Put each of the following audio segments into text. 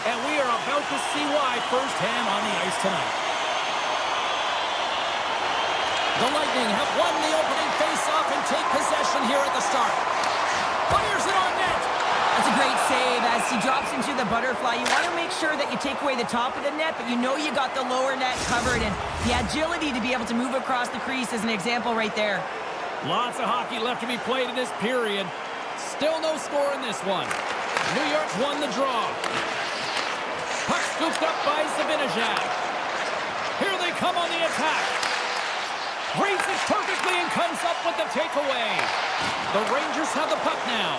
And we are about to see why firsthand on the ice tonight. The Lightning have won the opening face-off and take possession here at the start. Fires it on net. That's a great save as he drops into the butterfly. You want to make sure that you take away the top of the net, but you know you got the lower net covered, and the agility to be able to move across the crease is an example right there. Lots of hockey left to be played in this period. Still no score in this one. New York's won the draw. Puck scooped up by Zibanejad. Here they come on the attack. Reads it perfectly and comes up with the takeaway. The Rangers have the puck now.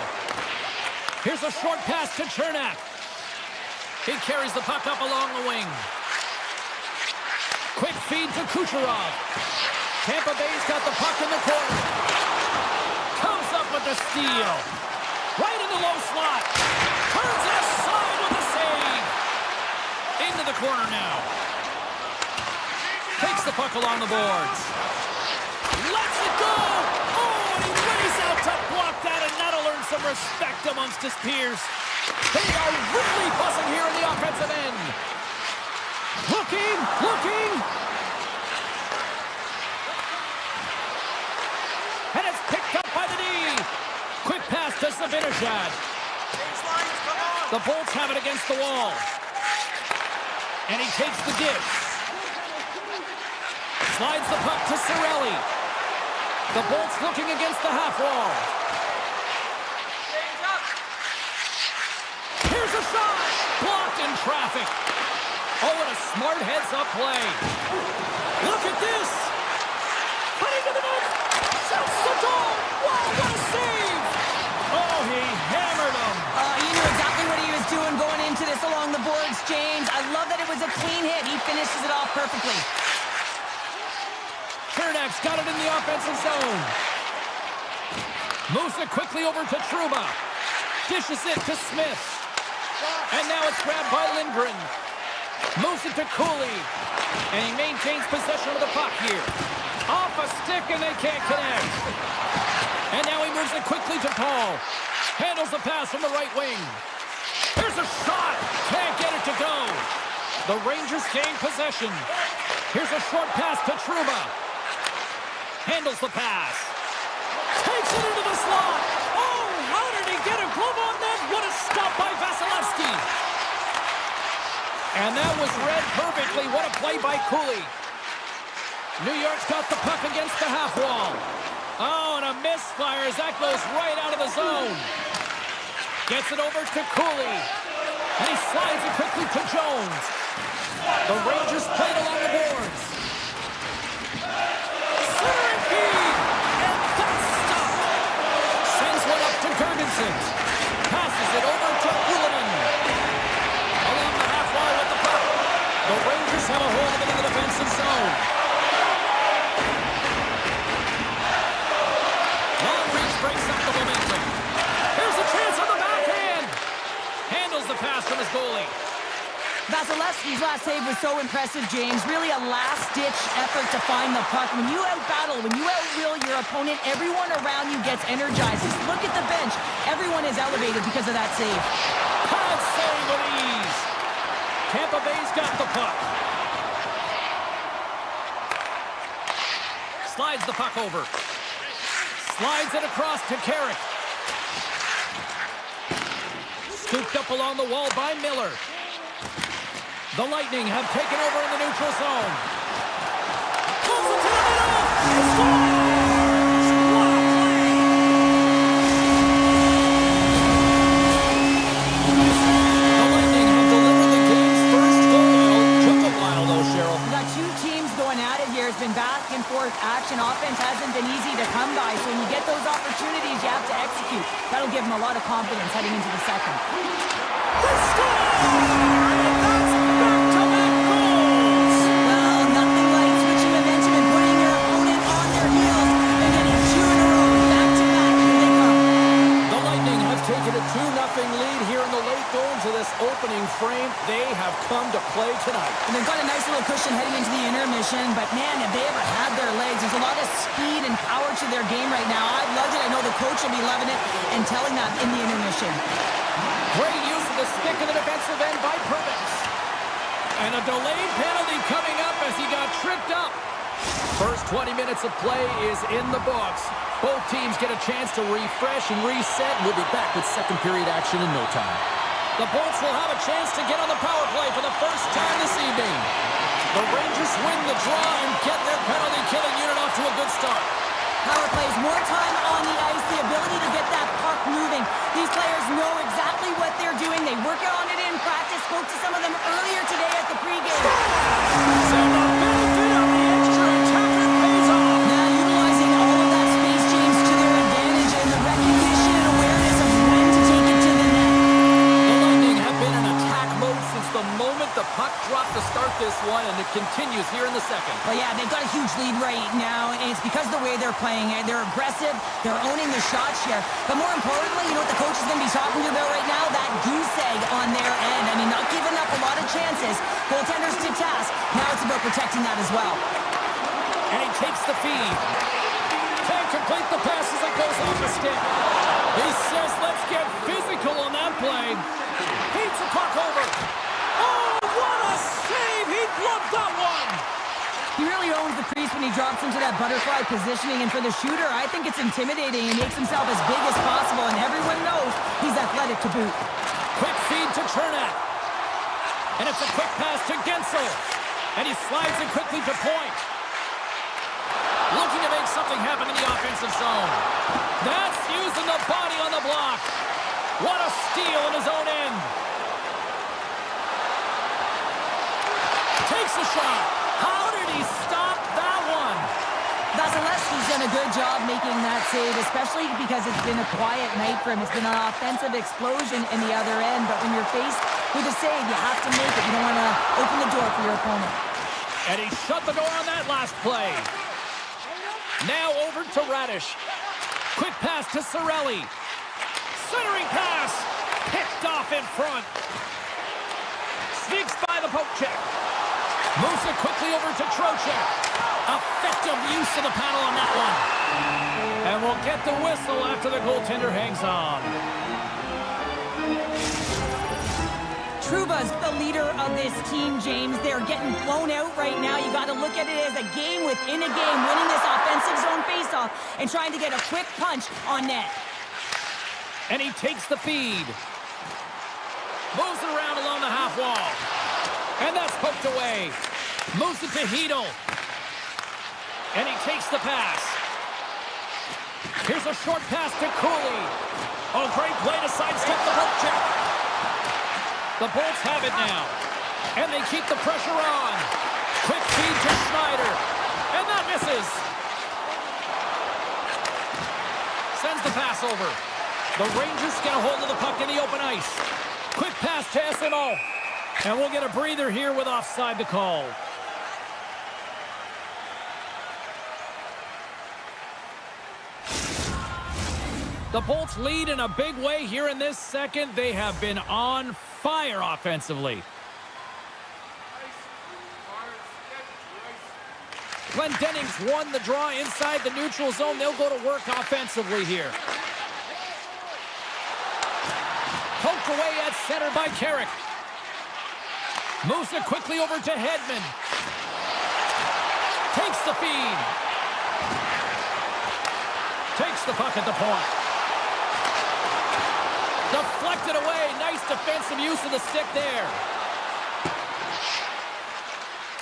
Here's a short pass to Chernak. He carries the puck up along the wing. Quick feed to Kucherov. Tampa Bay's got the puck in the corner. Comes up with the steal. Right in the low slot. Turns it aside with a save. Into the corner now. Takes the puck along the boards. Lets it go! Oh, and he lays out to block that, and that'll earn some respect amongst his peers. They are really buzzing here in the offensive end. Looking. And it's picked up by the D. Quick pass to Zibanejad. The Bolts have it against the wall. And he takes the dish. Slides the puck to Cirelli. The Bolts looking against the half wall. Here's a shot! Blocked in traffic. Oh, what a smart heads-up play. Look at this! Cutting to the net! Shoots the goal! Wow, what a save! Oh, he hammered him. He knew exactly what he was doing going into this along the boards, James. I love that it was a clean hit. He finishes it off perfectly. Chernak's got it in the offensive zone. Moves it quickly over to Trouba. Dishes it to Smith. And now it's grabbed by Lindgren. Moves it to Cooley. And he maintains possession of the puck here. Off a stick and they can't connect. And now he moves it quickly to Paul. Handles the pass from the right wing. Here's a shot. Can't get it to go. The Rangers gain possession. Here's a short pass to Trouba. Handles the pass. Takes it into the slot. Oh, how did he get a glove on that? What a stop by Vasilevsky. And that was read perfectly. What a play by Cooley. New York's got the puck against the half wall. Oh, and a misfire as that goes right out of the zone. Gets it over to Cooley. And he slides it quickly to Jones. The Rangers played along the boards. Centering feed. And that's stopped. Sends one up to Gergensen. Passes it over to Ullinen. Along the half wall with the puck. The Rangers have a hold of it in the defensive zone. Long reach breaks up the momentum. Here's a chance on the backhand. Handles the pass from his goalie. Vasilevsky's last save was so impressive, James. Really a last-ditch effort to find the puck. When you out-battle, when you out-will your opponent, everyone around you gets energized. Just look at the bench. Everyone is elevated because of that save. Pad save with ease. Tampa Bay's got the puck. Slides the puck over. Slides it across to Carrick. Scooped up along the wall by Miller. The Lightning have taken over in the neutral zone. Pulls it to the middle. Scores! What a play! The Lightning have delivered the game's first goal. Took a while though, Cheryl. We got two teams going at it here. It's been back and forth action. Offense hasn't been easy to come by. So when you get those opportunities, you have to execute. That'll give them a lot of confidence heading into the second. The score! Back-to-back goals! Well, nothing like switching momentum and putting your opponent on their heels and getting two in a row. Back-to-back, here they come. The Lightning have taken a 2-0 lead here in the late goings of this opening frame. They have come to play tonight. And they've got a nice little cushion heading into the intermission, but man, have they ever had their legs. There's a lot of speed and power to their game right now. I've loved it. I know the coach will be loving it and telling that in the intermission. Great use of the the stick in the defensive end by Purvis. And a delayed penalty coming up as he got tripped up. First 20 minutes of play is in the books. Both teams get a chance to refresh and reset. We'll be back with second period action in no time. The Bolts will have a chance to get on the power play for the first time this evening. The Rangers win the draw and get their penalty-killing unit off to a good start. Power plays, more time on the ice, the ability to get that puck moving. These players know exactly what they're doing. They work on it in practice. Spoke to some of them earlier today at the pregame. So the benefit of the extra attacker pays off. Now utilizing all of that space, James, to their advantage and the recognition and awareness of when to take it to the net. The Lightning have been in attack mode since the moment the puck dropped to start this one, and it continues here in the second. Well, yeah, they've got a huge lead right now, and it's because of the way they're playing. They're aggressive, they're owning the shot share, but more importantly, you know what the coach is going to be talking about right now? That goose egg on their end. I mean, not giving up a lot of chances. Goaltenders to task. Now it's about protecting that as well. And he takes the feed. Can't complete the pass as it goes off the stick. He says, let's get physical on that play. Feeds the puck over. Oh, what a save! He gloved that one! He really owns the crease when he drops into that butterfly positioning, and for the shooter, I think it's intimidating. He makes himself as big as possible, and everyone knows he's athletic to boot. Quick feed to Chernak. And it's a quick pass to Gensel. And he slides it quickly to point. Looking to make something happen in the offensive zone. That's using the body on the block. What a steal in his own end. Takes a shot. How did he stop that one? Vasilevsky's done a good job making that save, especially because it's been a quiet night for him. It's been an offensive explosion in the other end, but when you're faced with a save, you have to make it. You don't want to open the door for your opponent. And he shut the door on that last play. Now over to Radish. Quick pass to Cirelli. Centering pass. Picked off in front. Sneaks by the poke check. Moves it quickly over to Trocheck. Effective use of the paddle on that one. And we'll get the whistle after the goaltender hangs on. Trouba's the leader of this team, James. They're getting blown out right now. You got to look at it as a game within a game, winning this offensive zone faceoff and trying to get a quick punch on net. And he takes the feed. Moves it around along the half wall. And that's poked away. Moves it to Hedel. And he takes the pass. Here's a short pass to Cooley. Oh, great play to sidestep the poke check. The Bolts have it now. And they keep the pressure on. Quick feed to Schneider. And that misses. Sends the pass over. The Rangers get a hold of the puck in the open ice. Quick pass to SNO. And we'll get a breather here with offside to call. The Bolts lead in a big way here in this second. They have been on fire offensively. Glendening's won the draw inside the neutral zone. They'll go to work offensively here. Poked away at center by Carrick. Moves it quickly over to Hedman. Takes the feed. Takes the puck at the point. Deflected away. Nice defensive use of the stick there.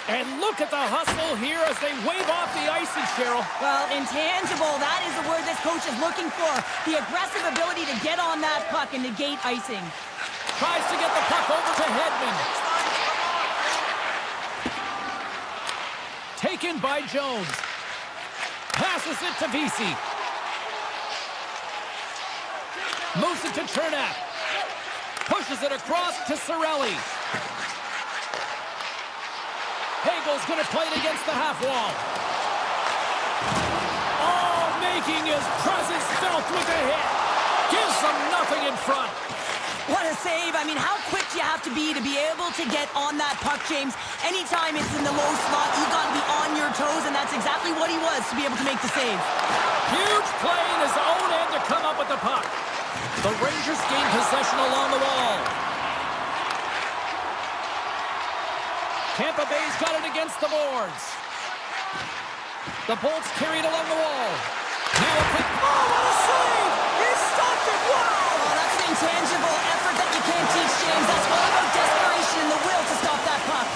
And look at the hustle here as they wave off the icing, Cheryl. Well, intangible. That is the word this coach is looking for. The aggressive ability to get on that puck and negate icing. Tries to get the puck over to Hedman. Taken by Jones. Passes it to Vesey. Moves it to Chernak. Pushes it across to Cirelli. Hagel's going to play it against the half wall. Oh, making his presence felt with a hit. Gives them nothing in front. What a save. I mean, how quick do you have to be able to get on that puck, James? Anytime it's in the low slot, you've got to be on your toes, and that's exactly what he was to be able to make the save. Huge play in his own end to come up with the puck. The Rangers gain possession along the wall. Tampa Bay's got it against the boards. The Bolts carried along the wall. Now a quick... Oh, what a save! He stopped it! Wow! Oh, that's an intangible effort that you can't teach, James. That's all about desperation and the will to stop that puck.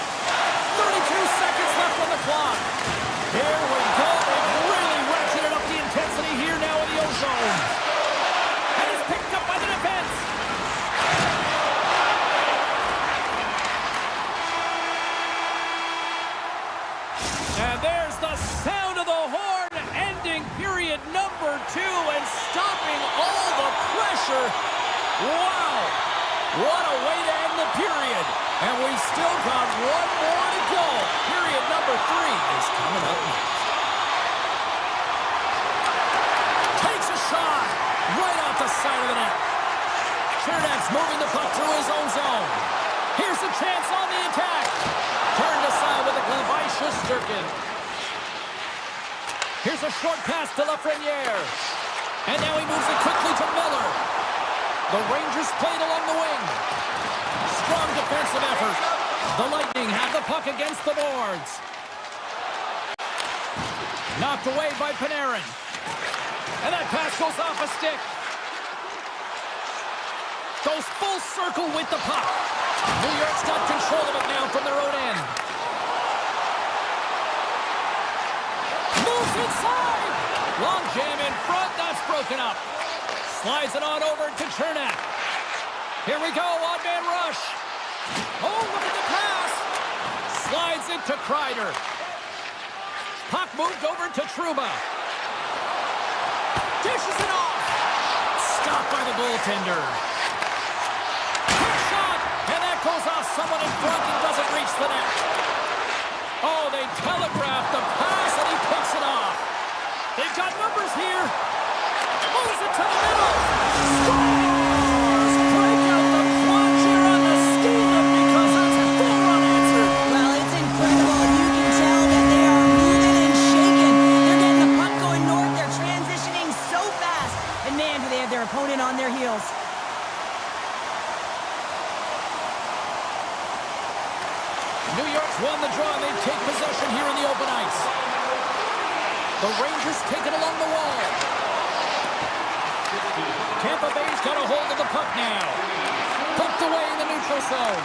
32 seconds left on the clock. Here we go. They've really ratcheted up the intensity here now in the O-zone. And it's picked up by the defense. And there's the sound of the horn ending period number 2 and stopping all the pressure. Wow. What a way to end the period. And we've still got one more to go. Period number 3 is coming up next. Takes a shot right off the side of the net. Chernak's moving the puck through his own zone. Here's a chance on the attack. Turned aside with a glove by Shesterkin. Here's a short pass to Lafreniere. And now he moves it quickly to Miller. The Rangers played along the wing. Strong defensive effort. The Lightning have the puck against the boards. Knocked away by Panarin. And that pass goes off a stick. Goes full circle with the puck. New York's got control of it now from their own end. Moves inside. Long jam in front. That's broken up. Slides it on over to Cernak. Here we go, one-man rush. Oh, look at the pass. Slides it to Kreider. Puck moved over to Trouba. Dishes it off. Stopped by the goaltender. Quick shot, and that goes off someone in front and doesn't reach the net. Oh, they telegraphed the pass, and he picks it off. They've got numbers here. Moves it to the middle. Scores! Break out the clutch here on the steam because that's a full unanswered. Well, it's incredible. You can tell that they are moving and shaking. They're getting the puck going north. They're transitioning so fast. And man, do they have their opponent on their heels. New York's won the draw. They take possession here in the open ice. The Rangers take it along the wall. Tampa Bay's got a hold of the puck now. Poked away in the neutral zone.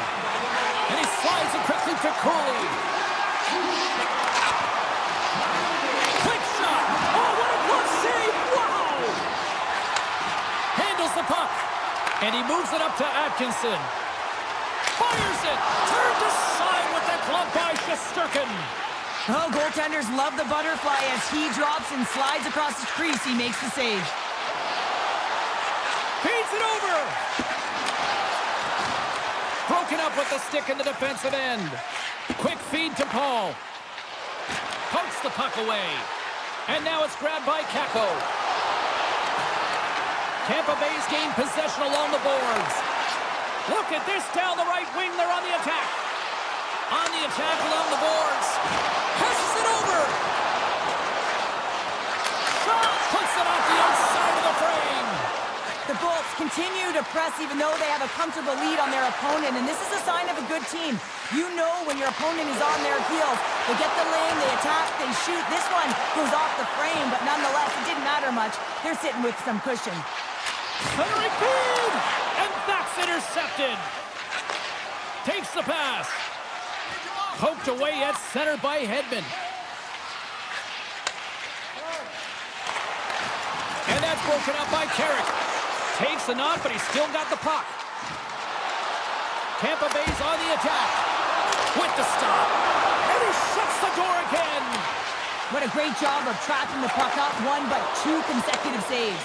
And he slides it quickly to Cooley. Quick shot. Oh, what a good save. Wow. Handles the puck. And he moves it up to Atkinson. Fires it. Turned aside with the glove by Shesterkin. Oh, goaltenders love the butterfly as he drops and slides across the crease. He makes the save. Feeds it over. Broken up with the stick in the defensive end. Quick feed to Paul. Pokes the puck away. And now it's grabbed by Kakko. Tampa Bay's gained possession along the boards. Look at this down the right wing. They're on the attack. On the attack along the boards. Passes it over. Shot puts it off the outside of the frame. The Bolts continue to press even though they have a comfortable lead on their opponent, and this is a sign of a good team. You know when your opponent is on their heels. They get the lane, they attack, they shoot. This one goes off the frame, but nonetheless, it didn't matter much. They're sitting with some cushion. Centering feed! And that's intercepted. Takes the pass. Poked away at center by Hedman. And that's broken up by Carrick. Takes the knot, but he's still got the puck. Tampa Bay's on the attack. With the stop. And he shuts the door again. What a great job of tracking the puck up. 1 but 2 consecutive saves.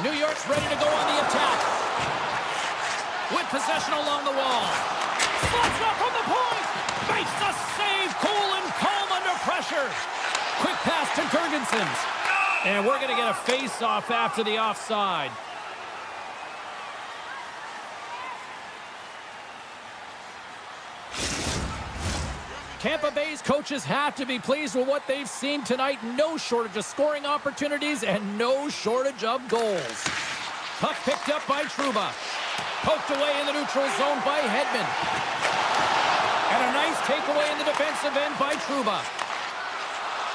New York's ready to go on the attack. With possession along the wall. Slots up from the point. Makes the save. Cool and calm under pressure. Quick pass to Jurgensen. And we're going to get a face-off after the offside. Tampa Bay's coaches have to be pleased with what they've seen tonight. No shortage of scoring opportunities and no shortage of goals. Puck picked up by Trouba. Poked away in the neutral zone by Hedman. And Nice takeaway in the defensive end by Trouba.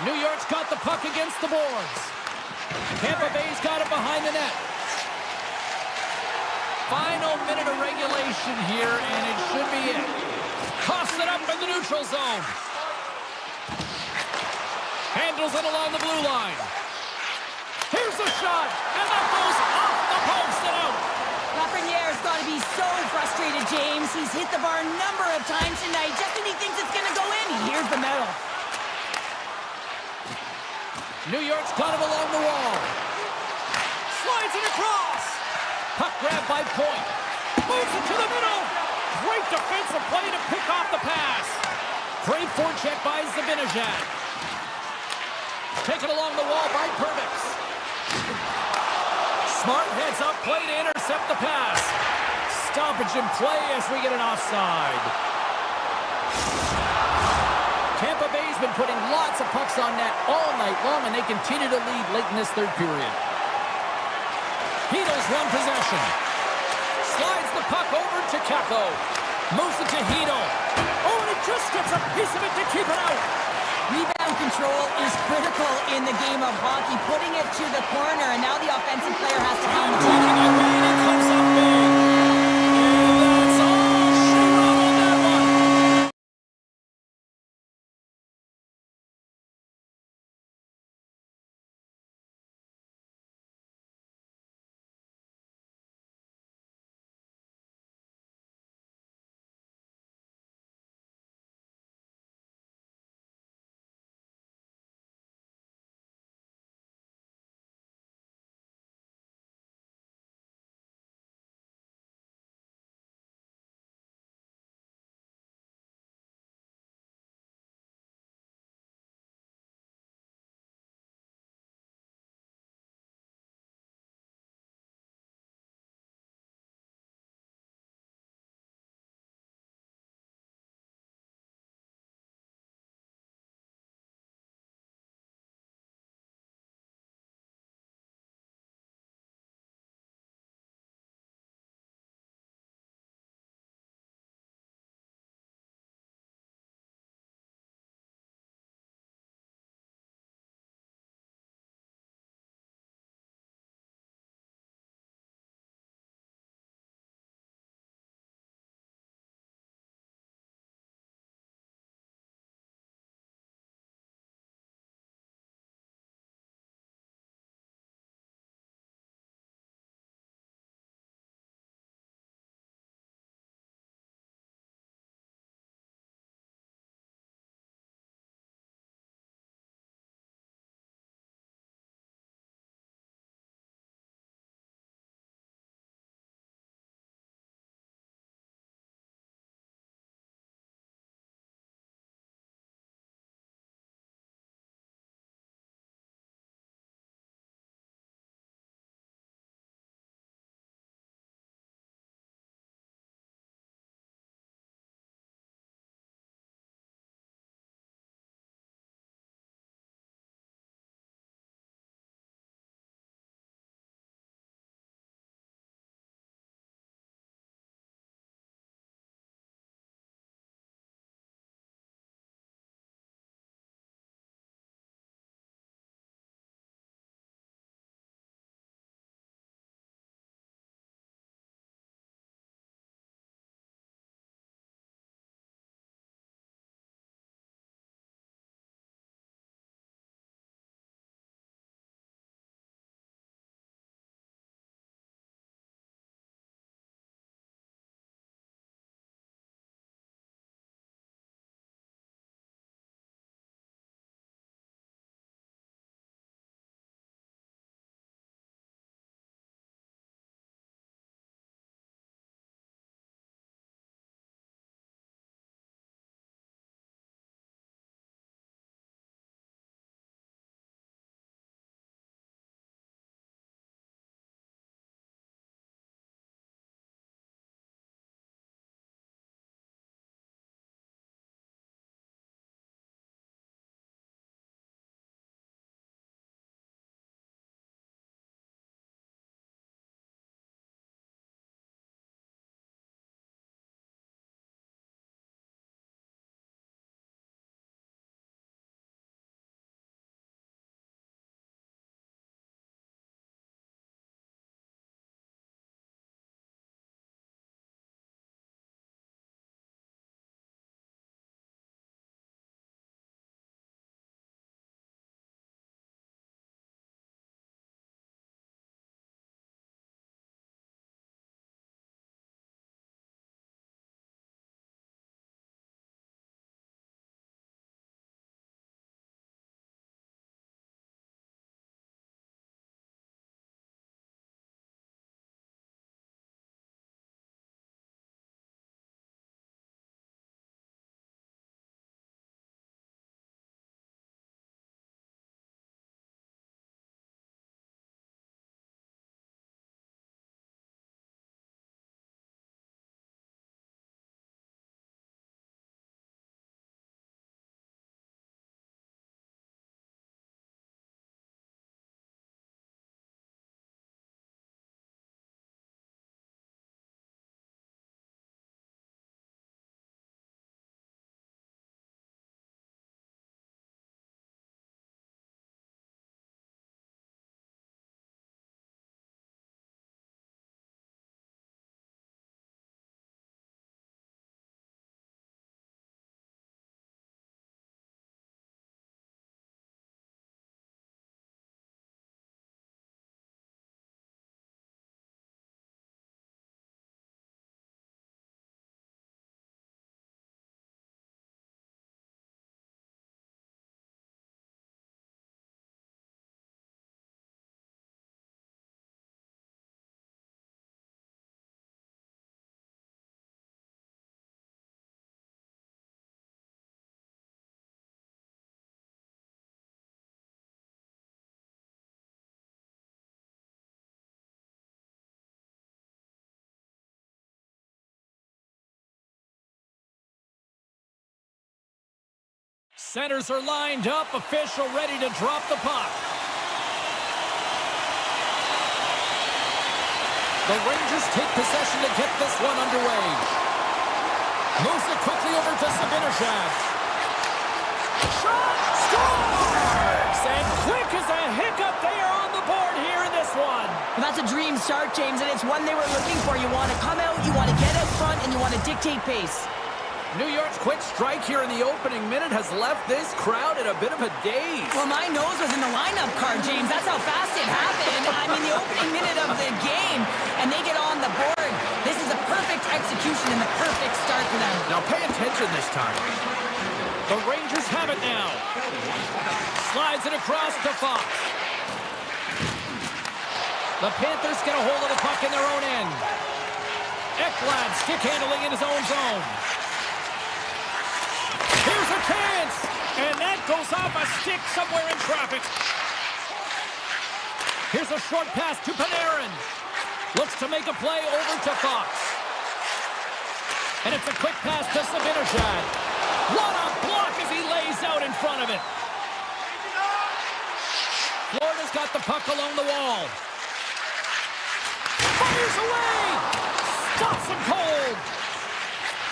New York's got the puck against the boards. Tampa Bay's got it behind the net. Final minute of regulation here, and it should be it. Toss it up in the neutral zone. Handles it along the blue line. Here's the shot, and that goes off the post and out. Lafreniere's got to be so frustrated, James. He's hit the bar a number of times tonight. Just when he thinks it's going to go in, here's the medal. New York's got him along the wall. Slides it across. Puck grab by Point. Moves it to the middle. Great defensive play to pick off the pass. Great forecheck by Zibanejad. Taken along the wall by Perbix. Smart heads up play to intercept the pass. Stoppage in play as we get an offside. Tampa Bay's been putting lots of pucks on net all night long, and they continue to lead late in this third period. Hito's won possession. Slides the puck over to Kako. Moves it to Hito. Oh, and he just gets a piece of it to keep it out. Rebound control is critical in the game of hockey. Putting it to the corner, and now the offensive player has to be Taking it away, and it comes up big. Centers are lined up, official ready to drop the puck. The Rangers take possession to get this one underway. Moves it quickly over to Zibanejad. Shot! Scores! And quick as a hiccup, they are on the board here in this one. Well, that's a dream start, James, and it's one they were looking for. You want to come out, you want to get out front, and you want to dictate pace. New York's quick strike here in the opening minute has left this crowd in a bit of a daze. Well, my nose was in the lineup card, James. That's how fast it happened. I mean, the opening minute of the game, and they get on the board. This is a perfect execution and the perfect start for them. Now pay attention this time. The Rangers have it now. Slides it across to Fox. The Panthers get a hold of the puck in their own end. Ekblad stick handling in his own zone. Here's a chance, and that goes off a stick somewhere in traffic. Here's a short pass to Panarin. Looks to make a play over to Fox. And it's a quick pass to Zibanejad. What a block as he lays out in front of it. Florida's got the puck along the wall. Fires away! Stops him cold.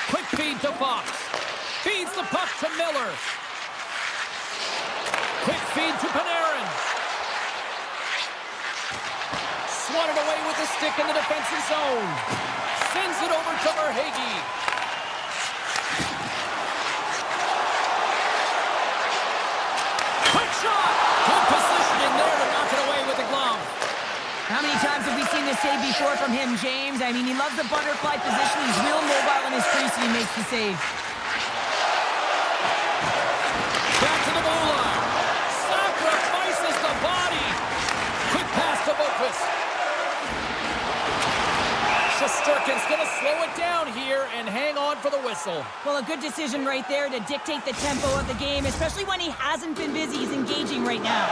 Quick feed to Fox. Feeds the puck to Miller. Quick feed to Panarin. Swatted away with the stick in the defensive zone. Sends it over to Verhaeghe. Quick shot! Good positioning there to knock it away with the glove. How many times have we seen this save before from him, James? I mean, he loves the butterfly position. He's real mobile in his crease and he makes the save. Back to the goal line. Sacrifices the body. Quick pass to Boqvist. Shesterkin's going to slow it down here and hang on for the whistle. Well, a good decision right there to dictate the tempo of the game, especially when he hasn't been busy. He's engaging right now.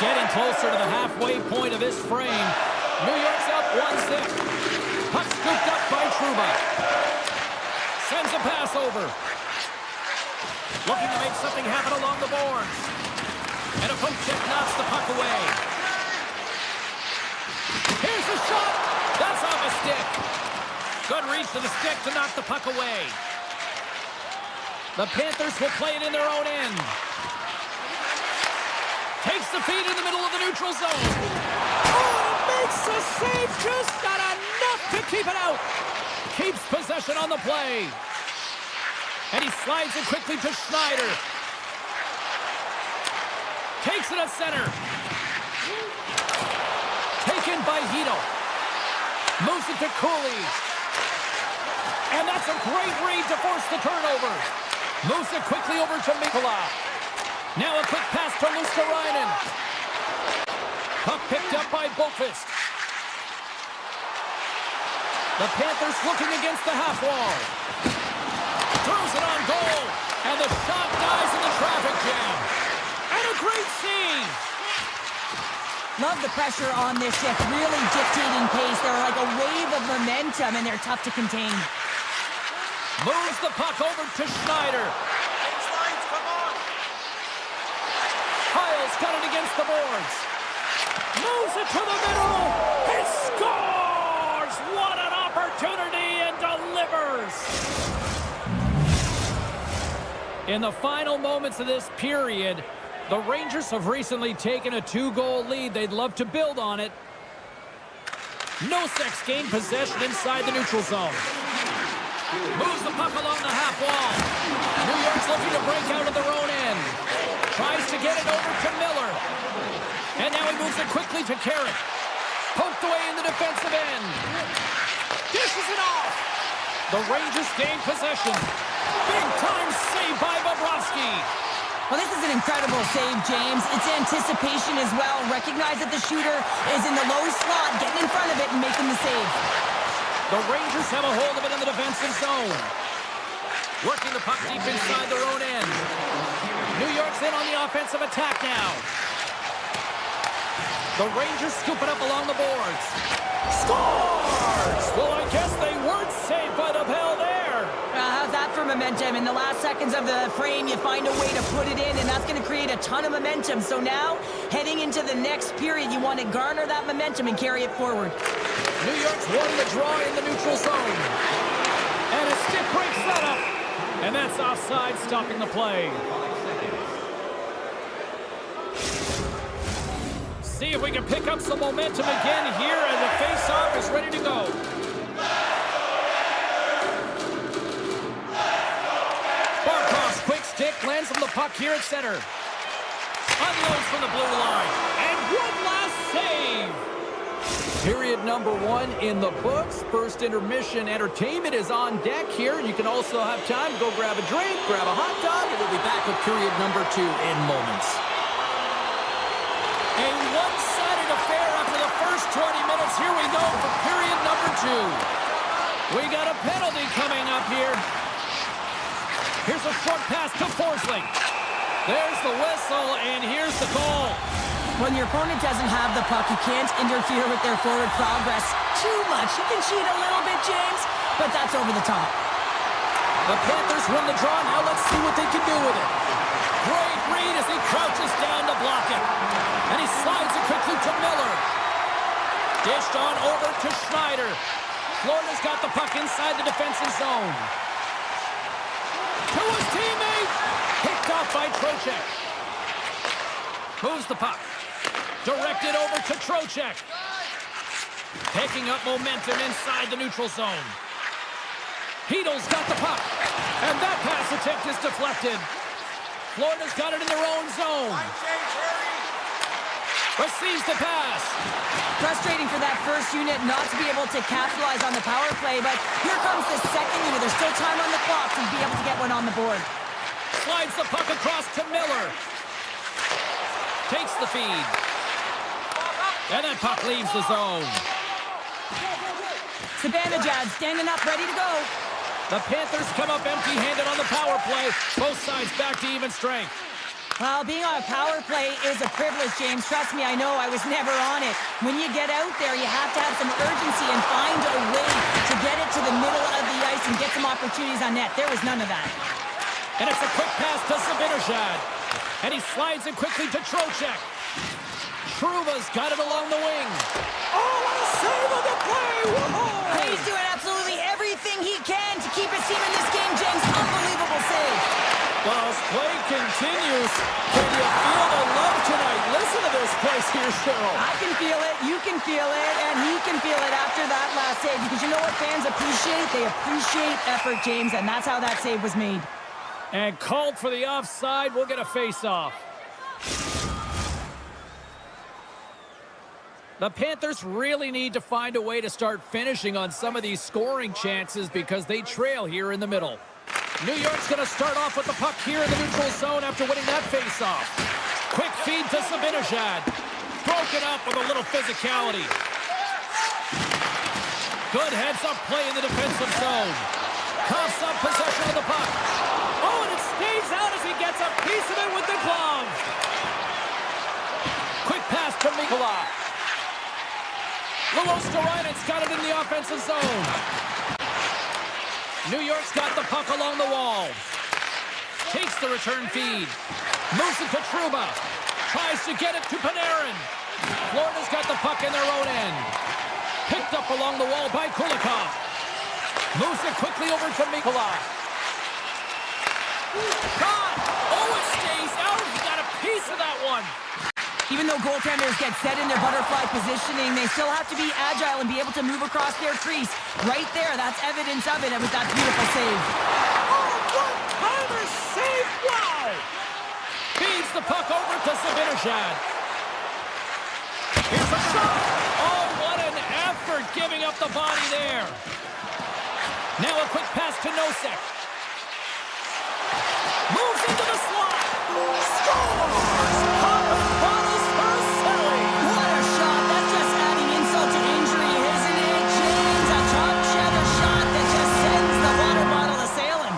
Getting closer to the halfway point of this frame. New York's up 1-0. Puck scooped up by Trouba. Sends a pass over. Looking to make something happen along the boards. And a poke check knocks the puck away. Here's the shot. That's off a stick. Good reach to the stick to knock the puck away. The Panthers will play it in their own end. Takes the feed in the middle of the neutral zone. Oh, makes the save. Just not enough to keep it out. Keeps possession on the play. And he slides it quickly to Schneider. Takes it at center. Taken by Hito. Moves it to Cooley. And that's a great read to force the turnover. Moves it quickly over to Mikkola. Now a quick pass to Luosterainen. Puck picked up by Boqvist. The Panthers looking against the half wall. Throws it on goal. And the shot dies in the traffic jam. And a great save. Love the pressure on this shift. Really dictating pace. They're like a wave of momentum, and they're tough to contain. Moves the puck over to Schneider. Kyle's got it against the boards. Moves it to the middle. He scores! What an opportunity, and delivers! In the final moments of this period, the Rangers have recently taken a 2-goal lead. They'd love to build on it. Nosek's gained possession inside the neutral zone. Moves the puck along the half wall. New York's looking to break out of their own end. Tries to get it over to Miller. And now he moves it quickly to Carrick. Poked away in the defensive end. Dishes it off. The Rangers gain possession. Big time save by Bobrovsky. Well, this is an incredible save, James. It's anticipation as well. Recognize that the shooter is in the low slot, getting in front of it and making the save. The Rangers have a hold of it in the defensive zone. Working the puck deep inside their own end. New York's in on the offensive attack now. The Rangers scoop it up along the boards. Scores! Well, I guess they weren't saved by the bell there. How's that for for momentum. In the last seconds of the frame, you find a way to put it in, and that's going to create a ton of momentum. So now, heading into the next period, you want to garner that momentum and carry it forward. New York's won the draw in the neutral zone. And a stick break setup. And that's offside, stopping the play. See if we can pick up some momentum again here, and the face-off is ready to go. Barkov's quick stick lands on the puck here at center. Unloads from the blue line. And one last save. Period number 1 in the books. First intermission entertainment is on deck here. You can also have time to go grab a drink, grab a hot dog, and we'll be back with period number 2 in moments. A one-sided affair after the first 20 minutes. Here we go for period number 2. We got a penalty coming up here. Here's a short pass to Forsling. There's the whistle, and here's the goal. When your opponent doesn't have the puck, you can't interfere with their forward progress too much. You can cheat a little bit, James, but that's over the top. The Panthers win the draw. Now let's see what they can do with it. Great read as he crouches down to block it. And he slides it quickly to Miller. Dished on over to Schneider. Florida's got the puck inside the defensive zone. To his teammate. Picked off by Trocheck. Moves the puck. Directed over to Trocheck. Picking up momentum inside the neutral zone. Heedle's got the puck. And that pass attempt is deflected. Florida's got it in their own zone. Receives the pass. Frustrating for that first unit not to be able to capitalize on the power play, but here comes the second unit. There's still time on the clock to be able to get one on the board. Slides the puck across to Miller. Takes the feed. And that puck leaves the zone. Sabanajad standing up, ready to go. The Panthers come up empty-handed on the power play. Both sides back to even strength. Well, being on a power play is a privilege, James. Trust me, I know. I was never on it. When you get out there, you have to have some urgency and find a way to get it to the middle of the ice and get some opportunities on net. There was none of that. And it's a quick pass to Sabanajad. And he slides it quickly to Trocheck. Trouba's got it along the wing. Oh, what a save of the play! Whoa! He's doing absolutely everything he can to keep his team in this game, James. Unbelievable save. Well, as play continues, can you feel the love tonight? Listen to this place here, Cheryl. I can feel it, you can feel it, and he can feel it after that last save. Because you know what fans appreciate? They appreciate effort, James, and that's how that save was made. And called for the offside. We'll get a face-off. The Panthers really need to find a way to start finishing on some of these scoring chances because they trail here in the middle. New York's going to start off with the puck here in the neutral zone after winning that face-off. Quick feed to Sabanajad. Broken up with a little physicality. Good heads-up play in the defensive zone. Coughs up possession of the puck. Oh, and it stays out as he gets a piece of it with the glove. Quick pass to Mikula. Luosterainen's got it in the offensive zone. New York's got the puck along the wall. Takes the return feed. Moves it to Trouba. Tries to get it to Panarin. Florida's got the puck in their own end. Picked up along the wall by Kulikov. Moves it quickly over to Mikula. Shot! Oh, it stays out. He got a piece of that one. Even though goaltenders get set in their butterfly positioning, they still have to be agile and be able to move across their crease. Right there, that's evidence of it with that beautiful save. Oh, one-timer save! Wow! Feeds the puck over to Sabanajad. Here's a shot! Oh, what an effort giving up the body there. Now a quick pass to Nosek. Moves into the slot. Scores! Popping bottles for Selly. What a shot. That's just adding insult to injury, isn't it, James? A top cheddar shot that just sends the water bottle a-sailing.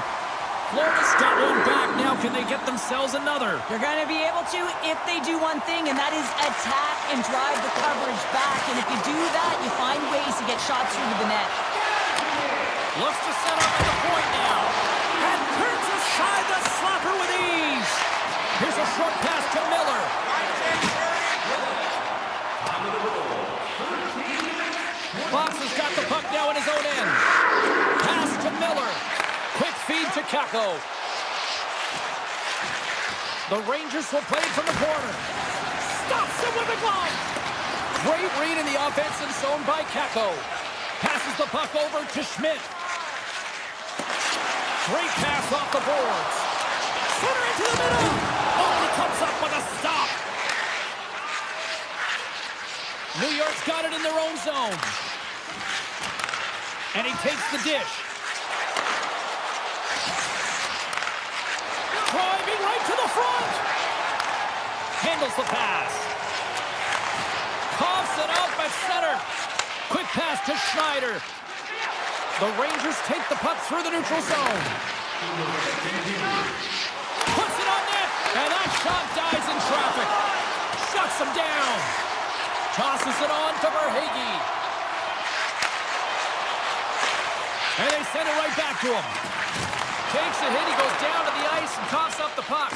Florida's got one back. Now can they get themselves another? They're going to be able to if they do one thing, and that is attack and drive the coverage back. And if you do that, you find ways to get shots through the net. Looks to set up at the point now. And Inside the slapper with ease. Here's a short pass to Miller. Fox has got the puck now in his own end. Pass to Miller. Quick feed to Kako. The Rangers will play it from the corner. Stops him with a glove. Great read in the offensive zone by Kako. Passes the puck over to Schmidt. Great pass off the boards. Center into the middle. Oh, he comes up with a stop. New York's got it in their own zone. And he takes the dish. Driving right to the front. Handles the pass. Coughs it up at center. Quick pass to Schneider. The Rangers take the puck through the neutral zone. Puts it on net. And that shot dies in traffic. Shuts him down. Tosses it on to Verhaeghe. And they send it right back to him. Takes a hit, he goes down to the ice and coughs up the puck.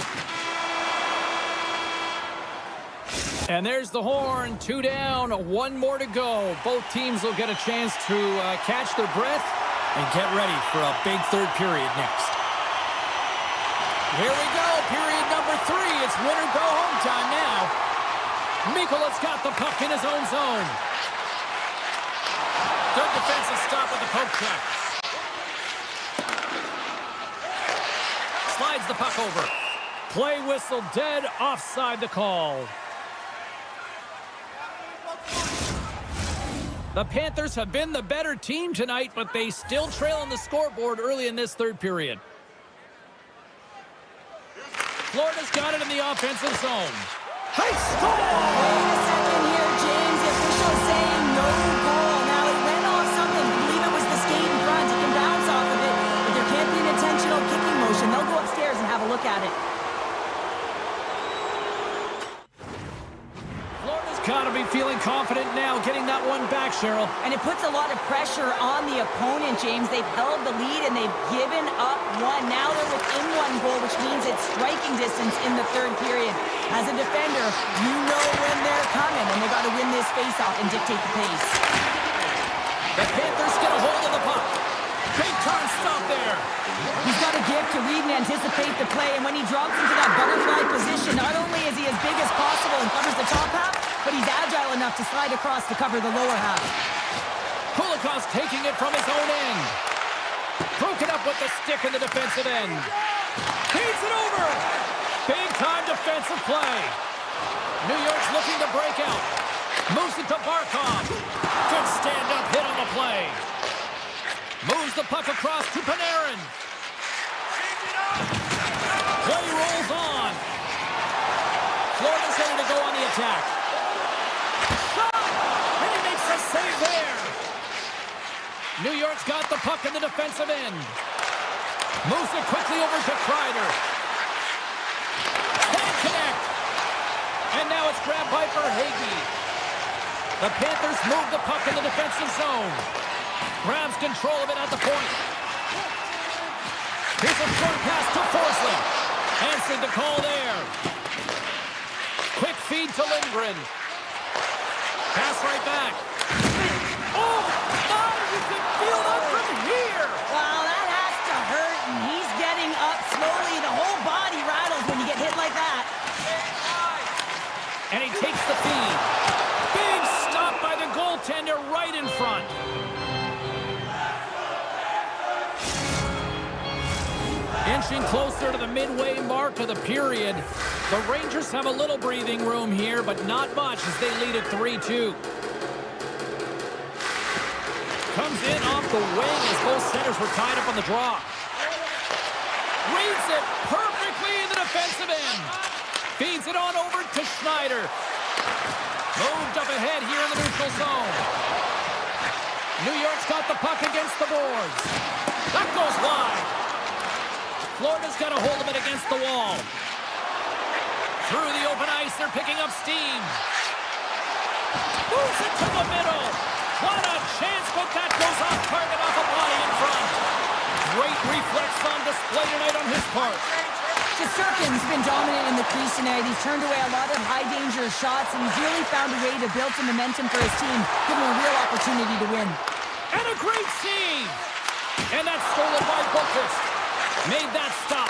And there's the horn, 2 down, 1 more to go. Both teams will get a chance to catch their breath and get ready for a big third period next. Here we go, period number 3. It's win or go home time now. Mikola's got the puck in his own zone. Good defensive stop with the poke check. Slides the puck over. Play whistle dead, offside the call. The Panthers have been the better team tonight, but they still trail on the scoreboard early in this third period. Florida's got it in the offensive zone. Hey, score! Wait a second here, James. The official's saying no goal. Now, it went off something. I believe it was the skate in front. It can bounce off of it, but there can't be an intentional kicking motion. They'll go upstairs and have a look at it. Florida's got to be feeling confident now, getting that one back, Cheryl. And it puts a lot of pressure on the opponent, James. They've held the lead and they've given up 1. Now they're within 1 goal, which means it's striking distance in the third period. As a defender, you know when they're coming, and they've got to win this faceoff and dictate the pace. The Panthers get a hold of the puck. Big time stop there. He's got a gift to read and anticipate the play, and when he drops into that butterfly position, not only is he as big as possible and covers the top half, but he's agile enough to slide across to cover the lower half. Kulikov's taking it from his own end. Broken up with the stick in the defensive end. Feeds it over. Big time defensive play. New York's looking to break out. Moves it to Barkov. Good stand-up hit on the play. Moves the puck across to Panarin. Play rolls on. Florida's ready to go on the attack. Shot! And he makes a save there. New York's got the puck in the defensive end. Moves it quickly over to Kreider. Can't connect. And now it's grabbed by Verhaeghe. The Panthers move the puck in the defensive zone. Grabs control of it at the point. Here's a short pass to Forsling. Answered the call there. Quick feed to Lindgren. Pass right back. Oh, my, you can feel that from here. Wow, that has to hurt, and he's getting up slowly. The whole body rattles when you get hit like that. And he takes the feed. Big stop by the goaltender right in front. Inching closer to the midway mark of the period. The Rangers have a little breathing room here, but not much as they lead at 3-2. Comes in off the wing as both centers were tied up on the draw. Reads it perfectly in the defensive end. Feeds it on over to Schneider. Moved up ahead here in the neutral zone. New York's got the puck against the boards. That goes wide. Florida's got a hold of it against the wall. Through the open ice, they're picking up steam. Moves it to the middle. What a chance, but that goes off target off a body in front. Great reflex on display tonight on his part. Shesterkin's been dominant in the crease tonight. He's turned away a lot of high-danger shots, and he's really found a way to build some momentum for his team, give him a real opportunity to win. And a great save! And that's stolen by Bookist. Made that stop.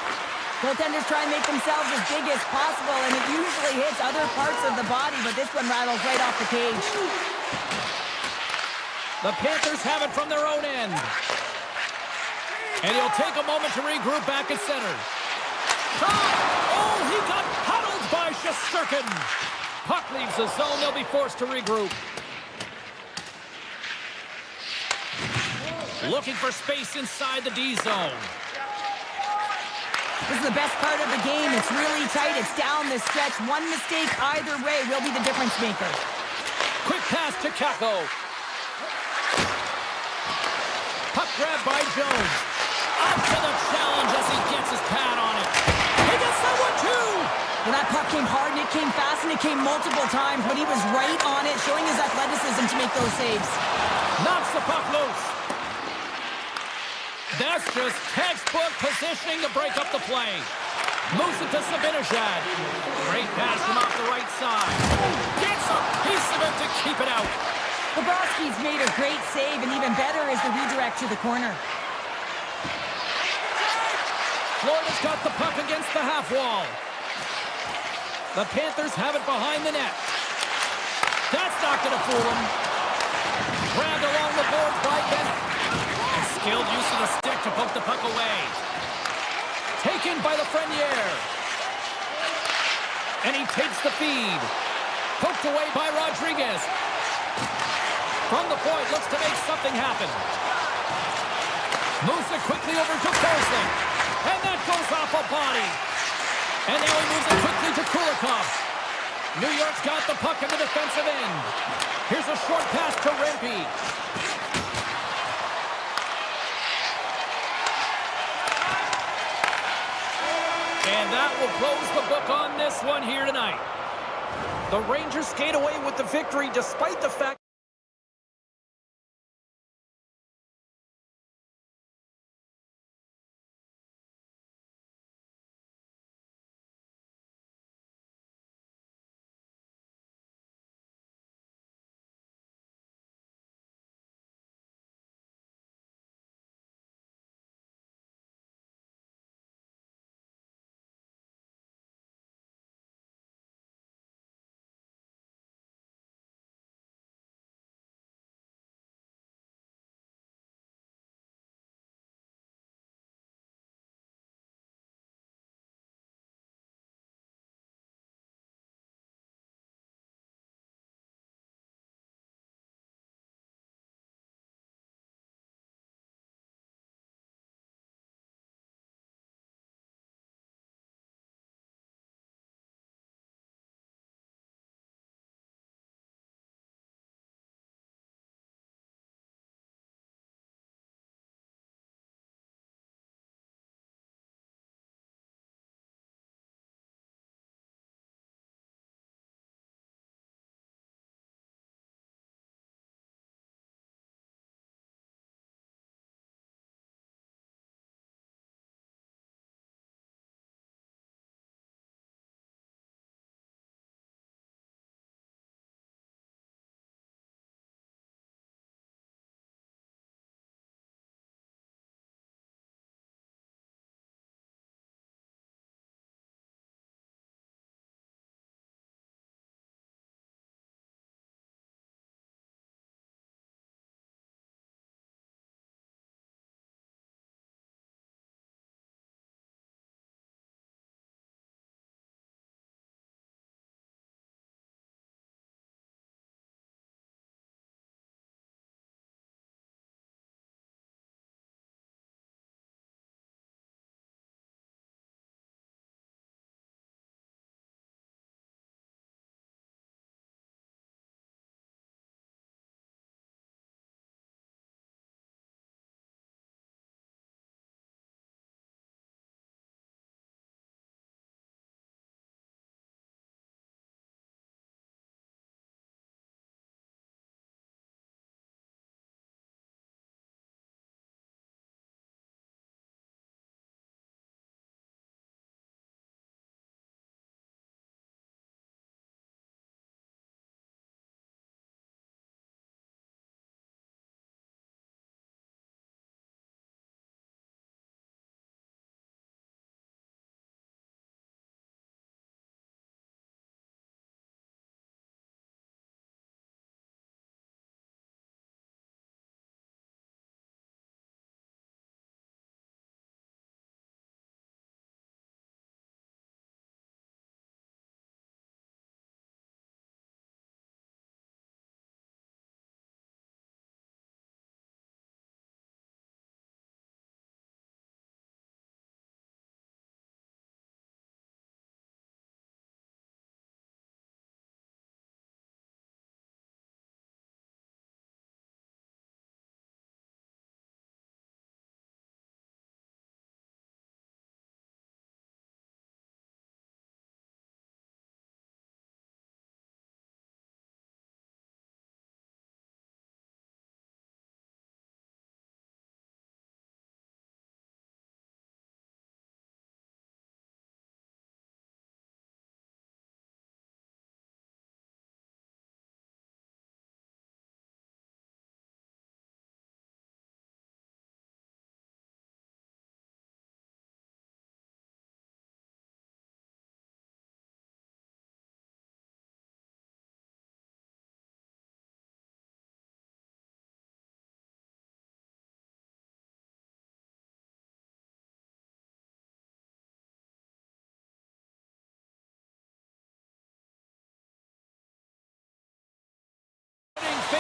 Goaltenders try and make themselves as big as possible, and it usually hits other parts of the body, but this one rattles right off the cage. The Panthers have it from their own end. And he'll take a moment to regroup back at center. Shot! Oh, he got huddled by Shesterkin. Puck leaves the zone. They'll be forced to regroup. Looking for space inside the D zone. This is the best part of the game. It's really tight. It's down the stretch. One mistake either way will be the difference maker. Quick pass to Kako. Puck grab by Jones. Up to the challenge as he gets his pad on it. He gets that one too! Well, that puck came hard, and it came fast, and it came multiple times, but he was right on it, showing his athleticism to make those saves. Knocks the puck loose. That's just textbook positioning to break up the play. Moves it to Sabinajad. Great pass from off the right side. Gets a piece of it to keep it out. Bobrovsky's made a great save, and even better is the redirect to the corner. Florida's got the puck against the half wall. The Panthers have it behind the net. That's not going to fool them. Grabbed along the boards by Bennett. And skilled use of the stick to poke the puck away. Taken by Lafreniere. And he takes the feed. Poked away by Rodriguez. From the point, looks to make something happen. Moves it quickly over to Forsling. And that goes off a body. And now he moves it quickly to Kulikov. New York's got the puck in the defensive end. Here's a short pass to Rempe. And that will close the book on this one here tonight. The Rangers skate away with the victory despite the fact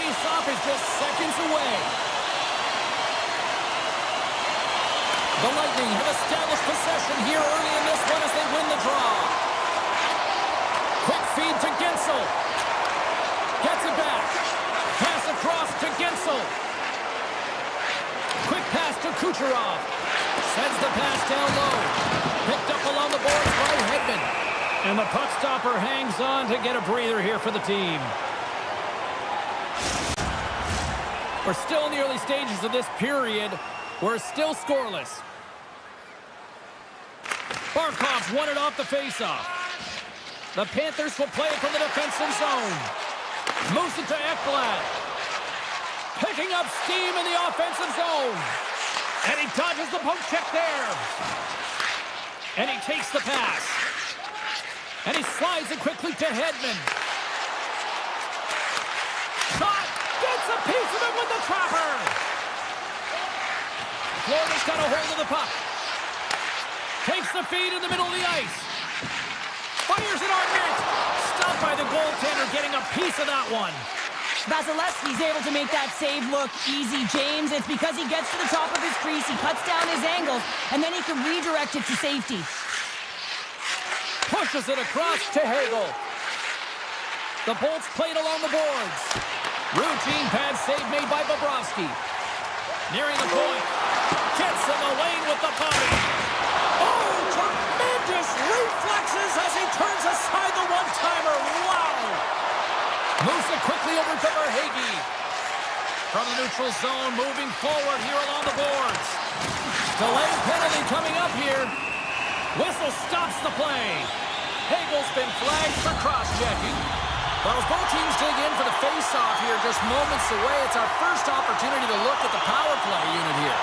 face-off is just seconds away. The Lightning have established possession here early in this one as they win the draw. Quick feed to Gensel. Gets it back. Pass across to Gensel. Quick pass to Kucherov. Sends the pass down low. Picked up along the boards by Hedman. And the puck stopper hangs on to get a breather here for the team. We're still in the early stages of this period. We're still scoreless. Barkov's won it off the faceoff. The Panthers will play it from the defensive zone. Moves it to Ekblad. Picking up steam in the offensive zone. And he dodges the poke check there. And he takes the pass. And he slides it quickly to Hedman. Shot! Gets a piece of it with the trapper! Florida's got a hold of the puck. Takes the feed in the middle of the ice. Fires it on net. Stopped by the goaltender, getting a piece of that one. Vasilevsky's able to make that save look easy, James. It's because he gets to the top of his crease, he cuts down his angles, and then he can redirect it to safety. Pushes it across to Hagel. The Bolts played along the boards. Routine pad save made by Bobrovsky. Nearing the point. Gets in the lane with the body. Oh, tremendous reflexes as he turns aside the one-timer. Wow! Moves it quickly over to Verhaeghe. From the neutral zone, moving forward here along the boards. Delayed penalty coming up here. Whistle stops the play. Hagel's been flagged for cross-checking. Well, as both teams dig in for the face-off here, just moments away, it's our first opportunity to look at the power play unit here.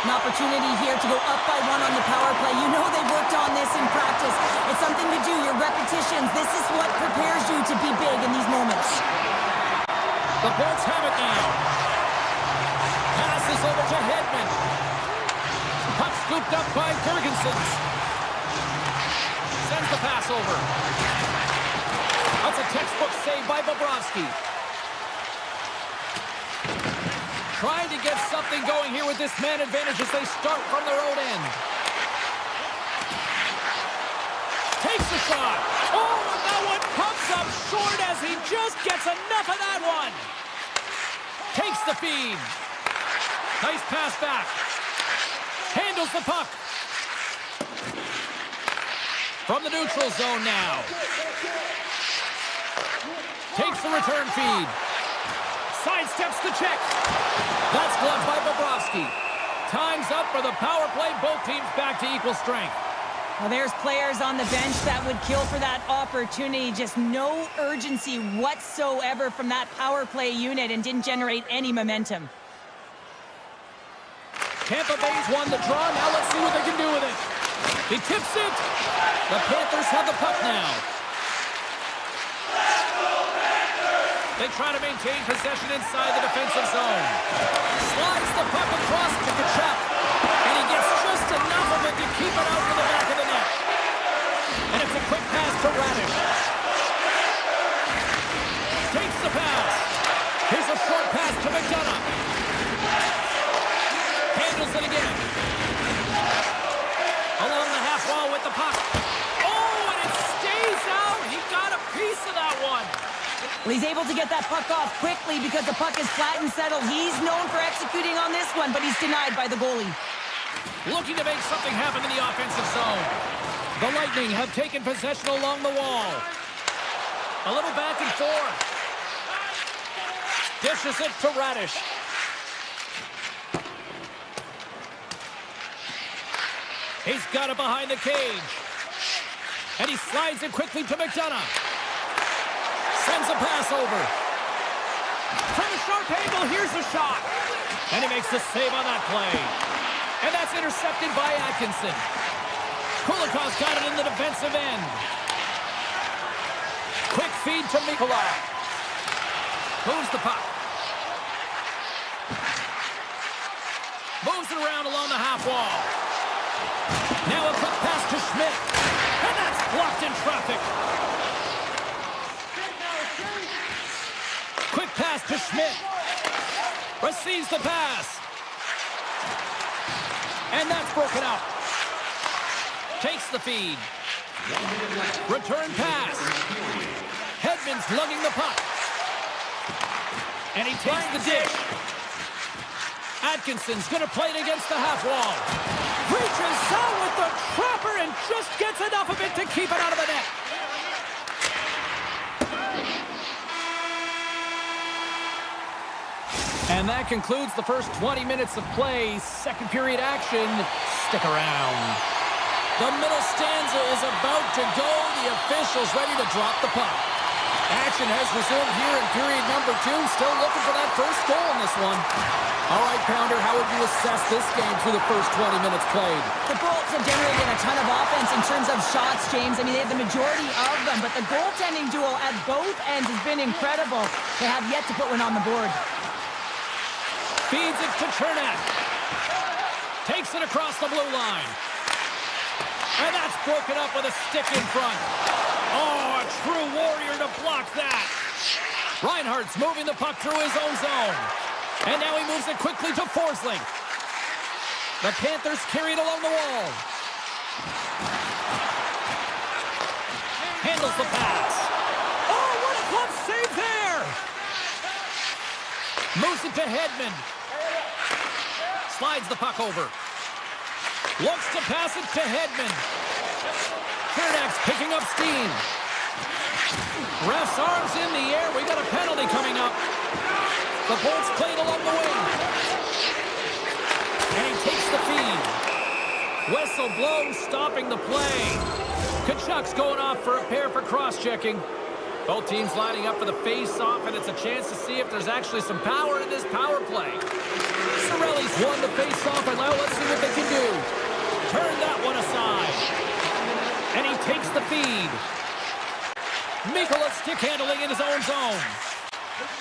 An opportunity here to go up by one on the power play. You know they've worked on this in practice. It's something to do, your repetitions. This is what prepares you to be big in these moments. The Bolts have it now. Passes over to Hedman. Puck scooped up by Girgensons. Sends the pass over. That's a textbook save by Bobrovsky. Trying to get something going here with this man advantage as they start from their own end. Takes the shot. Oh, and that one comes up short as he just gets enough of that one. Takes the feed. Nice pass back. Handles the puck. From the neutral zone now. Takes the return feed. Sidesteps the check. That's gloved by Bobrovsky. Time's up for the power play. Both teams back to equal strength. Well, there's players on the bench that would kill for that opportunity. Just no urgency whatsoever from that power play unit and didn't generate any momentum. Tampa Bay's won the draw. Now let's see what they can do with it. He tips it. The Panthers have the puck now. They try to maintain possession inside the defensive zone. Slides the puck across to Kachuk. And he gets just enough of it to keep it out to the back of the net. And it's a quick pass to Radish. Takes the pass. Here's a short pass to McDonough. Handles it again. Along the half wall with the puck. Oh, and it stays out. He got a piece of that one. Well, he's able to get that puck off quickly because the puck is flat and settled. He's known for executing on this one, but he's denied by the goalie. Looking to make something happen in the offensive zone. The Lightning have taken possession along the wall. A little back and forth. Dishes it to Radish. He's got it behind the cage. And he slides it quickly to McDonough. Sends a pass over. From a sharp angle, here's the shot. And he makes the save on that play. And that's intercepted by Atkinson. Kulikov's got it in the defensive end. Quick feed to Mikolaj. Moves the puck. Moves it around along the half wall. Now a quick pass to Schmidt. And that's blocked in traffic. Quick pass to Schmidt. Receives the pass. And that's broken up. Takes the feed. Return pass. Hedman's lugging the puck. And he takes the dish. Atkinson's going to play it against the half wall. Reaches out with the trapper and just gets enough of it to keep it out of the net. And that concludes the first 20 minutes of play. Second period action. Stick around. The middle stanza is about to go. The officials ready to drop the puck. Action has resumed here in period number 2. Still looking for that first goal in this one. All right, Pounder, how would you assess this game through the first 20 minutes played? The Bolts have generated a ton of offense in terms of shots, James. I mean, they have the majority of them, but the goaltending duel at both ends has been incredible. They have yet to put one on the board. Feeds it to Chernak. Takes it across the blue line. And that's broken up with a stick in front. Oh, a true warrior to block that. Reinhardt's moving the puck through his own zone. And now he moves it quickly to Forsling. The Panthers carry it along the wall. Handles the pass. Oh, what a glove save there! Moves it to Hedman. Slides the puck over. Looks to pass it to Hedman. Chernak's picking up steam. Ref's arms in the air. We got a penalty coming up. The Bolts played along the wing. And he takes the feed. Whistle blows, stopping the play. Kachuk's going off for a pair for cross-checking. Both teams lining up for the face-off, and it's a chance to see if there's actually some power in this power play. Cirelli's won the face-off, and now let's see what they can do. Turn that one aside. And he takes the feed. Mikkola stick handling in his own zone.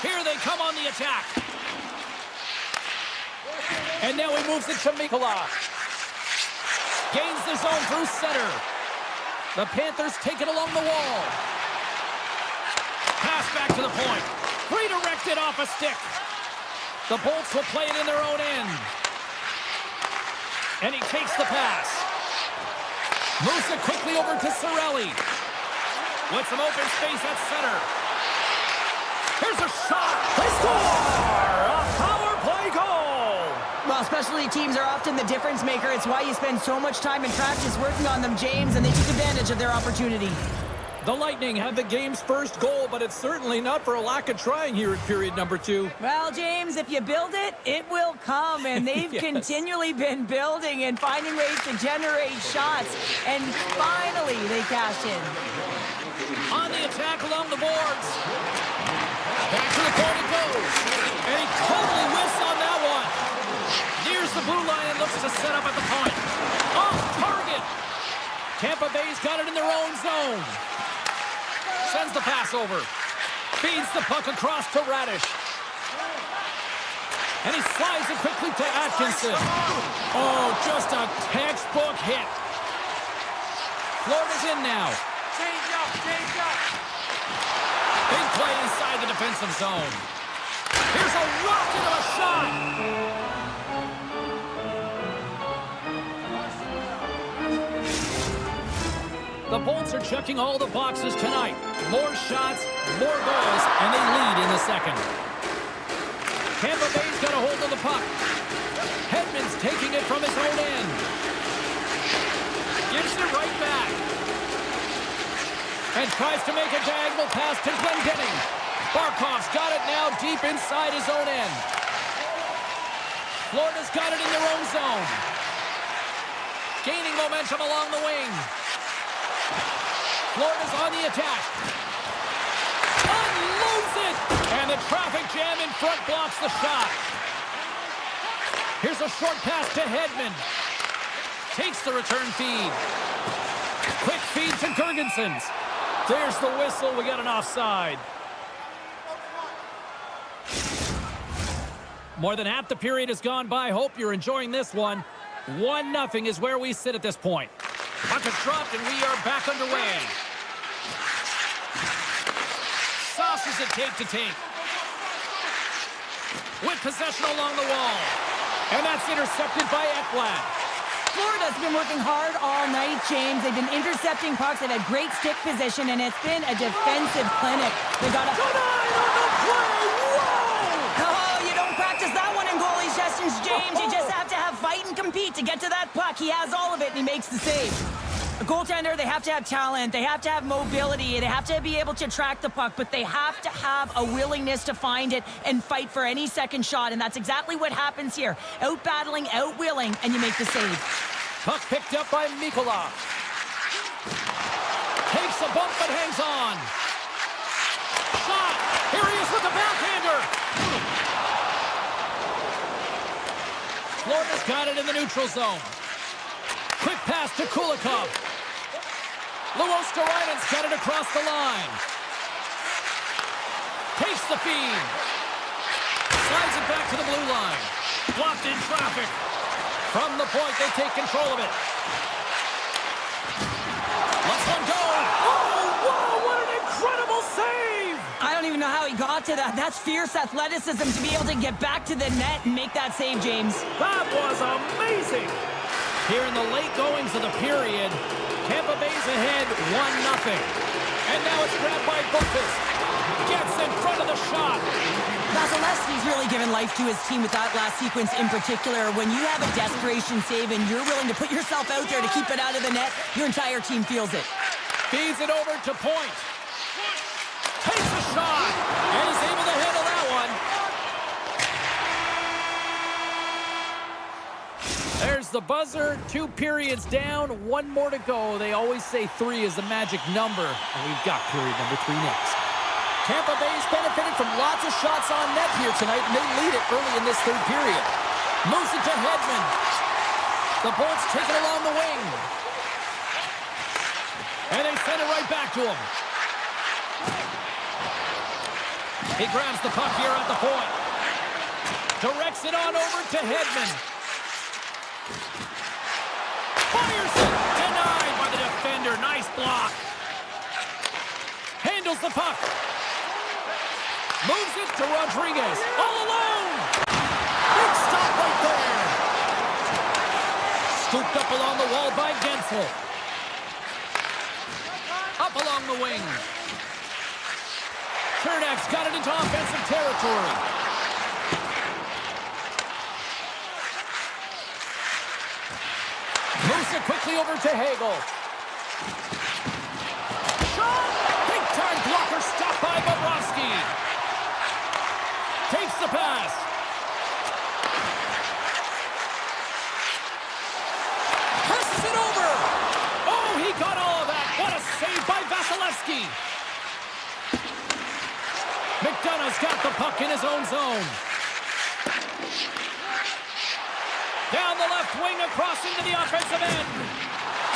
Here they come on the attack. And now he moves it to Mikkola. Gains the zone through center. The Panthers take it along the wall. Pass back to the point. Redirected off a stick. The Bolts will play it in their own end. And he takes the pass. Moves it quickly over to Cirelli. With some open space at center. Here's a shot. They score! A power play goal! Well, specialty teams are often the difference maker. It's why you spend so much time in practice working on them, James, and they took advantage of their opportunity. The Lightning have the game's first goal, but it's certainly not for a lack of trying here in period number 2. Well, James, if you build it, it will come. And they've Yes. continually been building and finding ways to generate shots. And finally, they cash in. On the attack along the boards. Back to the point it goes. And he totally whiffs on that one. Nears the blue line and looks to set up at the point. Off target. Tampa Bay's got it in their own zone. Sends the pass over. Feeds the puck across to Radish. And he slides it quickly to Atkinson. Oh, just a textbook hit. Florida's in now. Change up, change up. Big play inside the defensive zone. Here's a rocket of a shot. The Bolts are checking all the boxes tonight. More shots, more goals, and they lead in the second. Tampa Bay's got a hold of the puck. Hedman's taking it from his own end. Gives it right back. And tries to make a diagonal pass to Glendening. Barkov's got it now deep inside his own end. Florida's got it in their own zone. Gaining momentum along the wing. Florida's on the attack. Unloads it! And the traffic jam in front blocks the shot. Here's a short pass to Hedman. Takes the return feed. Quick feed to Girgensons. There's the whistle. We got an offside. More than half the period has gone by. Hope you're enjoying this one. 1-0 is where we sit at this point. Puck is dropped and we are back underway. Sauces it tape to tape. with possession along the wall. And that's intercepted by Ekblad. Florida's been working hard all night, James. They've been intercepting pucks. They've had great stick position, and it's been a defensive clinic. They got a... Denied on the play! Whoa! Oh, you don't practice that one in goalie sessions, James. You just have to have fight and compete to get to that puck. He has all of it, and he makes the save. A goaltender, they have to have talent, they have to have mobility, they have to be able to track the puck, but they have to have a willingness to find it and fight for any second shot, and that's exactly what happens here. Out-battling, out-willing, and you make the save. Puck picked up by Mikola. Takes a bump but hangs on. Shot! Here he is with the backhander! Florida's got it in the neutral zone. Quick pass to Kulikov. Luosterainen's got it across the line. Takes the feed. Slides it back to the blue line. Blocked in traffic. From the point, they take control of it. Let's one go. Oh, whoa, what an incredible save! I don't even know how he got to that. That's fierce athleticism to be able to get back to the net and make that save, James. That was amazing! Here in the late goings of the period, Tampa Bay's ahead 1-0. And now it's grabbed by Bookfist. Gets in front of the shot. Vasilevsky's really given life to his team with that last sequence in particular. When you have a desperation save and you're willing to put yourself out there to keep it out of the net, your entire team feels it. Feeds it over to Point. Takes a shot and is able to handle that one. There's the buzzer. 2 periods down, 1 more to go. They always say 3 is the magic number, and we've got period number 3 next. Tampa Bay's benefited from lots of shots on net here tonight, and they lead it early in this 3rd period. Moves it to Hedman. The Bolts take it along the wing. And they send it right back to him. He grabs the puck here at the point. Directs it on over to Hedman. Fires it! Denied by the defender. Nice block. Handles the puck. Moves it to Rodriguez. All alone! Big stop right there. Scooped up along the wall by Gensel. Up along the wing. Chernak's got it into offensive territory. Moves it quickly over to Hagel. Shot! Big-time blocker stopped by Bobrovsky. Takes the pass. Passes it over. Oh, he got all of that. What a save by Vasilevsky. McDonough's got the puck in his own zone. Down the left wing, across into the offensive end.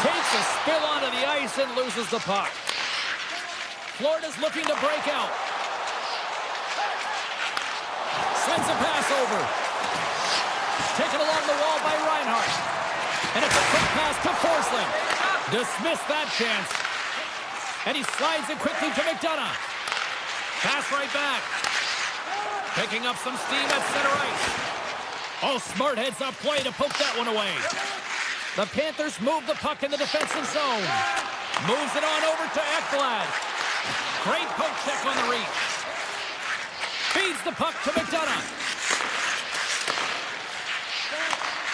Takes a spill onto the ice and loses the puck. Florida's looking to break out. Sends a pass over. Taken along the wall by Reinhart. And it's a quick pass to Forsling. Dismissed that chance. And he slides it quickly to McDonough. Pass right back. Picking up some steam at center ice. Oh, smart heads up play to poke that one away. The Panthers move the puck in the defensive zone. Moves it on over to Ekblad. Great poke check on the reach. Feeds the puck to McDonough.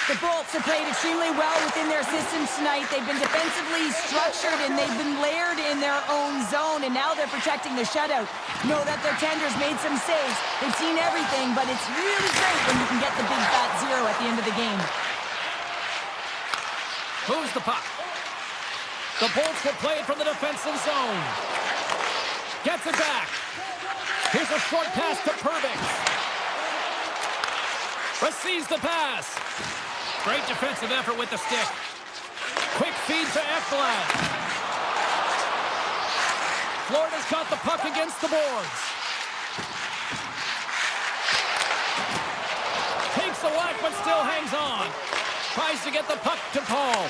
The Bolts have played extremely well within their systems tonight. They've been defensively structured and they've been layered in their own zone, and now they're protecting the shutout. Know that their tenders made some saves. They've seen everything, but it's really great when you can get the big fat 0 at the end of the game. Moves the puck. The Bolts will play it from the defensive zone. Gets it back. Here's a short pass to Perbix. Receives the pass. Great defensive effort with the stick. Quick feed to Ekblad. Florida's got the puck against the boards. Takes a whack but still hangs on. Tries to get the puck to Paul.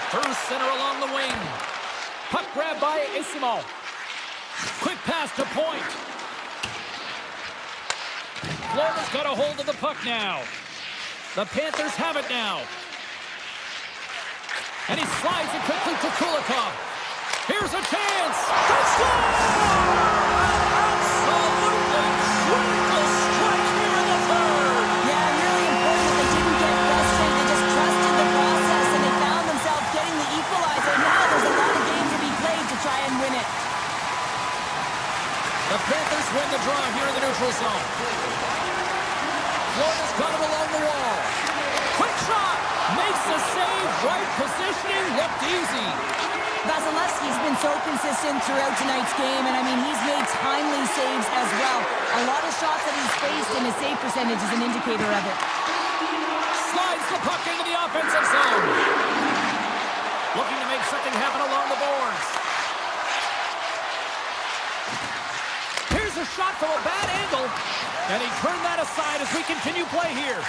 Through center along the wing. Puck grabbed by Isimo. Quick pass to Point. Florida's got a hold of the puck now. The Panthers have it now. And he slides it quickly to Kulikov. Here's a chance. They score! Absolutely critical strike here in the third. Yeah, really important that they didn't get frustrated. They just trusted the process, and they found themselves getting the equalizer. Now there's a lot of games to be played to try and win it. The Panthers win the draw here in the neutral zone. Florida's got him along the wall. Quick shot! Makes the save. Right positioning. Looked easy. Vasilevsky's been so consistent throughout tonight's game, and I mean, he's made timely saves as well. A lot of shots that he's faced, and his save percentage is an indicator of it. Slides the puck into the offensive zone. Looking to make something happen along the boards. Here's a shot from a bad angle, and he turned that aside as we continue play here.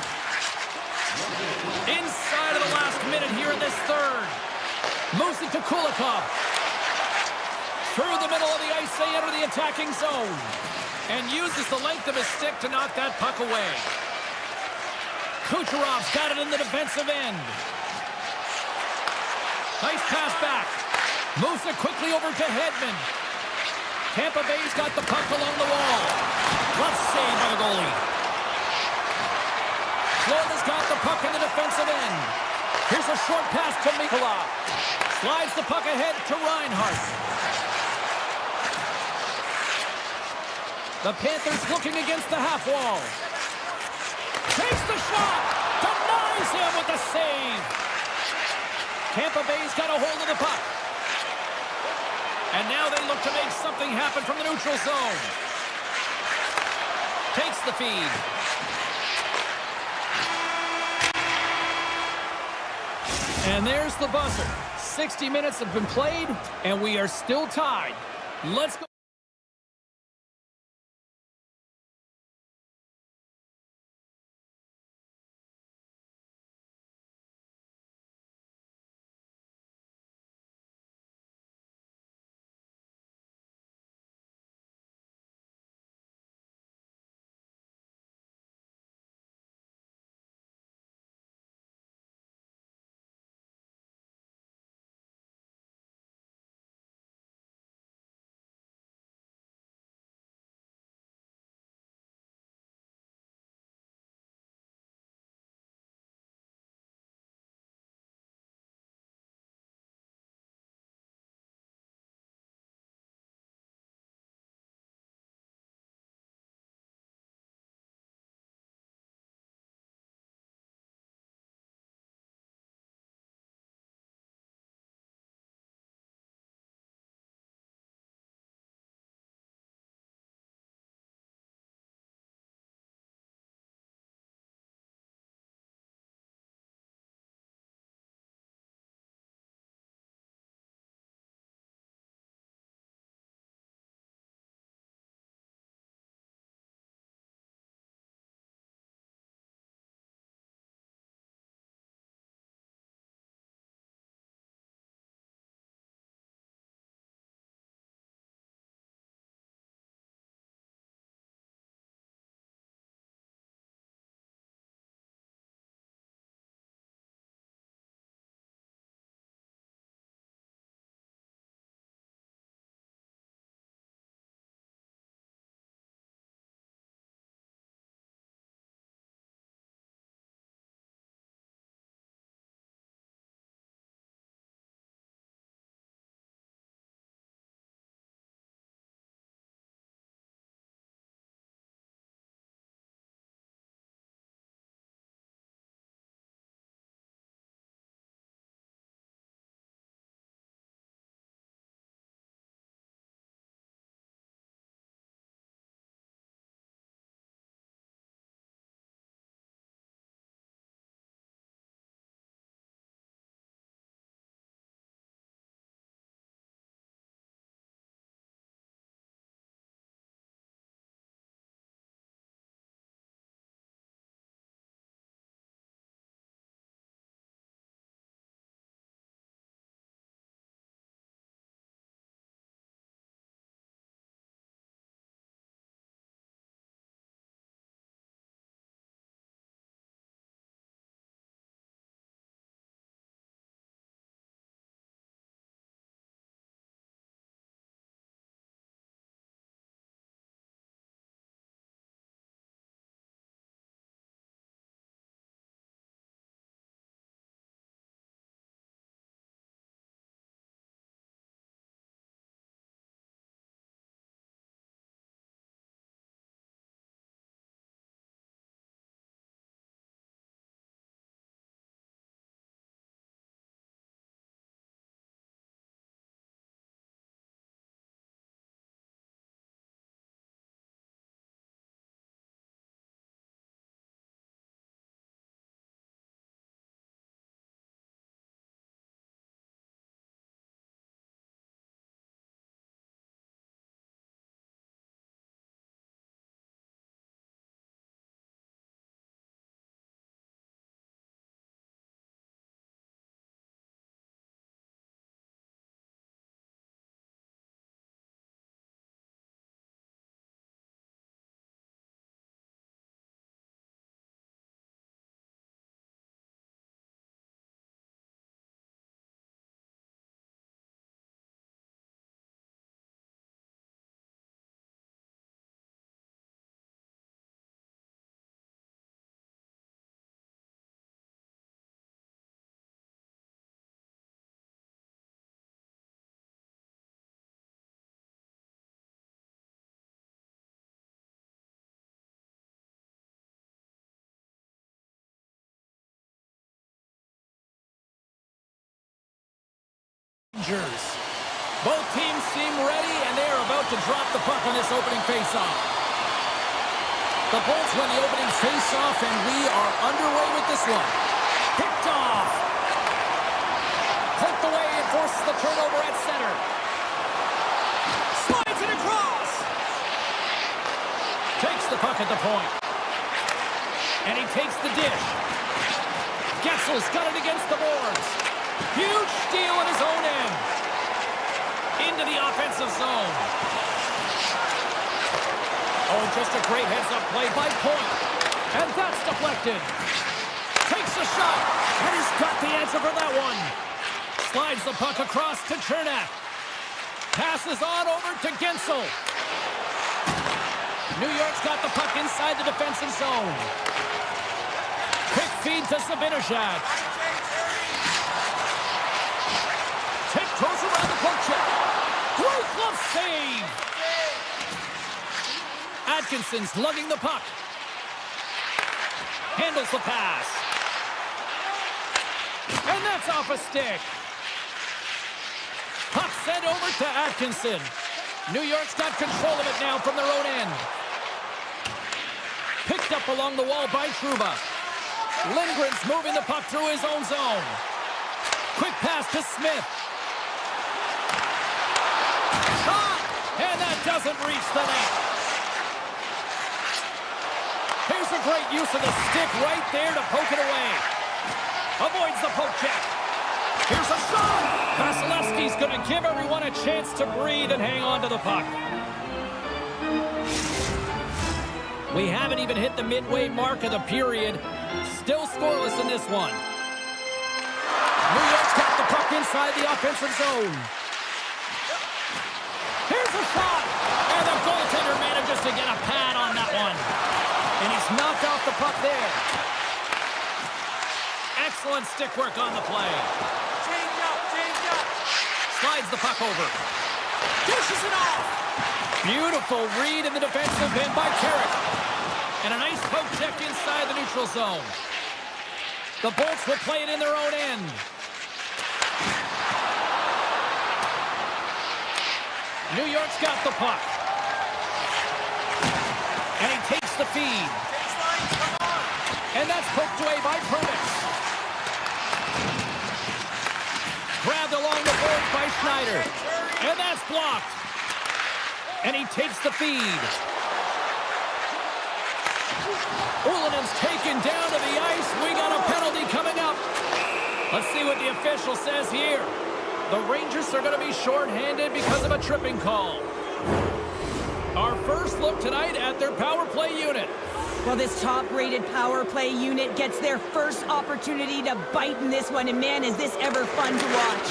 Inside of the last minute here in this third. Moves it to Kulikov. Through the middle of the ice, they enter the attacking zone. And uses the length of his stick to knock that puck away. Kucherov's got it in the defensive end. Nice pass back. Moves it quickly over to Hedman. Tampa Bay's got the puck along the wall. Glove save by the goalie. Florida's got the puck in the defensive end. Here's a short pass to Mikolov. Slides the puck ahead to Reinhart. The Panthers looking against the half wall. Takes the shot. Denies him with the save. Tampa Bay's got a hold of the puck. And now they look to make something happen from the neutral zone. Takes the feed. And there's the buzzer. 60 minutes have been played, and we are still tied. Let's go. Rangers. Both teams seem ready, and they are about to drop the puck on this opening faceoff. The Bolts win the opening faceoff, and we are underway with this one. Picked off. Poked away and forces the turnover at center. Slides it across. Takes the puck at the point. And he takes the dish. Gessel's got it against the boards. Huge steal at his own end. Into the offensive zone. Oh, just a great heads-up play by Point. And that's deflected. Takes a shot. And he's got the answer for that one. Slides the puck across to Chernak. Passes on over to Gensel. New York's got the puck inside the defensive zone. Quick feed to Sabinajad. Tiptoes around the poke check. Great glove save. Atkinson's lugging the puck. Handles the pass. And that's off a stick. Puck sent over to Atkinson. New York's got control of it now from their own end. Picked up along the wall by Trouba. Lindgren's moving the puck through his own zone. Quick pass to Smith. Shot! And that doesn't reach the net. Here's a great use of the stick right there to poke it away. Avoids the poke check. Here's a shot! Vasilevsky's going to give everyone a chance to breathe and hang on to the puck. We haven't even hit the midway mark of the period. Still scoreless in this one. New York's got the puck inside the offensive zone. Here's a shot! And the goaltender manages to get a pad on that one. And he's knocked off the puck there. Excellent stick work on the play. Change up, change up. Slides the puck over. Dishes it off. Beautiful read in the defensive end by Carrick. And a nice poke check inside the neutral zone. The Bolts will play it in their own end. New York's got the puck. And he takes the feed. And that's poked away by Permix. Grabbed along the boards by Schneider. And that's blocked. And he takes the feed. Ulanen's taken down to the ice. We got a penalty coming up. Let's see what the official says here. The Rangers are going to be shorthanded because of a tripping call. Our first look tonight at their power play unit. Well, this top-rated power play unit gets their first opportunity to bite in this one, and man, is this ever fun to watch.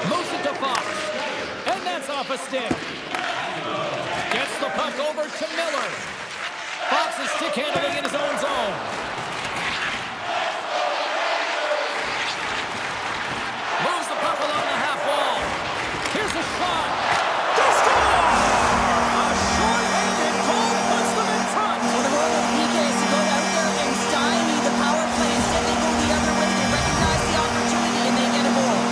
Moves it to Fox. And that's off a stick. Gets the puck over to Miller. Fox is stick handling in his own zone. Moves the puck along the half wall. Here's a shot. They score! A short-handed goal puts them in front. Well, the role of PK is to go out there and stymie the power play. Instead, they go the other way. They recognize the opportunity, and they get a goal.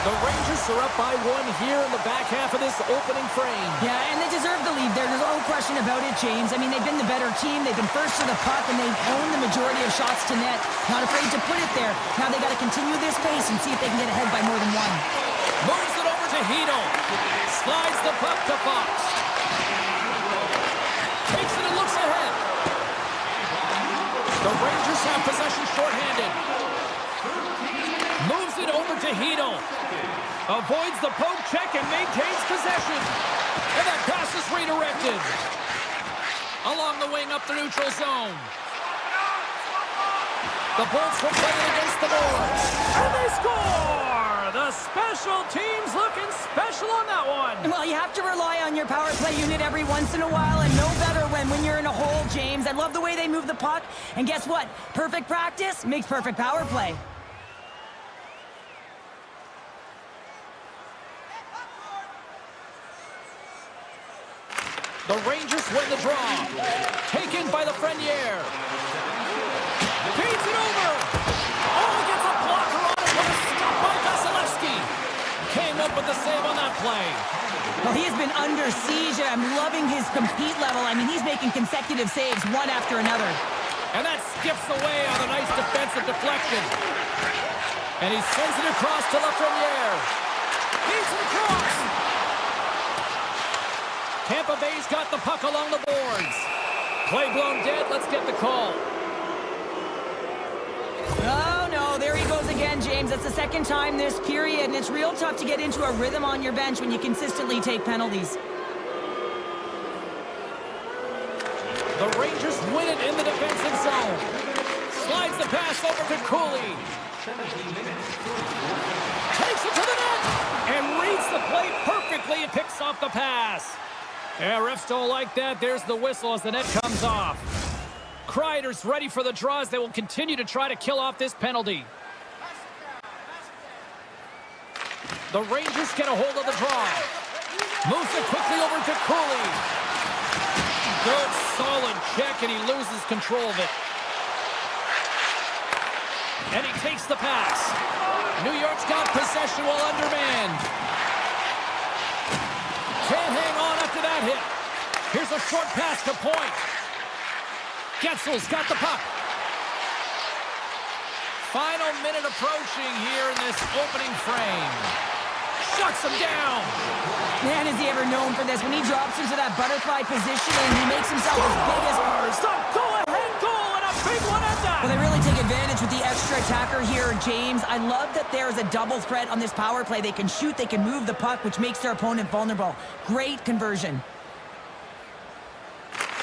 The Rangers are up by one here in the back half of this opening frame. Yeah, and they deserve the lead there. There's no question about it, James. I mean, they've been the better team. They've been first to the puck, and they've owned the majority of shots to net. Not afraid to put it there. Now they got to continue this pace and see if they can get ahead by more than one. Moves it over to Hito. Slides the puck to Fox. Takes it and looks ahead. The Rangers have possession shorthanded. Moves it over to Hito. Avoids the poke check and maintains possession. And that pass is redirected. Along the wing up the neutral zone. The Bolts will play it against the boards. And they score! The special teams looking special on that one. Well, you have to rely on your power play unit every once in a while, and no better when you're in a hole, James. I love the way they move the puck. And guess what? Perfect practice makes perfect power play. The Rangers win the draw. Taken by the Frenier. Feeds it over. Oh, gets a blocker on it. What a stop by Vasilevsky. save on that play. Well, he has been under siege. I'm loving his compete level. I mean, he's making consecutive saves one after another. And that skips away on a nice defensive deflection. And he sends it across to Lafreniere. He's across. Tampa Bay's got the puck along the boards. Play blown dead. Let's get the call. Oh, no, there he goes again, James. That's the second time this period, and it's real tough to get into a rhythm on your bench when you consistently take penalties. The Rangers win it in the defensive zone. Slides the pass over to Cooley. Takes it to the net and reads the play perfectly and picks off the pass. Yeah, refs don't like that. There's the whistle as the net comes off. Kreider's ready for the draw as they will continue to try to kill off this penalty. The Rangers get a hold of the draw. Moves it quickly over to Cooley. Good, solid check, and he loses control of it. And he takes the pass. New York's got possession while undermanned. Can't hang on after that hit. Here's a short pass to point. Getzel's got the puck. Final minute approaching here in this opening frame. Shuts him down. Man, is he ever known for this. When he drops into that butterfly positioning, he makes himself as big as... The go-ahead goal and a big one at that. Well, they really take advantage with the extra attacker here, James. I love that there's a double threat on this power play. They can shoot, they can move the puck, which makes their opponent vulnerable. Great conversion.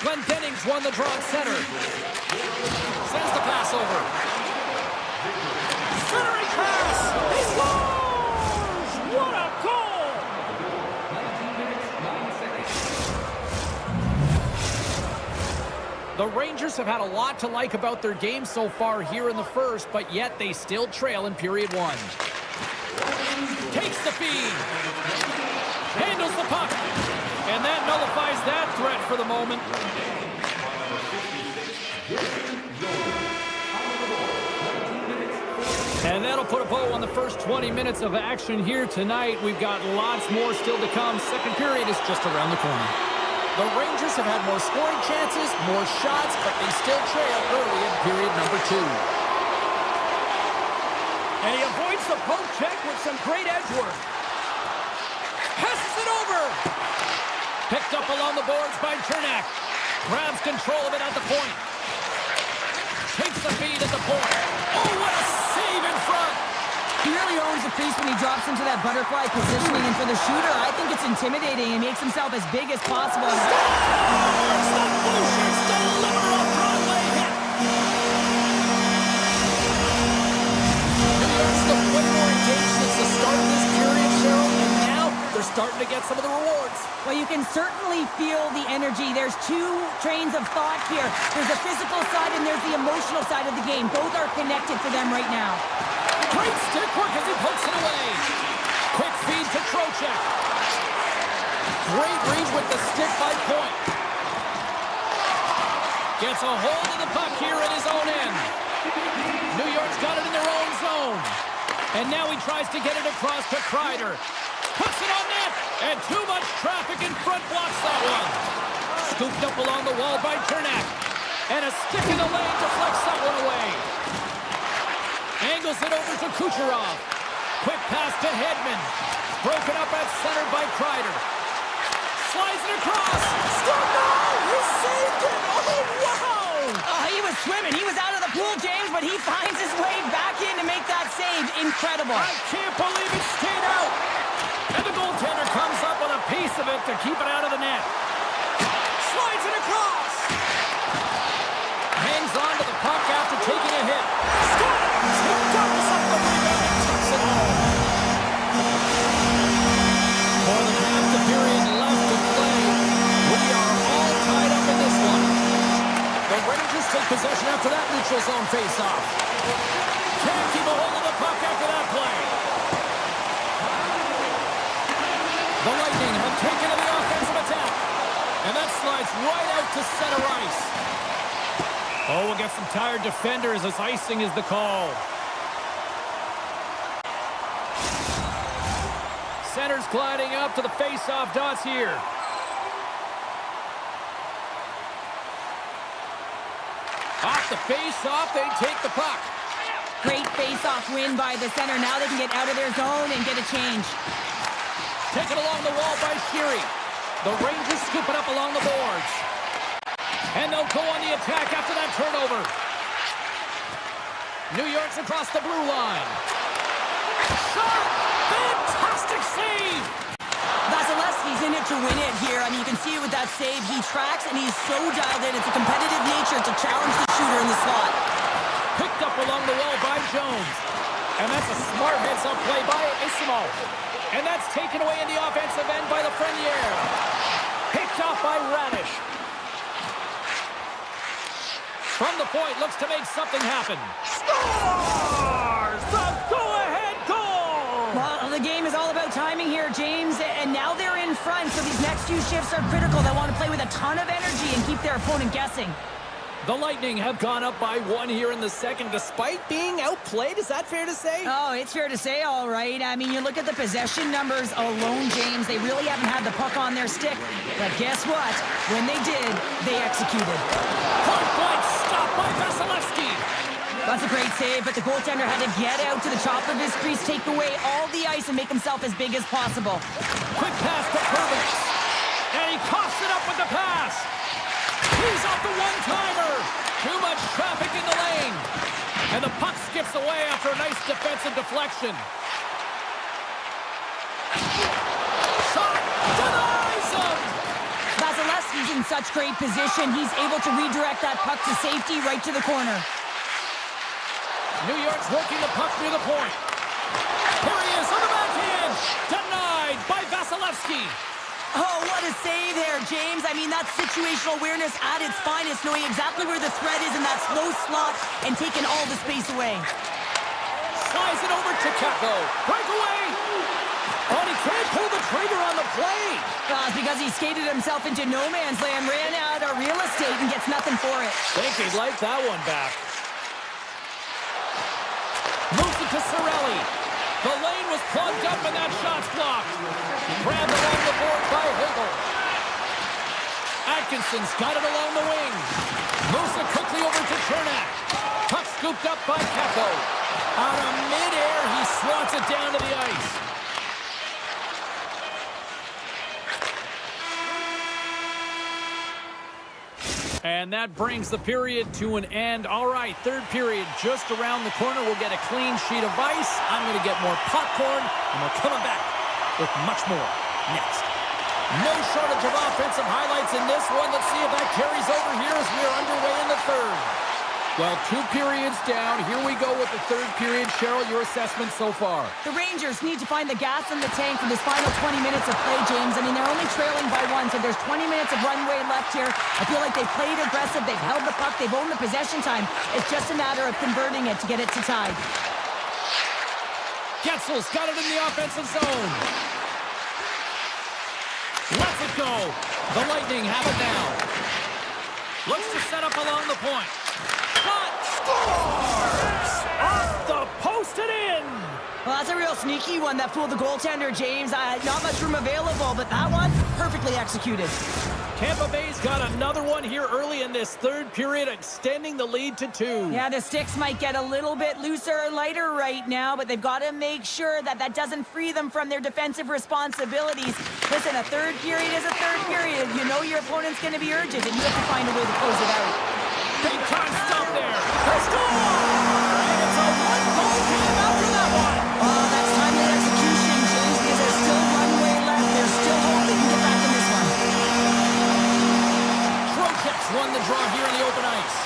Glenn Dennings won the draw at center. Sends the pass over. Centering pass. He scores! What a goal! The Rangers have had a lot to like about their game so far here in the first, but yet they still trail in period one. Takes the feed. Handles the puck. And that nullifies that threat for the moment. And that'll put a bow on the first 20 minutes of action here tonight. We've got lots more still to come. Second period is just around the corner. The Rangers have had more scoring chances, more shots, but they still trail early in period number 2. And he avoids the poke check with some great edge work. Passes it over. Picked up along the boards by Chernak. Grabs control of it at the point. Takes the feed at the point. Oh, what a save in front! He really owns the crease when he drops into that butterfly positioning, and for the shooter, I think it's intimidating. He makes himself as big as possible. Scores! The Blue Shirts deliver a Broadway hit! New York's looked way more engaged since the start of this period, Cheryl, and now they're starting to get some of the rewards. Well, you can certainly feel the energy. There's two trains of thought here. There's the physical side and there's the emotional side of the game. Both are connected for them right now. Great stick work as he pokes it away. Quick feed to Trocheck. Great read with the stick by point. Gets a hold of the puck here at his own end. New York's got it in their own zone. And now he tries to get it across to Kreider. Puts it on net, and too much traffic in front blocks that one. Scooped up along the wall by Chernak. And a stick in the lane deflects that one away. Angles it over to Kucherov. Quick pass to Hedman. Broken up at center by Kreider. Slides it across. Scoop! No! He saved it! Oh, wow! Oh, he was swimming. He was out of the pool, James, but he finds his way back in to make that save. Incredible. I can't believe it stayed out. And the goaltender comes up with a piece of it to keep it out of the net. Slides it across. Hangs on to the puck after taking a hit. Scores! He doubles up the rebound and takes it home. More than half the period left to play. We are all tied up in this one. The Rangers take possession after that neutral zone face-off. Can't keep a hold of the puck after that play. The Lightning have taken to the offensive attack. And that slides right out to center ice. Oh, we'll get some tired defenders as icing is the call. Sent defenders gliding up to the face-off dots here. Off the face-off, they take the puck. Great face-off win by the center. Now they can get out of their zone and get a change. Taken along the wall by Sheary. The Rangers scoop it up along the boards. And they'll go on the attack after that turnover. New York's across the blue line. Shot! Fantastic save! Vasilevsky's in it to win it here. I mean, you can see it with that save. He tracks, and he's so dialed in. It's a competitive nature to challenge the shooter in the slot. Picked up along the wall by Jones. And that's a smart heads-up play by Isimo. And that's taken away in the offensive end by Lafreniere. Picked off by Radish. From the point, looks to make something happen. Scores! The go-ahead goal! Well, the game is all about timing here, James. And now they're in front, so these next few shifts are critical. They want to play with a ton of energy and keep their opponent guessing. The Lightning have gone up by 1 here in the second, despite being outplayed. Is that fair to say? Oh, it's fair to say, all right. I mean, you look at the possession numbers alone, James. They really haven't had the puck on their stick. But guess what? When they did, they executed. Point blank stop by Vasilevsky. That's a great save, but the goaltender had to get out to the top of his crease, take away all the ice, and make himself as big as possible. Quick pass to Pervix. And he coughs it up with the pass. He's off the one-timer. Too much traffic in the lane. And the puck skips away after a nice defensive deflection. Shot denies him. Vasilevsky's in such great position. He's able to redirect that puck to safety right to the corner. New York's working the puck near the point. Here he is on the backhand. Denied by Vasilevsky. Oh, what a save there, James. I mean, that's situational awareness at its finest, knowing exactly where the threat is in that slow slot and taking all the space away. Slides it over to Kako. Breakaway. Oh, and he can't pull the trigger on the play. It's because he skated himself into no man's land, ran out of real estate, and gets nothing for it. Think he'd like that one back. Moves it to Cirelli. The lane was plugged up and that shot's blocked. Grabbed along the board by Hagel. Atkinson's got it along the wing. Moves it quickly over to Chernak. Puck scooped up by Kako. Out of midair, he swats it down to the ice. And that brings the period to an end. All right, third period just around the corner. We'll get a clean sheet of ice. I'm going to get more popcorn, and we're coming back with much more next. No shortage of offensive highlights in this one. Let's see if that carries over here as we are underway in the third. Well, 2 periods down. Here we go with the third period. Cheryl, your assessment so far? The Rangers need to find the gas in the tank for this final 20 minutes of play, James. I mean, they're only trailing by 1, so there's 20 minutes of runway left here. I feel like they've played aggressive. They've held the puck. They've owned the possession time. It's just a matter of converting it to get it to tie. Getzel's got it in the offensive zone. Lets it go. The Lightning have it now. Looks to set up along the point. Shot scores! Off the post and in! Well, that's a real sneaky one that fooled the goaltender, James. Not much room available, but that one, perfectly executed. Tampa Bay's got another one here early in this third period, extending the lead to 2. Yeah, the sticks might get a little bit looser or lighter right now, but they've got to make sure that that doesn't free them from their defensive responsibilities. Listen, a third period is a third period. You know your opponent's going to be urgent, and you have to find a way to close it out. Big time stop there. They score! And it's a one-goal game after that one. Oh, that's timely execution, James, because there's still runway left. There's still hope they can get back in this one. Trocheck's won the draw here in the open ice.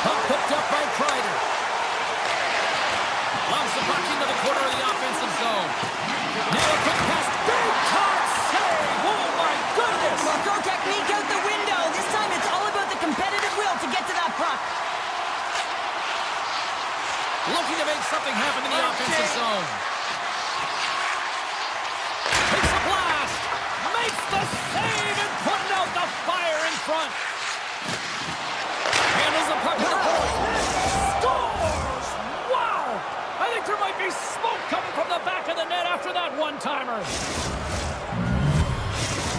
Puck picked up by Kreider. Lobs the puck into the corner of the offensive zone. Now a quick pass. Big time save. Oh, my goodness. Well, throw technique out the window. This time it's all about the competitive will to get to that puck. Looking to make something happen in the offensive zone. Takes a blast. Makes the save and putting out the fire in front. Handles the puck to the point. Scores! Wow! I think there might be smoke coming from the back of the net.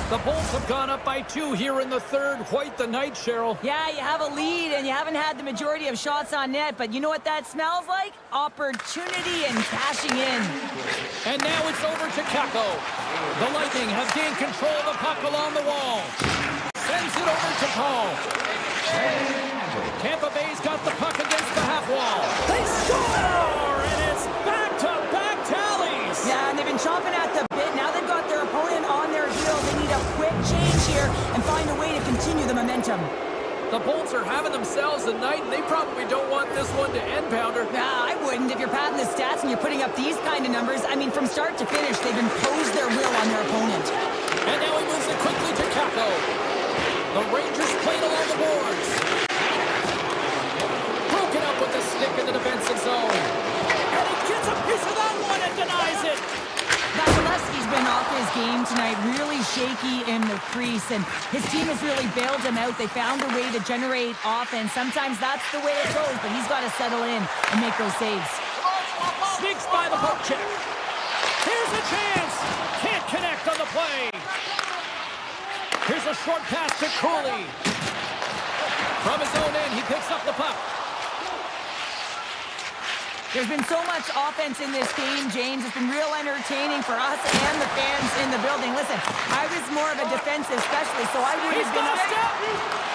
The Bolts have gone up by 2 here in the third. Quite the night, Cheryl. Yeah, you have a lead and you haven't had the majority of shots on net, but you know what that smells like? Opportunity and cashing in. And now it's over to Kako. The Lightning have gained control of the puck along the wall. Sends it over to Paul. Tampa Bay's got the puck against the half wall. They score! And it's back-to-back tallies! Yeah, and they've been chomping at the bit. Now they've got their opponent on their heels. They need a quick change here and find a way to continue the momentum. The Bolts are having themselves a night, and they probably don't want this one to end, Pounder. Nah, I wouldn't. If you're padding the stats and you're putting up these kind of numbers, I mean, from start to finish, they've imposed their will on their opponent. And now he moves it quickly to Kako. The Rangers played along the boards. Broken up with the stick in the defensive zone. And he gets a piece of that one and denies it. Vasilevsky's been off his game tonight, really shaky in the crease, and his team has really bailed him out. They found a way to generate offense. Sometimes that's the way it goes, but he's got to settle in and make those saves. Sneaks by the poke check. Here's a chance. Can't connect on the play. Here's a short pass to Cooley. From his own end, he picks up the puck. There's been so much offense in this game, James. It's been real entertaining for us and the fans in the building. Listen, I was more of a defensive specialist, so I would have been up.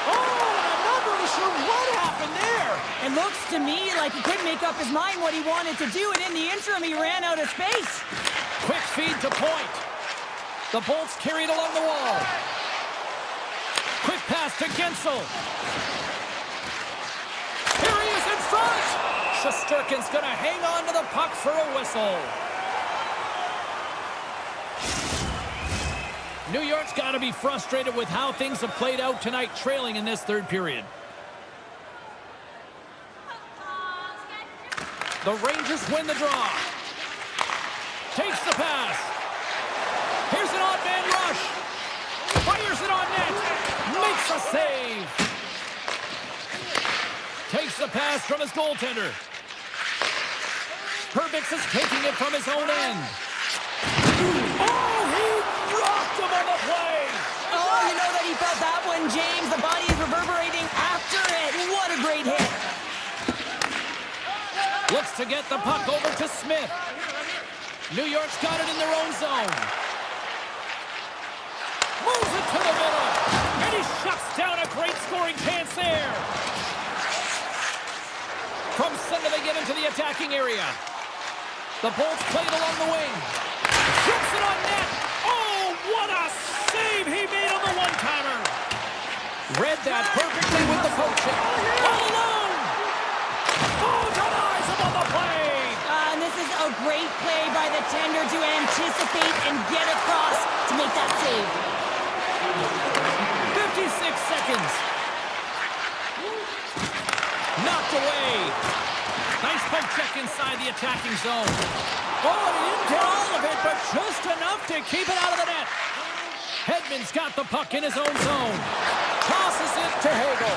Oh, I'm not really sure what happened there. It looks to me like he couldn't make up his mind what he wanted to do, and in the interim, he ran out of space. Quick feed to point. The Bolts carried along the wall. Quick pass to Gensel. Here he is in front. Shesterkin's going to hang on to the puck for a whistle. New York's got to be frustrated with how things have played out tonight, trailing in this third period. The Rangers win the draw. Takes the pass. Here's an odd man rush. Fires it on net. Makes a save. Takes the pass from his goaltender. Perbix is taking it from his own end. Oh, he rocked him on the play. Oh, you know that he felt that one, James. The body is reverberating after it. What a great hit. Looks to get the puck over to Smith. New York's got it in their own zone. Moves it to the middle. And he shuts down a great scoring chance there. From center they get into the attacking area. The Bolts played along the wing. Shoots it on net. Oh, what a save he made on the one-timer. Read that perfectly with the poke check. All alone. Oh, denies him on the play. And this is a great play by the tender to anticipate and get across to make that save. 56 seconds. Knocked away. Nice poke check inside the attacking zone. Oh, he didn't get all of it, but just enough to keep it out of the net. Hedman's got the puck in his own zone. Tosses it to Hagel.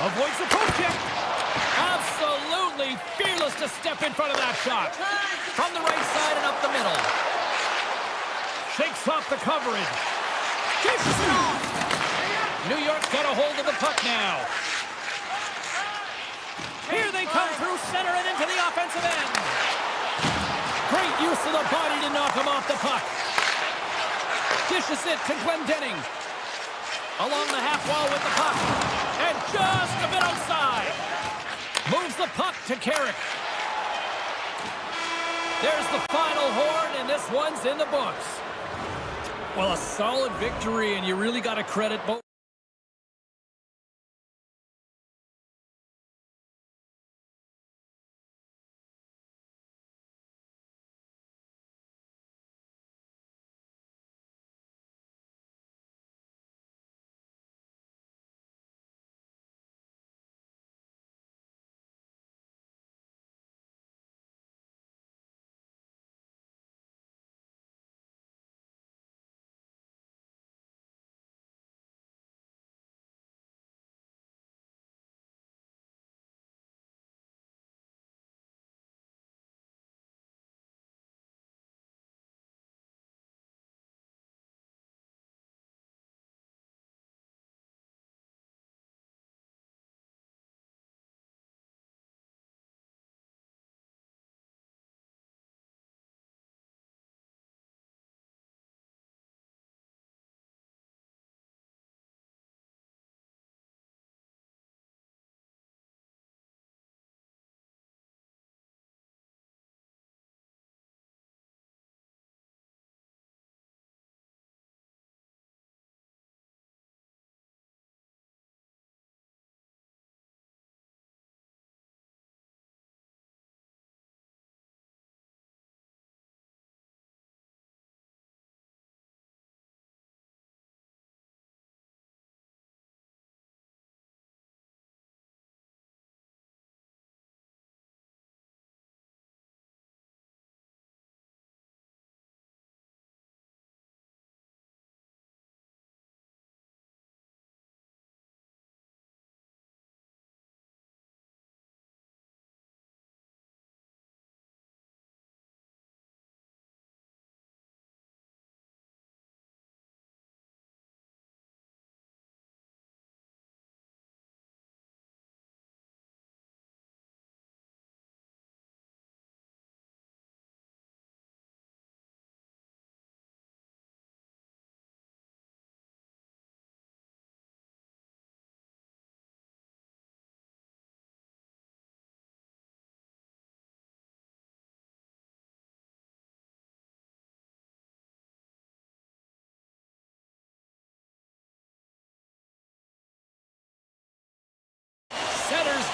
Avoids the poke check. Absolutely fearless to step in front of that shot. From the right side and up the middle. Shakes off the coverage. Dishes it off. New York's got a hold of the puck now. Here they come through center and into the offensive end. Great use of the body to knock him off the puck. Dishes it to Glendening. Along the half wall with the puck. And just a bit outside. Moves the puck to Carrick. There's the final horn, and this one's in the books. Well, a solid victory, and you really got to credit both.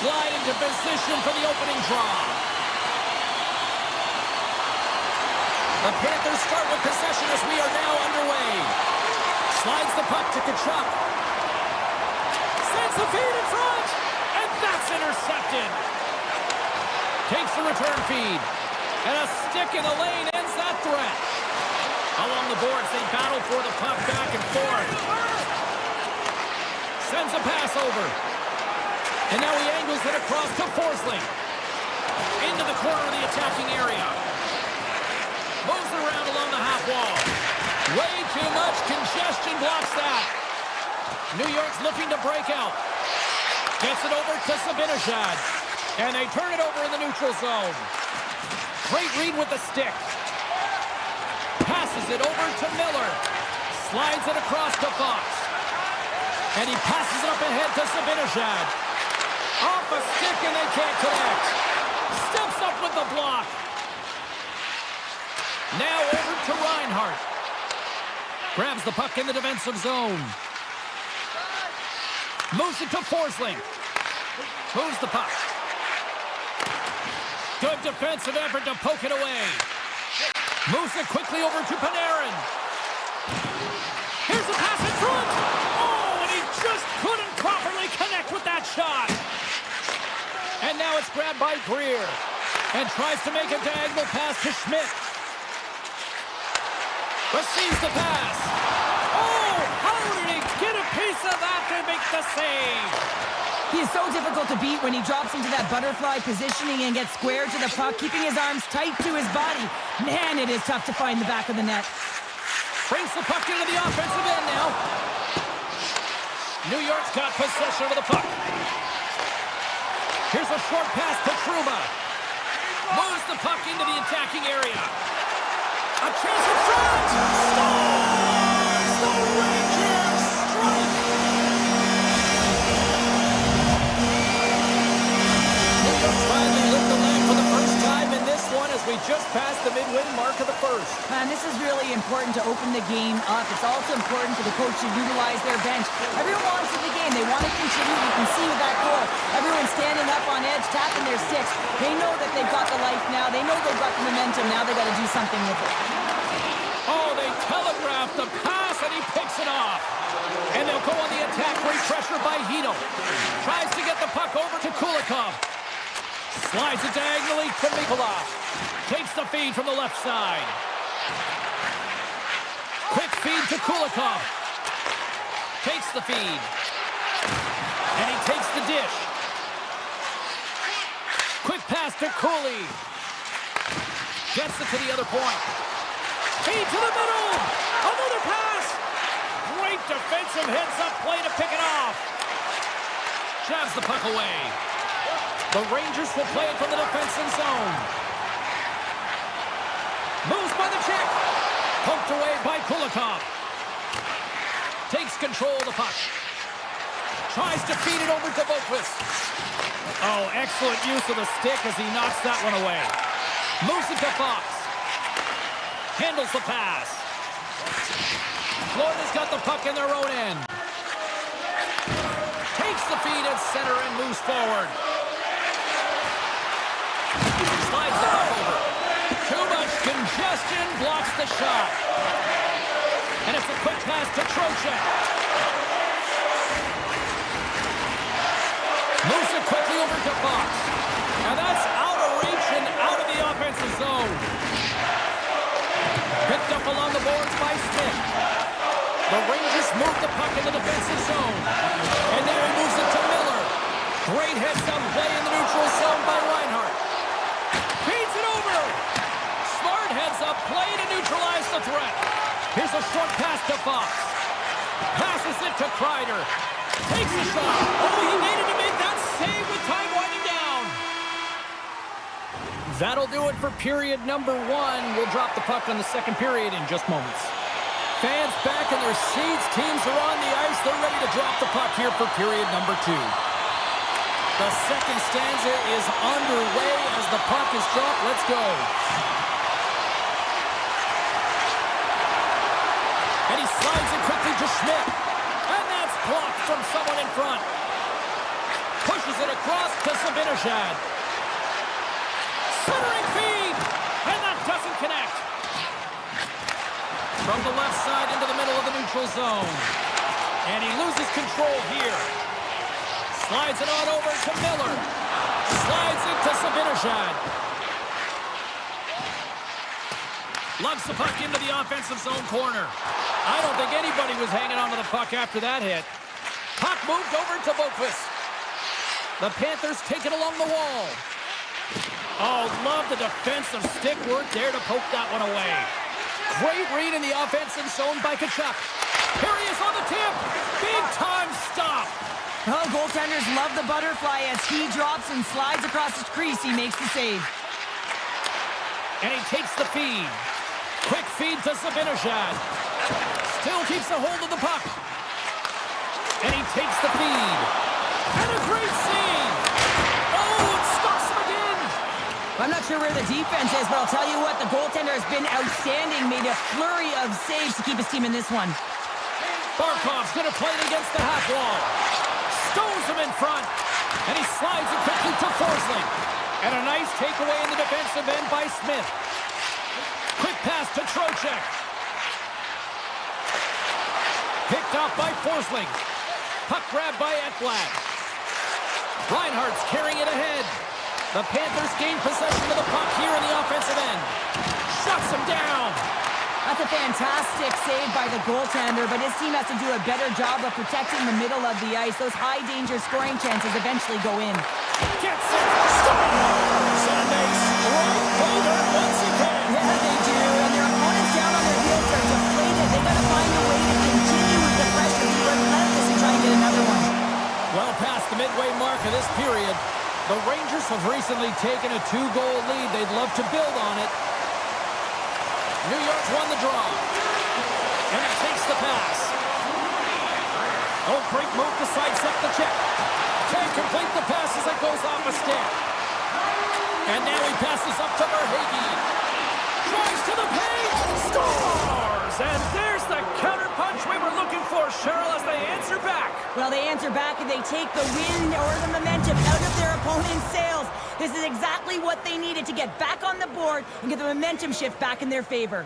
Glide into position for the opening draw. The Panthers start with possession as we are now underway. Slides the puck to Kachuk. Sends the feed in front, and that's intercepted. Takes the return feed, and a stick in the lane ends that threat. Along the boards, they battle for the puck back and forth. Sends a pass over. And now he angles it across to Forsling. Into the corner of the attacking area. Moves around along the half wall. Way too much congestion blocks that. New York's looking to break out. Gets it over to Sabinajad. And they turn it over in the neutral zone. Great read with the stick. Passes it over to Miller. Slides it across to Fox. And he passes it up ahead to Sabinajad. Off a stick and they can't connect. Steps up with the block. Now over to Reinhart. Grabs the puck in the defensive zone. Moves it to Forsling. Moves the puck. Good defensive effort to poke it away. Moves it quickly over to Panarin. Here's the pass in front. Oh, and he just couldn't properly connect with that shot. And now it's grabbed by Greer. And tries to make a diagonal pass to Schmidt. Receives the pass. Oh, how did he get a piece of that to make the save? He is so difficult to beat when he drops into that butterfly positioning and gets square to the puck, keeping his arms tight to his body. Man, it is tough to find the back of the net. Brings the puck into the offensive end now. New York's got possession of the puck. Here's a short pass to Trouba. Moves the puck into the attacking area. A chance in front! Stars! The Rangers strike! New York's finally lit the lamp for the first time in this one as we just passed the midway mark of the first. Man, this is really important to open the game up. It's also important for the coach to utilize their bench. Everyone wants in the game. They want to contribute. You can see with that goal. Everyone's standing up on edge, tapping their sticks. They know that they've got the life now. They know they've got the momentum. Now they've got to do something with it. Oh, they telegraphed the pass, and he picks it off. And they'll go on the attack, great pressure by Hito. Tries to get the puck over to Kulikov. Slides it diagonally to Mikolov. Takes the feed from the left side. Quick feed to Kulikov. Takes the feed. And he takes the dish. Quick pass to Cooley. Gets it to the other point. Feed to the middle. Another pass. Great defensive heads-up play to pick it off. Jabs the puck away. The Rangers will play it from the defensive zone. Moves by the check. Poked away by Kulikov. Takes control of the puck. Tries to feed it over to Boquist. Oh, excellent use of the stick as he knocks that one away. Moves it to Fox. Handles the pass. Florida's got the puck in their own end. Takes the feed at center and moves forward. Slides the puck over. Too much congestion blocks the shot. And it's a quick pass to Trocheck. Moves it quickly over to Fox. And that's out of reach and out of the offensive zone. Picked up along the boards by Smith. The Rangers move the puck in the defensive zone. And now he moves it to Miller. Great heads-up play in the neutral zone by Reinhart. Feeds it over. Smart heads-up play to neutralize the threat. Here's a short pass to Fox. Passes it to Kreider. Takes the shot. Oh, he needed to make that save with time winding down. That'll do it for period number one. We'll drop the puck on the second period in just moments. Fans back in their seats. Teams are on the ice. They're ready to drop the puck here for period number two. The second stanza is underway as the puck is dropped. Let's go. And he slides it quickly to Schmidt. And that's blocked from someone in front. Pushes it it across to Sabinajad. Centering feed, and that doesn't connect. From the left side into the middle of the neutral zone. And he loses control here. Slides it on over to Miller. Slides it to Sabinajad. Lugs the puck into the offensive zone corner. I don't think anybody was hanging on to the puck after that hit. Puck moved over to Boqvist. The Panthers take it along the wall. Oh, love the defensive stick work there to poke that one away. Great read in the offensive zone by Tkachuk. Here he is on the tip. Big time stop. Oh, goaltenders love the butterfly as he drops and slides across his crease. He makes the save. And he takes the feed. Quick feed to Sabinajad. Still keeps a hold of the puck. And he takes the feed. And a great save. Oh, it stops him again. I'm not sure where the defense is, but I'll tell you what, the goaltender has been outstanding. Made a flurry of saves to keep his team in this one. Barkov's going to play it against the half wall. Stows him in front. And he slides it quickly to Forsling. And a nice takeaway in the defensive end by Smith. Quick pass to Trocheck. Picked off by Forsling. Puck grabbed by Ekblad. Reinhardt's carrying it ahead. The Panthers gain possession of the puck here in the offensive end. Shuts him down. That's a fantastic save by the goaltender, but his team has to do a better job of protecting the middle of the ice. Those high-danger scoring chances eventually go in. Gets it. Scores. And they strike Boulder once again. Yeah, they do. And their opponents down on their heels are deflated. They got to find a way to continue with the pressure, be relentless, and try and get another one. Well past the midway mark of this period, the Rangers have recently taken a 2-goal lead. They'd love to build on it. New York's won the draw. And he takes the pass. Oh, great move to sidestep the check. Can't complete the pass as it goes off a stick. And now he passes up to Verhaeghe. Drives to the paint. Scores! And there's the counterpunch we were looking for, Cheryl, as they answer back. Well, they answer back and they take the wind or the momentum out of their opponent's sails. This is exactly what they needed to get back on the board and get the momentum shift back in their favor.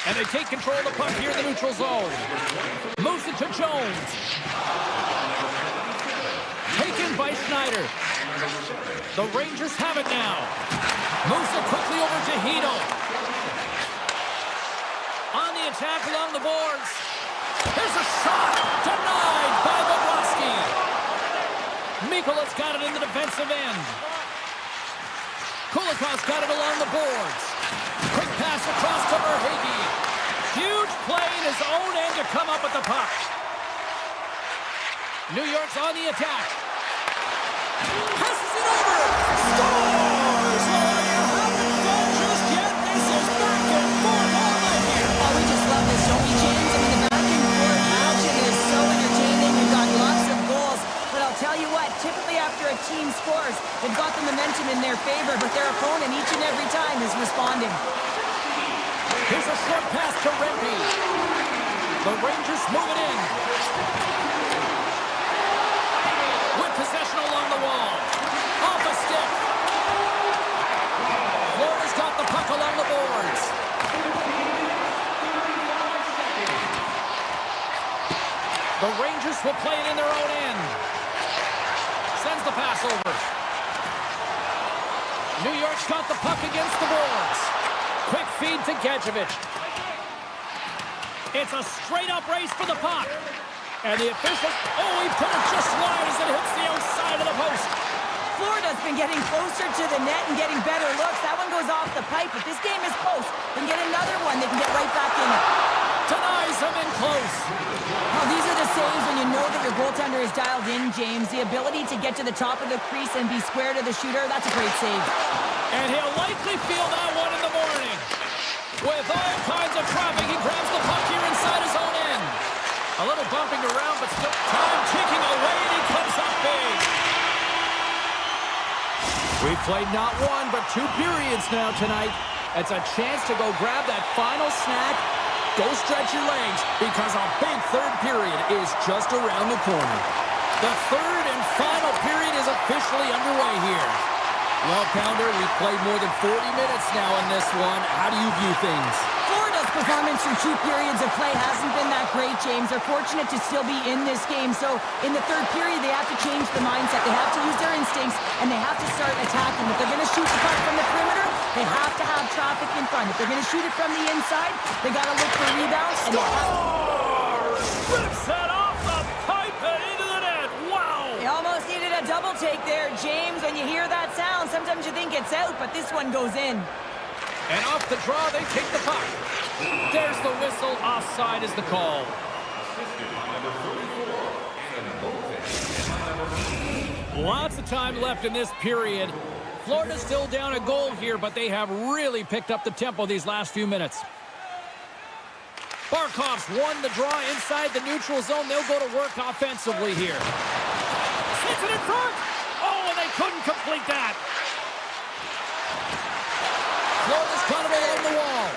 And they take control of the puck here in the neutral zone. Moves it to Jones. Taken by Schneider. The Rangers have it now. Moves it quickly over to Hito. On the attack along the boards. Here's a shot. Denied by Bobrovsky. Mikola's got it in the defensive end. Kulikov's got it along the boards. Quick pass across to Verhaeghe. Huge play in his own end to come up with the puck. New York's on the attack. Passes it over. Scores! Oh, you haven't done just yet. This is back and forth all night here. Oh, we just love this, don't we, James? I mean, the back and forth action is so entertaining. We've got lots of goals. But I'll tell you what, typically after a team scores, they've got the momentum in their favor, but their opponent each and every time is responding. Here's a short pass to Rempe. The Rangers move it in. With possession along the wall. Off a stick. Florida's got the puck along the boards. The Rangers will play it in their own end. Sends the pass over. New York's got the puck against the boards. Quick feed to Gadjevich. It's a straight-up race for the puck. And the official... Oh, he put it just wide as it hits the outside of the post. Florida's been getting closer to the net and getting better looks. That one goes off the pipe, but this game is close. They can get another one. They can get right back in it. Denies him in close. Oh, these are the saves when you know that your goaltender is dialed in, James. The ability to get to the top of the crease and be square to the shooter, that's a great save. And he'll likely feel that one in the morning. With all kinds of traffic, he grabs the puck here inside his own end. A little bumping around, but still time ticking away, and he comes up big. We've played not one, but 2 periods now tonight. It's a chance to go grab that final snack. Go stretch your legs, because a big third period is just around the corner. The third and final period is officially underway here. Well, Pounder, we've played more than 40 minutes now in this one. How do you view things? Florida's performance through 2 periods of play hasn't been that great, James. They're fortunate to still be in this game. So in the 3rd period, they have to change the mindset. They have to use their instincts, and they have to start attacking. If they're going to shoot the puck from the perimeter, they have to have traffic in front. If they're going to shoot it from the inside, they got to look for rebounds. And they have to... Rips that off the pipe and into the net. Wow! They almost needed a double take there, James. When you hear that sound, sometimes you think it's out, but this one goes in. And off the draw, they take the puck. There's the whistle. Offside is the call. Lots of time left in this period. Florida's still down a goal here, but they have really picked up the tempo these last few minutes. Barkov's won the draw inside the neutral zone. They'll go to work offensively here. Sends it in front. Oh, and they couldn't complete that. Florida's kind of along the wall.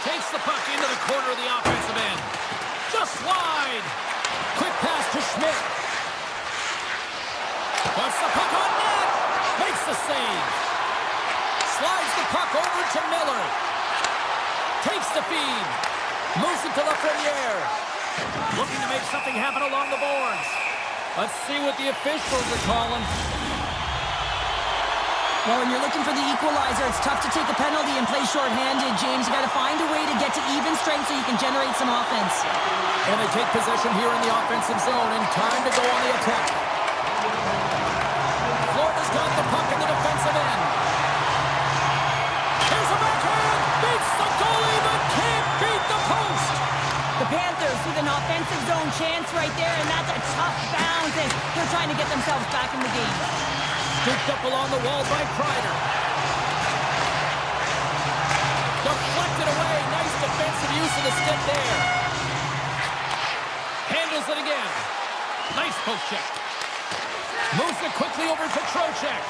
Takes the puck into the corner of the offensive end. Just slide. Quick pass to Schmidt. Puts the puck on net. Makes the save. Slides the puck over to Miller. Takes the feed. Moves it to Lafreniere. Looking to make something happen along the boards. Let's see what the officials are calling. Well, when you're looking for the equalizer, it's tough to take a penalty and play shorthanded, James. You got to find a way to get to even strength so you can generate some offense. And they take possession here in the offensive zone, and time to go on the attack. Florida's got the puck in the defensive end. Here's a backhand. Beats the goalie, but can't beat the post. The Panthers with an offensive zone chance right there, and that's a tough bounce as they're trying to get themselves back in the game. Scooped up along the wall by Kreider. Deflected away. Nice defensive use of the stick there. Handles it again. Nice poke check. Moves it quickly over to Trocheck.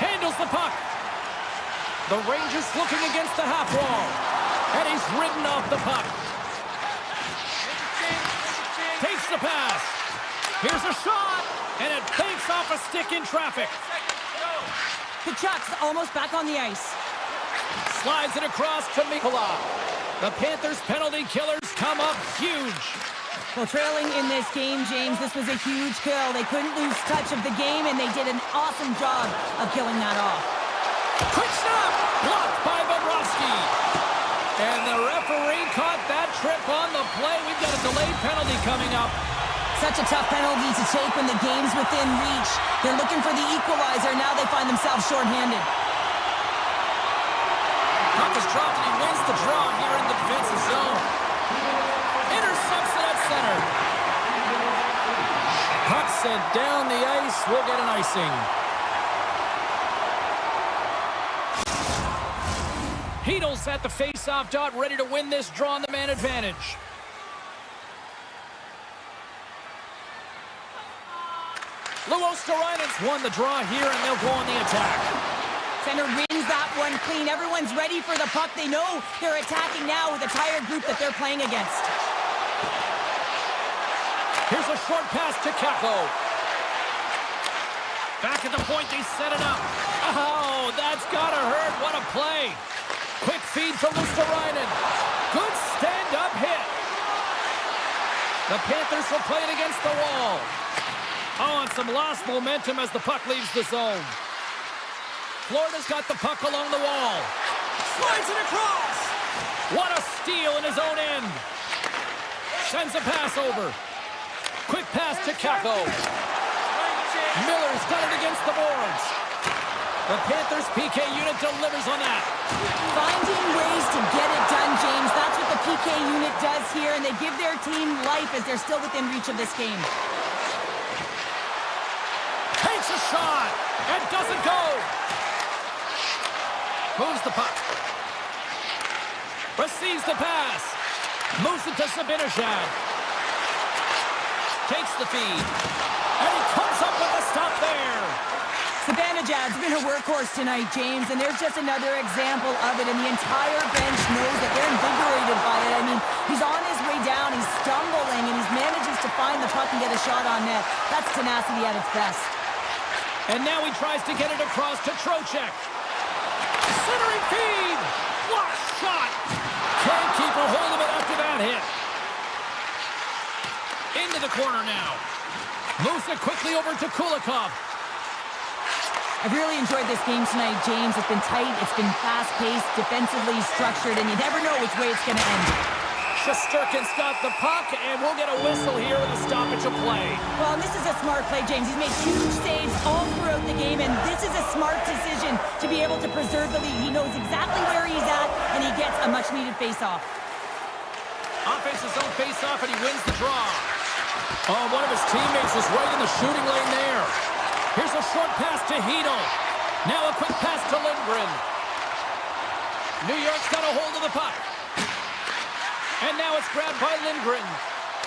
Handles the puck. The Rangers looking against the half wall. And he's ridden off the puck. Takes the pass. Here's a shot. And it banks off a stick in traffic. Kachuk's almost back on the ice. Slides it across to Mikula. The Panthers' penalty killers come up huge. Well, trailing in this game, James, this was a huge kill. They couldn't lose touch of the game, and they did an awesome job of killing that off. Quick snap! Blocked by Bobrovsky. And the referee caught that trip on the play. We've got a delayed penalty coming up. Such a tough penalty to take when the game's within reach. They're looking for the equalizer. Now they find themselves shorthanded. Puck is dropped and he wins the draw here in the defensive zone. Intercepts it at center. Puck sent down the ice. We'll get an icing. Heedle's at the face-off dot, ready to win this draw on the man advantage. Luosterainen's won the draw here, and they'll go on the attack. Center wins that one clean. Everyone's ready for the puck. They know they're attacking now with a tired group that they're playing against. Here's a short pass to Kako. Back at the point, they set it up. Oh, that's gotta hurt. What a play. Quick feed to Luosterainen. Good stand-up hit. The Panthers will play it against the wall. Oh, and some lost momentum as the puck leaves the zone. Florida's got the puck along the wall. Slides it across. What a steal in his own end. Sends a pass over. Quick pass to Kako. Miller's got it against the boards. The Panthers PK unit delivers on that. Finding ways to get it done, James. That's what the PK unit does here, and they give their team life as they're still within reach of this game. Takes a shot and doesn't go. Moves the puck. Receives the pass. Moves it to Zibanejad. Takes the feed. And he comes up with a stop there. Zibanejad's been a workhorse tonight, James, and there's just another example of it, and the entire bench knows that they're invigorated by it. I mean, he's on his way down, he's stumbling, and he manages to find the puck and get a shot on net. That's tenacity at its best. And now he tries to get it across to Trocheck. Centering feed! What a shot! Can't keep a hold of it after that hit. Into the corner now. Moves it quickly over to Kulikov. I've really enjoyed this game tonight, James. It's been tight, it's been fast-paced, defensively structured, and you never know which way it's going to end. Shesterkin's got the puck, and we'll get a whistle here with a stoppage of play. Well, this is a smart play, James. He's made huge saves all throughout the game, and this is a smart decision to be able to preserve the lead. He knows exactly where he's at, and he gets a much-needed face-off. Offense his own face-off, and he wins the draw. Oh, one of his teammates was right in the shooting lane there. Here's a short pass to Hedel. Now a quick pass to Lindgren. New York's got a hold of the puck. And now it's grabbed by Lindgren.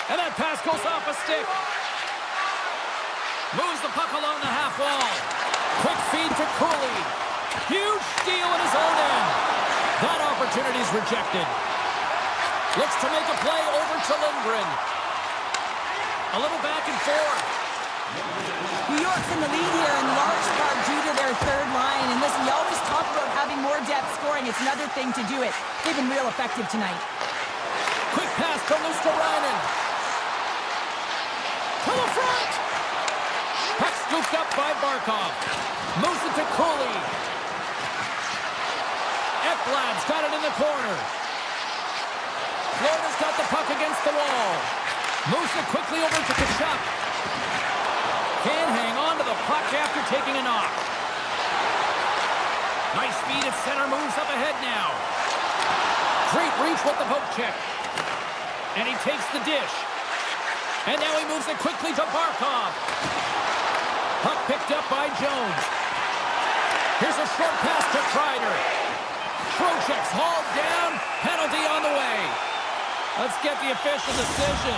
And that pass goes off a stick. Moves the puck along the half wall. Quick feed to Cooley. Huge steal in his own end. That opportunity's rejected. Looks to make a play over to Lindgren. A little back and forth. New York's in the lead here in large part due to their third line. And listen, we always talk about having more depth scoring. It's another thing to do it. They've been real effective tonight. Quick pass to Luosterainen. To the front. Puck scooped up by Barkov. Moves it to Cooley. Ekblad's got it in the corner. Florida's got the puck against the wall. Moves it quickly over to Tkachuk. Can't hang on to the puck after taking a knock. Nice speed at center, moves up ahead now. Great reach with the poke check. And he takes the dish. And now he moves it quickly to Barkov. Puck picked up by Jones. Here's a short pass to Kreider. Trocheck's hauled down. Penalty on the way. Let's get the official decision.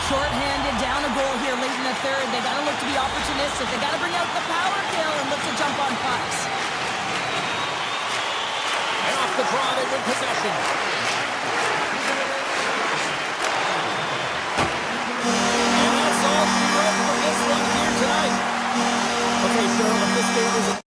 Short-handed, down a goal here late in the third. They got to look to be opportunistic. They got to bring out the power kill and look to jump on pucks. And off the draw, they win possession. And that's all she wrote for this one here tonight. Okay, Cheryl, if this game is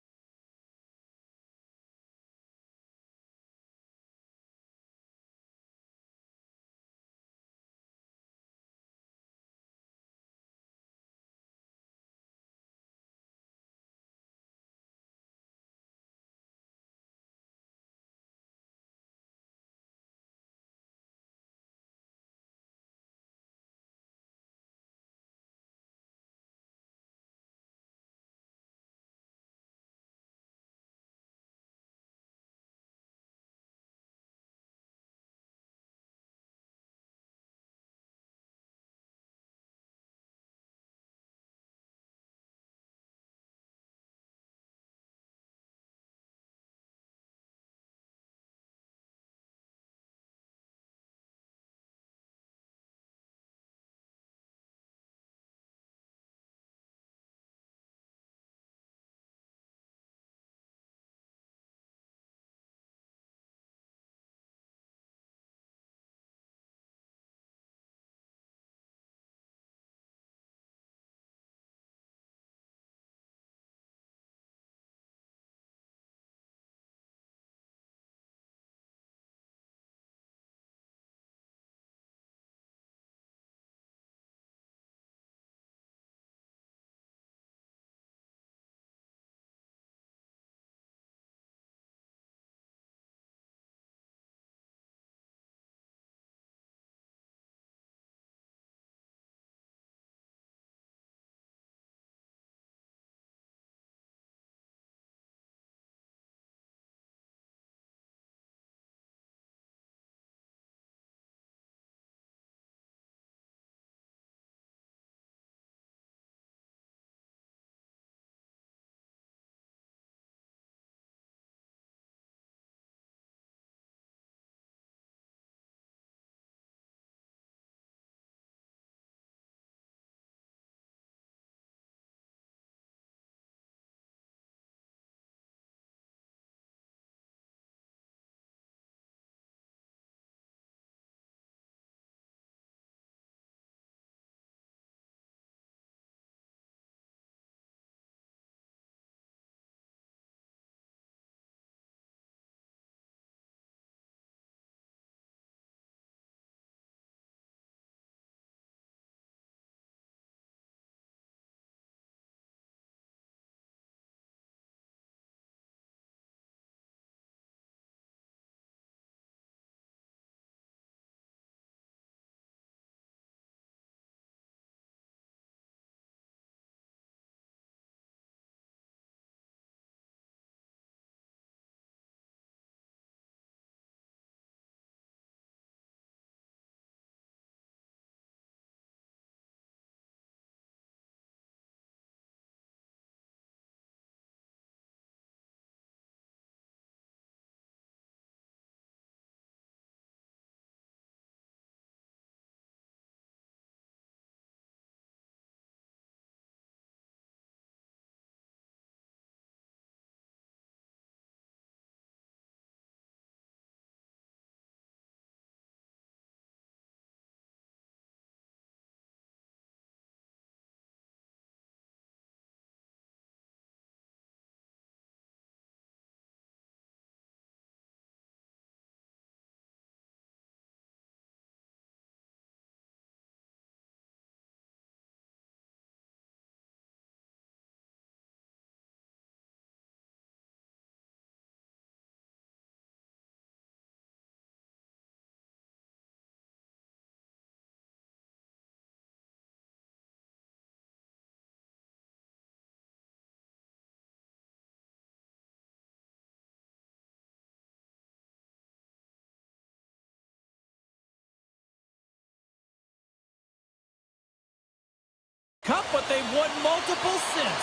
Cup, but they've won multiple since.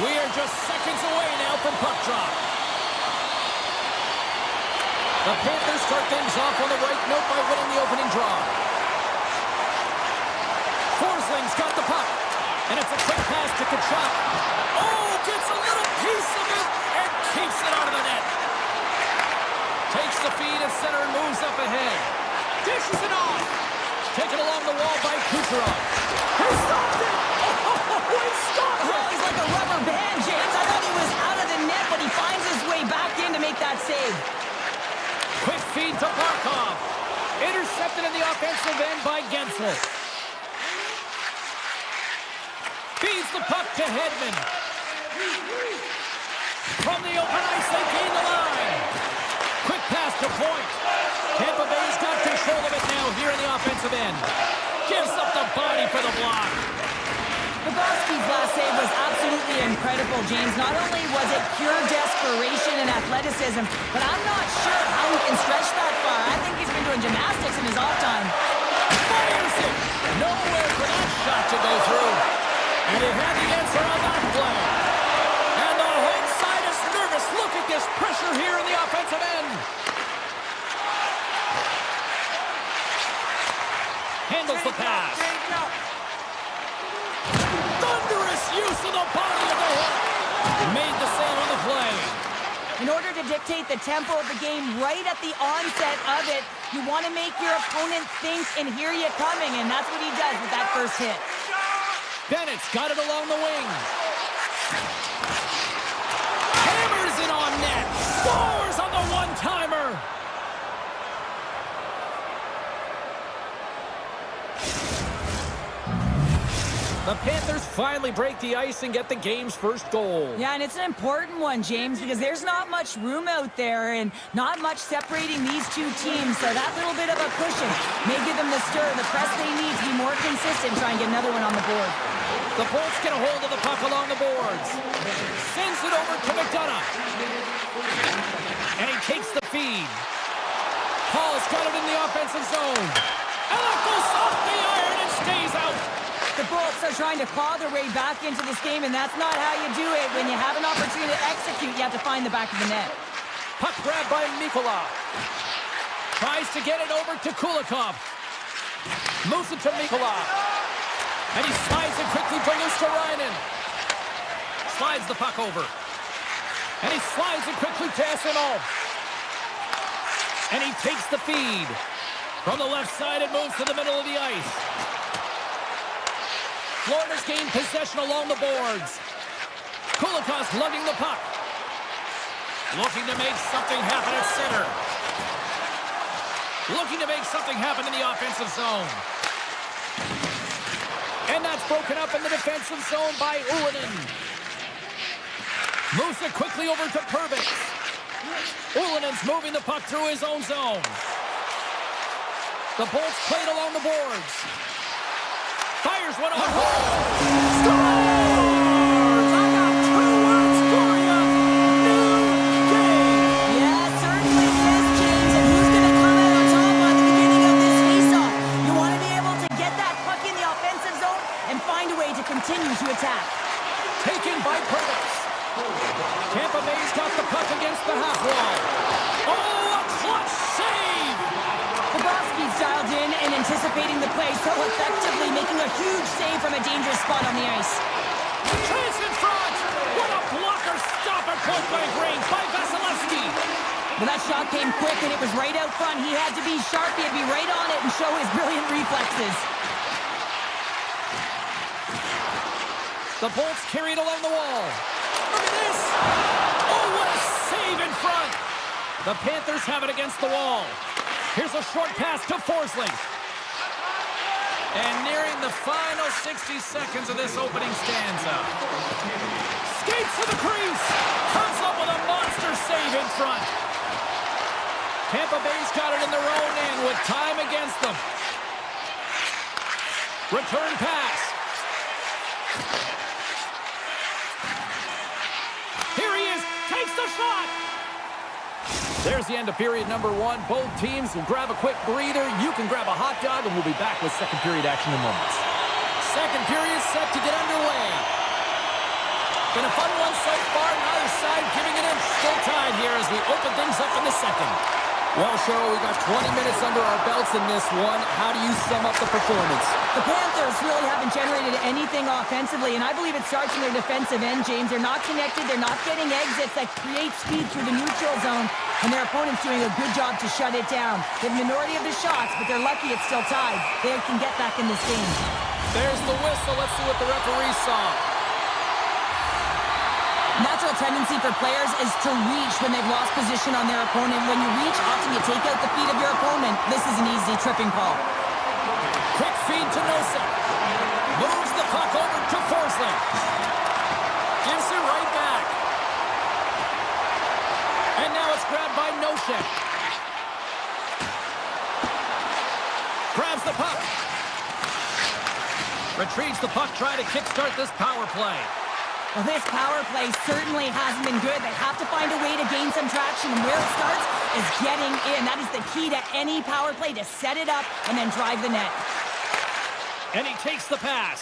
We are just seconds away now from puck drop. The Panthers start things off on the right note by winning the opening draw. Forsling's got the puck, and it's a quick pass to Kachuk. Oh, gets a little piece of it and keeps it out of the net. Takes the feed at center and moves up ahead. Dishes it off. Taken along the wall by Kucherov. He stopped it! Oh, he stopped it! He's like a rubber band, James. I thought he was out of the net, but he finds his way back in to make that save. Quick feed to Barkov. Intercepted in the offensive end by Gensel. Feeds the puck to Hedman. From the open ice, they gain the line. Quick pass to Point. Tampa Bay's got control of it now here in the offensive end. Gives up the body for the block. Bobrovsky's last save was absolutely incredible, James. Not only was it pure desperation and athleticism, but I'm not sure how he can stretch that far. I think he's been doing gymnastics in his off time. Fires it! Nowhere for that shot to go through. And he had the answer on that play. And the home side is nervous. Look at this pressure here in the offensive end. Handles the pass. Thunderous use of the body of the hook. Made the save on the play. In order to dictate the tempo of the game right at the onset of it, you want to make your opponent think and hear you coming, and that's what he does with that first hit. Bennett's got it along the wing. Hammers it on net. Scores on the one-timer. The Panthers finally break the ice and get the game's first goal. Yeah, and it's an important one, James, because there's not much room out there and not much separating these two teams, so that little bit of a cushion may give them the stir, the press they need to be more consistent, try and get another one on the board. The Bolts get a hold of the puck along the boards. Sends it over to McDonough. And he takes the feed. Paul's got it in the offensive zone. And it goes off the iron and stays out. The Bolts are trying to claw their way back into this game, and that's not how you do it. When you have an opportunity to execute, you have to find the back of the net. Puck grab by Mikola. Tries to get it over to Kulikov. Moves it to Mikola. And he slides it quickly to Luskarainen. Slides the puck over. And he slides it quickly to Esenov. And he takes the feed. From the left side, it moves to the middle of the ice. Florida's gained possession along the boards. Kulikov's lugging the puck. Looking to make something happen at center. Looking to make something happen in the offensive zone. And that's broken up in the defensive zone by Ullinen. Moves it quickly over to Purvis. Ullinen's moving the puck through his own zone. The Bolts played along the boards. Fires one on goal. Scores! I got two words for you. New game. Yeah, certainly is, James. And who's going to come out on top at the beginning of this faceoff? You want to be able to get that puck in the offensive zone and find a way to continue to attack. Taken by Purvis. Tampa Bay's got the puck against the half wall. Oh, a clutch save! Bobrovsky's dialed in and anticipating the play so effectively, making a huge save from a dangerous spot on the ice. Chase in front! What a blocker stop at point-blank range by Vasilevsky! Well, that shot came quick and it was right out front. He had to be sharp, he had to be right on it and show his brilliant reflexes. The Bolts carried along the wall. Look at this! Oh, what a save in front! The Panthers have it against the wall. Here's a short pass to Forsling. And nearing the final 60 seconds of this opening stanza. Skates to the crease. Comes up with a monster save in front. Tampa Bay's got it in their own end with time against them. Return pass. Here he is. Takes the shot. There's the end of period number one. Both teams will grab a quick breather. You can grab a hot dog, and we'll be back with second period action in moments. second period set to get underway. Been a fun one so far. Neither side giving an inch. Still tied here as we open things up in the second. Well, Cheryl, we got 20 minutes under our belts in this one. How do you sum up the performance? The Panthers really haven't generated anything offensively, and I believe it starts in their defensive end, James. They're not connected. They're not getting exits that create speed through the neutral zone, and their opponent's doing a good job to shut it down. The minority of the shots, but they're lucky it's still tied. They can get back in this game. There's the whistle. Let's see what the referee saw. Natural tendency for players is to reach when they've lost position on their opponent. When you reach, often you take out the feet of your opponent. This is an easy tripping call. Quick feed to Nosek. Moves the puck over to Forsling. Gives it right back. And now it's grabbed by Nosek. Grabs the puck. Retrieves the puck, trying to kickstart this power play. Well, this power play certainly hasn't been good. They have to find a way to gain some traction, and where it starts is getting in. That is the key to any power play, to set it up and then drive the net. And he takes the pass.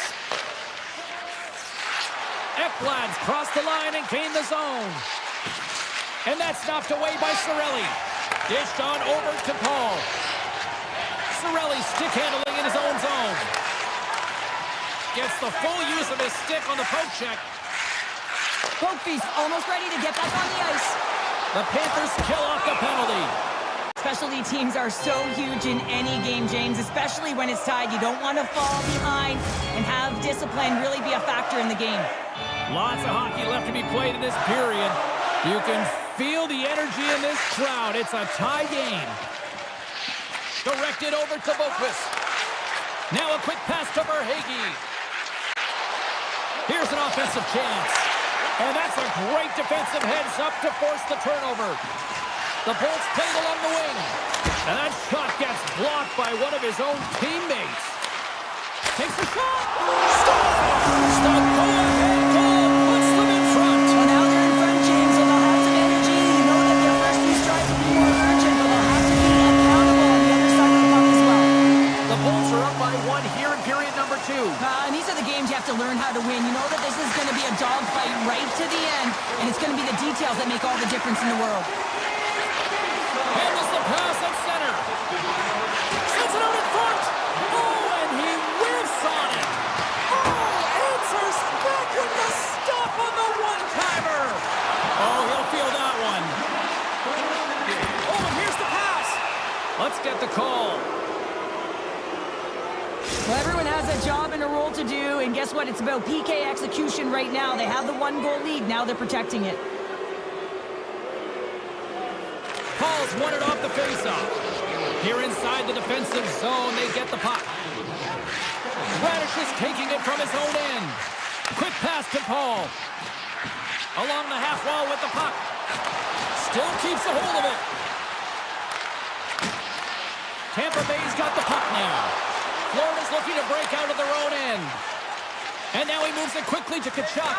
Ekblad's crossed the line and gained the zone. And that's knocked away by Cirelli. Dished on over to Paul. Cirelli stick handling in his own zone. Gets the full use of his stick on the poke check. Boakby's almost ready to get back on the ice. The Panthers kill off the penalty. Specialty teams are so huge in any game, James, especially when it's tied. You don't want to fall behind and have discipline really be a factor in the game. Lots of hockey left to be played in this period. You can feel the energy in this crowd. It's a tie game. Directed over to Boquist. Now a quick pass to Verhaeghe. Here's an offensive chance. And that's a great defensive heads-up to force the turnover. The Bolts played along the wing. And that shot gets blocked by one of his own teammates. Takes the shot. Stop goal and goal puts them in front. Well, now they're in front, James, so they'll have some energy. You know that their first two strikes will be more urgent, but they'll have to be accountable on the other side of the puck as well. The Bolts are up by one here in period number 2. And these are the games you have to learn how to win. You know that this is going to be a dogfight right to the end, and it's going to be the details that make all the difference in the world. Handles the pass at center. Sends it out in front. Oh, and he whiffs on it. Oh, answers back with the stop on the one-timer. Oh, he'll feel that one. Oh, and here's the pass. Let's get the call. Well, everyone has a job and a role to do, and guess what? It's about PK execution right now. They have the one-goal lead. Now they're protecting it. Paul's won it off the faceoff. Here inside the defensive zone, they get the puck. Radish is taking it from his own end. Quick pass to Paul. Along the half wall with the puck. Still keeps a hold of it. Tampa Bay's got the puck now. Florida's looking to break out of their own end. And now he moves it quickly to Tkachuk.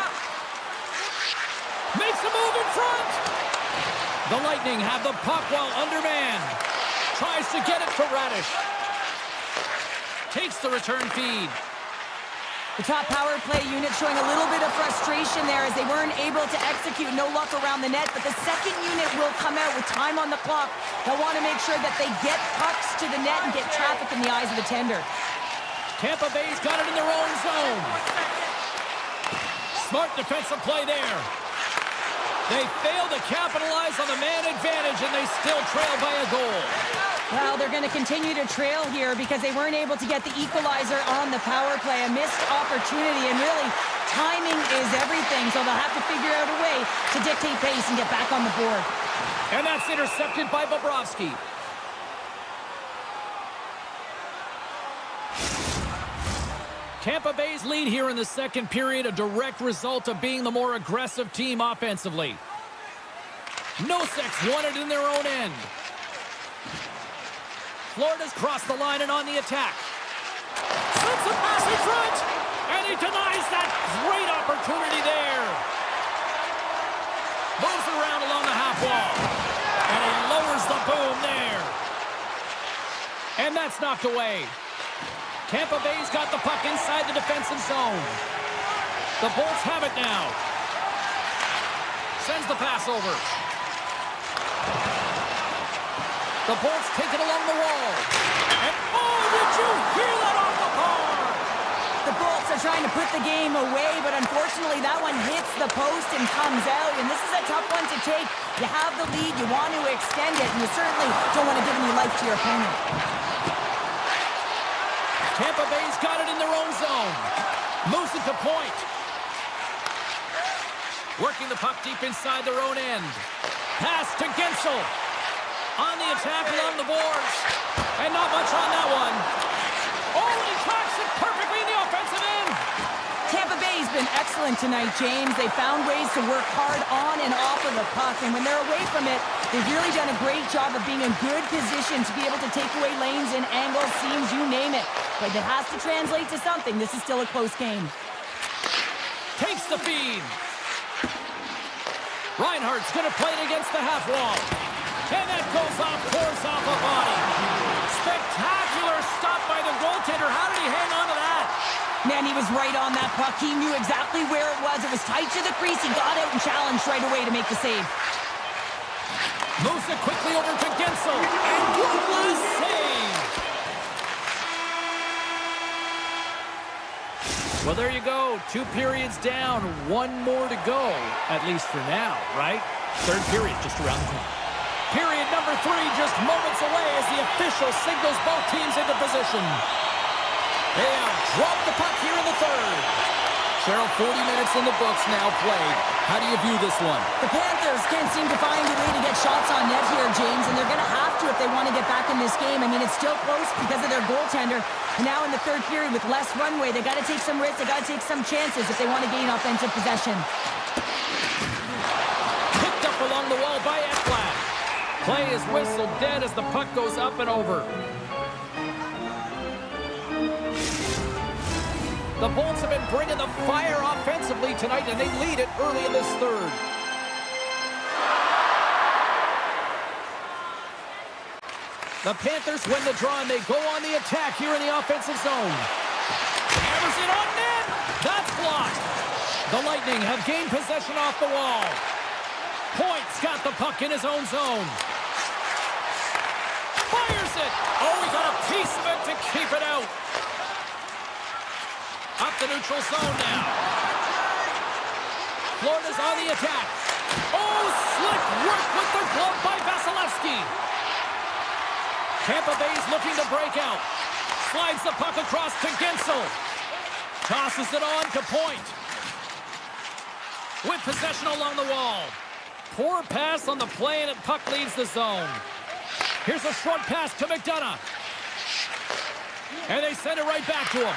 Makes a move in front. The Lightning have the puck while undermanned. Tries to get it to Radish. Takes the return feed. The top power play unit showing a little bit of frustration there as they weren't able to execute. No luck around the net, but the second unit will come out with time on the clock. They'll want to make sure that they get pucks to the net and get traffic in the eyes of the tender. Tampa Bay's got it in their own zone. Smart defensive play there. They fail to capitalize on the man advantage, and they still trail by a goal. Well, they're going to continue to trail here because they weren't able to get the equalizer on the power play. A missed opportunity, and really, timing is everything, so they'll have to figure out a way to dictate pace and get back on the board. And that's intercepted by Bobrovsky. Tampa Bay's lead here in the second period, a direct result of being the more aggressive team offensively. Nosek's won it in their own end. Florida's crossed the line and on the attack. Slips a pass in front, and he denies that great opportunity there. Moves it around along the half wall, and he lowers the boom there. And that's knocked away. Tampa Bay's got the puck inside the defensive zone. The Bolts have it now. Sends the pass over. The Bolts take it along the wall. And oh, did you hear that off the bar? The Bolts are trying to put the game away, but unfortunately that one hits the post and comes out, and this is a tough one to take. You have the lead, you want to extend it, and you certainly don't want to give any life to your opponent. Tampa Bay's got it in their own zone. Moves it to point. Working the puck deep inside their own end. Pass to Gensel. On the attack along the boards. And not much on that one. Oh, he tracks it perfectly in the offensive end. Tampa Bay's been excellent tonight, James. They found ways to work hard on and off of the puck, and when they're away from it, they've really done a great job of being in good position to be able to take away lanes and angles, seams, you name it. But it has to translate to something. This is still a close game. Takes the feed. Reinhardt's going to play it against the half wall. And that goes off, pours off a body. Spectacular stop by the goaltender. How did he hang on to that? Man, he was right on that puck. He knew exactly where it was. It was tight to the crease. He got out and challenged right away to make the save. Moves it quickly over to Gensel. And one last save. Well, there you go. 2 periods down. 1 more to go. At least for now, right? 3rd period just around the corner. Period number 3 just moments away as the official signals both teams into position. They have dropped the puck here in the 3rd. Cheryl, 40 minutes in the books now played. How do you view this one? The Panthers can't seem to find a way to get shots on net here, James, and they're going to have to if they want to get back in this game. I mean, it's still close because of their goaltender. And now in the 3rd period with less runway, they got to take some risks, they got to take some chances if they want to gain offensive possession. Picked up along the wall by Ekblad. Play is whistled dead as the puck goes up and over. The Bolts have been bringing the fire offensively tonight, and they lead it early in this 3rd. The Panthers win the draw, and they go on the attack here in the offensive zone. Hammers it on net. That's blocked. The Lightning have gained possession off the wall. Point's got the puck in his own zone. Fires it. Oh, he got a piece of it to keep it out. Up the neutral zone now. Florida's on the attack. Oh, slick work with the glove by Vasilevsky. Tampa Bay's looking to break out. Slides the puck across to Gensel. Tosses it on to Point. With possession along the wall. Poor pass on the play, and the puck leaves the zone. Here's a short pass to McDonough. And they send it right back to him.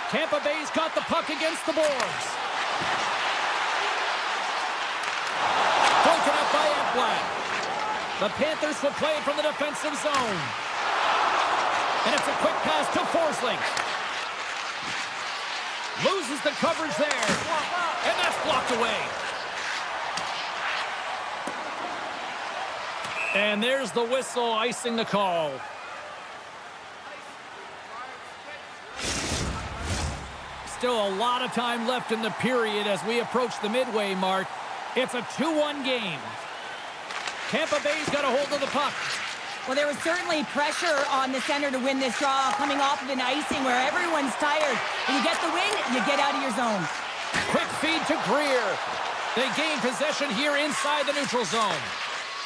Tampa Bay's got the puck against the boards. Broken up by Ekblad. The Panthers will play from the defensive zone. And it's a quick pass to Forsling. Loses the coverage there. And that's blocked away. And there's the whistle icing the call. Still a lot of time left in the period as we approach the midway mark. It's a 2-1 game. Tampa Bay's got a hold of the puck. Well, there was certainly pressure on the center to win this draw, coming off of an icing where everyone's tired. When you get the win, you get out of your zone. Quick feed to Greer. They gain possession here inside the neutral zone.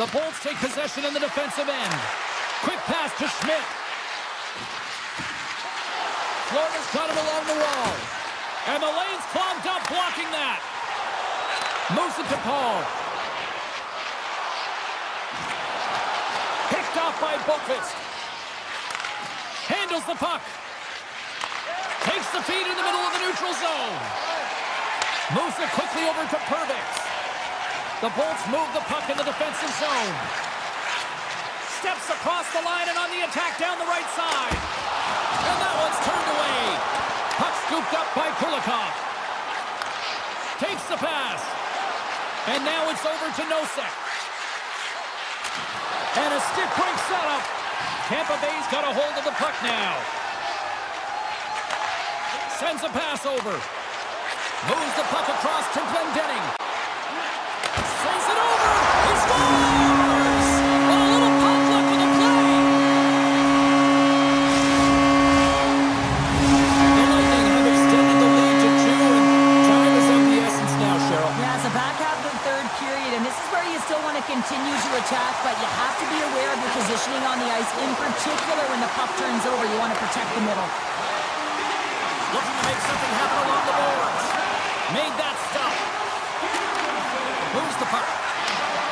The Bolts take possession in the defensive end. Quick pass to Schmidt. Florida's got him along the wall. And the lane's clogged up, blocking that. Moves it to Paul. Picked off by Boqvist. Handles the puck. Takes the feed in the middle of the neutral zone. Moves it quickly over to Pervix. The Bolts move the puck in the defensive zone. Steps across the line and on the attack down the right side. And that one's turned away. Puck scooped up by Kulikov. Takes the pass. And now it's over to Nosek. And a stick break setup. Tampa Bay's got a hold of the puck now. Sends a pass over. Moves the puck across to Glendening. Sends it over. He scores! A little pop luck with the play. The Lightning have extended the lead to 2, and time is of the essence now, Cheryl. Yeah, it's the back half of the third period, and this is where you still want to continue to attack, but you have to be aware of your positioning on the ice. In particular, when the puck turns over, you want to protect the middle. Looking to make something happen along the boards. Made that stop. Moves the puck.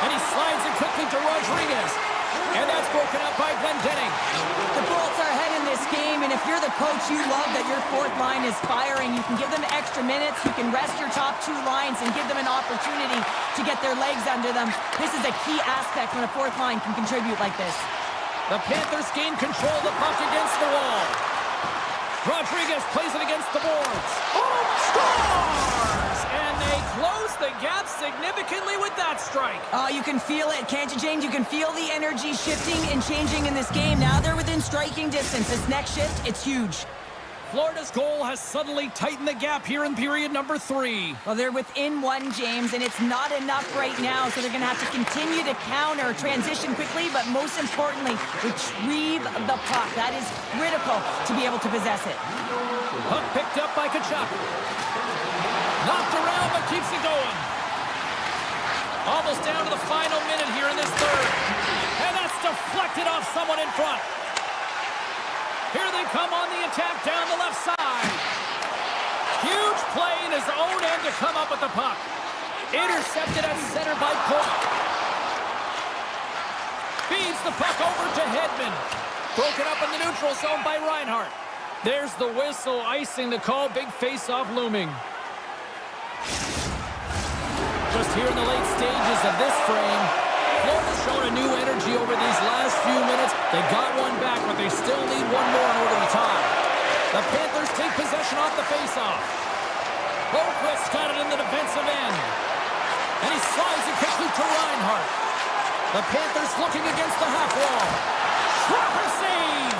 And he slides it quickly to Rodriguez. And that's broken up by Glendening. The Bolts are ahead in this game, and if you're the coach, you love that your fourth line is firing. You can give them extra minutes. You can rest your top two lines and give them an opportunity to get their legs under them. This is a key aspect when a fourth line can contribute like this. The Panthers gain control of the puck against the wall. Rodriguez plays it against the boards. Oh, scores! And they close the gap significantly with that strike. Oh, you can feel it, can't you, James? You can feel the energy shifting and changing in this game. Now they're within striking distance. This next shift, it's huge. Florida's goal has suddenly tightened the gap here in period number 3. Well, they're within 1, James, and it's not enough right now, so they're going to have to continue to counter, transition quickly, but most importantly, retrieve the puck. That is critical to be able to possess it. Puck picked up by Kachuk. Knocked around, but keeps it going. Almost down to the final minute here in this third. And that's deflected off someone in front. Here they come on the attack down the left side. Huge play in his own end to come up with the puck. Intercepted at center by Cork. Feeds the puck over to Hedman. Broken up in the neutral zone by Reinhart. There's the whistle, icing the call. Big face-off looming. Just here in the late stages of this frame, Florida's shown a new energy over these last few minutes. They got one back, but they still need one more in order to tie. The Panthers take possession off the faceoff. Boquist got it in the defensive end. And he slides it quickly to Reinhart. The Panthers looking against the half wall. Proper save!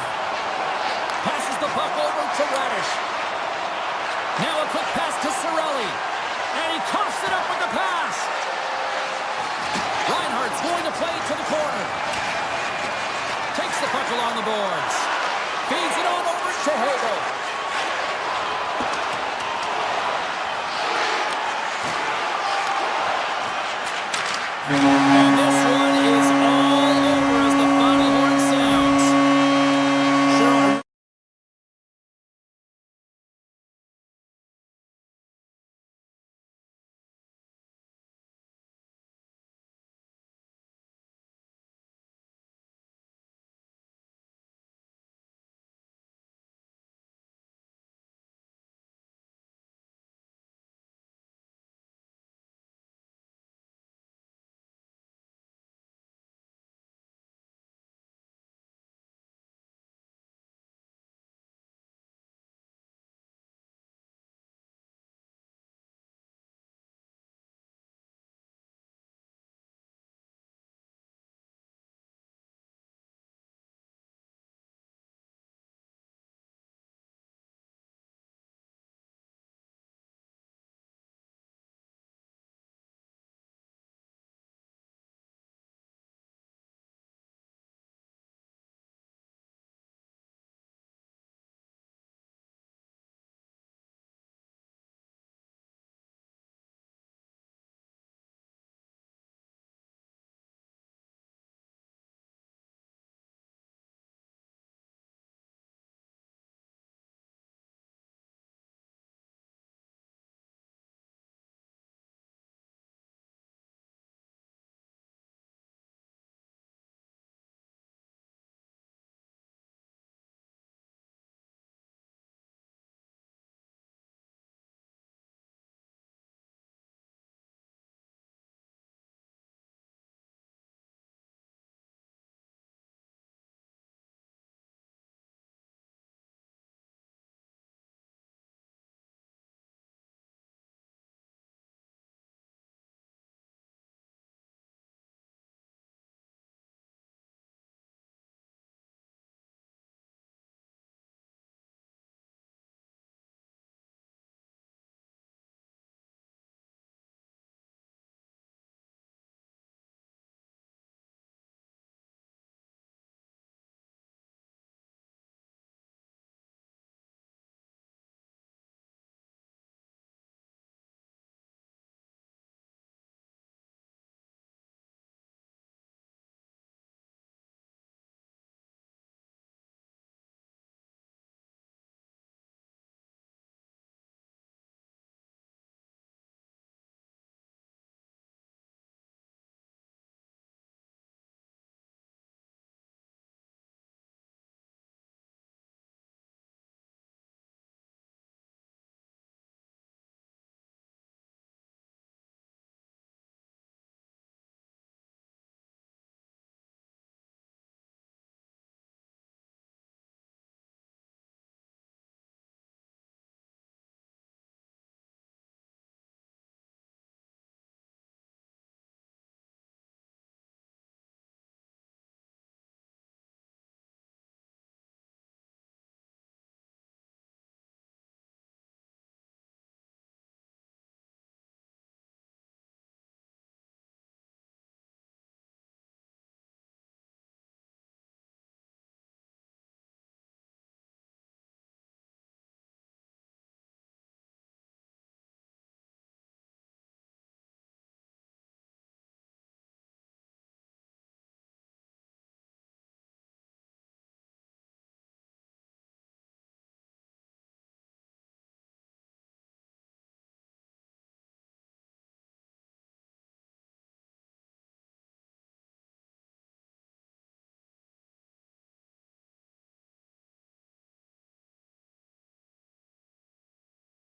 Passes the puck over to Radish. Now a quick pass to Cirelli. And he coughs it up with the pass. Reinhardt's going to play to the corner. Takes the puck along the boards. Feeds it on over to Hagel.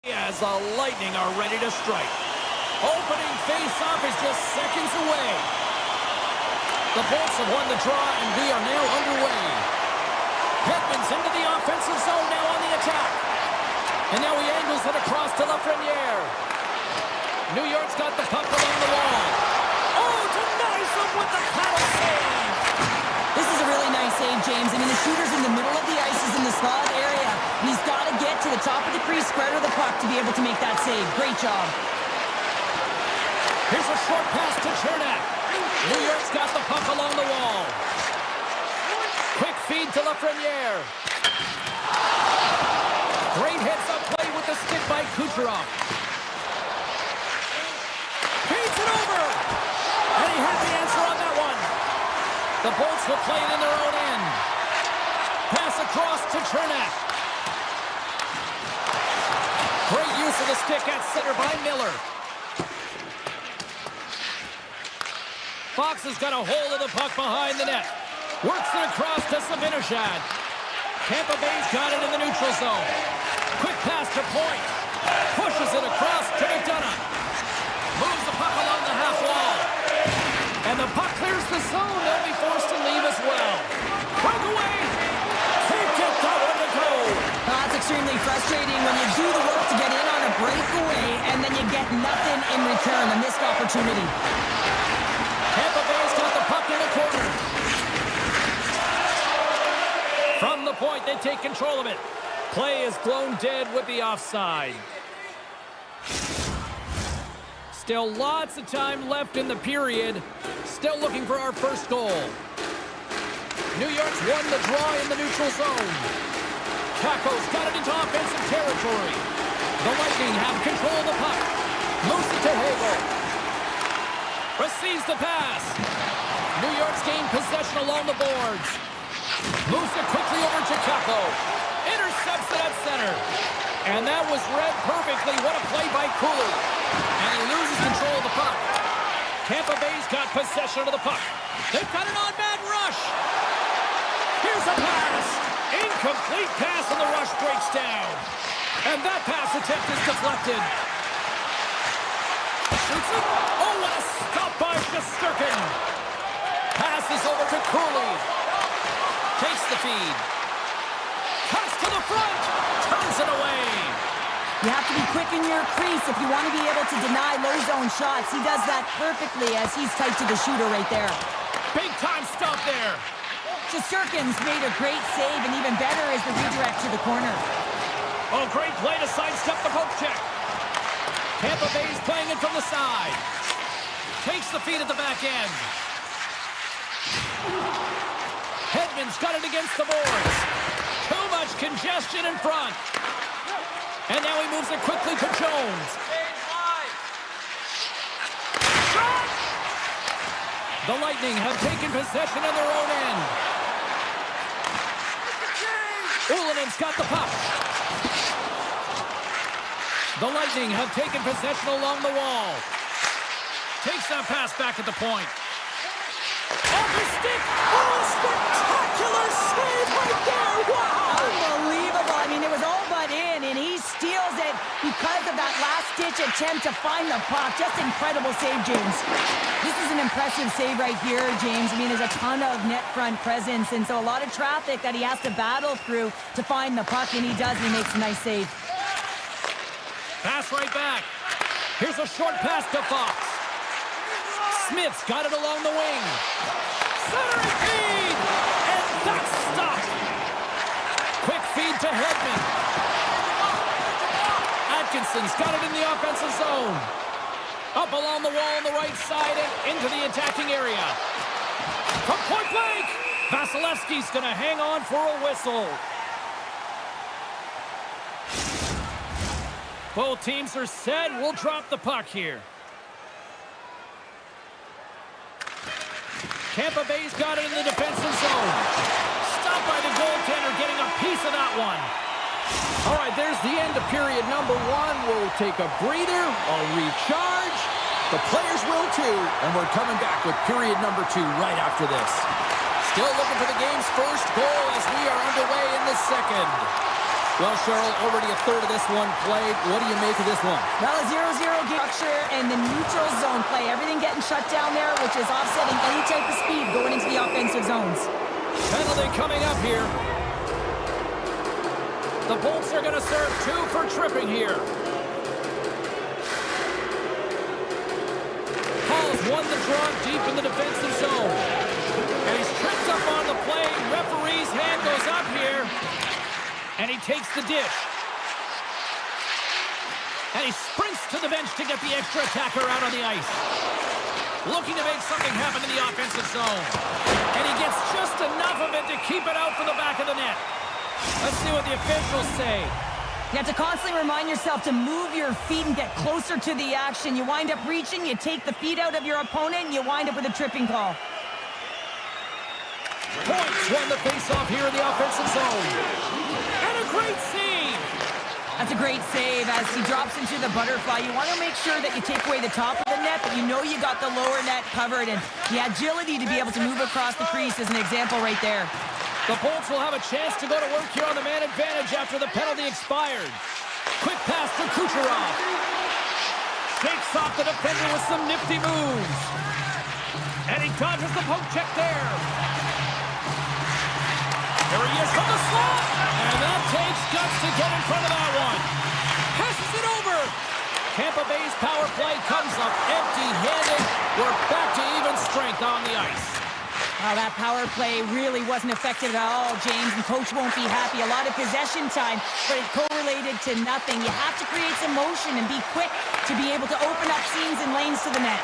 As the Lightning are ready to strike. Opening face-off is just seconds away. The Bolts have won the draw, and we are now underway. Hedman's into the offensive zone now on the attack. And now he angles it across to Lafreniere. New York's got the puck along the wall. Oh, denies him with the paddle save. This is a really nice save, James. I mean, the shooter's in the middle of the ice, is in the slot area. And he's got to get to the top of the crease, square to the puck to be able to make that save. Great job. Here's a short pass to Chernak. New York's got the puck along the wall. Quick feed to Lafreniere. Great heads-up play with the stick by Kucherov. Feeds it over. And he had the answer on that one. The Bolts will play it in their own end. Pass across to Chernak. Great use of the stick at center by Miller. Fox has got a hold of the puck behind the net. Works it across to Sabinishad. Tampa Bay's got it in the neutral zone. Quick pass to Point. Pushes it across to McDonough. Moves the puck along the half wall. And the puck clears the zone. They'll be forced to leave as well. Breakaway. Can't get that one to go. That's extremely frustrating when you do the work to get in on a breakaway and then you get nothing in return. A missed opportunity. Tampa Bay's got the puck in the corner. From the point, they take control of it. Play is blown dead with the offside. Still lots of time left in the period. Still looking for our first goal. New York's won the draw in the neutral zone. Taco's got it into offensive territory. The Lightning have control of the puck. Moves it to Hagel. Receives the pass. New York's gained possession along the boards. Moves it quickly over to Capo. Intercepts it at center. And that was read perfectly. What a play by Cooley. And he loses control of the puck. Tampa Bay's got possession of the puck. They've got an on-man rush. Here's a pass. Incomplete pass and the rush breaks down. And that pass attempt is deflected. Shoots it. Oh, what a stop by Shesterkin. Passes over to Cooley. Takes the feed. Cuts to the front. Turns it away. You have to be quick in your crease if you want to be able to deny low zone shots. He does that perfectly as he's tight to the shooter right there. Big time stop there. Shesterkin's made a great save, and even better is the redirect to the corner. Oh, great play to sidestep the poke check. Tampa Bay's playing it from the side. Takes the feed at the back end. Hedman's got it against the boards. Too much congestion in front. And now he moves it quickly to Jones. Shot! The Lightning have taken possession on their own end. Ulanen's got the puck. The Lightning have taken possession along the wall. Takes that pass back at the point. Off his stick! Oh, spectacular save right there! Wow! Unbelievable. I mean, it was all but in, and he steals it because of that last-ditch attempt to find the puck. Just incredible save, James. This is an impressive save right here, James. I mean, there's a ton of net front presence, and so a lot of traffic that he has to battle through to find the puck, and he does, and he makes a nice save. Pass right back. Here's a short pass to Fox. Smith's got it along the wing. Centering feed! And that's stopped. Quick feed to Hedman. Atkinson's got it in the offensive zone. Up along the wall on the right side and into the attacking area. From point blank, Vasilevsky's going to hang on for a whistle. Both teams are set. We'll drop the puck here. Tampa Bay's got it in the defensive zone. Stopped by the goaltender, getting a piece of that one. All right, there's the end of period number one. We'll take a breather, a recharge. The players will too, and we're coming back with period number two right after this. Still looking for the game's first goal as we are underway in the second. Well, Cheryl, already a third of this one played. What do you make of this one? Well, a 0-0 game structure and the neutral zone play. Everything getting shut down there, which is offsetting any type of speed going into the offensive zones. Penalty coming up here. The Bolts are going to serve 2 for tripping here. Hall's won the draw deep in the defensive zone. And he's tripped up on the play. Referee's hand goes up here. And he takes the dish. And he sprints to the bench to get the extra attacker out on the ice. Looking to make something happen in the offensive zone. And he gets just enough of it to keep it out from the back of the net. Let's see what the officials say. You have to constantly remind yourself to move your feet and get closer to the action. You wind up reaching, you take the feet out of your opponent, and you wind up with a tripping call. Points won the face-off here in the offensive zone. And a great save. That's a great save as he drops into the butterfly. You want to make sure that you take away the top of the net, but you know you got the lower net covered, and the agility to be able to move across the crease is an example right there. The Bolts will have a chance to go to work here on the man advantage after the penalty expired. Quick pass to Kucherov. Shakes off the defender with some nifty moves. And he dodges the poke check there. There he is from the slot. And that takes guts to get in front of that one. Passes it over. Tampa Bay's power play comes up empty-handed. We're back to even strength on the ice. Wow, that power play really wasn't effective at all, James, and coach won't be happy. A lot of possession time, but it correlated to nothing. You have to create some motion and be quick to be able to open up seams and lanes to the net.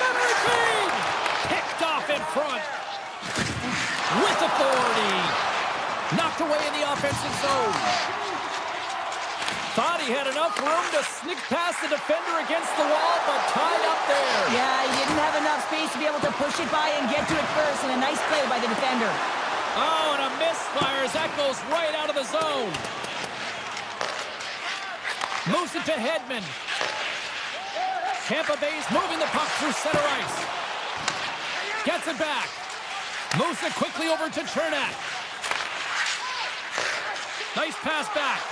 Center feed! Picked off in front. With authority. Knocked away in the offensive zone. Thought he had enough room to sneak past the defender against the wall, but tied up there. Yeah, he didn't have enough space to be able to push it by and get to it first, and a nice play by the defender. Oh, and a misfire as that goes right out of the zone. Moves it to Hedman. Tampa Bay's moving the puck through center ice. Gets it back. Moves it quickly over to Chernak. Nice pass back.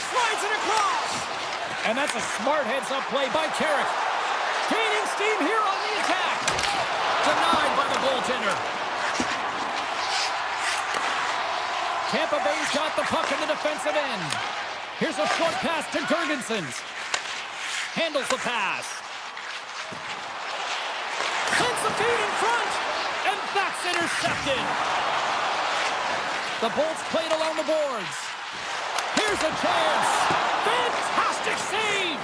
Slides it across. And that's a smart heads-up play by Carrick. Gaining steam here on the attack. Denied by the goaltender. Tampa Bay's got the puck in the defensive end. Here's a short pass to Girgensons. Handles the pass. Sends the feed in front. And that's intercepted. The Bolts played along the boards. Here's a chance. Fantastic save.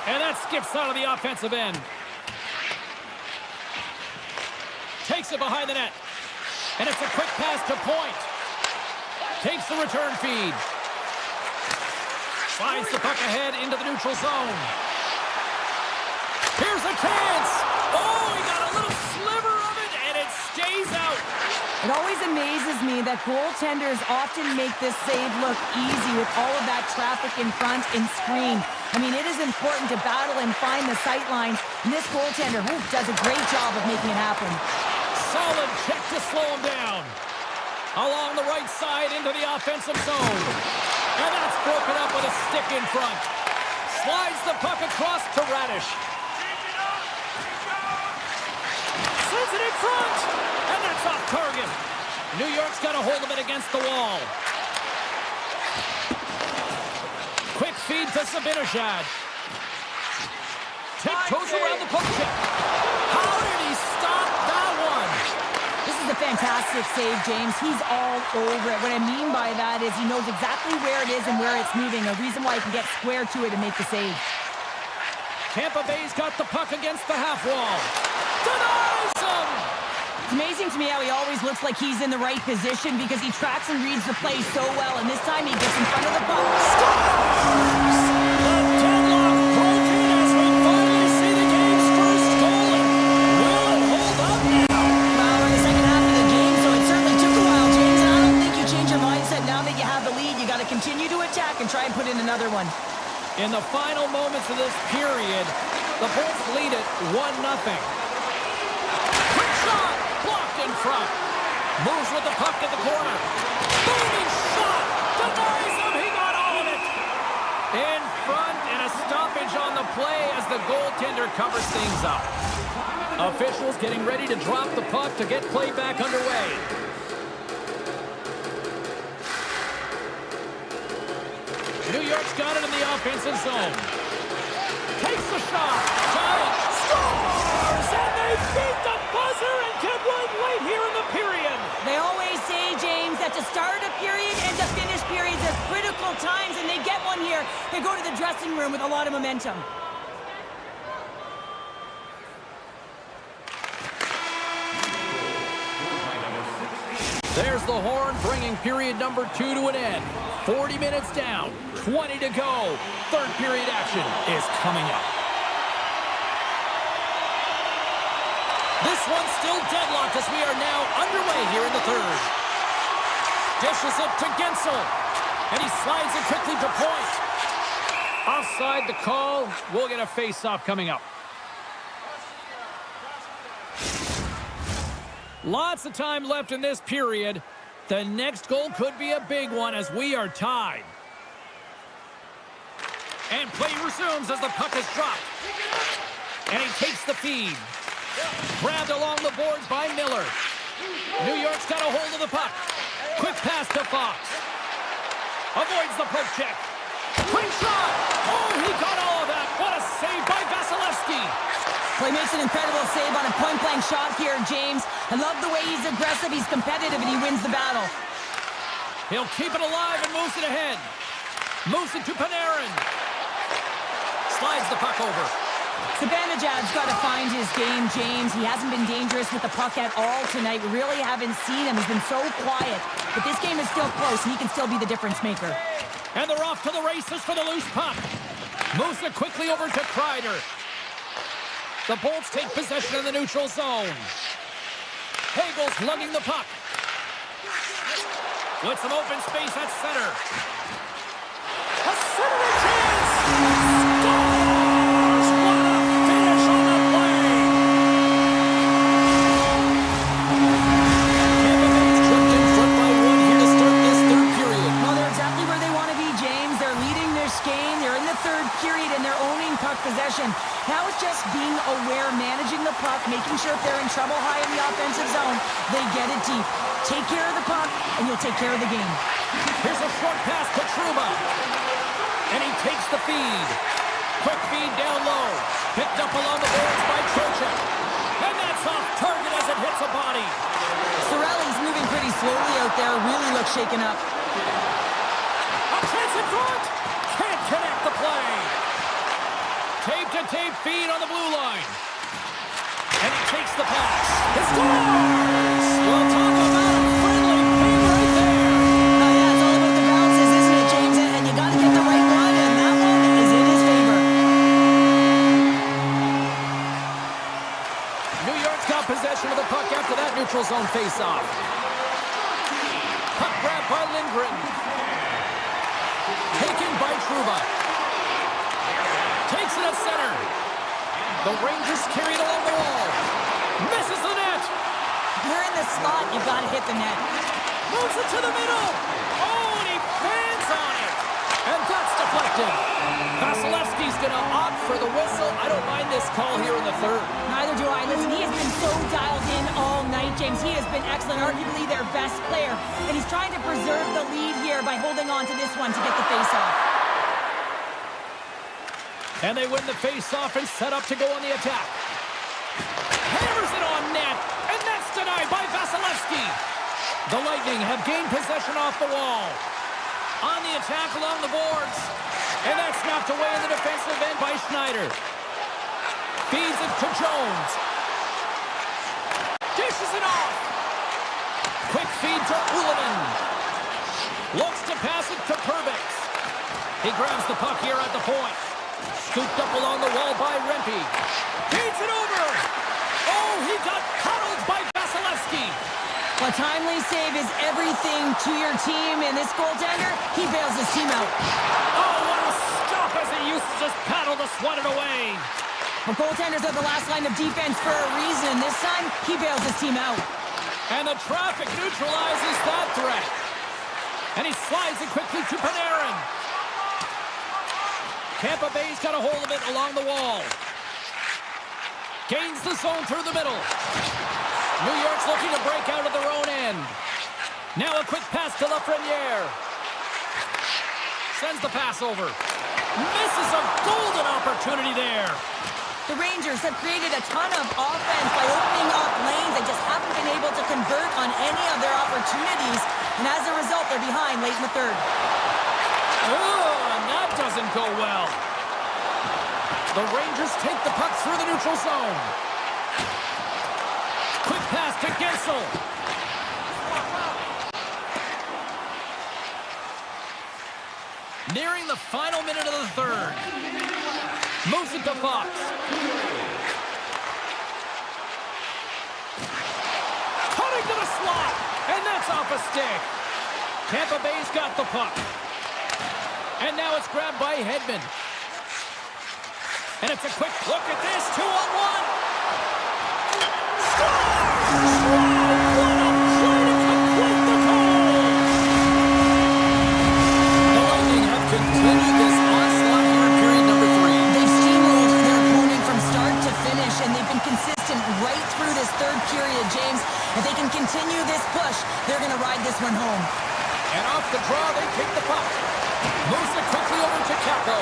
And that skips out of the offensive end. Takes it behind the net. And it's a quick pass to Point. Takes the return feed. Slides the puck ahead into the neutral zone. Here's a chance. Oh, he got a little sliver of it, and it stays out. It always amazes me that goaltenders often make this save look easy with all of that traffic in front and screen. I mean, it is important to battle and find the sight lines, and this goaltender does a great job of making it happen. Solid check to slow him down. Along the right side into the offensive zone. And that's broken up with a stick in front. Slides the puck across to Radish. Sends it in front. And that's off target. New York's got a hold of it against the wall. Quick feed to Zibanejad. Tiptoes around the poke check. How did he stop that one? This is a fantastic save, James. He's all over it. What I mean by that is he knows exactly where it is and where it's moving. A reason why he can get square to it and make the save. Tampa Bay's got the puck against the half wall. Denies him! It's amazing to me how he always looks like he's in the right position because he tracks and reads the play so well, and this time he gets in front of the puck. Scores! The deadlock broken as we finally see the game's first goal, and will it hold up now? Well, we're in the second half of the game, so it certainly took a while, James, and I don't think you change your mindset now that you have the lead. You got to continue to attack and try and put in another one. In the final moments of this period, the Bolts lead it 1-0. Quick shot! Blocked in front. Moves with the puck at the corner. Booming shot! Denies him! He got all of it! In front, and a stoppage on the play as the goaltender covers things up. Officials getting ready to drop the puck to get play back underway. New York's got it in the offensive zone. Takes the shot. Time. Scores! And they beat the buzzer and can win late here in the period. They always say, James, that to start a period and to finish periods are critical times, and they get one here. They go to the dressing room with a lot of momentum. There's the horn, bringing period number 2 to an end. 40 minutes down, 20 to go. Third period action is coming up. This one's still deadlocked as we are now underway here in the third. Dishes it to Gensel, and he slides it quickly to point. Offside the call. We'll get a face-off coming up. Lots of time left in this period. The next goal could be a big one as we are tied. And play resumes as the puck is dropped. And he takes the feed. Grabbed along the boards by Miller. New York's got a hold of the puck. Quick pass to Fox. Avoids the poke check. Quick shot! Oh, he got all of that. What a save by Vasilevsky. Well, he makes an incredible save on a point-blank shot here, James. I love the way he's aggressive, he's competitive, and he wins the battle. He'll keep it alive and moves it ahead. Moves it to Panarin. Slides the puck over. Zibanejad's got to find his game, James. He hasn't been dangerous with the puck at all tonight. We really haven't seen him. He's been so quiet. But this game is still close, and he can still be the difference maker. And they're off to the races for the loose puck. Moves it quickly over to Kreider. The Bolts take possession in the neutral zone. Hagel's lugging the puck. With some open space at center. A centering chance! Scores! What a finish on the play! Tampa Bay's jumped in front by 1 here to start this third period. Well, they're exactly where they want to be, James. They're leading this game. They're in the third period, and they're owning puck possession. Now it's just being aware, managing the puck, making sure if they're in trouble high in the offensive zone, they get it deep. Take care of the puck, and you'll take care of the game. Here's a short pass to Trouba. And he takes the feed. Quick feed down low. Picked up along the boards by Trocheck. And that's off target as it hits a body. Sorelli's moving pretty slowly out there, really looks shaken up. A chance in front. Can't connect the play. Tape-to-tape feed on the blue line. And he takes the pass. He scores! We'll talk about a friendly play right there. Oh, yeah, it's all about the bounces, isn't it, James? And you got to get the right one, and that one is in his favor. New York's got possession of the puck after that neutral zone face-off. Puck grab by Lindgren. Taken by Trouba. Takes it at center. The Rangers carry it along the wall. Misses the net. You're in the slot, you've got to hit the net. Moves it to the middle. Oh, and he fans on it. And that's deflected. Vasilevsky's going to opt for the whistle. I don't mind this call here in the third. Neither do I. Listen, he has been so dialed in all night, James. He has been excellent, arguably their best player. And he's trying to preserve the lead here by holding on to this one to get the face-off. And they win the face-off and set up to go on the attack. Hammers it on net, and that's denied by Vasilevsky. The Lightning have gained possession off the wall. On the attack along the boards. And that's knocked away in the defensive end by Schneider. Feeds it to Jones. Dishes it off. Quick feed to Ullinen. Looks to pass it to Perbix. He grabs the puck here at the point. Scooped up along the wall by Rempe. Feeds it over. Oh, he got cuddled by Vasilevsky. A timely save is everything to your team, and this goaltender, he bails his team out. Oh, what a stop as he used to just paddle to swat it away. Well, goaltenders are the last line of defense for a reason. This time, he bails his team out. And the traffic neutralizes that threat. And he slides it quickly to Panarin. Tampa Bay's got a hold of it along the wall. Gains the zone through the middle. New York's looking to break out of their own end. Now a quick pass to Lafreniere. Sends the pass over. Misses a golden opportunity there. The Rangers have created a ton of offense by opening up lanes. They just haven't been able to convert on any of their opportunities. And as a result, they're behind late in the third. Oh, and that doesn't go well. The Rangers take the puck through the neutral zone. Quick pass to Gensel. Nearing the final minute of the third. Moves it to Fox. Cutting to the slot. And that's off a stick. Tampa Bay's got the puck. And now it's grabbed by Hedman. And it's a quick look at this. 2-on-1. The Lightning have continued this onslaught here in period number 3. They've steamrolled their opponent from start to finish, and they've been consistent right through this third period, James. If they can continue this push, they're going to ride this one home. And off the draw, they take the puck. Moves it quickly over to Kako.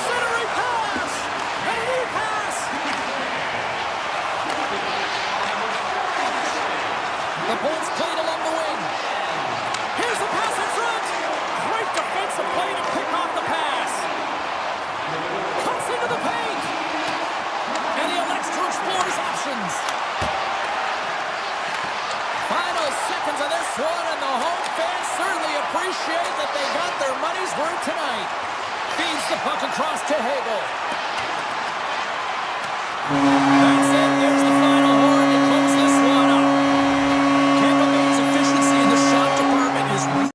Centering pass! And a new pass! The Bulls played along the wing. Here's the pass in front! Great defensive play to pick off the pass. Cuts into the paint! And he elects to explore his options. Final seconds of this one, and the home fans certainly appreciate that they got their money's worth tonight. Feeds the puck across to Hagel. That's it. There's the final horn to close this one up. Tampa Bay's efficiency in the shot department is really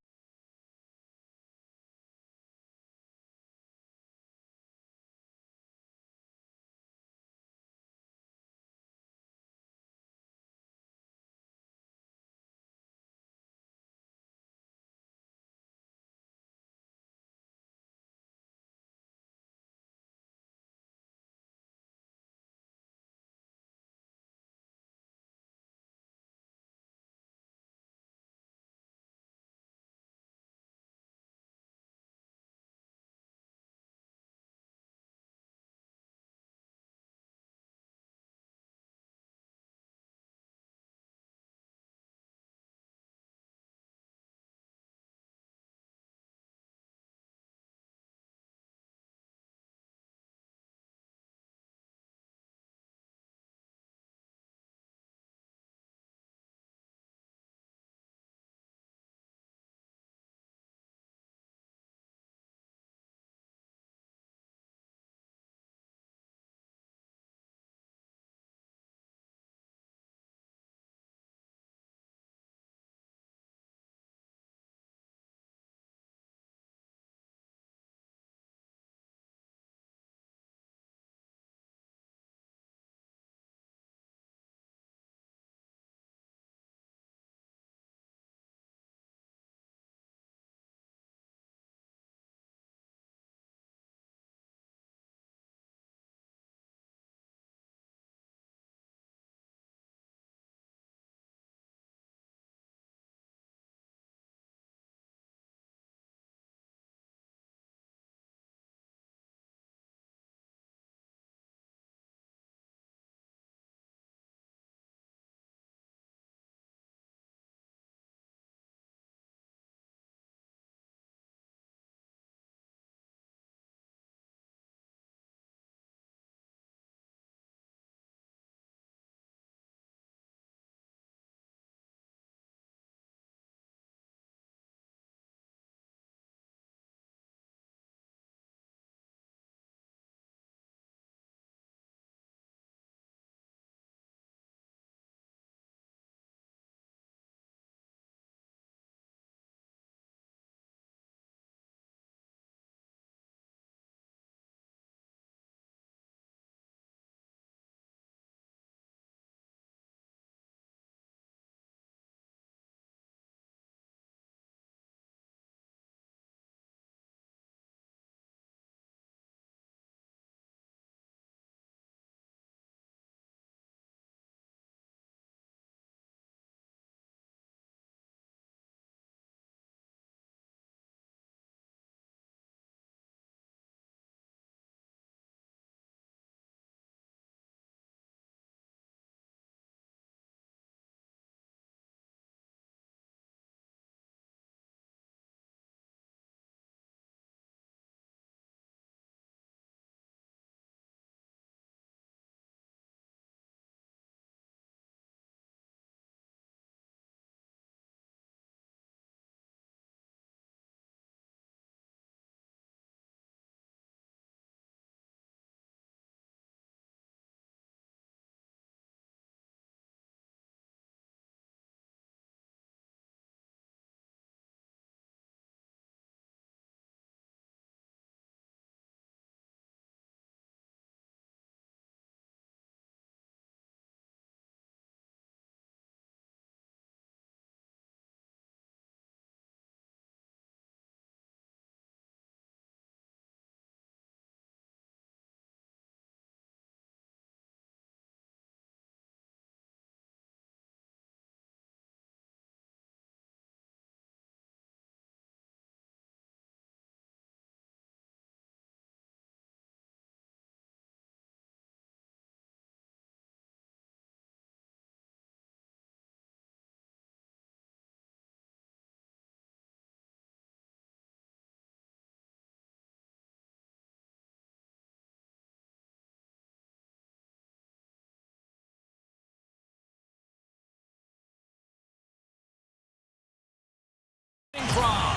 draw.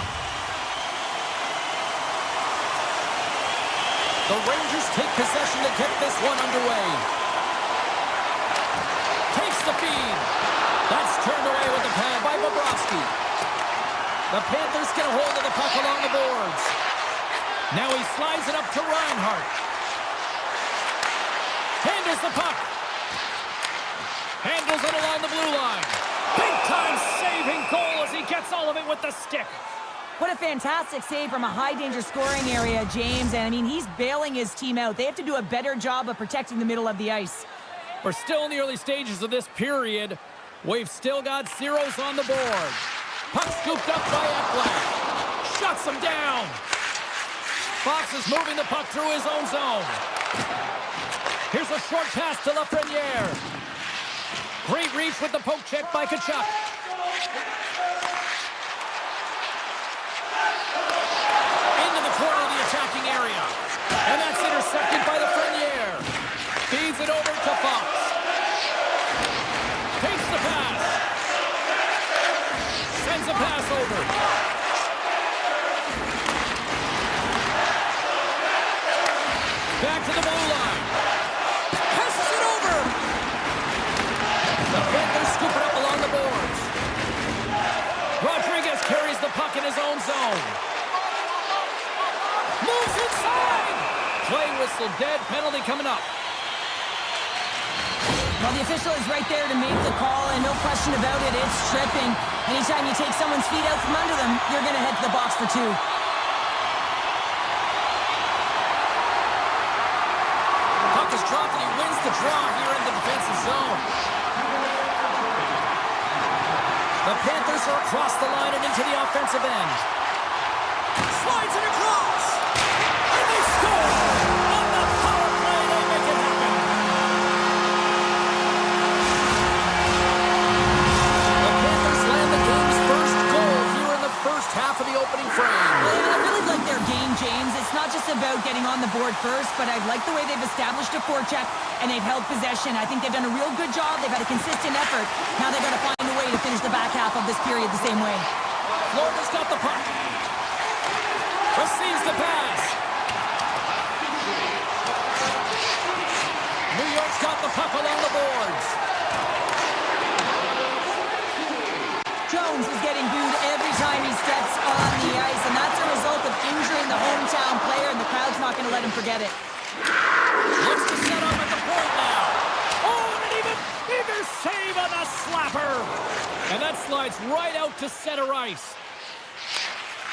The Rangers take possession to get this one underway. Takes the feed. That's turned away with the pad by Bobrovsky. The Panthers get a hold of the puck along the boards. Now he slides it up to Reinhart. Handles the puck. Handles it along the blue line. Big-time saving goal as he gets all of it with the stick. What a fantastic save from a high-danger scoring area, James. And, I mean, he's bailing his team out. They have to do a better job of protecting the middle of the ice. We're still in the early stages of this period. We've still got zeros on the board. Puck scooped up by Ekblad. Shuts him down. Fox is moving the puck through his own zone. Here's a short pass to Lafreniere. Great reach with the poke check by Tkachuk. Into the corner of the attacking area. And that's intercepted by Lafreniere. Feeds it over to Fox. Takes the pass. Sends a pass over. Back to the blue line. Passes it over. The Panthers scoop it up along the boards. Rodriguez carries the puck in his own zone. Moves inside. Play whistle dead. Penalty coming up. Well, the official is right there to make the call, and no question about it, it's tripping. Anytime you take someone's feet out from under them, you're going to head to the box for two. Puck is dropped, and he wins the draw here in the defensive zone. The Panthers are across the line and into the offensive end. Slides it across. And they score! On the power play, they make it happen. The Panthers land the game's first goal here in the first half of the opening frame. Yeah, I really like their game, James. It's not just about getting on the board first, but I like the way they've established a forecheck and they've held possession. I think they've done a real good job. They've had a consistent effort. Now they've got to find a way to finish the back half of this period the same way. Florida's got the puck. Receives the pass. New York's got the puck along the boards. Jones is getting booed every time he steps on the ice, and that's a result of injuring the hometown player, and the crowd's not going to let him forget it. Looks to set up at the point now. Oh, and an even bigger save on the slapper. And that slides right out to center ice.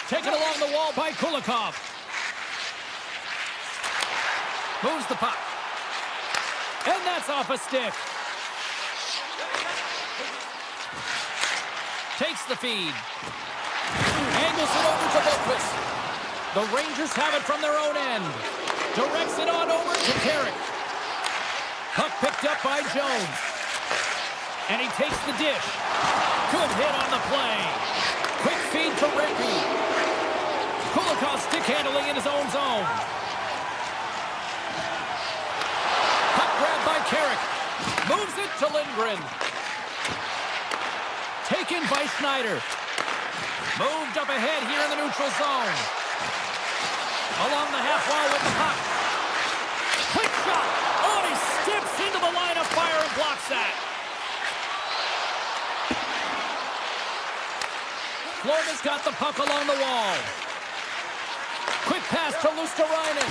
Taken along the wall by Kulikov. Moves the puck. And that's off a stick. Takes the feed. Angles it over to Boquist. The Rangers have it from their own end. Directs it on over to Carrick. Puck picked up by Jones. And he takes the dish. Good hit on the play. Quick feed to Rippey. Kulikov stick handling in his own zone. Puck grabbed by Carrick. Moves it to Lindgren. Taken by Schneider. Moved up ahead here in the neutral zone. Along the half wall with the puck. Quick shot. Oh, and he steps into the line of fire and blocks that. Florida's got the puck along the wall. Quick pass to Luosterainen.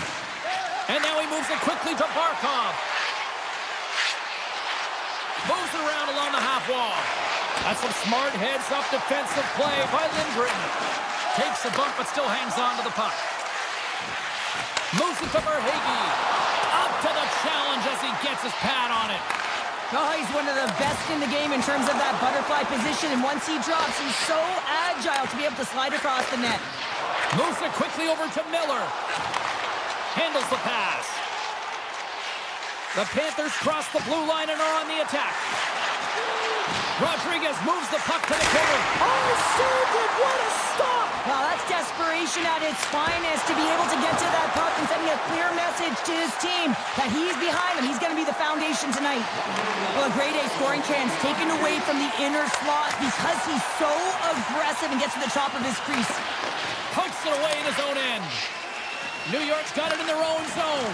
And now he moves it quickly to Barkov. Moves it around along the half wall. That's some smart heads-up defensive play by Lindgren. Takes a bump but still hangs on to the puck. Moves it to Verhaeghe. Up to the challenge as he gets his pad on it. Oh, he's one of the best in the game in terms of that butterfly position, and once he drops, he's so agile to be able to slide across the net. Moves it quickly over to Miller. Handles the pass. The Panthers cross the blue line and are on the attack. Rodriguez moves the puck to the corner. Oh, saved it! What a stop! Well, that's desperation at its finest to be able to get to that puck and sending a clear message to his team that he's behind him. He's going to be the foundation tonight. Well, a grade A scoring chance taken away from the inner slot because he's so aggressive and gets to the top of his crease. Pokes it away in his own end. New York's got it in their own zone.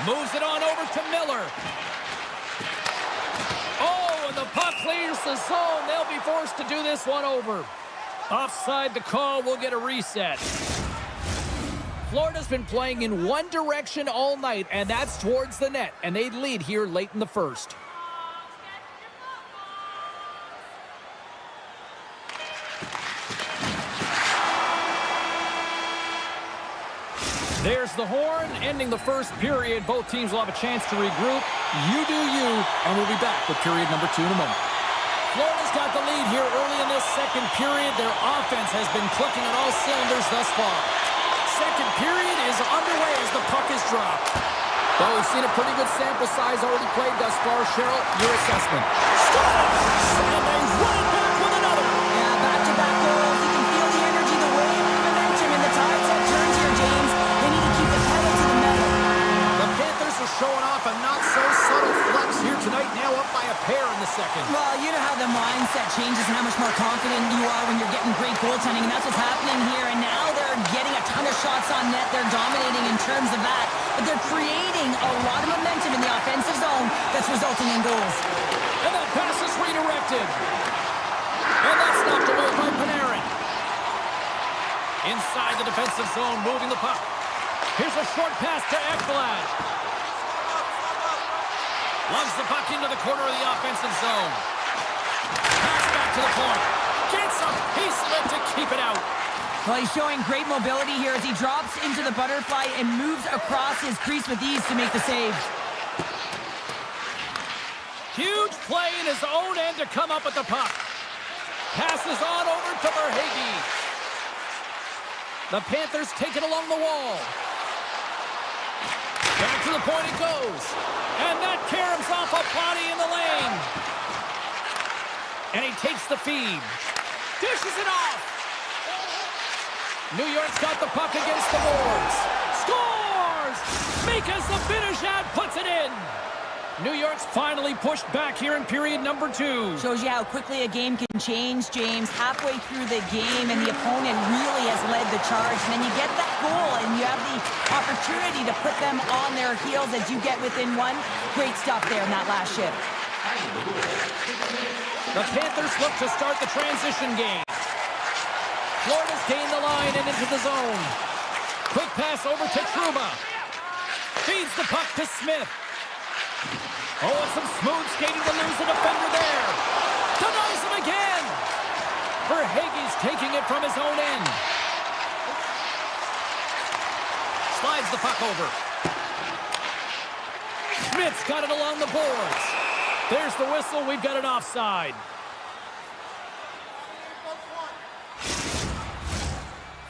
Moves it on over to Miller. Oh, and the puck clears the zone. They'll be forced to do this one over. Offside the call. We'll get a reset. Florida's been playing in one direction all night, and that's towards the net. And they lead here late in the first. There's the horn, ending the first period. Both teams will have a chance to regroup. You do you, and we'll be back with period number 2 in a moment. Florida's got the lead here early in this second period. Their offense has been clicking on all cylinders thus far. Second period is underway as the puck is dropped. Well, we've seen a pretty good sample size already played thus far. Cheryl, your assessment. Scores! And they run it back with another. Yeah, back-to-back goals. You can feel the energy, the wave, the momentum, and the tides have turned here, James. They need to keep the pedal to the metal. The Panthers are showing off a not-so-subtle flex here tonight, now up by a pair in the second. Well, you know how the mindset changes and how much more confident you are when you're getting great goaltending, and that's what's happening here. And now they're getting a ton of shots on net. They're dominating in terms of that, but they're creating a lot of momentum in the offensive zone that's resulting in goals. And that pass is redirected. And that's knocked away by Panarin. Inside the defensive zone, moving the puck. Here's a short pass to Ekblad. Loves the puck into the corner of the offensive zone. Pass back to the point. Gets a piece of it to keep it out. Well, he's showing great mobility here as he drops into the butterfly and moves across his crease with ease to make the save. Huge play in his own end to come up with the puck. Passes on over to Verhaeghe. The Panthers take it along the wall. Back to the point it goes. And that caroms off a body in the lane. And he takes the feed. Dishes it off. New York's got the puck against the boards. Scores! Mika's the finish ad puts it in. New York's finally pushed back here in period number 2. Shows you how quickly a game can change, James. Halfway through the game, and the opponent really has led the charge. And then you get that goal, and you have the opportunity to put them on their heels as you get within one. Great stuff there in that last shift. The Panthers look to start the transition game. Florida's gained the line and into the zone. Quick pass over to Trouba. Feeds the puck to Smith. Oh, and some smooth skating to lose the defender there. Denies him again. Verhaeghe's taking it from his own end. Slides the puck over. Schmidt's got it along the boards. There's the whistle. We've got an offside.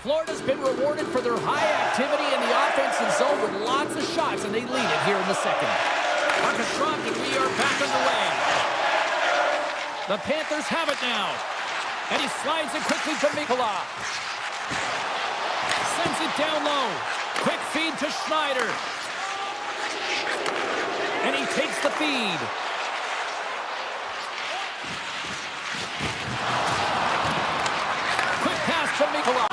Florida's been rewarded for their high activity in the offensive zone with lots of shots, and they lead it here in the second. Puck is dropped, and we are back underway. The Panthers have it now. And he slides it quickly to Mikkola. Sends it down low. Quick feed to Schneider. And he takes the feed. Quick pass to Mikkola.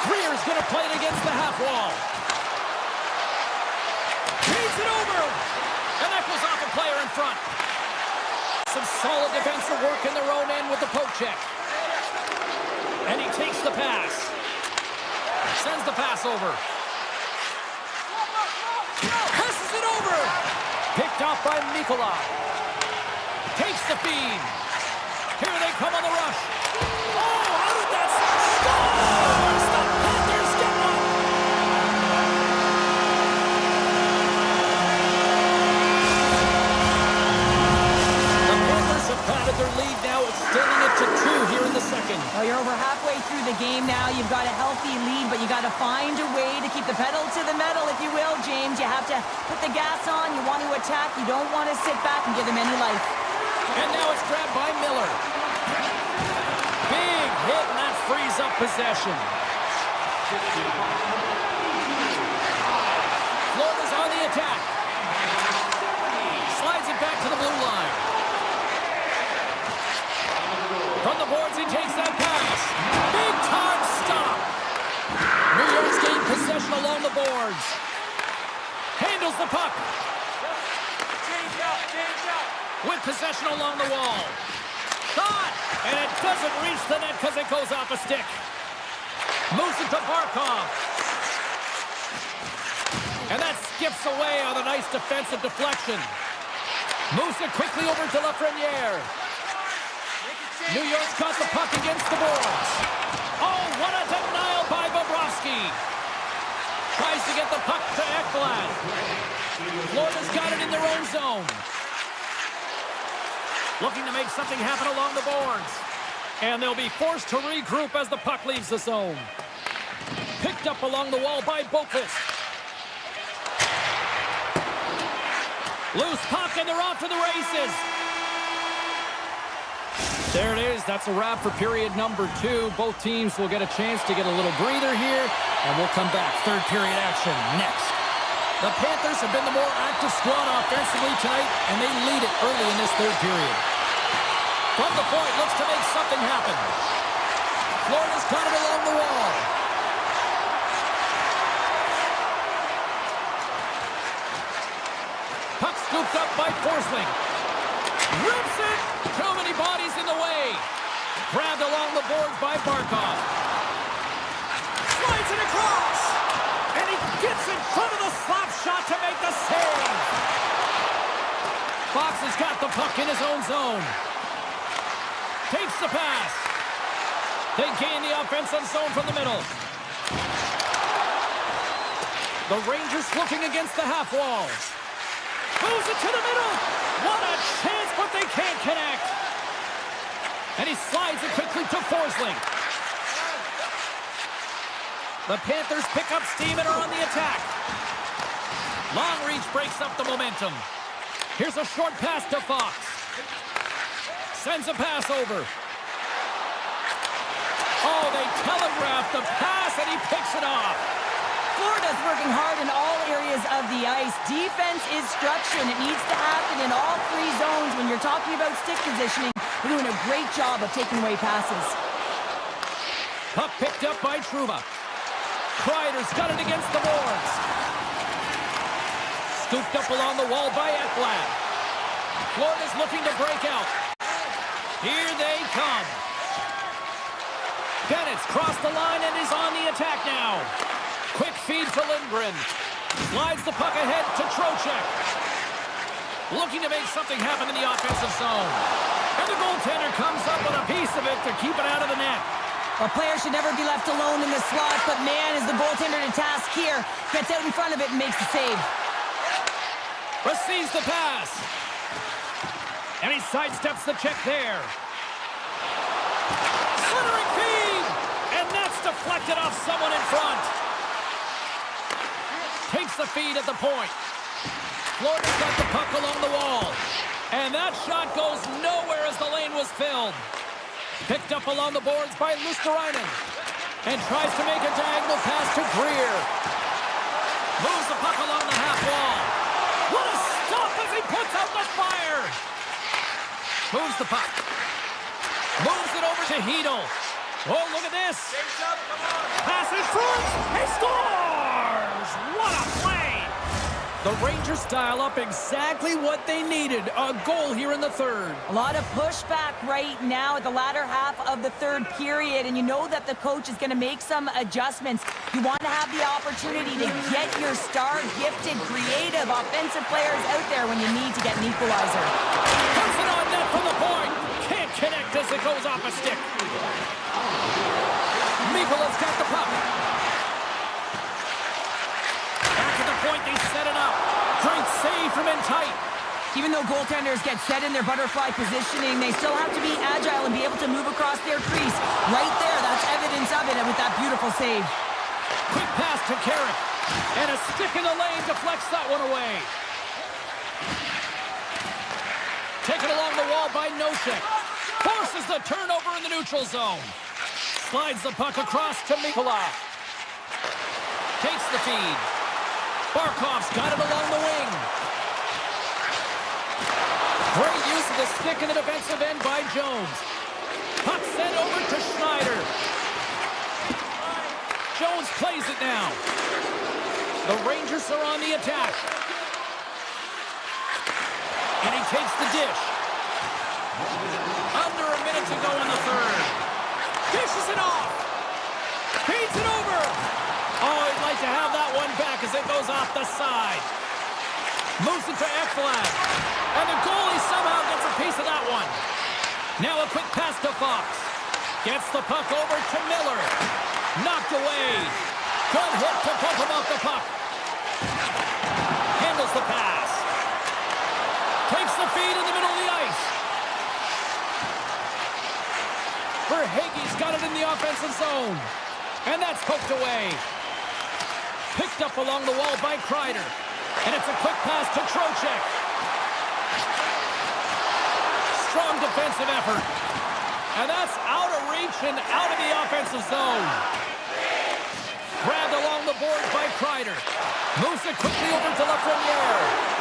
Greer's going to play it against the half wall. Feeds it over. And that goes off a player in front. Some solid defensive work in their own end with the poke check. And he takes the pass. Sends the pass over. Passes it over. Picked off by Mikkola. Takes the feed. Here they come on the rush. Oh, how did that scores? The Panthers get one. The Panthers have padded their lead now, extending it to 2 here in the second. Well, you're over halfway through the game now. You've got a healthy lead, but you got to find a way to keep the pedal put the gas on, you want to attack, you don't want to sit back and give them any life. And now it's grabbed by Miller. Big hit, and that frees up possession. Florida's on the attack. Slides it back to the blue line. From the boards, he takes that pass. Big time stop. New York's gained possession along the boards. Handles the puck. With possession along the wall. Shot! And it doesn't reach the net because it goes off a stick. Moves it to Barkov. And that skips away on a nice defensive deflection. Moves it quickly over to Lafreniere. New York's got the puck against the boards. Oh, what a denial by Bobrovsky. Tries to get the puck to Ekblad. Florida's got it in their own zone. Looking to make something happen along the boards. And they'll be forced to regroup as the puck leaves the zone. Picked up along the wall by Boqvist. Loose puck, and they're off to the races. There it is. That's a wrap for period number 2. Both teams will get a chance to get a little breather here, and we'll come back. Third period action next. The Panthers have been the more active squad offensively tonight, and they lead it early in this third period. From the point, looks to make something happen. Florida's got it along the wall. Puck scooped up by Forsling. Rips it! Too many bodies in the way. Grabbed along the boards by Barkov. Slides it across! And he gets in front of the slap shot to make the save. Fox has got the puck in his own zone. Takes the pass. They gain the offensive zone from the middle. The Rangers looking against the half wall. Moves it to the middle. What a chance, but they can't connect. And he slides it quickly to Forsling. The Panthers pick up steam and are on the attack. Long reach breaks up the momentum. Here's a short pass to Fox. Sends a pass over. Oh, they telegraphed the pass, and he picks it off. Florida's working hard in all areas of the ice. Defense is structure, and it needs to happen in all 3 zones. When you're talking about stick positioning, they're doing a great job of taking away passes. Puck picked up by Trouba. Kreider's got it against the boards. Scooped up along the wall by Ekblad. Florida's looking to break out. Here they come. Bennett's crossed the line and is on the attack now. Quick feed to Lindgren. Slides the puck ahead to Trocheck. Looking to make something happen in the offensive zone. And the goaltender comes up with a piece of it to keep it out of the net. A player should never be left alone in the slot, but man, is the goaltender to task here. Gets out in front of it and makes the save. Receives the pass. And he sidesteps the check there. Slithering feed! And that's deflected off someone in front. Takes the feed at the point. Florida's got the puck along the wall. And that shot goes nowhere as the lane was filled. Picked up along the boards by Luosterainen. And tries to make a diagonal pass to Greer. Moves the puck along the half wall. What a stop as he puts out the fire. Moves the puck. Moves it over to Hedel. Oh, look at this. Pass in front. He scores! What a play! The Rangers dial up exactly what they needed. A goal here in the third. A lot of pushback right now at the latter half of the third period, and you know that the coach is going to make some adjustments. You want to have the opportunity to get your star, gifted, creative, offensive players out there when you need to get an equalizer. Puts it on net from the point. Can't connect as it goes off a stick. Mikola's got the puck. Back at the point, they set it up. Great save from in tight. Even though goaltenders get set in their butterfly positioning, they still have to be agile and be able to move across their crease. Right there, that's evidence of it with that beautiful save. Quick pass to Carrick. And a stick in the lane deflects that one away. Taken along the wall by Nosek. Forces the turnover in the neutral zone. Slides the puck across to Mikula. Takes the feed. Barkov's got it along the wing. Great use of the stick in the defensive end by Jones. Puck sent over to Schneider. Jones plays it now. The Rangers are on the attack. And he takes the dish. Under a minute to go in the third. Dishes it off. Feeds it over. Oh, he'd like to have that one back as it goes off the side. Moves it to Ekblad. And the goalie somehow gets a piece of that one. Now a quick pass to Fox. Gets the puck over to Miller. Knocked away. Good hit to pump him off the puck. Handles the pass. Takes the feed in the middle of the ice. Verhaeghe's got it in the offensive zone. And that's poked away. Picked up along the wall by Kreider. And it's a quick pass to Trocheck. Strong defensive effort. And that's out of reach and out of the offensive zone. Grabbed along the boards by Kreider. Moves it quickly over to Lafreniere.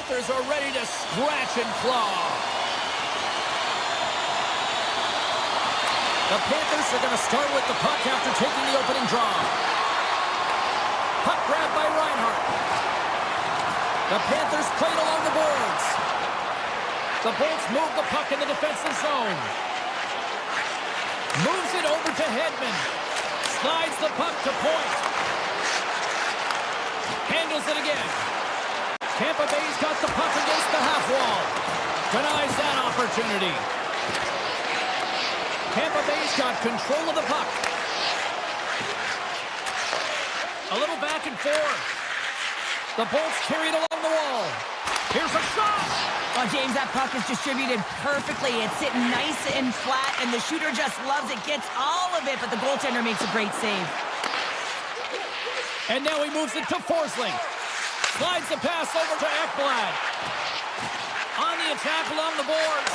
Panthers are ready to scratch and claw. The Panthers are going to start with the puck after taking the opening draw. Puck grabbed by Reinhardt. The Panthers played along the boards. The Bolts move the puck in the defensive zone. Moves it over to Hedman. Slides the puck to point. Handles it again. Tampa Bay's got the puck against the half wall. Denies that opportunity. Tampa Bay's got control of the puck. A little back and forth. The Bolts carried along the wall. Here's a shot! Well, James, that puck is distributed perfectly. It's sitting nice and flat, and the shooter just loves it, gets all of it, but the goaltender makes a great save. And now he moves it to Forsling. Slides the pass over to Ekblad. On the attack along the boards.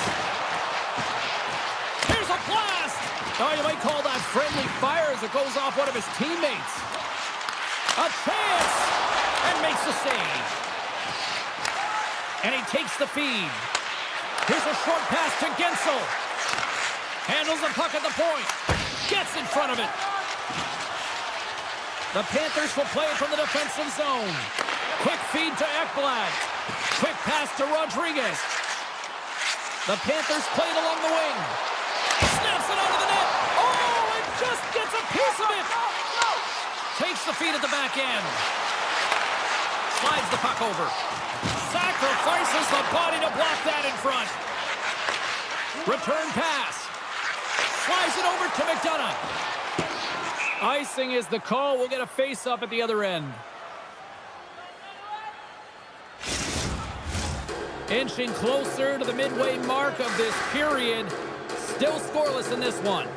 Here's a blast! Oh, you might call that friendly fire as it goes off one of his teammates. A chance! And makes the save. And he takes the feed. Here's a short pass to Gensel. Handles the puck at the point. Gets in front of it. The Panthers will play it from the defensive zone. Quick feed to Ekblad. Quick pass to Rodriguez. The Panthers play it along the wing. Snaps it onto the net. Oh, it just gets a piece of it. Takes the feed at the back end. Slides the puck over. Sacrifices the body to block that in front. Return pass. Slides it over to McDonough. Icing is the call. We'll get a face-up at the other end. Inching closer to the midway mark of this period. Still scoreless in this one.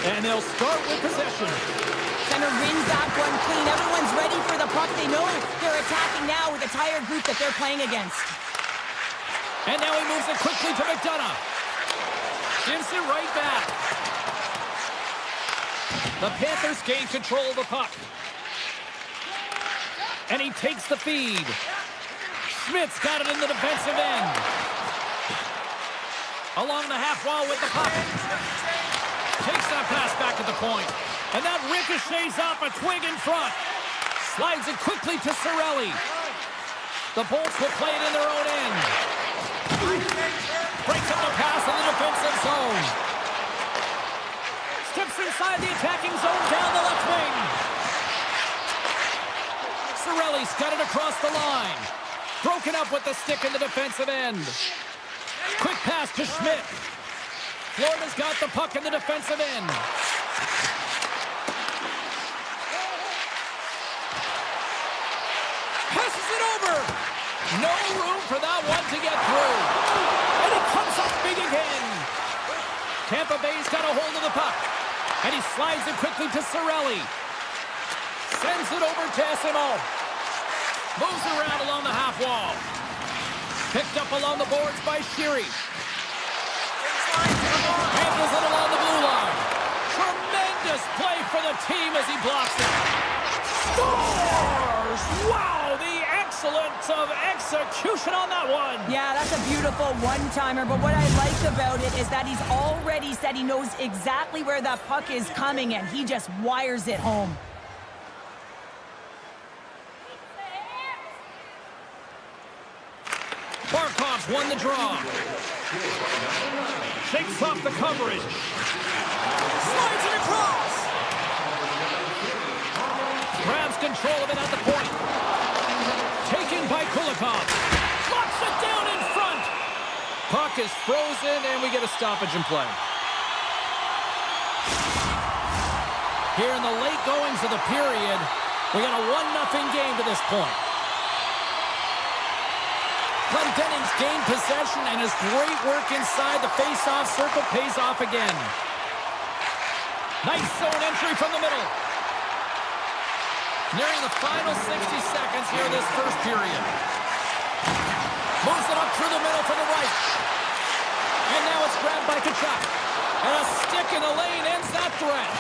And they'll start with possession. Center wins that one clean. Everyone's ready for the puck. They know they're attacking now with the tired group that they're playing against. And now he moves it quickly to McDonough. Gives it right back. The Panthers gain control of the puck. And he takes the feed. Schmidt's got it in the defensive end. Along the half wall with the puck. Takes that pass back at the point. And that ricochets off a twig in front. Slides it quickly to Cirelli. The Bolts will play it in their own end. Breaks up the pass in the defensive zone. Steps inside the attacking zone down the left wing. Cirelli's got it across the line. Broken up with the stick in the defensive end. Quick pass to Schmidt. Florida's got the puck in the defensive end. Passes it over. No room for that one to get through. And it comes up big again. Tampa Bay's got a hold of the puck. And he slides it quickly to Cirelli. Sends it over to Esimo. Moves around along the half wall. Picked up along the boards by Sheary. Handles it along the blue line. Tremendous play for the team as he blocks it. Scores! Wow, the excellence of execution on that one. Yeah, that's a beautiful one-timer, but what I like about it is that he's already said he knows exactly where that puck is coming, and he just wires it home. Barkov's won the draw. Shakes off the coverage. Slides it across. Grabs control of it at the point. Taken by Kulikov. Locks it down in front. Puck is frozen, and we get a stoppage in play. Here in the late goings of the period, we got a 1-0 game to this point. Glendening's gained possession, and his great work inside the face-off circle pays off again. Nice zone entry from the middle. Nearing the final 60 seconds here of this first period. Moves it up through the middle to the right. And now it's grabbed by Tkachuk. And a stick in the lane ends that threat.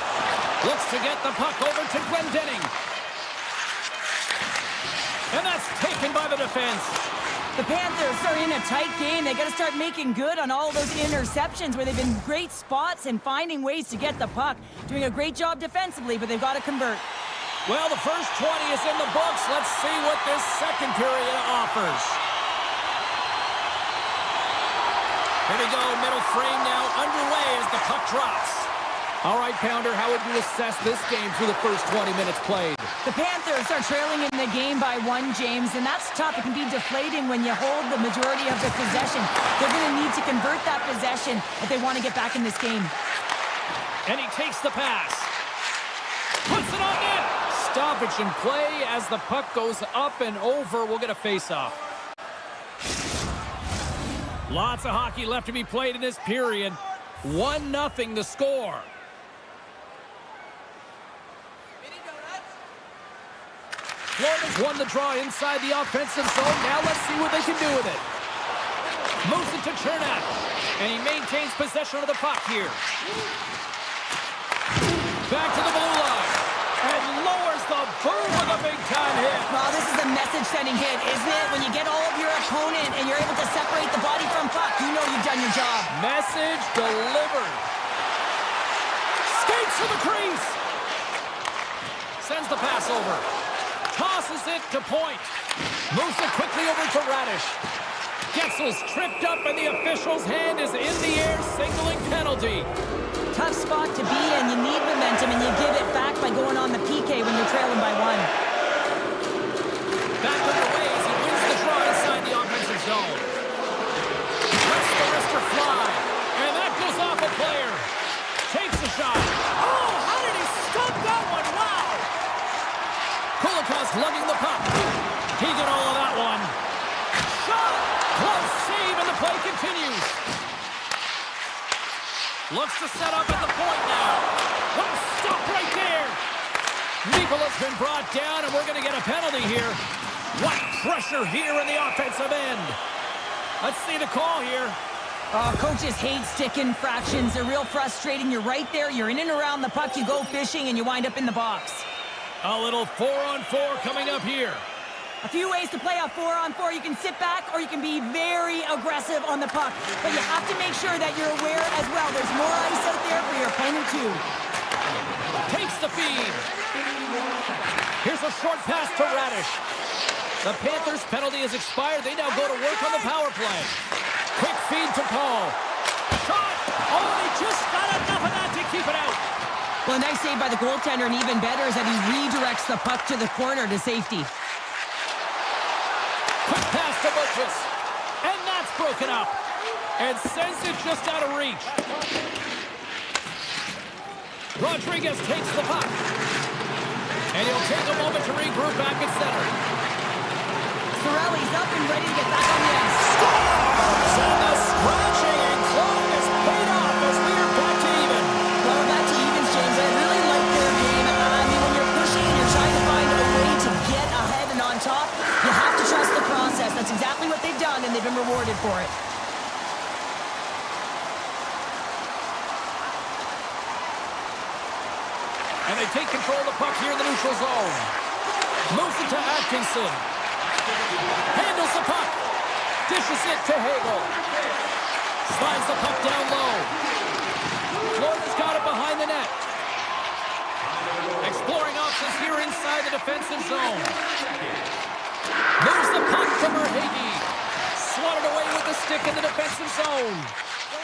Looks to get the puck over to Glendening. And that's taken by the defense. The Panthers are in a tight game. They got to start making good on all those interceptions where they've been great spots and finding ways to get the puck. Doing a great job defensively, but they've got to convert. Well, the first 20 is in the books. Let's see what this second period offers. Here we go, middle frame now underway as the puck drops. All right, Pounder, how would you assess this game through the first 20 minutes played? The Panthers are trailing in the game by 1, James, and that's tough. It can be deflating when you hold the majority of the possession. They're going to need to convert that possession if they want to get back in this game. And he takes the pass. Puts it on net. Stoppage in play as the puck goes up and over. We'll get a face-off. Lots of hockey left to be played in this period. 1-0 to score. Florida's won the draw inside the offensive zone. Now let's see what they can do with it. Moves it to Chernak. And he maintains possession of the puck here. Back to the blue line. And lowers the boom with a big-time hit. Well, this is a message-sending hit, isn't it? When you get all of your opponent and you're able to separate the body from puck, you know you've done your job. Message delivered. Skates to the crease. Sends the pass over. Tosses it to point. Moves it quickly over to Radish. Getzel's tripped up and the official's hand is in the air, signaling penalty. Tough spot to be in. You need momentum and you give it back by going on the PK when you're trailing by 1. Back underway as he wins the draw inside the offensive zone. Lets the wrister fly. And that goes off a player. Takes a shot. Oh, how did he stop that one? Wow! Kulikov's lugging the puck. He did all of that one. Shot! Close save and the play continues. Looks to set up at the point now. Oh, stop right there. Nikola's been brought down and we're going to get a penalty here. What pressure here in the offensive end. Let's see the call here. Coaches hate stick infractions. They're real frustrating. You're right there. You're in and around the puck. You go fishing and you wind up in the box. A little 4-on-4 coming up here. A few ways to play a 4-on-4. You can sit back or you can be very aggressive on the puck. But you have to make sure that you're aware as well. There's more ice out there for your opponent too. Takes the feed. Here's a short pass to Radish. The Panthers' penalty has expired. They now go to work on the power play. Quick feed to Paul. Shot! Oh, they just got enough of that to keep it out. Well, a nice save by the goaltender, and even better is that he redirects the puck to the corner to safety. Quick pass to Butchus. And that's broken up. And sends it just out of reach. Rodriguez takes the puck. And he'll take a moment to regroup back at center. Sorelli's up and ready to get back on the ice. Scores! And the scratching and clawing is paid off as we are back to even. Well, we're back to evens, James. I really like their game. I mean, when you're pushing and you're trying to find a way to get ahead and on top, you have to trust the process. That's exactly what they've done, and they've been rewarded for it. And they take control of the puck here in the neutral zone. Moves it to Atkinson. Handles the puck. Dishes it to Hagel. Slides the puck down low. Florida's got it behind the net. Exploring options here inside the defensive zone. Moves the puck to Verhaeghe. Swatted away with the stick in the defensive zone.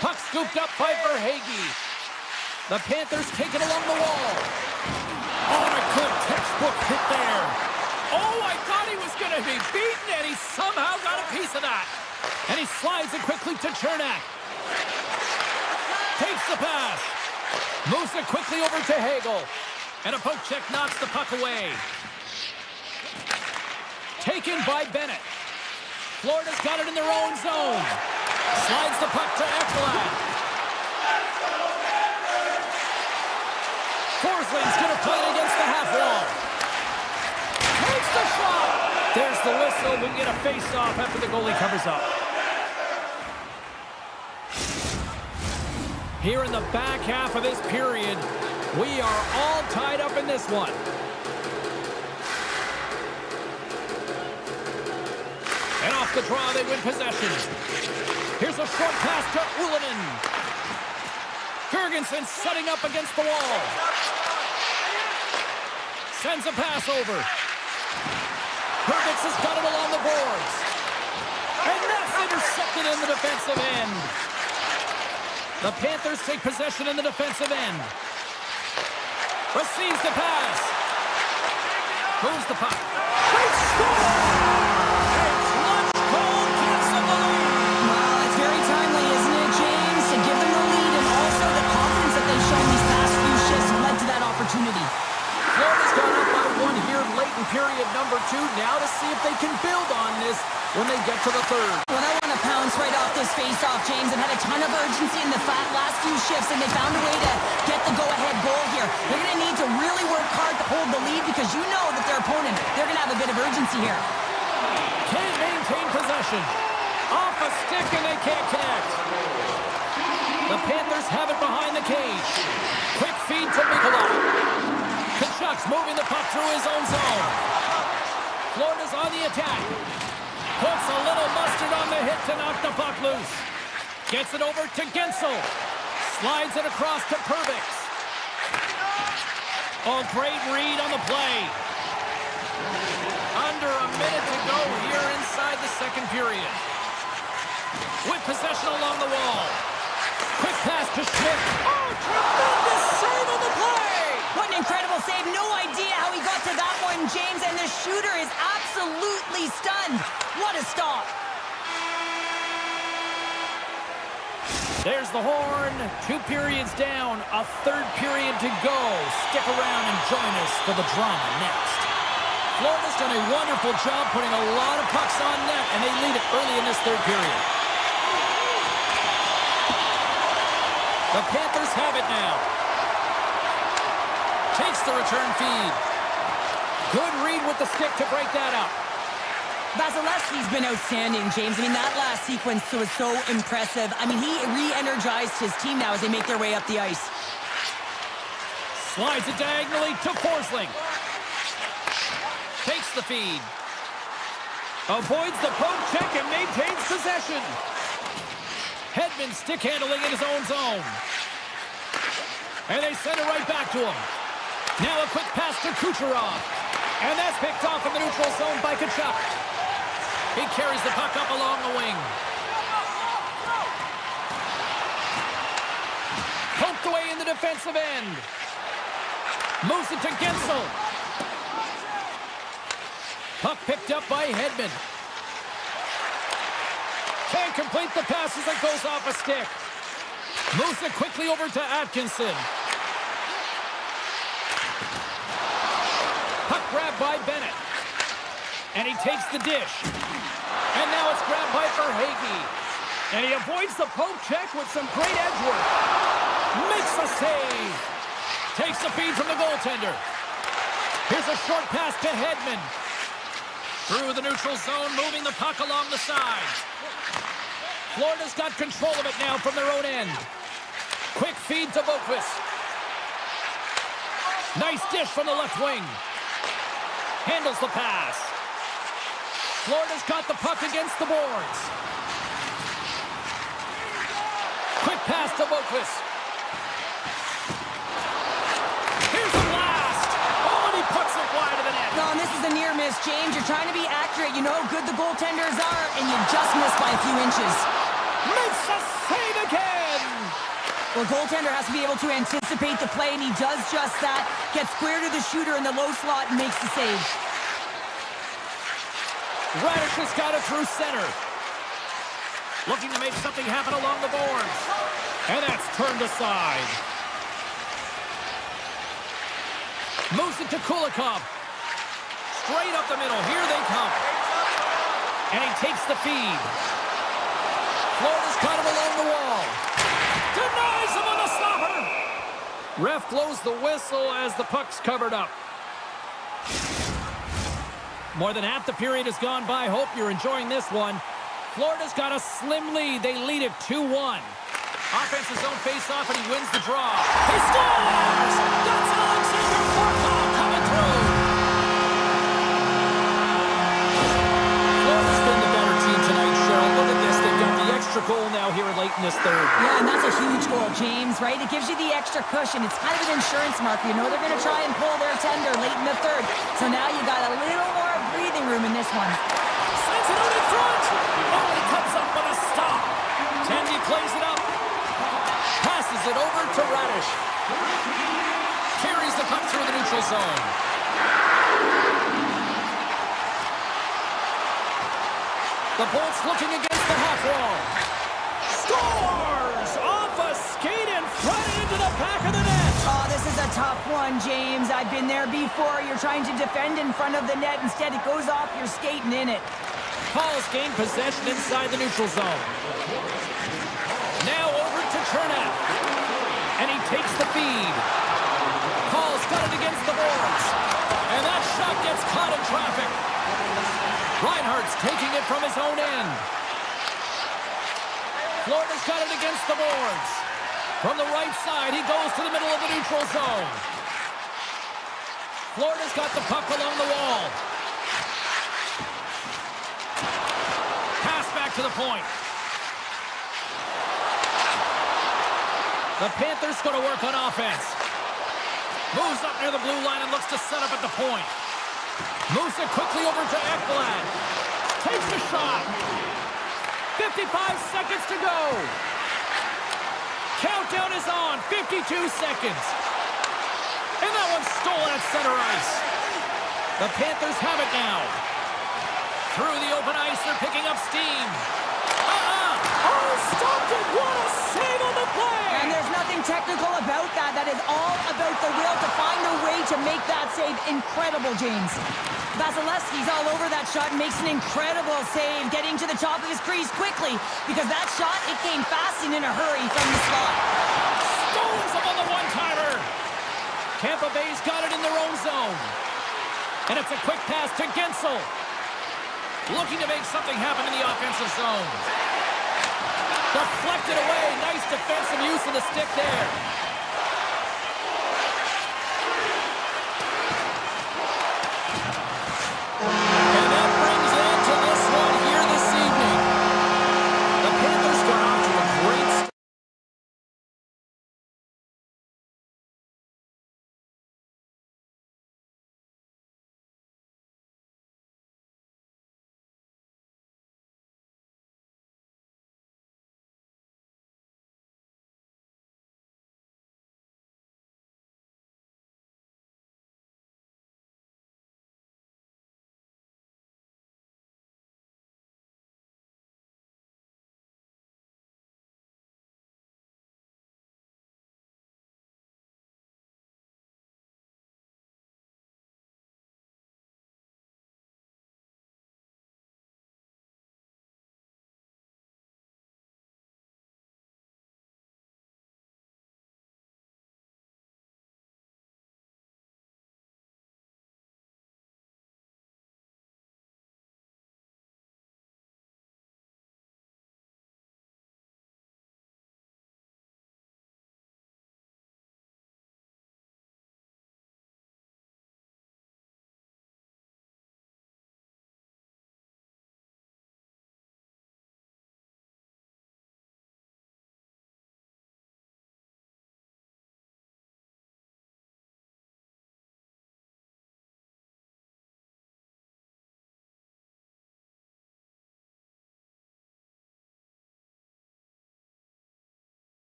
Puck scooped up by Verhaeghe. The Panthers take it along the wall. Oh, a good textbook hit there. Oh, I thought he was going to be beaten, and he somehow got a piece of that. And he slides it quickly to Chernak. Takes the pass. Moves it quickly over to Hagel. And a poke check knocks the puck away. Taken by Bennett. Florida's got it in their own zone. Slides the puck to Ekblad. Forsling's going to play it against the half wall. Takes the shot. There's the whistle. We'll get a face-off after the goalie covers up. Here in the back half of this period, we are all tied up in this one. And off Off the draw, they win possession. Here's a short pass to Ullinen. Jurgensen setting up against the wall. Sends a pass over. Hervitz has got it along the boards. And that's intercepted in the defensive end. The Panthers take possession in the defensive end. Receives the pass. Moves the puck. They score! It's lunch cold, gives them the lead. Well, it's very timely, isn't it, James? To give them the lead and also the confidence that they've shown these past few shifts led to that opportunity. Florida's gone up by one here late in period number 2. Now to see if they can build on this when they get to the third. Well, they want to pounce right off this face-off, James, and had a ton of urgency in the last few shifts, and they found a way to get the go-ahead goal here. They're going to need to really work hard to hold the lead because you know that their opponent, they're going to have a bit of urgency here. Can't maintain possession. Off a stick, and they can't connect. The Panthers have it behind the cage. Quick feed to Mikolov. Kachuk's moving the puck through his own zone. Florida's on the attack. Puts a little mustard on the hit to knock the puck loose. Gets it over to Gensel. Slides it across to Pervix. Oh, great read on the play. Under a minute to go here inside the second period. With possession along the wall. Quick pass to Schmidt. Oh, tremendous save on the play! What an incredible save. No idea how he got to that one, James, and the shooter is absolutely stunned. What a stop. There's the horn. 2 periods down. A third period to go. Stick around and join us for the drama next. Florida's done a wonderful job putting a lot of pucks on net, and they lead it early in this third period. The Panthers have it now. Takes the return feed. Good read with the stick to break that up. Vasilevsky's been outstanding, James. I mean, that last sequence was so impressive. I mean, he re-energized his team now as they make their way up the ice. Slides it diagonally to Forsling. Takes the feed. Avoids the poke check and maintains possession. Hedman stick handling in his own zone. And they send it right back to him. Now a quick pass to Kucherov. And that's picked off in the neutral zone by Kachuk. He carries the puck up along the wing. Poked away in the defensive end. Moves it to Gensel. Puck picked up by Hedman. Can't complete the pass as it goes off a stick. Moves it quickly over to Atkinson. Puck grabbed by Bennett. And he takes the dish. And now it's grabbed by Verhaeghe. And he avoids the poke check with some great edge work. Makes the save. Takes the feed from the goaltender. Here's a short pass to Hedman. Through the neutral zone, moving the puck along the side. Florida's got control of it now from their own end. Quick feed to Boqvist. Nice dish from the left wing. Handles the pass. Florida's got the puck against the boards. Quick pass to Boqvist. Here's a blast. Oh, and he puts it wide of the net. No, and this is a near miss, James. You're trying to be accurate. You know how good the goaltenders are, and you just missed by a few inches. Makes a save again. Well, goaltender has to be able to anticipate the play, and he does just that. Gets square to the shooter in the low slot and makes the save. Radish has got it through center. Looking to make something happen along the boards. And that's turned aside. Moves it to Kulikov. Straight up the middle. Here they come. And he takes the feed. Florida's got him along the wall. Denies him on the stopper. Ref blows the whistle as the puck's covered up. More than half the period has gone by. Hope you're enjoying this one. Florida's got a slim lead. They lead it 2-1. Offensive zone face-off, and he wins the draw. He scores! That's Alexander Barkov coming through. Florida's been the better team extra goal now here late in this third. Yeah, and that's a huge goal, James, right? It gives you the extra cushion. It's kind of an insurance marker. You know they're going to try and pull their tender late in the third. So now you got a little more breathing room in this one. Sends it out in front. Oh, he comes up with a stop. Tandy plays it up. Passes it over to Radish. Carries the puck through the neutral zone. The Bolts looking against the half wall. Scores! Off a skate in front into the back of the net. Oh, this is a tough one, James. I've been there before. You're trying to defend in front of the net. Instead, it goes off your skate and in it. Paul's gained possession inside the neutral zone. Now over to Chernak. And he takes the feed. Paul's got it against the boards. And that shot gets caught in traffic. Reinhardt's taking it from his own end. Florida's got it against the boards. From the right side, he goes to the middle of the neutral zone. Florida's got the puck along the wall. Pass back to the point. The Panthers go to work on offense. Moves up near the blue line and looks to set up at the point. Moves it quickly over to Ekblad. Takes the shot. 55 seconds to go. Countdown is on. 52 seconds. And that one's stolen at center ice. The Panthers have it now. Through the open ice, they're picking up steam. Oh, stopped it. What a save on the play. And there's nothing technical about that. That is all about the will to find a way to make that save incredible, James. Vasilevsky's all over that shot and makes an incredible save, getting to the top of his crease quickly, because that shot, it came fast and in a hurry from the slot. Stones up on the one-timer. Tampa Bay's got it in their own zone. And it's a quick pass to Gensel. Looking to make something happen in the offensive zone. Deflected away. Nice defensive use of the stick there.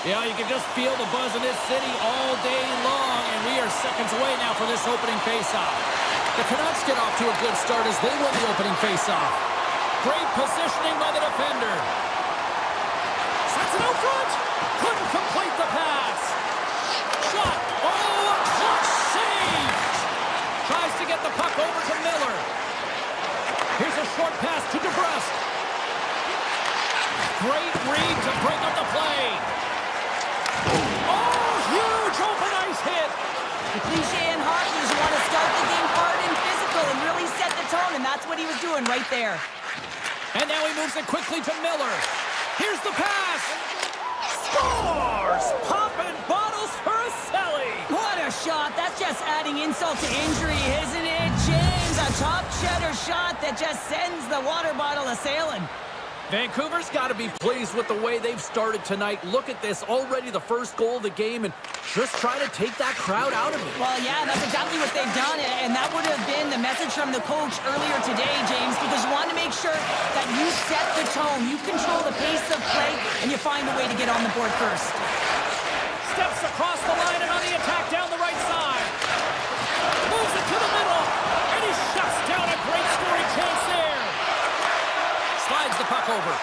Yeah, you can just feel the buzz in this city all day long, and we are seconds away now for this opening faceoff. The Canucks get off to a good start as they win the opening faceoff. Great positioning by the defender. Sets it out front. Couldn't complete the pass. Shot. Oh, a clutch save. Tries to get the puck over to Miller. Here's a short pass to DeBrusque. Great read to break up the play. Oh, huge open ice hit. The cliche in hockey is you want to start the game hard and physical and really set the tone, and that's what he was doing right there. And now he moves it quickly to Miller. Here's the pass. Scores! Popping bottles for a celly. What a shot. That's just adding insult to injury, isn't it, James? A top cheddar shot that just sends the water bottle a-sailing. Vancouver's got to be pleased with the way they've started tonight. Look at this, already the first goal of the game, and just try to take that crowd out of it. Well, yeah, that's exactly what they've done, and that would have been the message from the coach earlier today, James, because you want to make sure that you set the tone, you control the pace of play, and you find a way to get on the board first. Steps across the line and on the attack down the right side. Moves it to the middle, and he shuts down a great scoring chance there. Slides the puck over.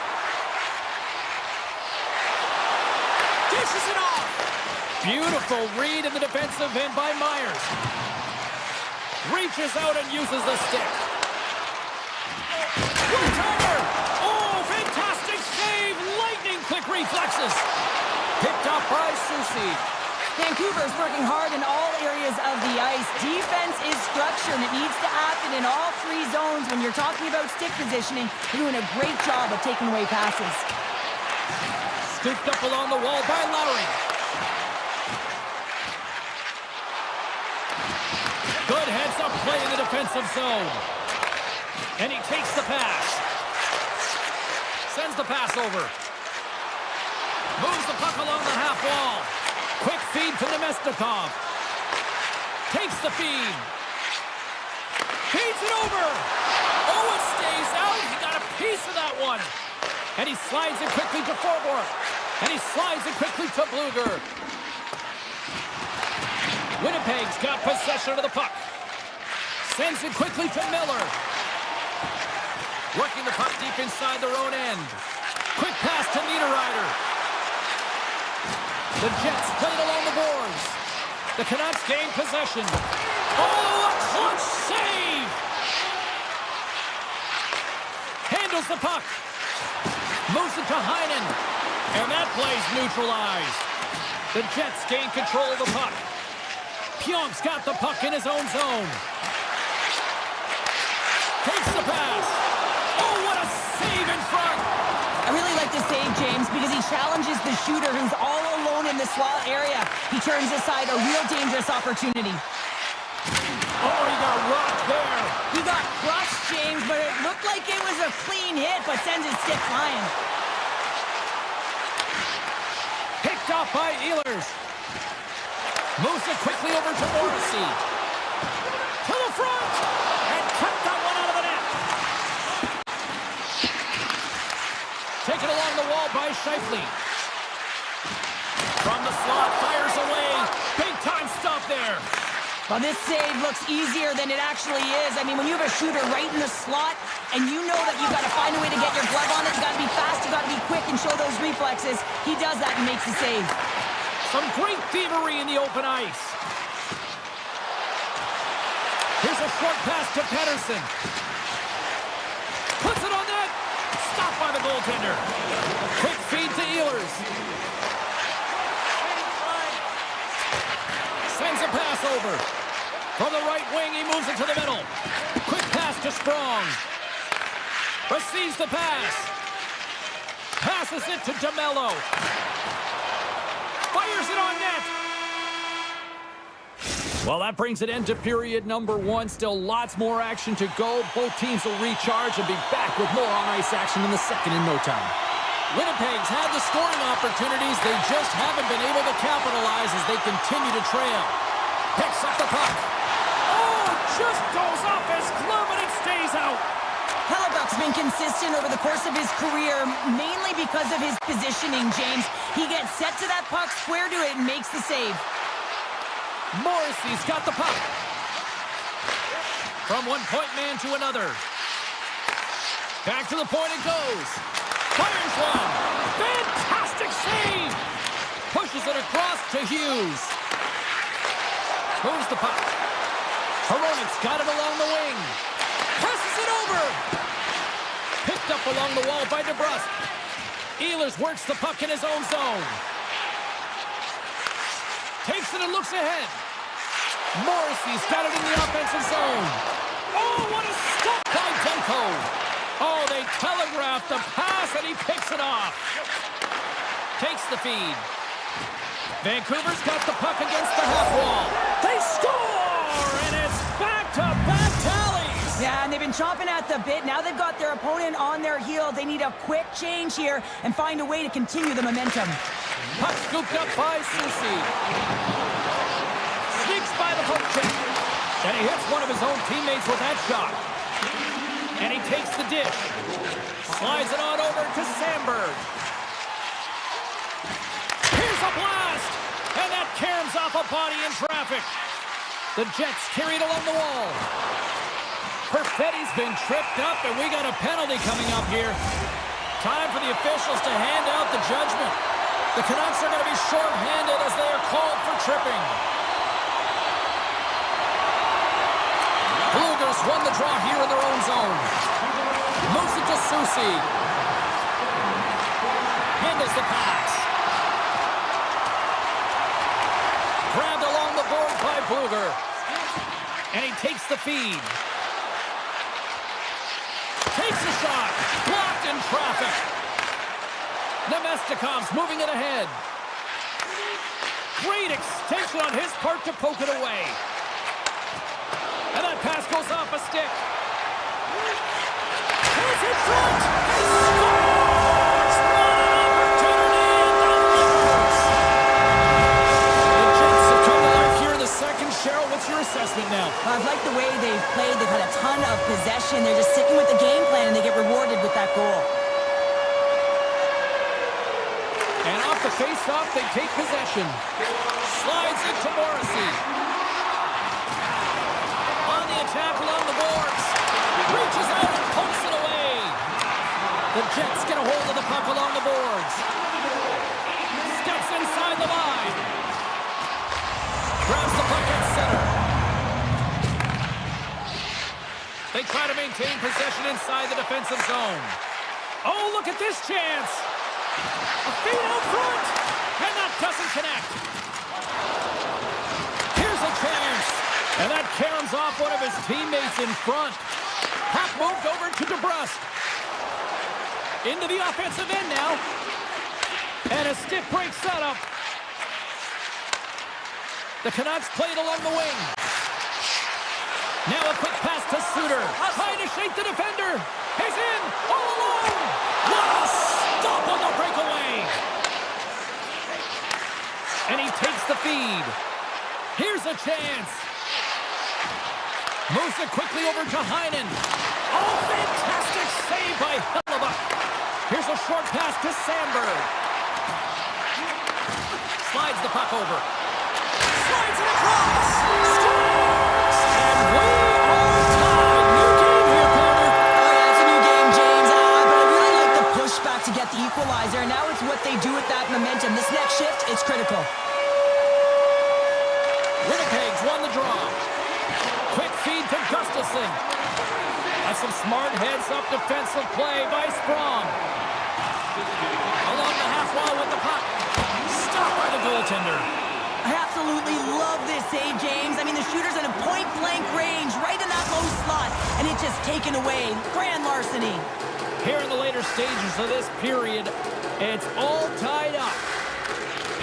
Dishes it off. Beautiful read in the defensive end by Myers. Reaches out and uses the stick. One-timer. Oh, fantastic save. Lightning quick reflexes. Picked up by Susie. Vancouver's working hard in all areas of the ice. Defense is structure, and it needs to happen in all three zones. When you're talking about stick positioning, you're doing a great job of taking away passes. Scooped up along the wall by Lowry. Good heads-up play in the defensive zone. And he takes the pass. Sends the pass over. Moves the puck along the half wall. Quick feed to Nemestikov. Takes the feed. Feeds it over. Oh, it stays out. He got a piece of that one. And he slides it quickly to Forward. And he slides it quickly to Bluger. Winnipeg's got possession of the puck. Sends it quickly to Miller. Working the puck deep inside their own end. Quick pass to Niederreiter. The Jets play it along the boards. The Canucks gain possession. Oh, a clutch save! Handles the puck. Moves it to Heinen. And that play's neutralized. The Jets gain control of the puck. Pionk's got the puck in his own zone. Takes the pass. Oh, what a save in front! I really like this save, James, because he challenges the shooter who's all alone in the slot area. He turns aside a real dangerous opportunity. Oh, he got rocked there. He got crushed, James, but it looked like it was a clean hit, but sends his stick flying. Picked off by Ehlers. Moves it quickly over to Morrissey. To the front! And kept that one out of the net. Taken along the wall by Scheifele. From the slot, fires away. Big time stop there. Well, this save looks easier than it actually is. I mean, when you have a shooter right in the slot, and you know that you've got to find a way to get your glove on it, you got to be fast, you got to be quick and show those reflexes. He does that and makes the save. Some great thievery in the open ice. Here's a short pass to Pettersson. Puts it on net. Stopped by the goaltender. Quick feed to Ehlers. Sends a pass over. From the right wing, he moves it to the middle. Quick pass to Strong. Receives the pass. Passes it to DeMello. Fires it on net. Well, that brings an end to period number one. Still lots more action to go. Both teams will recharge and be back with more on-ice action in the second in no time. Winnipeg's had the scoring opportunities. They just haven't been able to capitalize as they continue to trail. Picks up the puck. Oh, just goes off his glove and it stays out. Hellebuck He's been consistent over the course of his career, mainly because of his positioning, James. He gets set to that puck, square to it, and makes the save. Morrissey's got the puck. From one point man to another. Back to the point it goes. Fires one. Fantastic save. Pushes it across to Hughes. Moves the puck. Hronik's got it along the wing. Passes it over. Picked up along the wall by DeBrusque. Ehlers works the puck in his own zone. Takes it and looks ahead. Morrissey's got it in the offensive zone. Oh, what a stop by Demko. Oh, they telegraphed the pass, and he picks it off. Takes the feed. Vancouver's got the puck against the half wall. They score, and it's back-to-back tallies. Yeah, and they've been chomping at the bit. Now they've got their opponent on their heels. They need a quick change here and find a way to continue the momentum. Puck scooped up by Susi. Sneaks by the poke check. And he hits one of his own teammates with that shot. And he takes the dish. Slides it on over to Sandberg. Here's a blast! And that caroms off a body in traffic. The Jets carry it along the wall. Perfetti's been tripped up, and we got a penalty coming up here. Time for the officials to hand out the judgment. The Canucks are going to be short-handed as they are called for tripping. Bluegers won the draw here in their own zone. Moves it to Susi. Handles the pass. Grabbed along the board by Bluger. And he takes the feed. Takes a shot. Blocked in traffic. Nemestikov's moving it ahead. Great extension on his part to poke it away. And that pass goes off a stick. He's in front. He scores! What an opportunity in the Lakers. The Jets have come to life here in the second. Cheryl, what's your assessment now? I've liked the way they've played. They've had a ton of possession. They're just sticking with the game plan, and they get rewarded with that goal. And off the face-off, they take possession. Slides into Morrissey. On the attack along the boards. Reaches out and pokes it away. The Jets get a hold of the puck along the boards. Steps inside the line. Grabs the puck at center. They try to maintain possession inside the defensive zone. Oh, look at this chance. A feed out front. And that doesn't connect. Here's a chance. And that caroms off one of his teammates in front. Puck moved over to DeBrusque. Into the offensive end now. And a stick break setup. The Canucks played along the wing. Now a quick pass to Suter. Trying to shake the defender. He's in. All alone. What a stop on the breakaway. And he takes the feed. Here's a chance. Moves it quickly over to Heinen. Oh, fantastic save by Hellebuck. Here's a short pass to Sandberg. Slides the puck over. Slides it across. Scores! And we are tied. New game here, Carter. Oh, yeah, it's a new game, James. But I really like the pushback to get the equalizer. Now it's what they do with that momentum. This next shift, it's critical. Winnipeg's won the draw. Quick feed to Gustafsson. That's some smart heads-up defensive play by Sprong. Along the half wall with the puck. Stopped by the goaltender. I absolutely love this save, James. I mean, the shooter's in a point-blank range, right in that low slot, and it's just taken away. Grand larceny. Here in the later stages of this period, it's all tied up.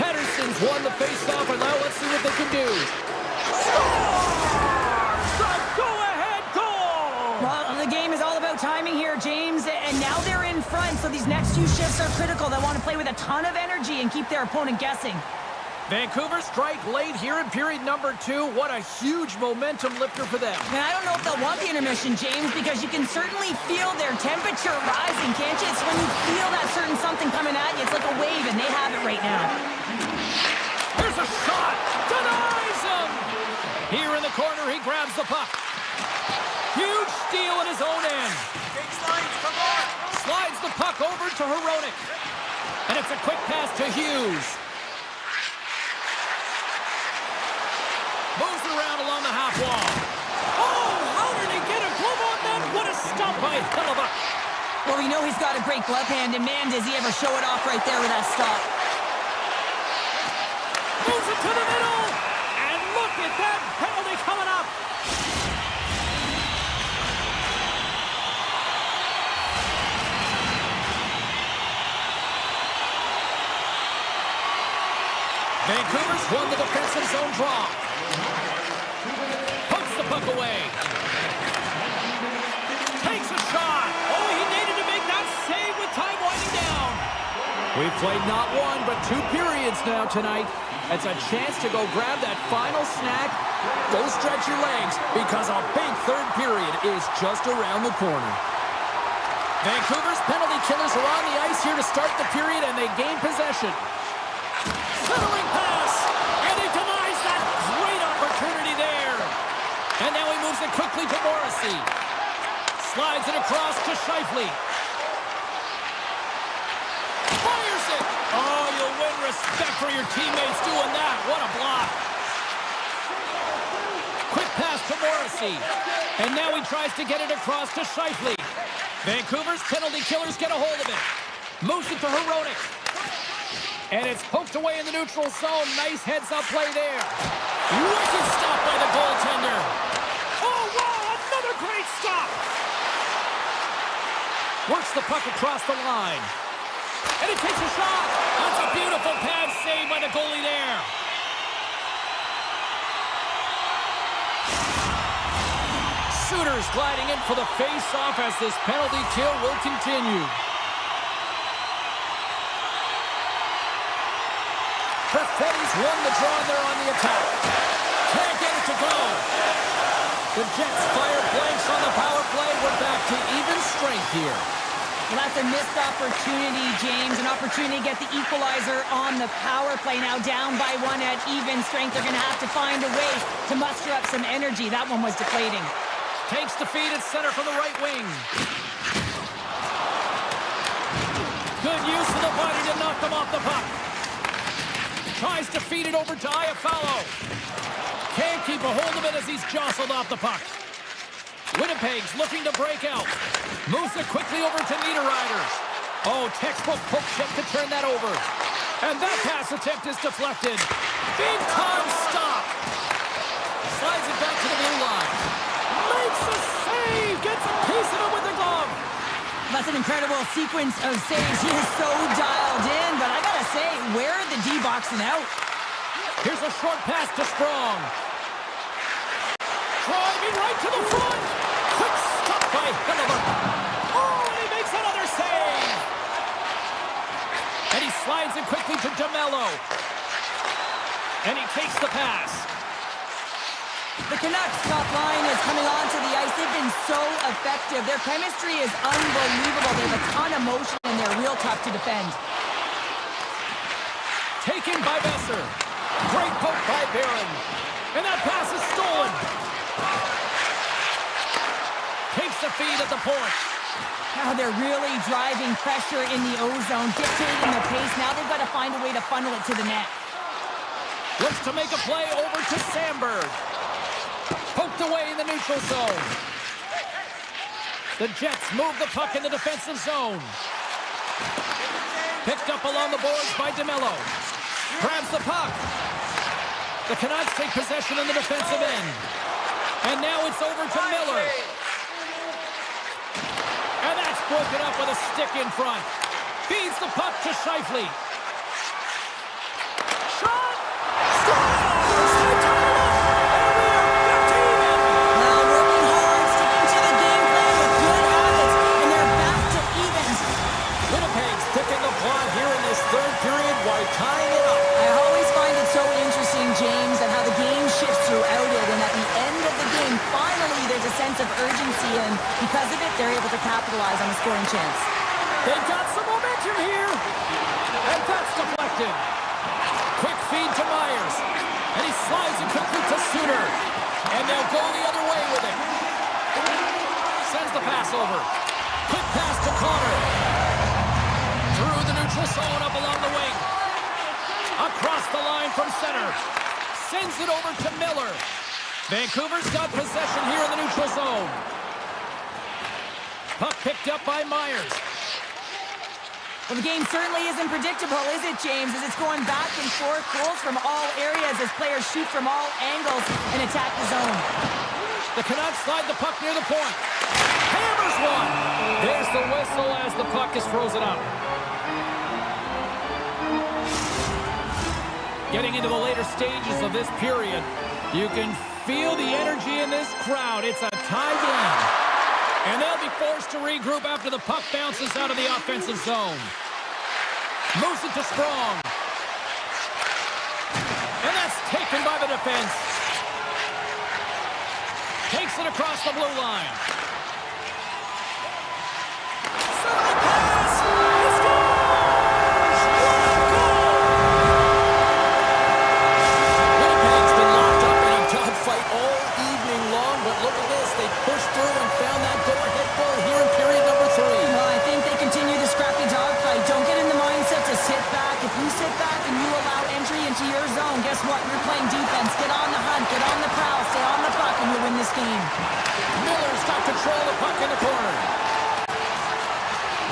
Pettersson's won the faceoff, and now let's see what they can do. Scores! The go-ahead goal! Well, the game is all about timing here, James, and now they're in front, so these next two shifts are critical. They want to play with a ton of energy and keep their opponent guessing. Vancouver strike late here in period number 2. What a huge momentum lifter for them. And I don't know if they'll want the intermission, James, because you can certainly feel their temperature rising, can't you? It's when you feel that certain something coming at you. It's like a wave, and they have it right now. Here's a shot. Denies him. Here in the corner, he grabs the puck. Huge steal at his own end. Slides the puck over to Hronek. And it's a quick pass to Hughes. Moves around along the half wall. Oh, how did he get a glove on that? What a stop by Hellebuck. Well, we know he's got a great glove hand, and man, does he ever show it off right there with that stop. Moves it to the middle. And look at that penalty coming up. Vancouver's won the defensive zone draw. Pokes the puck away. Takes a shot. Oh, he needed to make that save with time winding down. We've played not one, but 2 periods now tonight. It's a chance to go grab that final snack. Go stretch your legs, because a big third period is just around the corner. Vancouver's penalty killers are on the ice here to start the period, and they gain possession. Centering pass. And he denies that great opportunity there. And now he moves it quickly to Morrissey. Slides it across to Scheifele. Fires it. Oh, you'll win respect for your teammates doing that. What a block. Quick pass to Morrissey. And now he tries to get it across to Scheifele. Vancouver's penalty killers get a hold of it. Moves it to Hronek. And it's poked away in the neutral zone. Nice heads-up play there. Wicked stop by the goaltender. Oh, wow, another great stop. Works the puck across the line. And he takes a shot. That's a beautiful pad save by the goalie there. Sooners gliding in for the face-off as this penalty kill will continue. Perfetti's won the draw and they're on the attack. Can't get it to go. The Jets fire blanks on the power play. We're back to even strength here. Well, that's a missed opportunity, James. An opportunity to get the equalizer on the power play. Now down by 1 at even strength. They're going to have to find a way to muster up some energy. That one was deflating. Takes the feed at center from the right wing. Good use of the body to knock them off the puck. Tries to feed it over to Iafallo. Can't keep a hold of it as he's jostled off the puck. Winnipeg's looking to break out. Moves it quickly over to Niederreiter. Oh, textbook poke check to turn that over. And that pass attempt is deflected. Big time stop. Slides it back to the blue line. Makes a save. Gets a piece of it with the glove. That's an incredible sequence of saves. He is so dialed in, but I gotta say, where are the D-boxing out? Here's a short pass to Strong. Driving right to the front. Quick stop by Hellebuck. Oh, and he makes another save. And he slides it quickly to DeMello. And he takes the pass. The Canucks top line is coming onto the ice. They've been so effective. Their chemistry is unbelievable. They have a ton of motion, and they're real tough to defend. Taken by Besser. Great poke by Barron. And that pass is stolen. Takes the feed at the point. Now they're really driving pressure in the O-zone, dictating the pace. Now they've got to find a way to funnel it to the net. Looks to make a play over to Sandberg. Poked away in the neutral zone. The Jets move the puck in the defensive zone. Picked up along the boards by DeMello. Grabs the puck. The Canucks take possession in the defensive end. And now it's over to Miller. And that's broken up with a stick in front. Feeds the puck to Scheifele. Shot! Now working hard, sticking to the game plan with good habits, and they're back to evens. Winnipeg's picking the plot here in this third period while tying it up. I always find it so James, at how the game shifts throughout it, and at the end of the game, finally, there's a sense of urgency, and because of it, they're able to capitalize on the scoring chance. They've got some momentum here. And that's deflected. Quick feed to Myers. And he slides it quickly to Suter. And they'll go the other way with it. Sends the pass over. Quick pass to Connor. Through the neutral zone up along the wing. Across the line from center. Sends it over to Miller. Vancouver's got possession here in the neutral zone. Puck picked up by Myers. Well, the game certainly isn't predictable, is it, James? As it's going back and forth, goals from all areas as players shoot from all angles and attack the zone. The Canucks slide the puck near the point. Hammers one. There's the whistle as the puck is frozen up. Getting into the later stages of this period, you can feel the energy in this crowd. It's a tie game. And they'll be forced to regroup after the puck bounces out of the offensive zone. Moves it to Strong. And that's taken by the defense. Takes it across the blue line. Centering pass! He scores! What a goal! Winnipeg's been locked up in a dogfight all evening long, but look at this. They pushed through and found that go-ahead goal here in period number 3. Well, I think they continue the scrappy dogfight. Don't get in the mindset to sit back. If you sit back and you allow entry into your zone, guess what? You're playing defense. Get on the hunt. Get on the prowl. Stay on the puck, and you'll win this game. Miller's got control of the puck in the corner.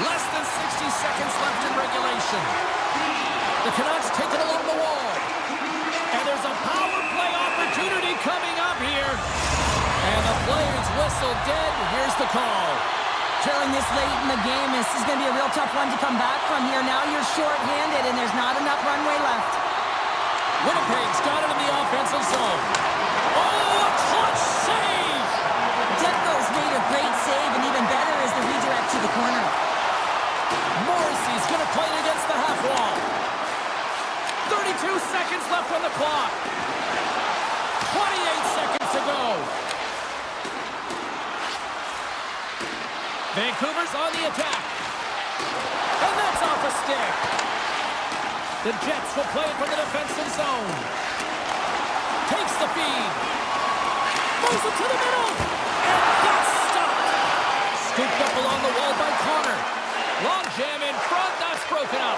Less than 60 seconds left in regulation. The Canucks take it along the wall. And there's a power play opportunity coming up here. And the players whistle dead. Here's the call. Trailing this late in the game, this is going to be a real tough one to come back from here. Now you're short-handed, and there's not enough runway left. Winnipeg's got it in the offensive zone. Oh, a clutch save! Demko's made a great save, and even better is the redirect to the corner. Morrissey's going to play it against the half wall. 32 seconds left on the clock. 28 seconds to go. Vancouver's on the attack. And that's off a stick. The Jets will play it from the defensive zone. Takes the feed. Moves it to the middle. And that's stopped. Scooped up along the wall by Connor. Long jam in front. That's broken up.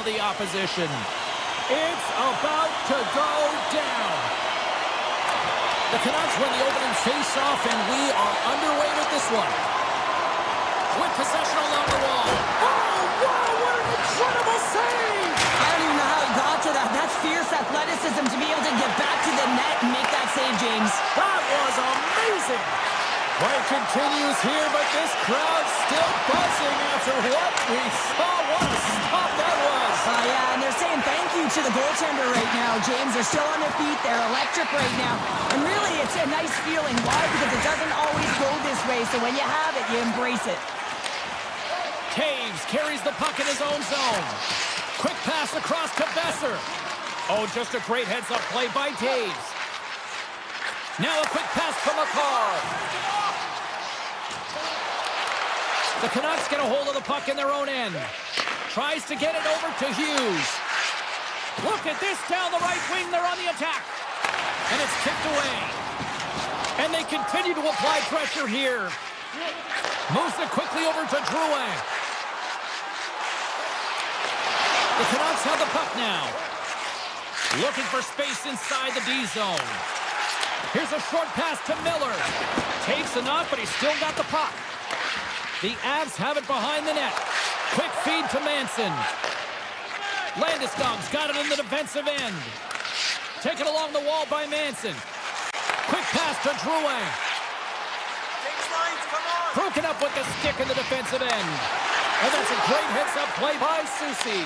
derail the opposition. It's about to go down. The Canucks win the opening face-off, and we are underway with this one. With possession along the wall. Oh, wow, what an incredible save! I don't even know how he got to that. That's fierce athleticism to be able to get back to the net and make that save, James. That was amazing! Play continues here, but this crowd's still buzzing after what we saw. What a stop that was! Yeah, and they're saying thank you to the goaltender right now, James. They're still on their feet. They're electric right now. And really, it's a nice feeling. Why? Because it doesn't always go this way. So when you have it, you embrace it. Taves carries the puck in his own zone. Quick pass across to Besser. Oh, just a great heads-up play by Taves. Now a quick pass from McCall. The Canucks get a hold of the puck in their own end. Tries to get it over to Hughes. Look at this down the right wing. They're on the attack. And it's kicked away. And they continue to apply pressure here. Moves it quickly over to Drouin. The Canucks have the puck now. Looking for space inside the D zone. Here's a short pass to Miller. Takes a knock, but he's still got the puck. The Avs have it behind the net. Quick feed to Manson. Landeskog's got it in the defensive end. Taken along the wall by Manson. Quick pass to Drouin. Broken up with the stick in the defensive end. And that's a great heads-up play by Soucy.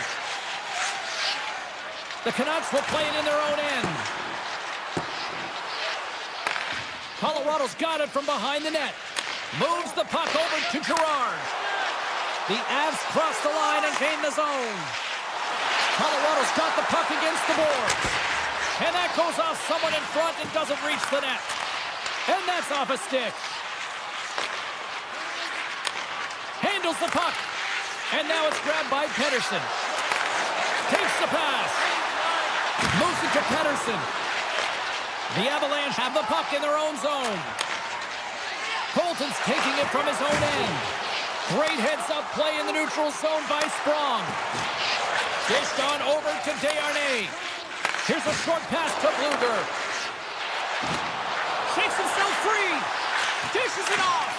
The Canucks will play it in their own end. Colorado's got it from behind the net. Moves the puck over to Girard. The Avs cross the line and gain the zone. Colorado's got the puck against the boards. And that goes off someone in front and doesn't reach the net. And that's off a stick. Handles the puck. And now it's grabbed by Pettersson. Takes the pass. Moves it to Pettersson. The Avalanche have the puck in their own zone. Colton's taking it from his own end. Great heads-up play in the neutral zone by Sprong. Dished on over to Desharnais. Here's a short pass to Bluger. Shakes himself free. Dishes it off.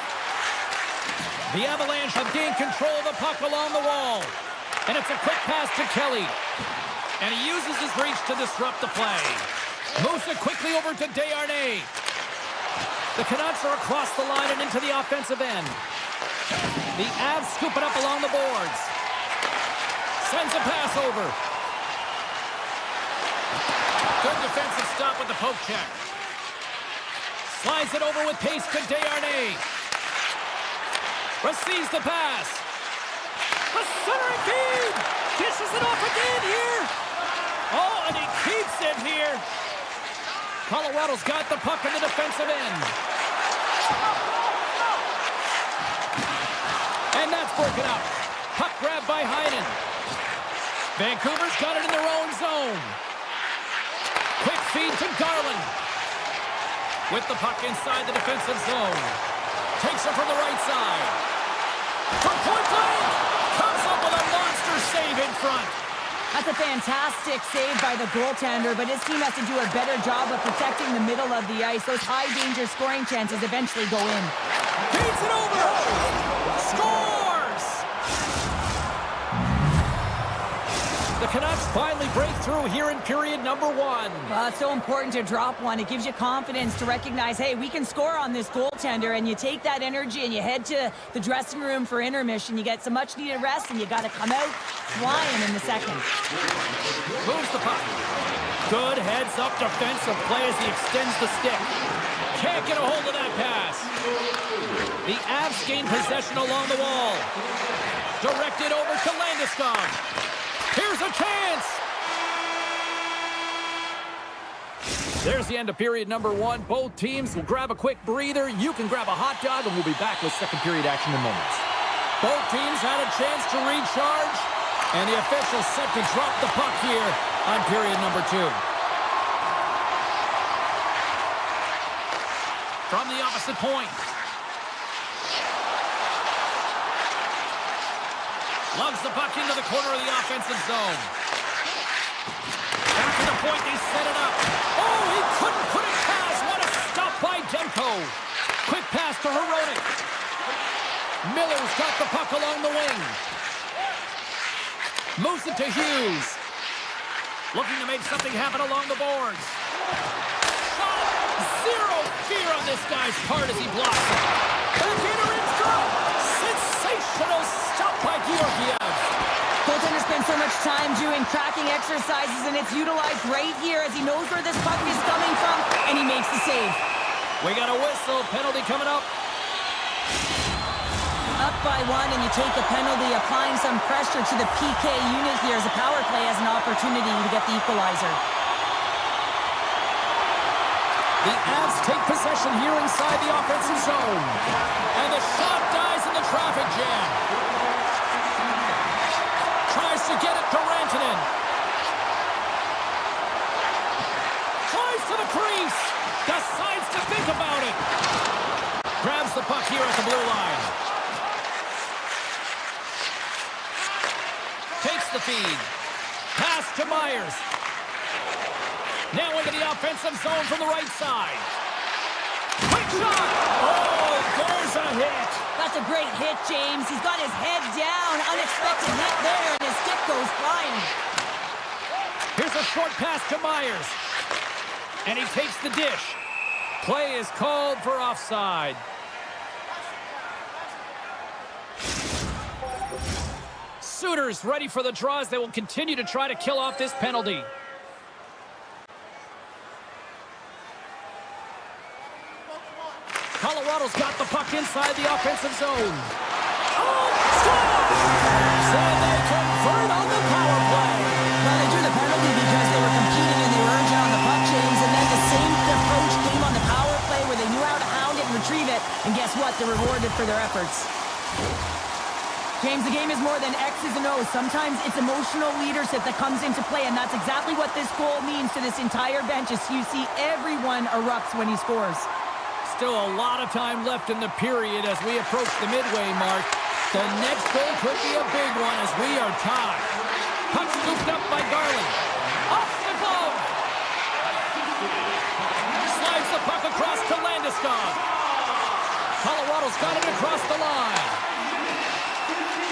The Avalanche have gained control of the puck along the wall. And it's a quick pass to Kelly. And he uses his reach to disrupt the play. Moves it quickly over to Desharnais. The Canucks are across the line and into the offensive end. The Avs scoop it up along the boards. Sends a pass over. Good defensive stop with the poke check. Slides it over with pace to Desharnais. Receives the pass. The centering feed. Dishes it off again here. Oh, and he keeps it here. Colorado's got the puck in the defensive end. And that's broken up. Puck grabbed by Heinen. Vancouver's got it in their own zone. Quick feed to Garland. With the puck inside the defensive zone. Takes it from the right side. From point blank. Comes up with a monster save in front. That's a fantastic save by the goaltender, but his team has to do a better job of protecting the middle of the ice. Those high-danger scoring chances eventually go in. Feeds it over! Scores! The Canucks finally break through here in period number one. Well, it's so important to drop one. It gives you confidence to recognize, hey, we can score on this goaltender, and you take that energy and you head to the dressing room for intermission. You get some much-needed rest, and you got to come out flying in the second. Moves the puck. Good heads-up defensive play as he extends the stick. Can't get a hold of that pass. The Avs gain possession along the wall. Directed over to Landeskog. Here's a chance. There's the end of period number one. Both teams will grab a quick breather. You can grab a hot dog, and we'll be back with second period action in moments. Both teams had a chance to recharge, and the officials set to drop the puck here on period number two. From the opposite point. Lugs the puck into the corner of the offensive zone. Back to the point, they set it up. Oh, he couldn't put it past. What a stop by Demko. Quick pass to Hronek. Miller's got the puck along the wing. Moves it to Hughes. Looking to make something happen along the boards. Shot! Zero fear on this guy's part as he blocks it. Backhander in front. Sensational stop by Georgiev. Goaltender spends so much time doing tracking exercises, and it's utilized right here as he knows where this puck is coming from, and he makes the save. We got a whistle. Penalty coming up. Up by one, and you take a penalty, applying some pressure to the PK unit here as the power play has an opportunity to get the equalizer. The Avs take possession here inside the offensive zone. And the shot dies in the traffic jam. Tries to get it to Rantanen. Tries to the crease. Decides to think about it. Grabs the puck here at the blue line. Takes the feed. Pass to Myers. Now into the offensive zone from the right side. Quick shot! Oh, there's a hit. That's a great hit, James. He's got his head down. Unexpected hit there, and his stick goes flying. Here's a short pass to Myers. And he takes the dish. Play is called for offside. Sooners ready for the draws. They will continue to try to kill off this penalty. Colorado's got the puck inside the offensive zone. Oh, scores! And they convert on the power play. Well, they drew the penalty because they were competing in the urgent on the puck, James, and then the same approach came on the power play where they knew how to hound it and retrieve it, and guess what? They're rewarded for their efforts. James, the game is more than X's and O's. Sometimes it's emotional leadership that comes into play, and that's exactly what this goal means to this entire bench as you see everyone erupts when he scores. Still a lot of time left in the period as we approach the midway mark. The next goal could be a big one as we are tied. Puck scooped up by Garland. Off the glove. Slides the puck across to Landeskog. Colorado's got it across the line.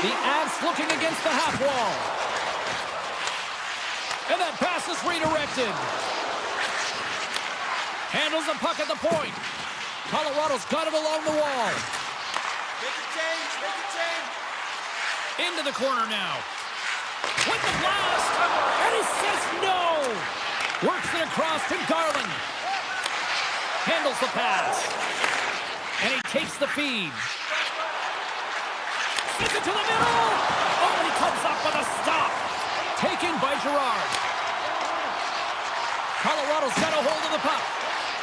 The Avs looking against the half wall. And that pass is redirected. Handles the puck at the point. Colorado's got it along the wall. Make a change, make a change. Into the corner now. With the blast. And he says no. Works it across to Garland. Handles the pass. And he takes the feed. Sends it to the middle. Oh, and he comes up with a stop. Taken by Girard. Colorado's got a hold of the puck.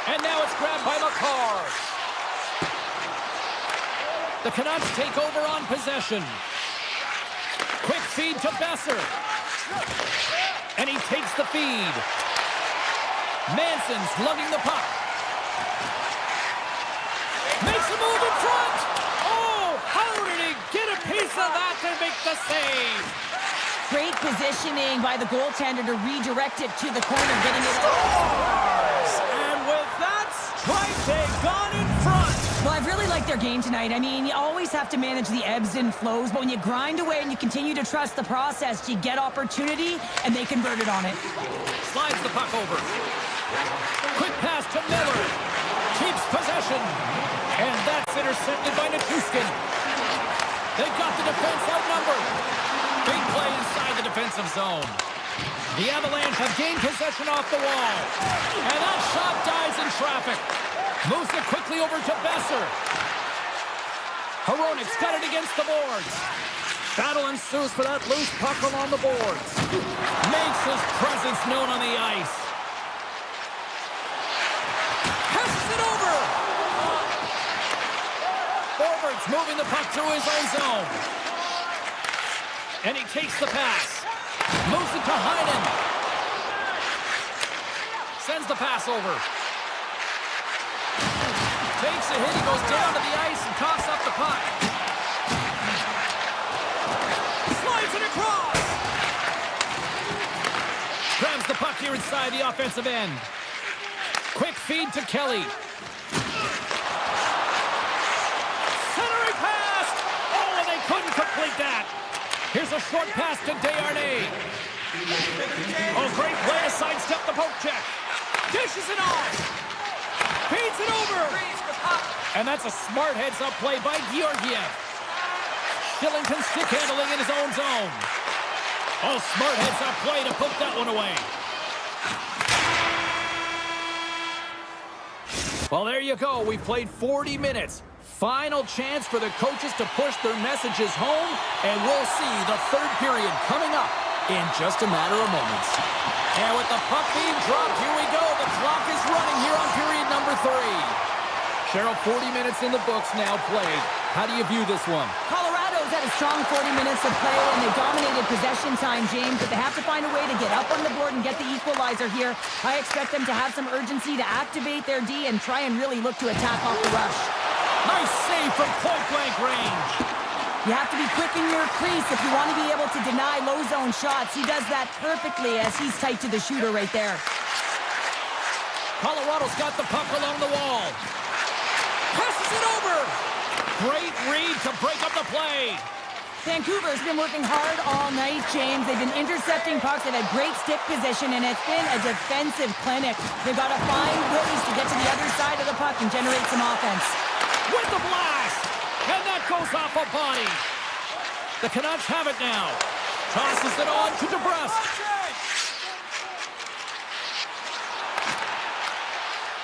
And now it's grabbed by McCarr. The Canucks take over on possession. Quick feed to Besser. And he takes the feed. Manson's lugging the puck. Makes a move in front. Oh, how did he get a piece of that to make the save? Great positioning by the goaltender to redirect it to the corner, getting it Scores! And with that strike, they've gone in front. Well, I've really liked their game tonight. I mean, you always have to manage the ebbs and flows, but when you grind away and you continue to trust the process, you get opportunity, and they converted on it. Slides the puck over. Quick pass to Miller. Keeps possession. And that's intercepted by Nichushkin. They've got the defense outnumbered. Big play inside the defensive zone. The Avalanche have gained possession off the wall. And that shot dies in traffic. Moves it quickly over to Besser. Hronek's got it against the boards. Battle ensues for that loose puck along the boards. Makes his presence known on the ice. Passes it over. Forwards moving the puck through his own zone. And he takes the pass. Moves it to Heinen. Sends the pass over. Takes a hit. He goes down to the ice and coughs up the puck. Slides it across. Grabs the puck here inside the offensive end. Quick feed to Kelly. Centering pass. Oh, and they couldn't complete that. Here's a short pass to Desharnais. Oh, great play to sidestep the poke check. Dishes it off. Feeds it over. And that's a smart heads-up play by Georgiev. Shillington stick handling in his own zone. Oh, smart heads-up play to put that one away. Well, there you go. We played 40 minutes. Final chance for the coaches to push their messages home, and we'll see the third period coming up in just a matter of moments. And with the puck being dropped, here we go. The clock is running here on period number 3. Cheryl, 40 minutes in the books now played. How do you view this one? Colorado's had a strong 40 minutes of play, and they dominated possession time, James, but they have to find a way to get up on the board and get the equalizer here. I expect them to have some urgency to activate their D and try and really look to attack off the rush. Nice save from point-blank range. You have to be quick in your crease if you want to be able to deny low-zone shots. He does that perfectly as he's tight to the shooter right there. Colorado's got the puck along the wall. Passes it over. Great read to break up the play. Vancouver's been working hard all night, James. They've been intercepting pucks. They've had great stick position, and it's been a defensive clinic. They've got to find ways to get to the other side of the puck and generate some offense. With the blast. And that goes off a body. The Canucks have it now. Tosses it on to DeBrusque.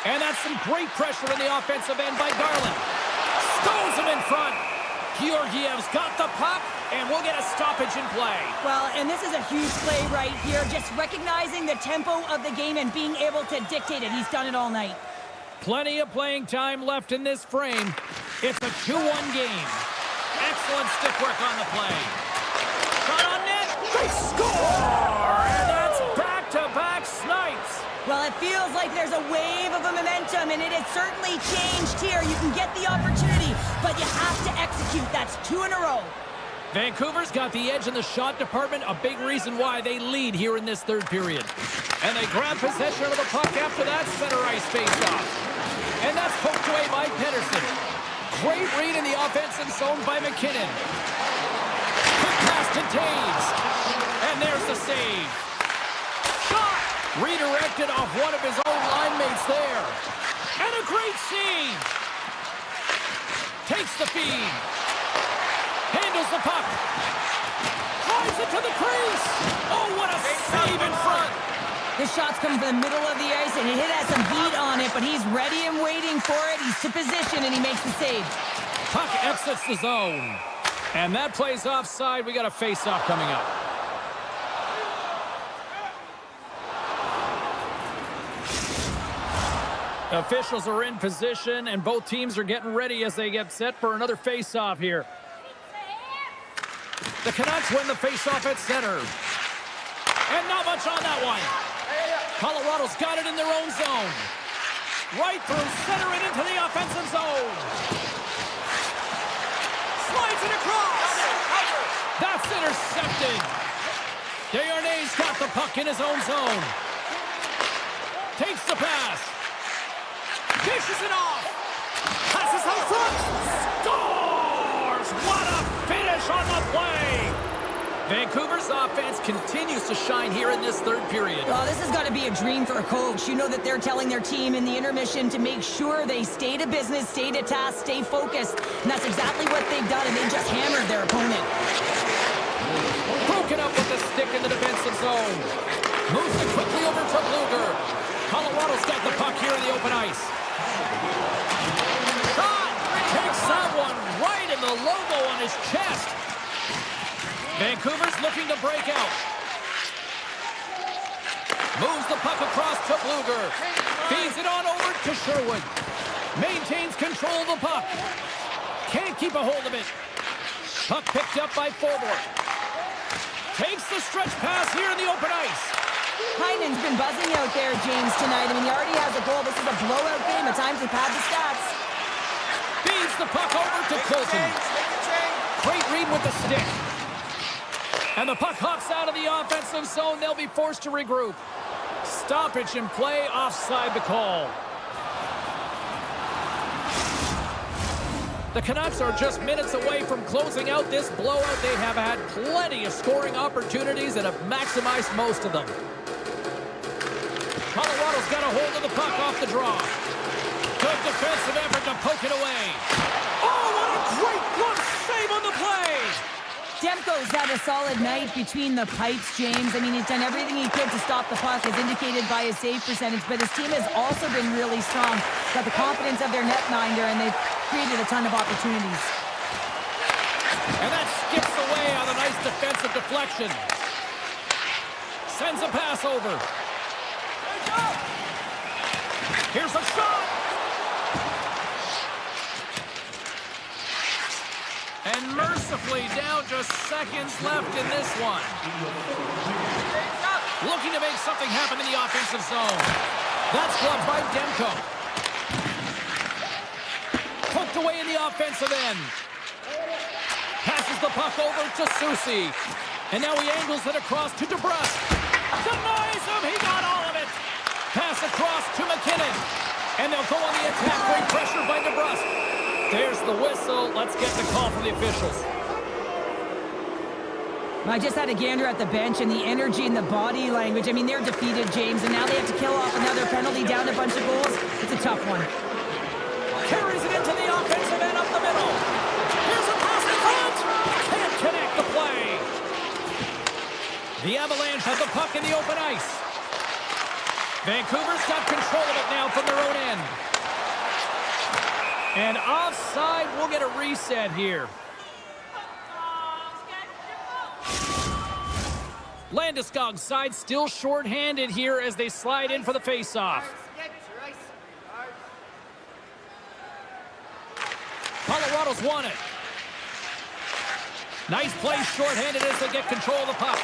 And that's some great pressure in the offensive end by Garland. Stones him in front. Georgiev's got the puck, and we'll get a stoppage in play. Well, and this is a huge play right here. Just recognizing the tempo of the game and being able to dictate it. He's done it all night. Plenty of playing time left in this frame. It's a 2-1 game. Excellent stick work on the play. Shot on net. They score! And that's back-to-back snipes. Well, it feels like there's a wave of a momentum, and it has certainly changed here. You can get the opportunity, but you have to execute. That's 2 in a row. Vancouver's got the edge in the shot department, a big reason why they lead here in this third period. And they grab possession of the puck after that center ice face-off. And that's poked away by Pedersen. Great read in the offensive zone by McKinnon. Quick pass to Taves. And there's the save. Shot! Redirected off one of his own line mates there. And a great save. Takes the feed. Handles the puck. Drives it to the crease. Oh, what a save in front. This shot's coming from the middle of the ice, and it has some heat on it, but he's ready and waiting for it. He's to position, and he makes the save. Puck exits the zone. And that plays offside. We got a face-off coming up. Officials are in position, and both teams are getting ready as they get set for another face-off here. The Canucks win the face-off at center. And not much on that one. Colorado's got it in their own zone. Right through center and into the offensive zone. Slides it across. That's intercepted. Desharnais got the puck in his own zone. Takes the pass. Dishes it off. Passes out front. Scores! What a finish on the play! Vancouver's offense continues to shine here in this third period. Oh, this has got to be a dream for a coach. You know that they're telling their team in the intermission to make sure they stay to business, stay to task, stay focused. And that's exactly what they've done, and they just hammered their opponent. Broken up with the stick in the defensive zone. Moves it quickly over to Bluger. Colorado's got the puck here in the open ice. Shot! Takes that one right in the logo on his chest. Vancouver's looking to break out. Moves the puck across to Bluger. Feeds it on over to Sherwood. Maintains control of the puck. Can't keep a hold of it. Puck picked up by Forbort. Takes the stretch pass here in the open ice. Heinen's been buzzing out there, James, tonight. I mean, he already has a goal. This is a blowout game. At times, they pad the stats. Feeds the puck over to Colton. Great read with the stick. And the puck hops out of the offensive zone. They'll be forced to regroup. Stoppage in play, offside the call. The Canucks are just minutes away from closing out this blowout. They have had plenty of scoring opportunities and have maximized most of them. Colorado's got a hold of the puck off the draw. Good defensive effort to poke it away. Oh, what a great glove save on the play! Demko's had a solid night between the pipes, James. I mean, he's done everything he could to stop the puck, as indicated by his save percentage, but his team has also been really strong. Got the confidence of their netminder, and they've created a ton of opportunities. And that skips away on a nice defensive deflection. Sends a pass over. Here's a shot! And mercifully down just seconds left in this one. Looking to make something happen in the offensive zone. That's blocked by Demko. Poked away in the offensive end. Passes the puck over to Susi. And now he angles it across to DeBrusque. Denies him, he got all of it. Pass across to McKinnon. And they'll go on the attack, great pressure by DeBrusque. There's the whistle. Let's get the call from the officials. I just had a gander at the bench, and the energy and the body language. I mean, they're defeated, James, and now they have to kill off another penalty, down a bunch of goals. It's a tough one. Carries it into the offensive end up the middle. Here's a pass in front. Can't connect the play. The Avalanche have the puck in the open ice. Vancouver's got control of it now from their own end. And offside, we'll get a reset here. Landeskog's side still short-handed here as they slide in for the face-off. Colorado's won it. Nice play short-handed as they get control of the puck.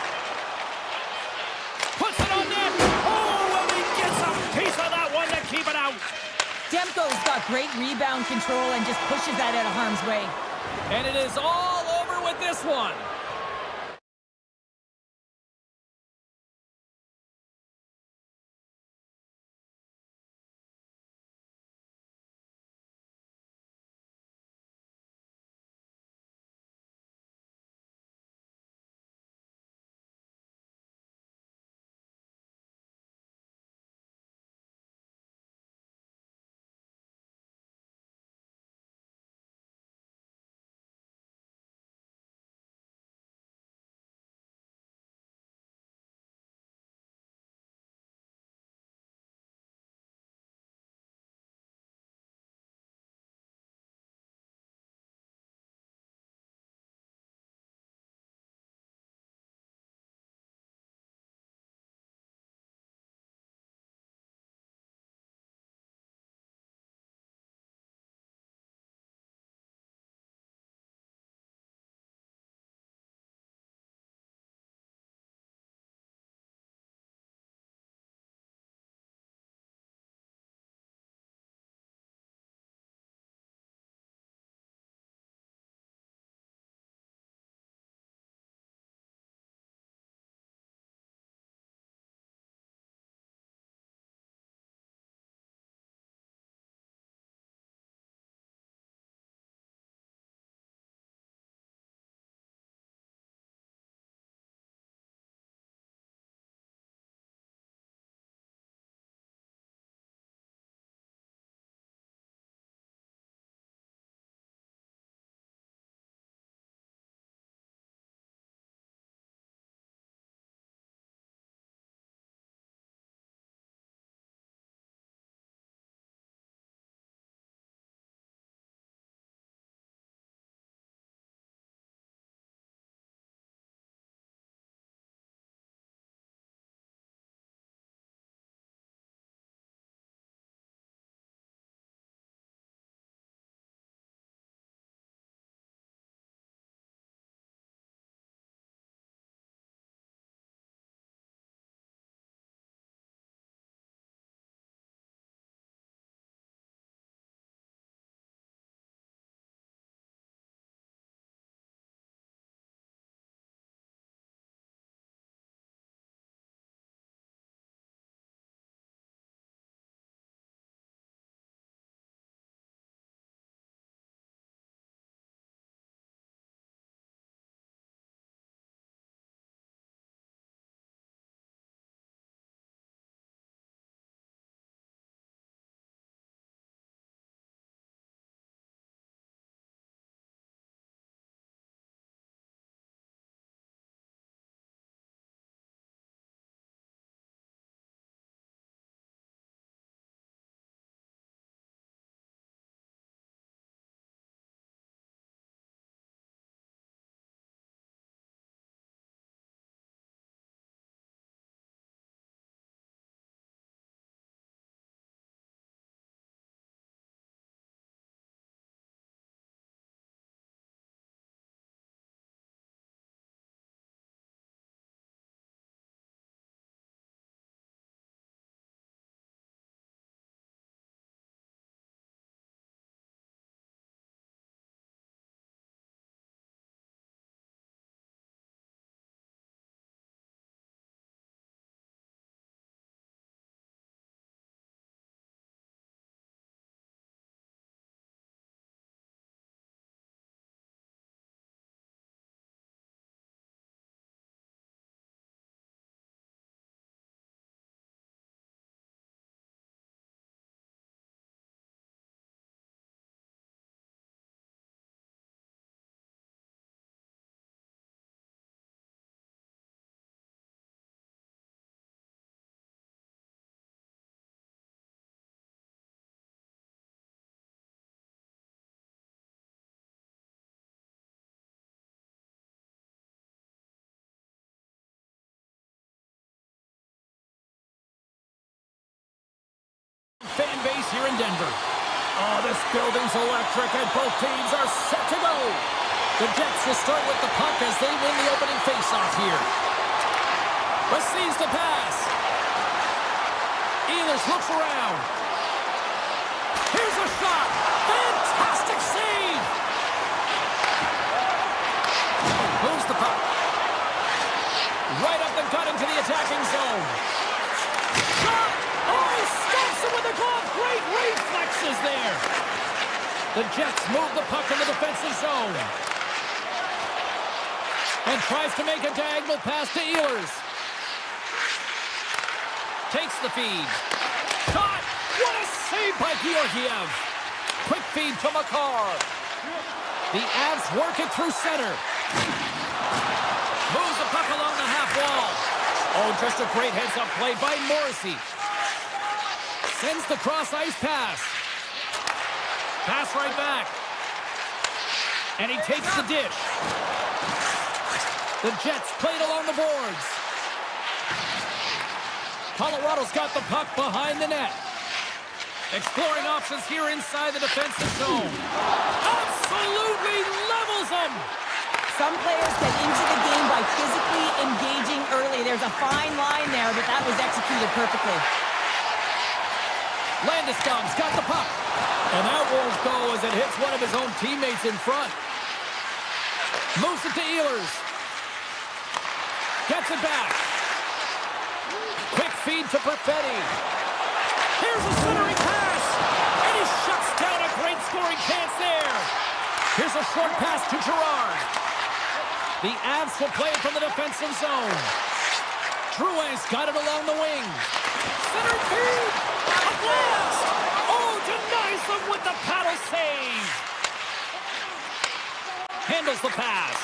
Puts it on net. Oh, and he gets a piece of that one to keep it out. Demko's got great rebound control and just pushes that out of harm's way. And it is all over with this one. fan base here in Denver. Oh, this building's electric, and both teams are set to go. The Jets will start with the puck as they win the opening faceoff here. Receives the pass. Ehlers looks around. Here's a shot. Fantastic save. Moves the puck. Right up the gut into the attacking zone. Shot! Oh, he stops it with a glove. Great reflexes there. The Jets move the puck in the defensive zone. And tries to make a diagonal pass to Ehlers. Takes the feed. Shot! What a save by Georgiev. Quick feed to Makar. The Avs work it through center. Moves the puck along the half wall. Oh, just a great heads-up play by Morrissey. Sends the cross-ice pass. Pass right back. And he takes the dish. The Jets played along the boards. Colorado's got the puck behind the net. Exploring options here inside the defensive zone. Absolutely levels them. Some players get into the game by physically engaging early. There's a fine line there, but that was executed perfectly. Landeskog's got the puck. And that won't go as it hits one of his own teammates in front. Moves it to Ehlers. Gets it back. Quick feed to Perfetti. Here's a centering pass. And he shuts down a great scoring chance there. Here's a short pass to Girard. The Avs will play it from the defensive zone. Drouin's got it along the wing. Centering feed. A blast. Oh, denies them with the paddle save. Handles the pass.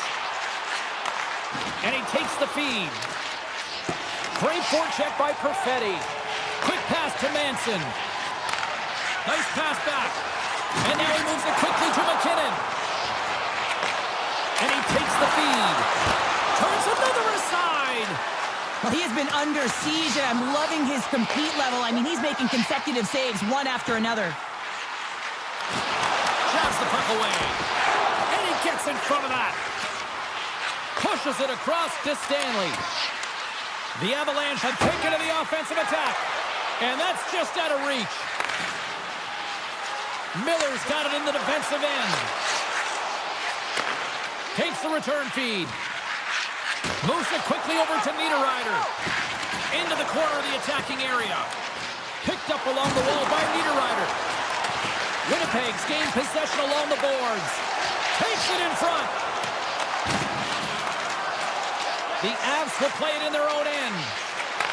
And he takes the feed. Great forecheck by Perfetti. Quick pass to Manson. Nice pass back. And now he moves it quickly to McKinnon. And he takes the feed. Turns another aside. Well, he has been under siege, and I'm loving his compete level. I mean, he's making consecutive saves, one after another. Jabs the puck away. And he gets in front of that. Pushes it across to Stanley. The Avalanche have taken to the offensive attack. And that's just out of reach. Miller's got it in the defensive end. Takes the return feed. Moves it quickly over to Niederreiter. Into the corner of the attacking area. Picked up along the wall by Niederreiter. Winnipeg's gained possession along the boards. Takes it in front. The Avs will play it in their own end.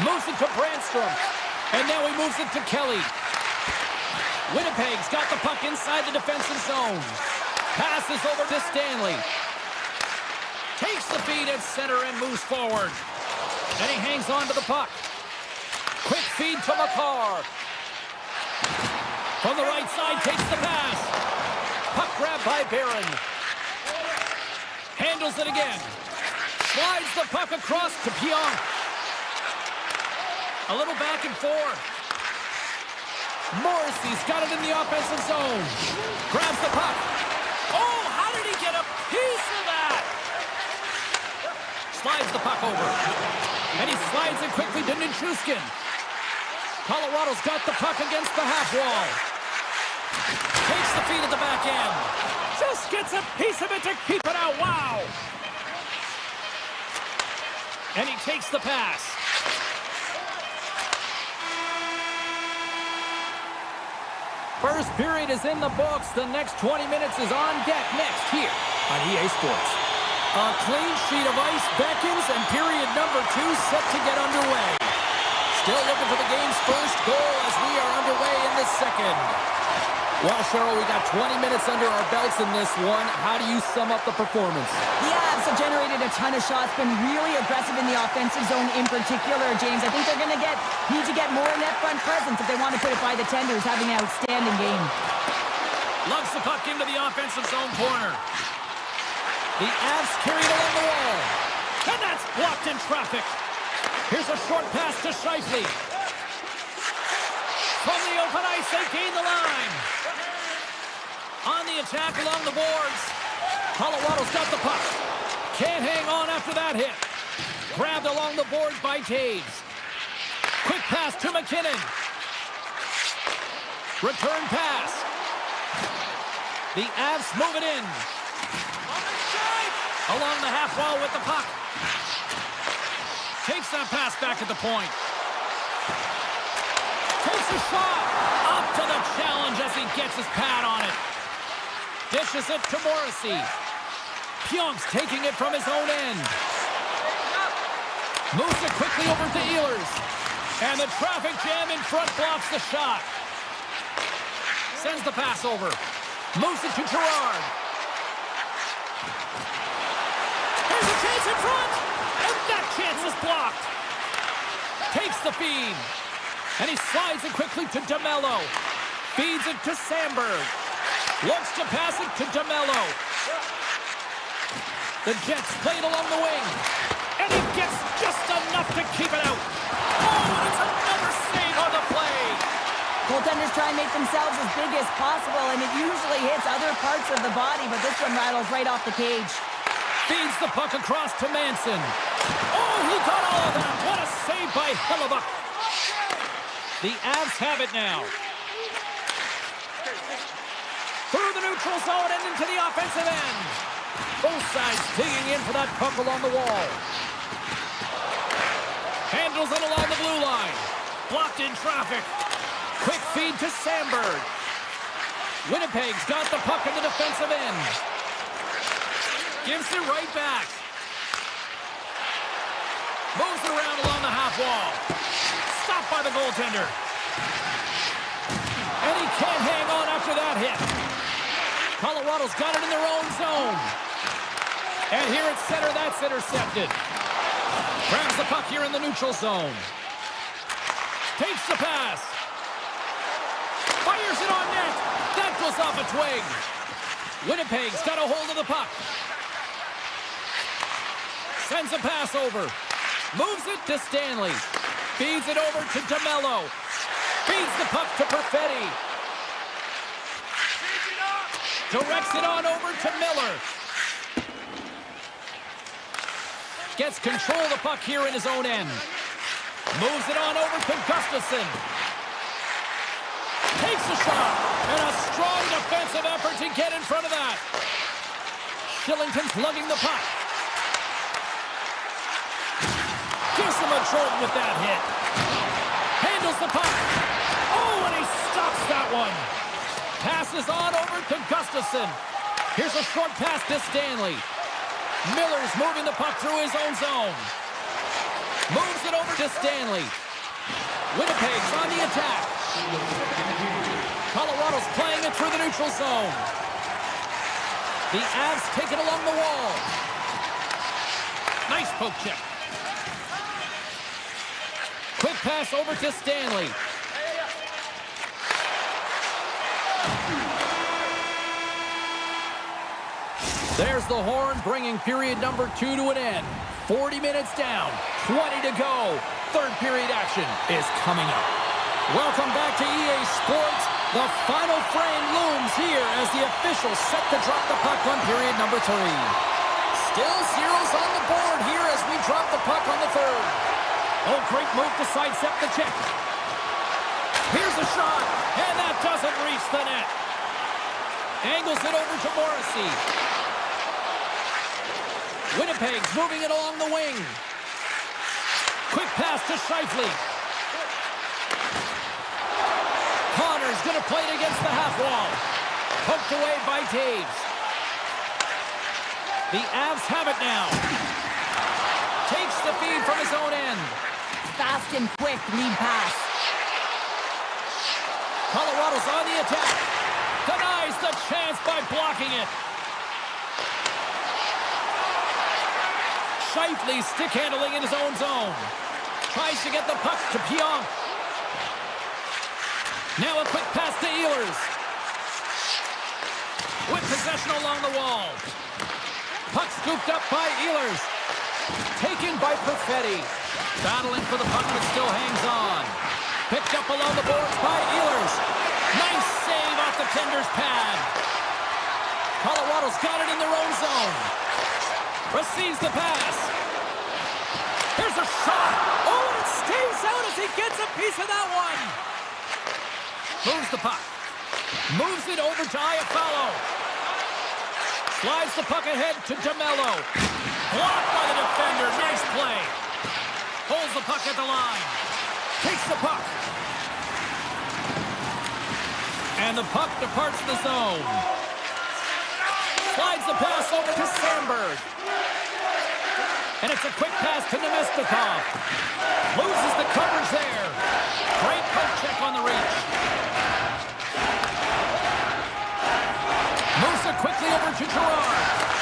Moves it to Brandstrom. And now he moves it to Kelly. Winnipeg's got the puck inside the defensive zone. Passes over to Stanley. Takes the feed at center and moves forward. And he hangs on to the puck. Quick feed to Makar. From the right side, takes the pass. Puck grab by Barron. Handles it again. Slides the puck across to Pionk. A little back and forth. Morrissey's got it in the offensive zone. Grabs the puck. Oh, how did he get a piece of that? Slides the puck over. And he slides it quickly to Nichushkin. Colorado's got the puck against the half wall. Takes the feed at the back end. Just gets a piece of it to keep it out. Wow. And he takes the pass. First period is in the books. The next 20 minutes is on deck next here on EA Sports. A clean sheet of ice beckons, and period number 2 set to get underway. Still looking for the game's first goal as we are underway in the second. Well, Cheryl, we got 20 minutes under our belts in this one. How do you sum up the performance? The Avs have generated a ton of shots, been really aggressive in the offensive zone in particular, James. I think they're going to need to get more net front presence if they want to put it by the Tenders, having an outstanding game. Lugs the puck into the offensive zone corner. The Avs carry it along the wall. And that's blocked in traffic. Here's a short pass to Scheifele. From the the open ice, they gain the line. On the attack along the boards. Colorado's got the puck. Can't hang on after that hit. Grabbed along the boards by Taves. Quick pass to McKinnon. Return pass. The Avs move it in. Along the half wall with the puck. Takes that pass back at the point. Takes a shot. Up to the challenge as he gets his pad on it. Dishes it to Morrissey. Pionk's taking it from his own end. Moves it quickly over to Ehlers. And the traffic jam in front blocks the shot. Sends the pass over. Moves it to Gerard. There's a chance in front. And that chance is blocked. Takes the feed. And he slides it quickly to DeMello. Feeds it to Sandberg. Looks to pass it to DeMello. The Jets played along the wing. And he gets just enough to keep it out. Oh, and it's another save on the play. Goaltenders try and make themselves as big as possible, and it usually hits other parts of the body, but this one rattles right off the cage. Feeds the puck across to Manson. Oh, he got all of that. What a save by Hellebuck. The Avs have it now. Through the neutral zone and into the offensive end. Both sides digging in for that puck along the wall. Handles it along the blue line. Blocked in traffic. Quick feed to Sandberg. Winnipeg's got the puck in the defensive end. Gives it right back. Moves it around along the half wall. Stopped by the goaltender. And he can't hang on after that hit. Colorado's got it in their own zone. And here at center, that's intercepted. Grabs the puck here in the neutral zone. Takes the pass. Fires it on net. That goes off a twig. Winnipeg's got a hold of the puck. Sends a pass over. Moves it to Stanley. Feeds it over to DeMello. Feeds the puck to Perfetti. Directs it on over to Miller. Gets control of the puck here in his own end. Moves it on over to Gustafsson. Takes a shot. And a strong defensive effort to get in front of that. Shillington's lugging the puck. Gives him a Jordan with that hit. Handles the puck. Oh, and he stops that one. Passes on over to Gustafsson. Here's a short pass to Stanley. Miller's moving the puck through his own zone. Moves it over to Stanley. Winnipeg's on the attack. Colorado's playing it through the neutral zone. The Avs take it along the wall. Nice poke check. Quick pass over to Stanley. There's the horn, bringing period number 2 to an end. 40 minutes down, 20 to go. Third period action is coming up. Welcome back to EA Sports. The final frame looms here as the officials set to drop the puck on period number 3. Still zeros on the board here as we drop the puck on the third. Oh, great move to sidestep the check. Here's a shot, and that doesn't reach the net. Angles it over to Morrissey. Winnipeg's moving it along the wing. Quick pass to Scheifele. Connor's going to play it against the half wall. Poked away by Taves. The Avs have it now. Takes the feed from his own end. Fast and quick lead pass. Colorado's on the attack. Denies the chance by blocking it. Scheifele stick handling in his own zone. Tries to get the puck to Pionk. Now a quick pass to Ehlers. With possession along the wall. Puck scooped up by Ehlers. Taken by Perfetti. Battling for the puck, but still hangs on. Picked up along the boards by Ehlers. Nice save off the tender's pad. Colorado's got it in their own zone. Receives the pass. Here's a shot. Oh, and it stays out as he gets a piece of that one. Moves the puck. Moves it over to Iafallo. Slides the puck ahead to DeMello. Blocked by the defender. Nice play. Holds the puck at the line. Takes the puck. And the puck departs the zone. Slides the pass over to Sandberg. And it's a quick pass to Nemestikov. Loses the coverage there. Great poke check on the reach. Moves it quickly over to Gerard.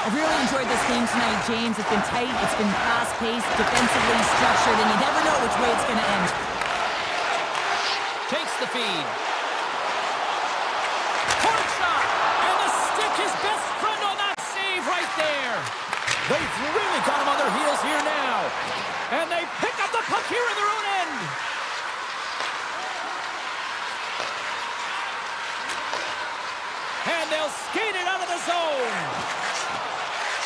I've really enjoyed this game tonight, James. It's been tight, it's been fast-paced, defensively structured, and you never know which way it's going to end. Takes the feed. Hard shot! And the stick, his best friend on that save right there. They've really got him on their heels here now. And they pick up the puck here in their own end. And they'll skate it out of the zone.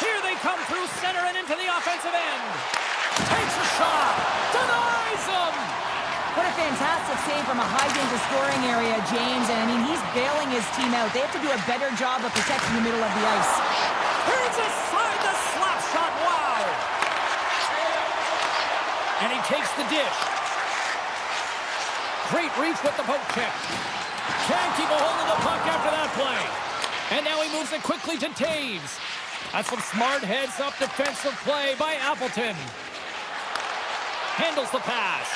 Here they come through center and into the offensive end. Takes a shot. Denies him. What a fantastic save from a high-danger scoring area, James. And, I mean, he's bailing his team out. They have to do a better job of protecting the middle of the ice. Here's aside the slap shot. Wow. And he takes the dish. Great reach with the poke check. Can't keep a hold of the puck after that play. And now he moves it quickly to Taves. That's some smart heads-up defensive play by Appleton. Handles the pass.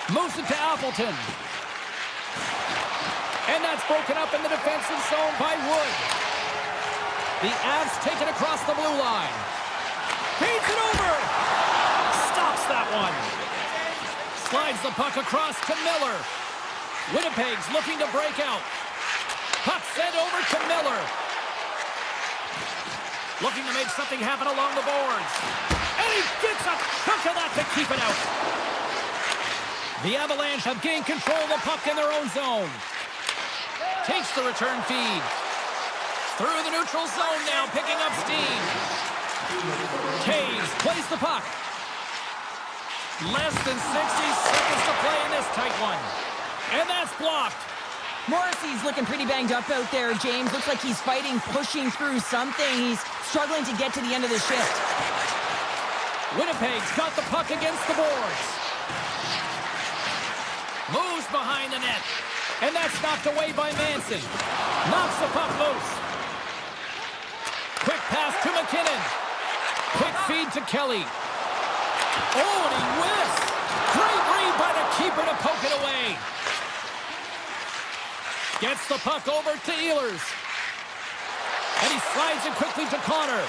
Moves it to Appleton. And that's broken up in the defensive zone by Wood. The Avs take it across the blue line. Feeds it over. Stops that one. Slides the puck across to Miller. Winnipeg's looking to break out. Puck sent over to Miller. Looking to make something happen along the boards. And he gets a chunk of that to keep it out. The Avalanche have gained control of the puck in their own zone. Takes the return feed. Through the neutral zone now, picking up steam. Taves plays the puck. Less than 60 seconds to play in this tight one. And that's blocked. Morrissey's looking pretty banged up out there, James. Looks like he's fighting, pushing through something. He's struggling to get to the end of the shift. Winnipeg's got the puck against the boards. Moves behind the net. And that's knocked away by Manson. Knocks the puck loose. Quick pass to McKinnon. Quick feed to Kelly. Oh, and he whiffs. Great read by the keeper to poke it away. Gets the puck over to Ehlers. And he slides it quickly to Connor.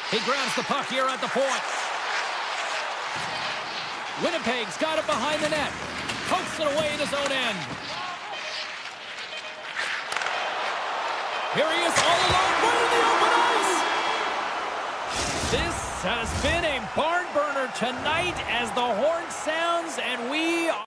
He grabs the puck here at the point. Winnipeg's got it behind the net. Pokes it away in his own end. Here he is all alone, right in the open ice. This has been a barn burner tonight as the horn sounds and we are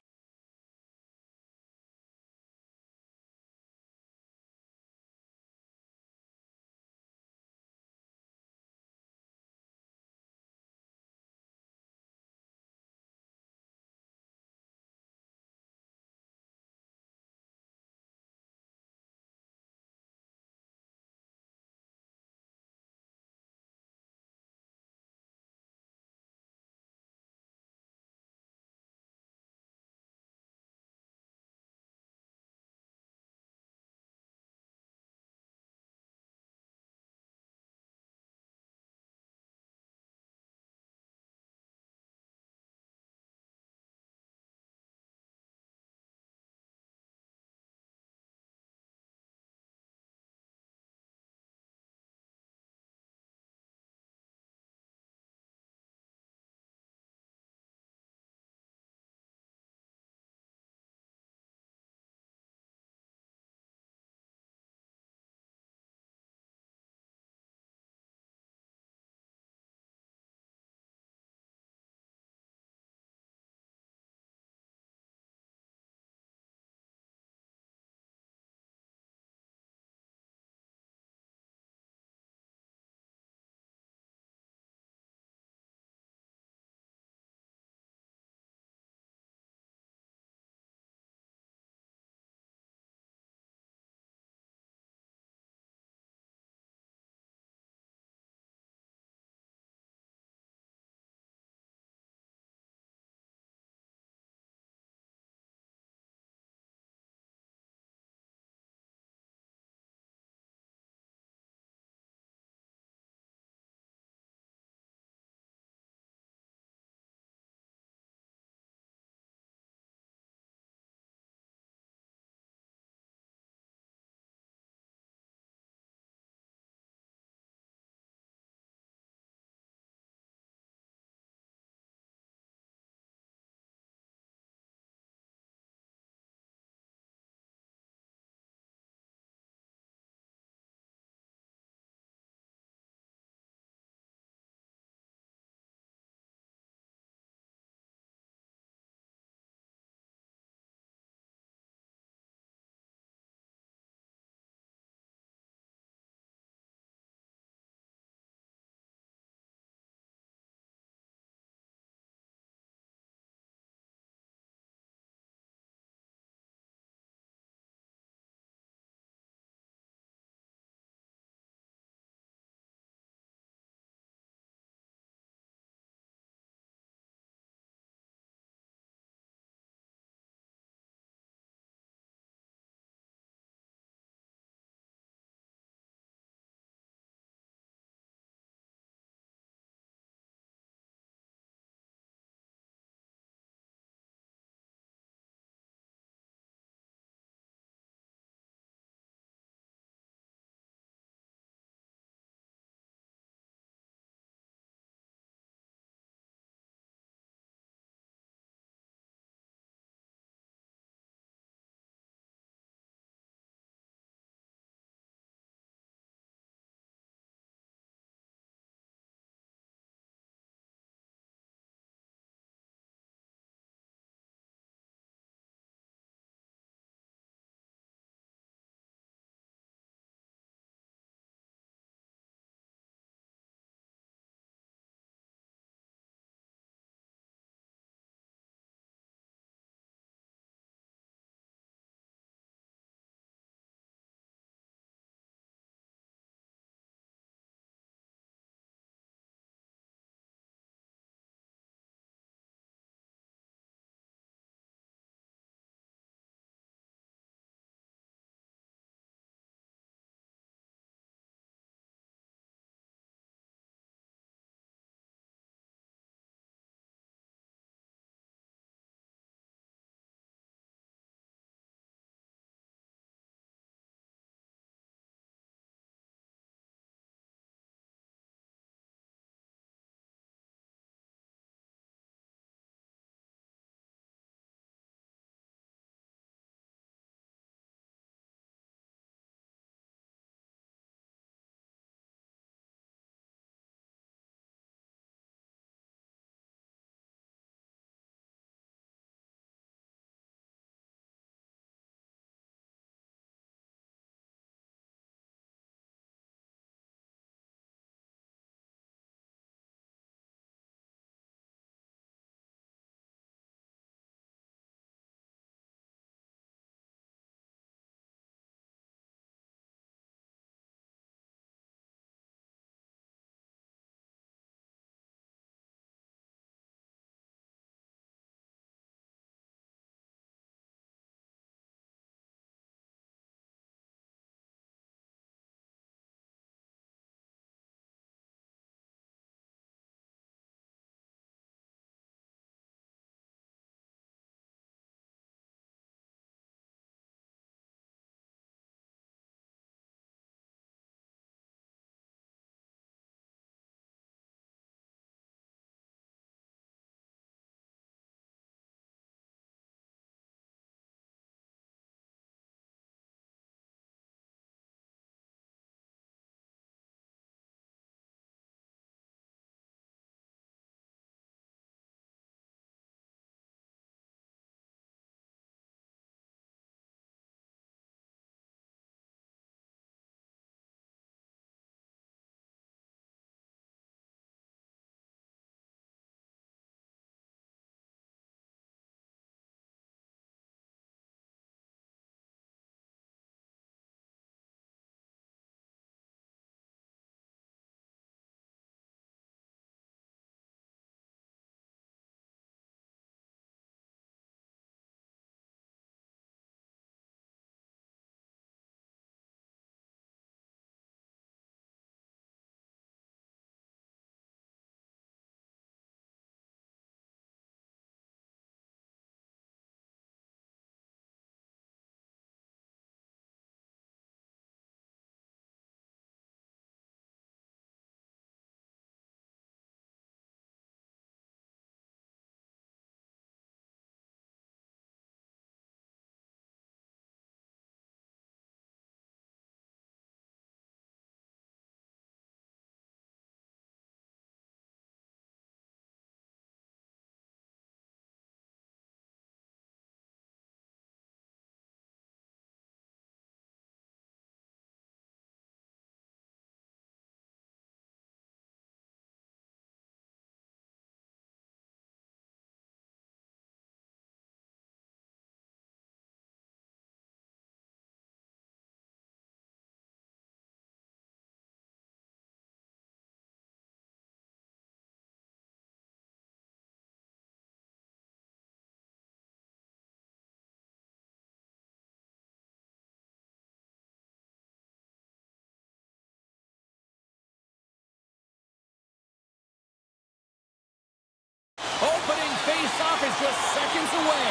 face-off is just seconds away.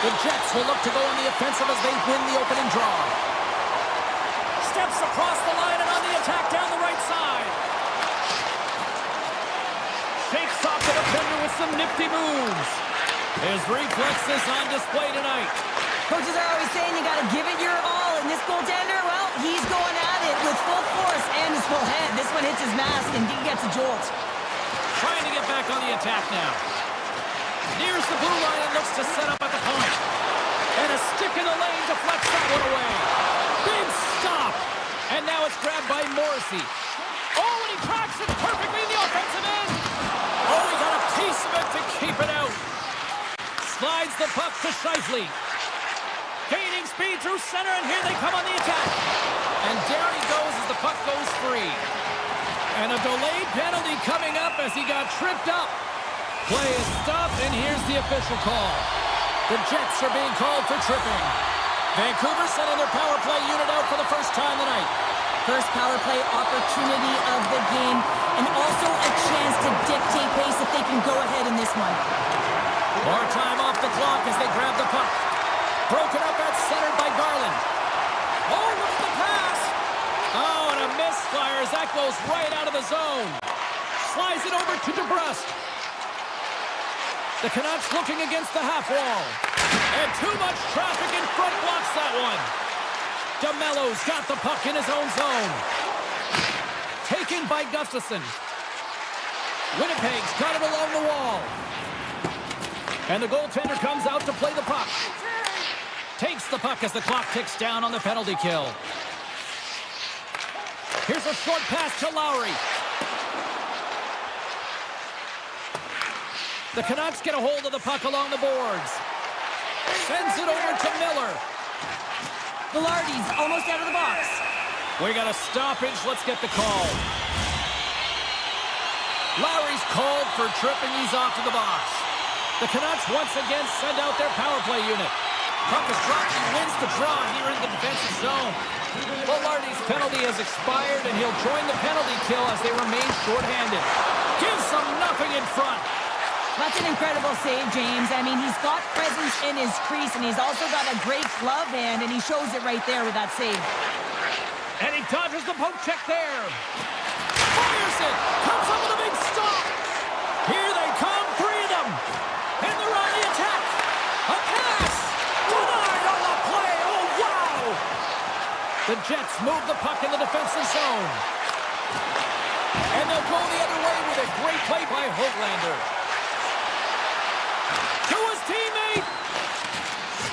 The Jets will look to go on the offensive as they win the opening draw. Steps across the line and on the attack down the right side. Shakes off the defender with some nifty moves. His reflexes on display tonight. Coaches are always saying you got to give it your all, and this goaltender, well, he's going at it with full force and his full head. This one hits his mask, and he gets a jolt. Trying to get back on the attack now. Nears the blue line and looks to set up at the point. And a stick in the lane deflects that one away. Big stop. And now it's grabbed by Morrissey. Oh, and he cracks it perfectly in the offensive end. Oh, he got a piece of it to keep it out. Slides the puck to Scheifele. Gaining speed through center, and here they come on the attack. And down he goes as the puck goes free. And a delayed penalty coming up as he got tripped up. Play is stopped, and here's the official call. The Jets are being called for tripping. Vancouver sending their power play unit out for the first time tonight. First power play opportunity of the game, and also a chance to dictate pace if they can go ahead in this one. More time off the clock as they grab the puck. Broken up at center by Garland. Oh, look at the pass! Oh, and a misfire as that goes right out of the zone. Slides it over to DeBrusque. The Canucks looking against the half wall. And too much traffic in front blocks that one. DeMello's got the puck in his own zone. Taken by Gustafsson. Winnipeg's got it along the wall. And the goaltender comes out to play the puck. Takes the puck as the clock ticks down on the penalty kill. Here's a short pass to Lowry. The Canucks get a hold of the puck along the boards. Sends it over to Miller. Velarde's almost out of the box. We got a stoppage. Let's get the call. Lowry's called for tripping. He's off to the box. The Canucks once again send out their power play unit. Puck is dropped. He wins the draw here in the defensive zone. Velarde's penalty has expired, and he'll join the penalty kill as they remain shorthanded. Gives them nothing in front. That's an incredible save, James. I mean, he's got presence in his crease, and he's also got a great glove hand, and he shows it right there with that save. And he dodges the poke check there. Fires it. Comes up with a big stop. Here they come, three of them. And they're on the attack. A pass. Denied on the play. Oh, wow. The Jets move the puck in the defensive zone. And they'll go the other way with a great play by Hoglander. To his teammate.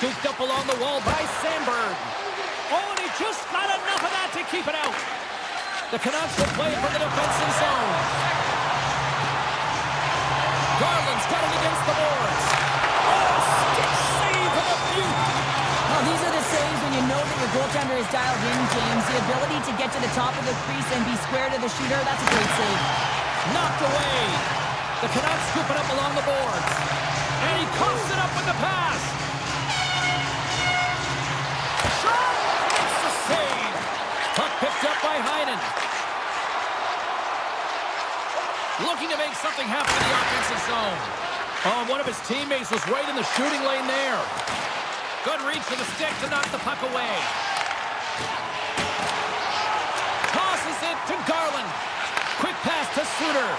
Scooped up along the wall by Sandberg. Oh, and he just got enough of that to keep it out. The Canucks will play from the defensive zone. Garland's got it against the boards. Oh, stick save for the Butte. Well, these are the saves when you know that your goaltender is dialed in, James. The ability to get to the top of the crease and be square to the shooter, that's a great save. Knocked away. The Canucks scoop it up along the boards. And he coughs it up with the pass. Shot! It's the save. Puck picked up by Heinen. Looking to make something happen in the offensive zone. Oh, one of his teammates was right in the shooting lane there. Good reach for the stick to knock the puck away. Tosses it to Garland. Quick pass to Suter.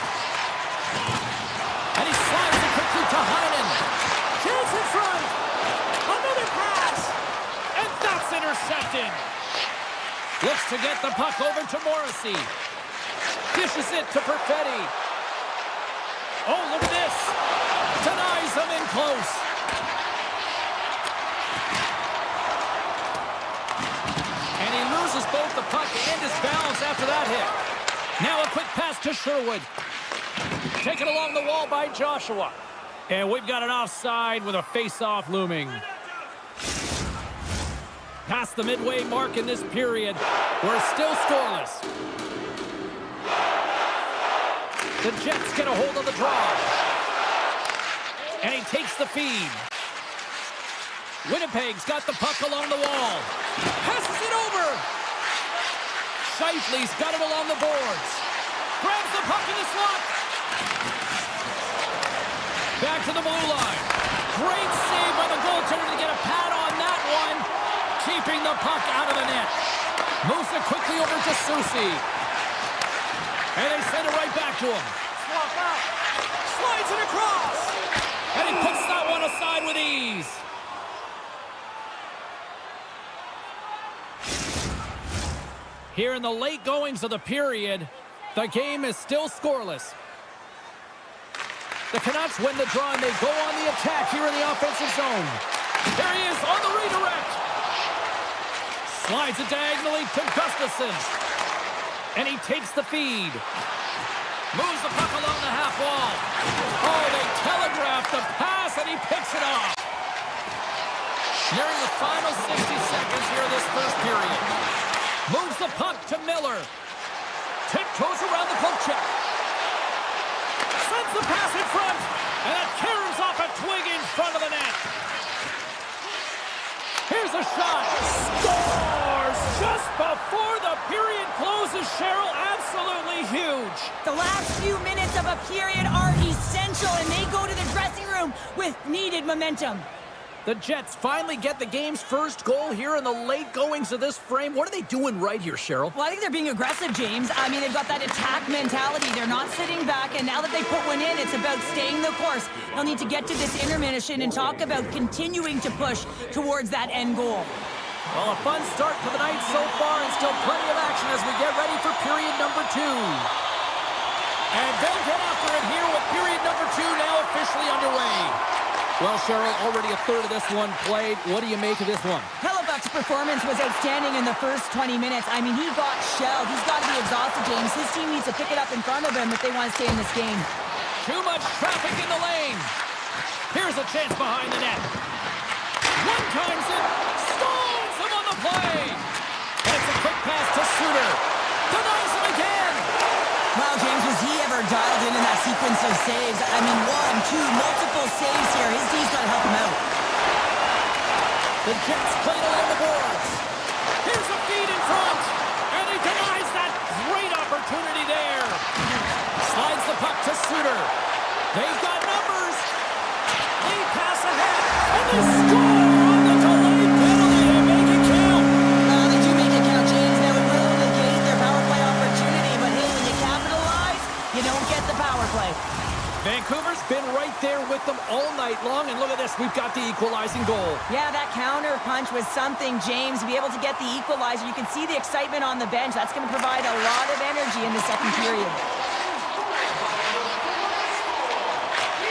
And he slides it quickly to Heinen. Chance in front. Another pass. And that's intercepted. Looks to get the puck over to Morrissey. Dishes it to Perfetti. Oh, look at this. Denies them in close. And he loses both the puck and his balance after that hit. Now a quick pass to Sherwood. Taken along the wall by Joshua. And we've got an offside with a face-off looming. Past the midway mark in this period, we're still scoreless. The Jets get a hold of the draw. And he takes the feed. Winnipeg's got the puck along the wall. Passes it over. Scheifele's got it along the boards. Grabs the puck in the slot. Back to the blue line. Great save by the goaltender to get a pad on that one. Keeping the puck out of the net. Moves it quickly over to Susi. And they send it right back to him. Swap out. Slides it across. And he puts that one aside with ease. Here in the late goings of the period, the game is still scoreless. The Canucks win the draw and they go on the attack here in the offensive zone. There he is on the redirect. Slides it diagonally to Gustafsson. And he takes the feed. Moves the puck along the half wall. Oh, they telegraph the pass and he picks it off. Nearing the final 60 seconds here of this first period. Moves the puck to Miller. Tiptoes around the poke check. Sends the pass in front. And it caroms off a twig in front of the net. Here's a shot. Scores just before the period closes, Cheryl. Absolutely huge. The last few minutes of a period are essential, and they go to the dressing room with needed momentum. The Jets finally get the game's first goal here in the late goings of this frame. What are they doing right here, Cheryl? Well, I think they're being aggressive, James. I mean, they've got that attack mentality. They're not sitting back, and now that they put one in, it's about staying the course. They'll need to get to this intermission and talk about continuing to push towards that end goal. Well, a fun start to the night so far, and still plenty of action as we get ready for period number 2. And they'll get after it here with period number 2 now officially underway. Well, Cheryl, already a third of this one played. What do you make of this one? Hellebuck's performance was outstanding in the first 20 minutes. I mean, he got shelled. He's got to be exhausted, James. His team needs to pick it up in front of him if they want to stay in this game. Too much traffic in the lane. Here's a chance behind the net. One times it. Stalls him on the play. And it's a quick pass to Suter. Denies him again. Wow, James, was he ever dialed in that sequence of saves? I mean, 1, 2, multiple saves here. His team's got to help him out. The Jets played along the boards. Here's a feed in front. And he denies that great opportunity there. Slides the puck to Suter. They've got numbers. Lead pass ahead. And they score on the delayed penalty. They make it count. They do make it count, James. Now, it will negate their power play opportunity, but hey, when you capitalize, you don't get the power play. Vancouver's been right there with them all night long, and look at this, we've got the equalizing goal. Yeah, that counter punch was something, James. To be able to get the equalizer, you can see the excitement on the bench. That's going to provide a lot of energy in the second period.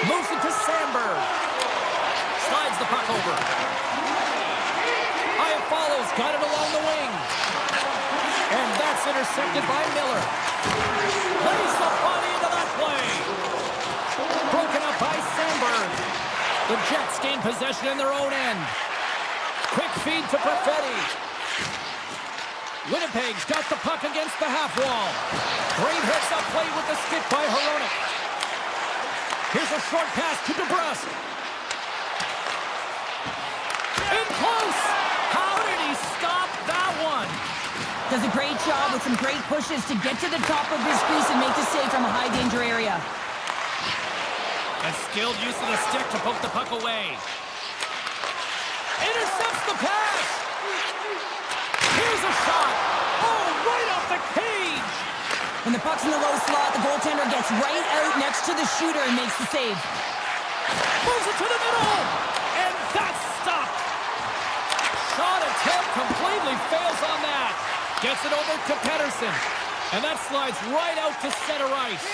Moves it to Sandberg. Slides the puck over. Aya follows, got it along the wing. And that's intercepted by Miller. Plays the body into that play. Broken up by Sandberg. The Jets gain possession in their own end. Quick feed to Perfetti. Winnipeg's got the puck against the half wall. Great hits up play with the stick by Hronek. Here's a short pass to DeBrusque. In close. How did he stop that one? Does a great job with some great pushes to get to the top of his crease and make the save from a high danger area. A skilled use of the stick to poke the puck away. Intercepts the pass. Here's a shot. Oh, right off the cage. When the puck's in the low slot, the goaltender gets right out next to the shooter and makes the save. Moves it to the middle. And that's stopped. Shot attempt completely fails on that. Gets it over to Pettersson. And that slides right out to center ice.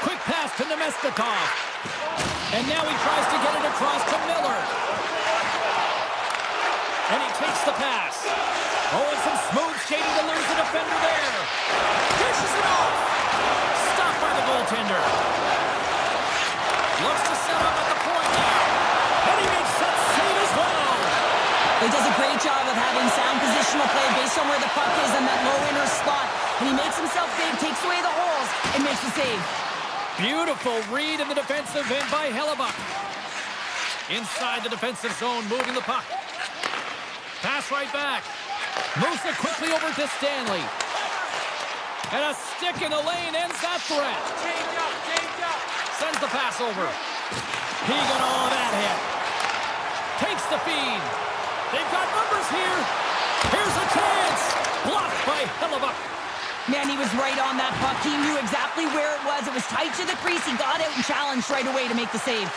Quick pass to Nemestikov. And now he tries to get it across to Miller. And he takes the pass. Oh, and some smooth skating to lose the defender there. Dishes it off. Stopped by the goaltender. Looks to set up at the point now. And he makes that save as well. He does a great job of having sound positional play based on where the puck is in that low inner slot. And he makes himself big, takes away the holes, and makes the save. Beautiful read in the defensive end by Hellebuck. Inside the defensive zone, moving the puck. Pass right back. Moves it quickly over to Stanley. And a stick in the lane ends that threat. Change up, change up. Sends the pass over. Keegan, all that hit. Takes the feed. They've got numbers here. Here's a chance. Blocked by Hellebuyck. Man, he was right on that puck. He knew exactly where it was. It was tight to the crease. He got out and challenged right away to make the save.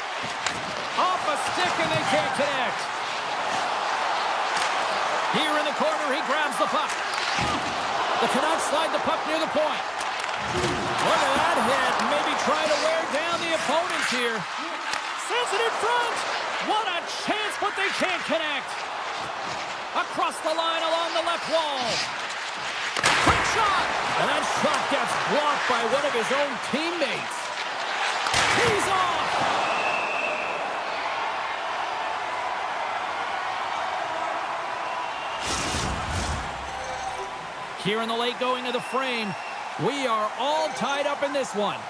Off a stick and they can't connect. Here in the corner, he grabs the puck. The Canucks slide the puck near the point. Look at that hit. Maybe try to wear down the opponents here. Sends it in front. What a chance, but they can't connect. Across the line along the left wall. Quick shot. And that shot gets blocked by one of his own teammates. He's off. Here in the late going of the frame, we are all tied up in this one.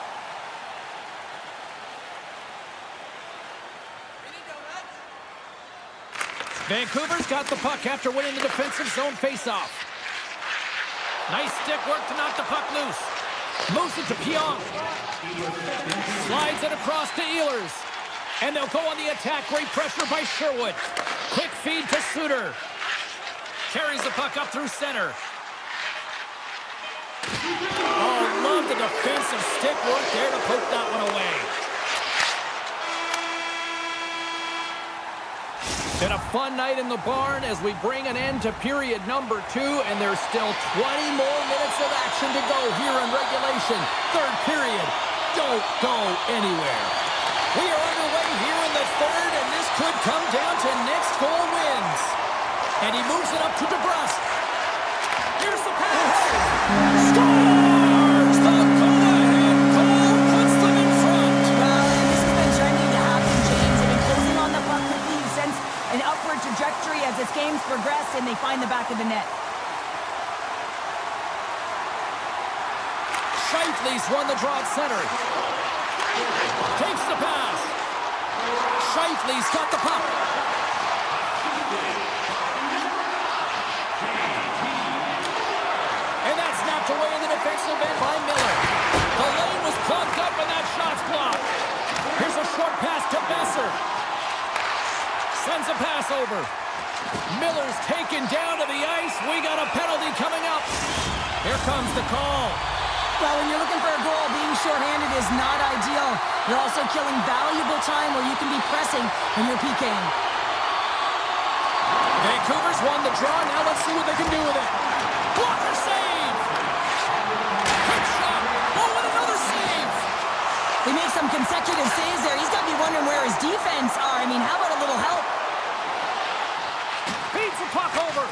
Vancouver's got the puck after winning the defensive zone faceoff. Nice stick work to knock the puck loose. Moves it to Pionk. Slides it across to Ehlers. And they'll go on the attack. Great pressure by Sherwood. Quick feed to Suter. Carries the puck up through center. Oh, love the defensive stick work there to poke that one away. Been a fun night in the barn as we bring an end to period number 2, and there's still 20 more minutes of action to go here in regulation. Third period. Don't go anywhere. We are underway here in the third, and this could come down to next goal wins. And he moves it up to DeBrusque. Here's the pass. Scores! The go-ahead goal puts them in front. Well, and this has been trending to happen, James. They've been closing on the puck quickly. You sense an upward trajectory as this game's progressed, and they find the back of the net. Scheifele's won the draw at center. Takes the pass. Scheifele's got the puck. And that's knocked away in the defensive end by Miller. The lane was plugged up and that shot's blocked. Here's a short pass to Besser. Sends a pass over. Miller's taken down to the ice. We got a penalty coming up. Here comes the call. Well, when you're looking for a goal, being shorthanded is not ideal. You're also killing valuable time where you can be pressing when you're PKing. Vancouver's won the draw. Now let's see what they can do with it. Blocker save! Quick shot! Oh, and another save! They make some consecutive saves there. He's got to be wondering where his defense are. I mean, how about a little help? Feeds the puck over.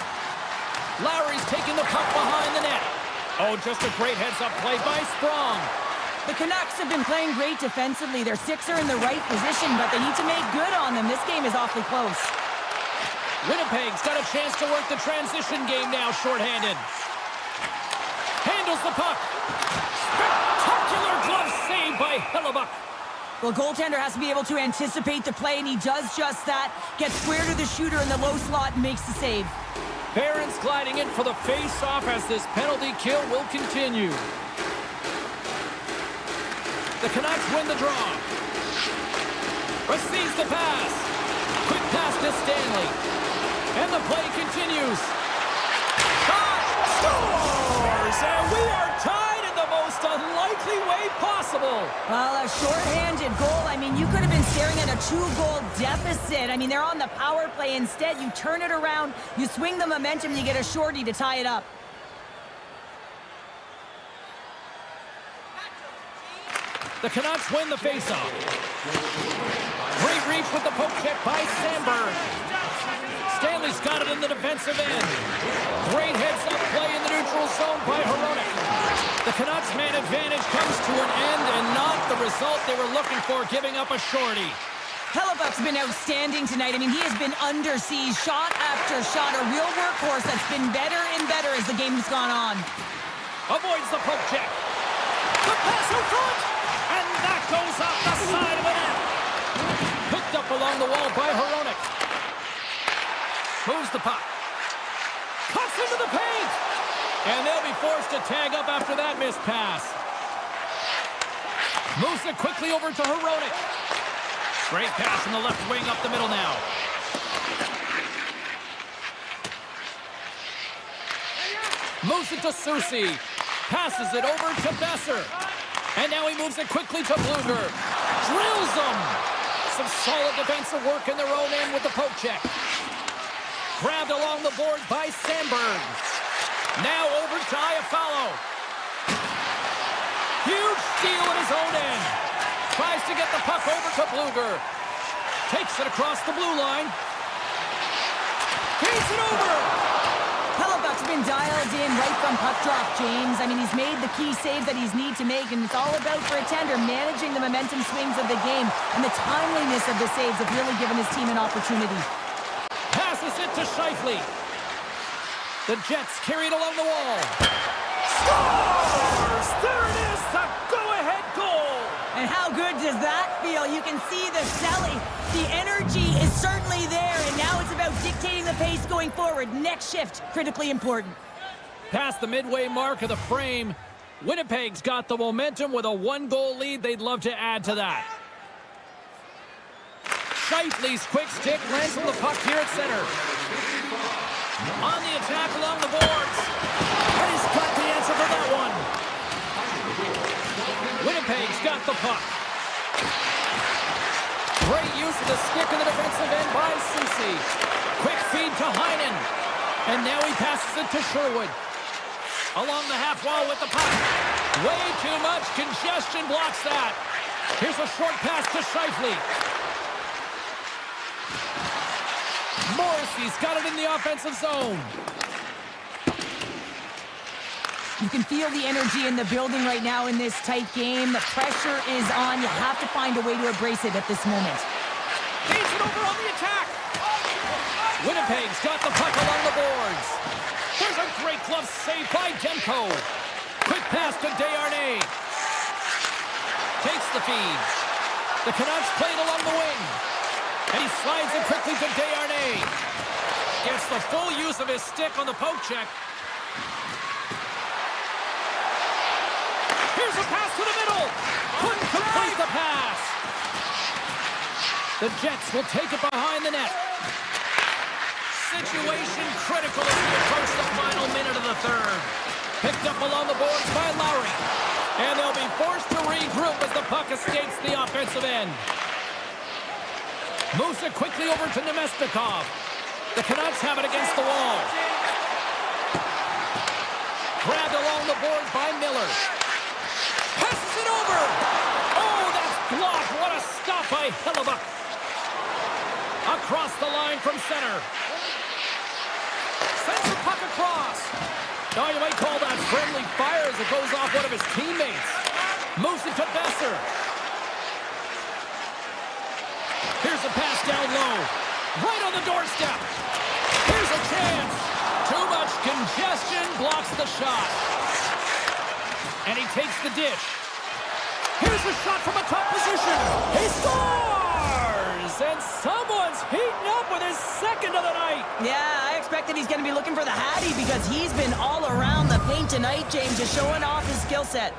Lowry's taking the puck behind the net. Oh, just a great heads-up play by Sprong. The Canucks have been playing great defensively. Their sticks are in the right position, but they need to make good on them. This game is awfully close. Winnipeg's got a chance to work the transition game now, shorthanded. Handles the puck. Spectacular glove save by Hellebuyck. Well, goaltender has to be able to anticipate the play, and he does just that. Gets square to the shooter in the low slot and makes the save. Barron's gliding in for the face-off as this penalty kill will continue. The Canucks win the draw. Receives the pass. Quick pass to Stanley. And the play continues. Shot! Scores! And we are tied in the most unlikely way possible. Well, a shorthanded goal. I mean, you could have been staring at a 2-goal deficit. I mean, they're on the power play. Instead, you turn it around, you swing the momentum, and you get a shorty to tie it up. The Canucks win the faceoff. Great reach with the poke check by Sandberg. Stanley's got it in the defensive end. Great heads-up play in the neutral zone by Hronek. The Canucks' man advantage comes to an end and not the result they were looking for, giving up a shorty. Hellebuyck's been outstanding tonight. I mean, he has been under siege, shot after shot, a real workhorse that's been better and better as the game's gone on. Avoids the poke check. The pass in front! And that goes off the side of the net. Picked up along the wall by Hronek. Moves the puck. Cuts into the paint. And they'll be forced to tag up after that missed pass. Moves it quickly over to Hronek. Great pass from the left wing up the middle now. Moves it to Susi. Passes it over to Besser. And now he moves it quickly to Bluger. Drills them. Some solid defensive work in their own end with the poke check. Grabbed along the board by Sandberg. Now over to Iafallo. Huge steal at his own end. Tries to get the puck over to Bluger. Takes it across the blue line. Feeds it over. Hellebuck's been dialed in right from puck drop, James. I mean, he's made the key save that he's need to make, and it's all about, for a tender, managing the momentum swings of the game, and the timeliness of the saves have really given his team an opportunity. Passes it to Scheifele. The Jets carry it along the wall. Scores! There it is, the go-ahead goal! And how good does that feel? You can see the selling. The energy is certainly there, and now it's about dictating the pace going forward. Next shift, critically important. Past the midway mark of the frame, Winnipeg's got the momentum with a one-goal lead. They'd love to add to that. Scheifele's quick stick lands on the puck here at center. On the attack along the boards. And he's got the answer for that one. Winnipeg's got the puck. Great use of the stick in the defensive end by Susi. Quick feed to Heinen. And now he passes it to Sherwood. Along the half wall with the puck. Way too much congestion blocks that. Here's a short pass to Scheifele. Morrissey's got it in the offensive zone. You can feel the energy in the building right now in this tight game. The pressure is on. You have to find a way to embrace it at this moment. Feeds it over on the attack. Winnipeg's got the puck along the boards. There's a great glove save by Demko. Quick pass to Desharnais. Takes the feed. The Canucks play it along the wing. And he slides it quickly to Desharnais. Gets the full use of his stick on the poke check. Here's a pass to the middle. Couldn't complete the pass. The Jets will take it behind the net. Situation critical as we approach the final minute of the third. Picked up along the boards by Lowry. And they'll be forced to regroup as the puck escapes the offensive end. Moves it quickly over to Nemestikov. The Canucks have it against the wall. Grabbed along the boards by Miller. Passes it over. Oh, that's blocked. What a stop by Hellebuck. Across the line from center. Sends the puck across. Now you might call that friendly fire as it goes off one of his teammates. Moves it to Besser. Here's a pass down low. Right on the doorstep. Here's a chance. Too much congestion blocks the shot. And he takes the dish. Here's a shot from a top position. He scores! And someone's heating up with his second of the night. Yeah, I expected he's going to be looking for the Hattie because he's been all around the paint tonight, James, just showing off his skill set.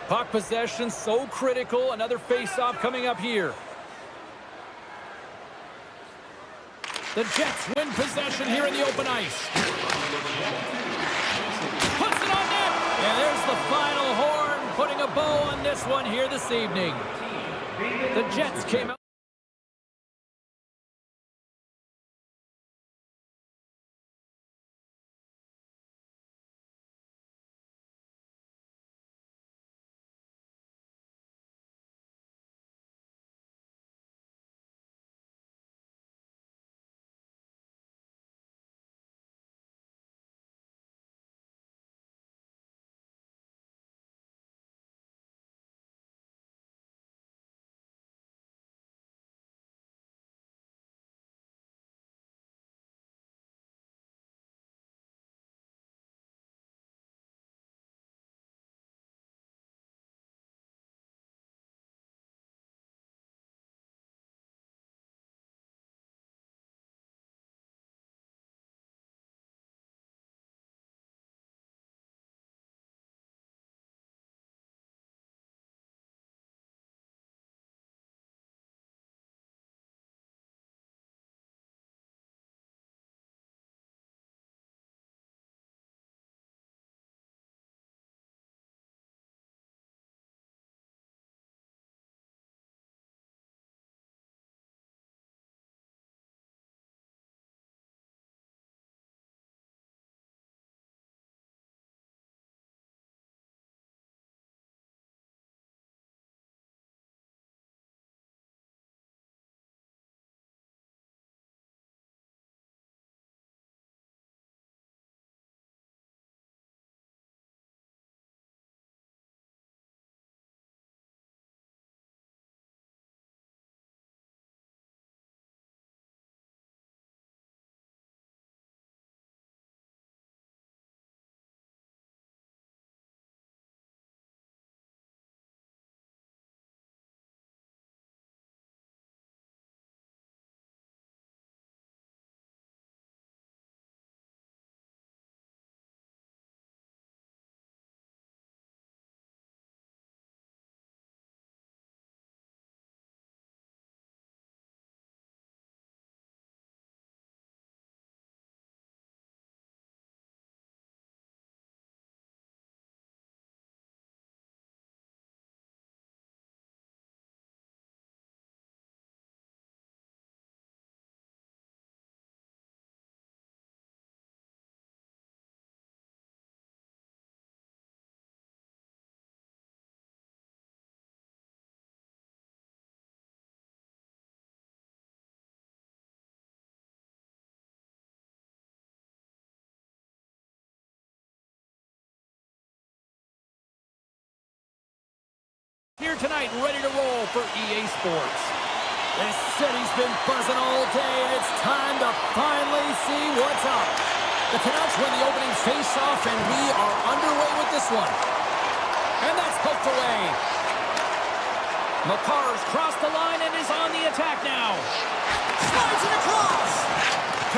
Puck possession so critical. Another face-off coming up here. The Jets win possession here in the open ice. Puts it on net. And there's the final horn, putting a bow on this one here this evening. The Jets came out. Here tonight, ready to roll for EA Sports. This city's been buzzing all day, and it's time to finally see what's up. The Canucks win the opening face-off, and we are underway with this one. And that's poked away. McCarr's crossed the line and is on the attack now. Slides it across.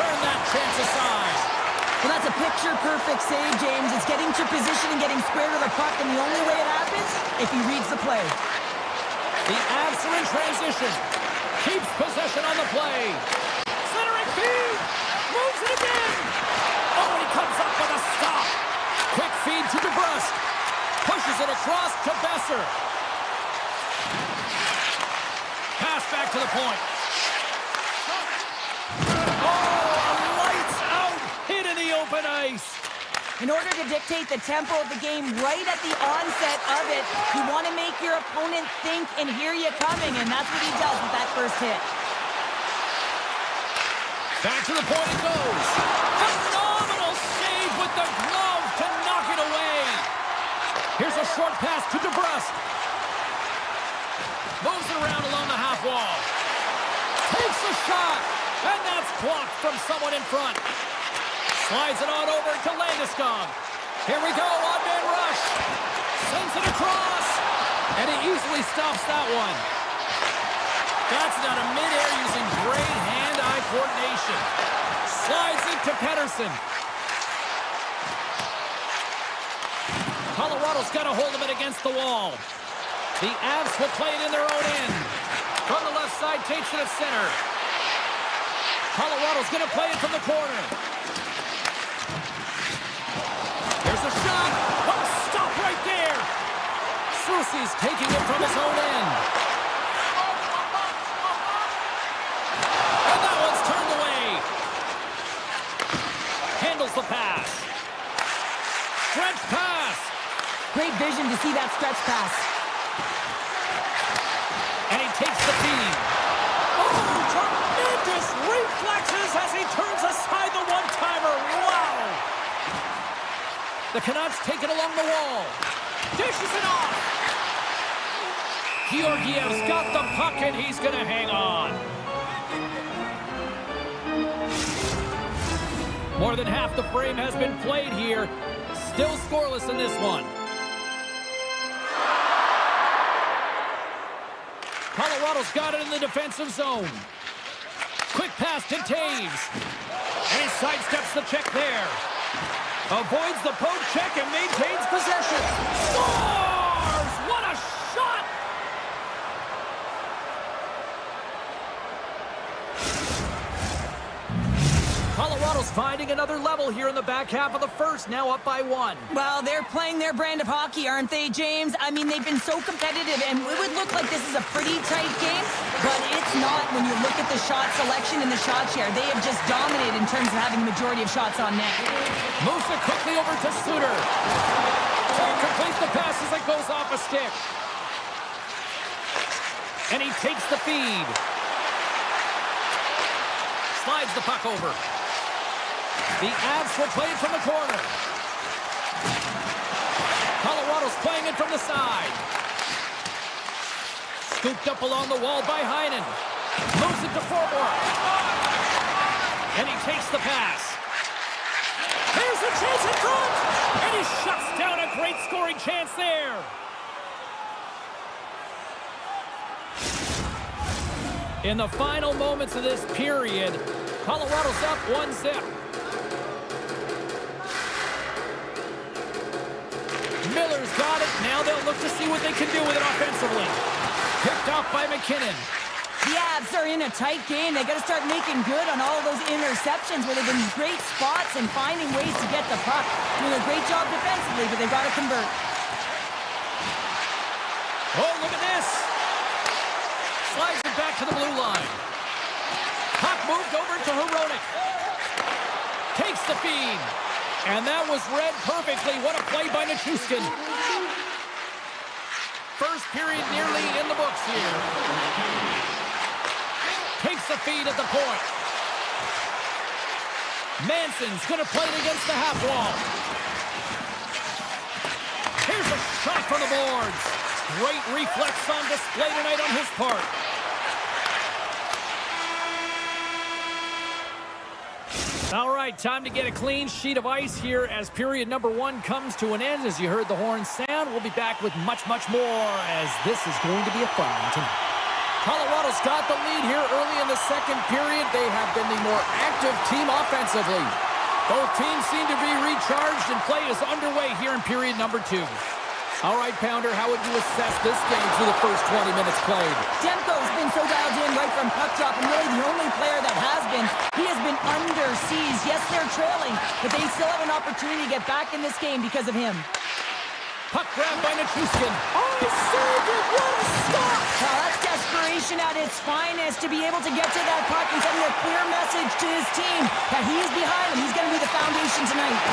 Turn that chance aside. Well, that's a picture-perfect save, James. It's getting to position and getting square to the puck, and the only way it happens, if he reads the play. The Avs are in transition. Keeps possession on the play. Centering feed. Moves it again. Oh, he comes up with a stop. Quick feed to DeBrusque. Pushes it across to Besser. Pass back to the point. Open ice. In order to dictate the tempo of the game right at the onset of it, you want to make your opponent think and hear you coming, and that's what he does with that first hit. Back to the point it goes. Phenomenal save with the glove to knock it away. Here's a short pass to DeBrusque. Moves it around along the half wall. Takes a shot, and that's blocked from someone in front. Slides it on over to Landeskog. Here we go, odd-man rush. Sends it across. And he easily stops that one. That's not a mid-air using great hand-eye coordination. Slides it to Pettersson. Colorado's got a hold of it against the wall. The Avs will play it in their own end. From the left side, takes it at center. Colorado's going to play it from the corner. There's a shot. Oh, stop right there. Soucy's taking it from his own end. And that one's turned away. Handles the pass. Stretch pass. Great vision to see that stretch pass. And he takes the feed. Oh, tremendous reflexes as he turns aside the one-timer. Wow. The Canucks take it along the wall. Dishes it off. Georgiev's got the puck, and he's going to hang on. More than half the frame has been played here. Still scoreless in this one. Colorado's got it in the defensive zone. Quick pass to Taves. And he sidesteps the check there. Avoids the poke check and maintains possession. Scores! What a shot! Colorado's finding another level here in the back half of the first, now up by 1. Well, they're playing their brand of hockey, aren't they, James? I mean, they've been so competitive, and it would look like this is a pretty tight game, but it's not when you look at the shot selection and the shot share. They have just dominated in terms of having the majority of shots on net. Moves it quickly over to Suter. Can't complete the pass as it goes off a stick. And he takes the feed. Slides the puck over. The Avs will play it from the corner. Colorado's playing it from the side. Scooped up along the wall by Heinen. Moves it to forward. And he takes the pass. Here's a chance in front. And he shuts down a great scoring chance there. In the final moments of this period, Colorado's up 1-0. Miller's got it. Now they'll look to see what they can do with it offensively. Picked off by McKinnon. The Avs are in a tight game. They got to start making good on all of those interceptions where they've been in great spots and finding ways to get the puck. Doing a great job defensively, but they've got to convert. Oh, look at this. Slides it back to the blue line. Puck moved over to Hronek. Takes the feed. And that was read perfectly. What a play by Nichushkin. First period nearly in the books here. Takes the feed at the point. Manson's going to play it against the half wall. Here's a shot from the boards. Great reflex on display tonight on his part. All right, time to get a clean sheet of ice here as period number 1 comes to an end. As you heard the horn sound, we'll be back with much, much more as this is going to be a fun one tonight. Colorado's got the lead here early in the second period. They have been the more active team offensively. Both teams seem to be recharged and play is underway here in period number 2. All right, Pounder, how would you assess this game through the first 20 minutes played? Demko's been so dialed in right from puck drop, and really the only player that has been. He has been under siege. Yes, they're trailing, but they still have an opportunity to get back in this game because of him. Puck grab by Nichushkin. Oh, he saved it! What a stop! Well, that's desperation at its finest to be able to get to that puck and send a clear message to his team that he is behind him. He's going to be the foundation tonight.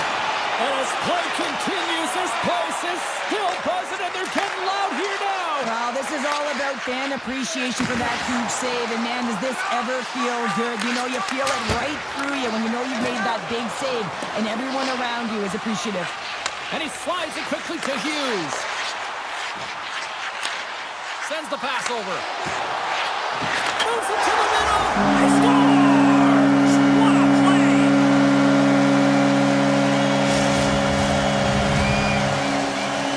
And as play continues, this place is still buzzing, and they're getting loud here now. Well, this is all about fan appreciation for that huge save. And man, does this ever feel good. You know, you feel it right through you when you know you've made that big save, and everyone around you is appreciative. And he slides it quickly to Hughes. Sends the pass over. Moves it to the middle. He scores! What a play!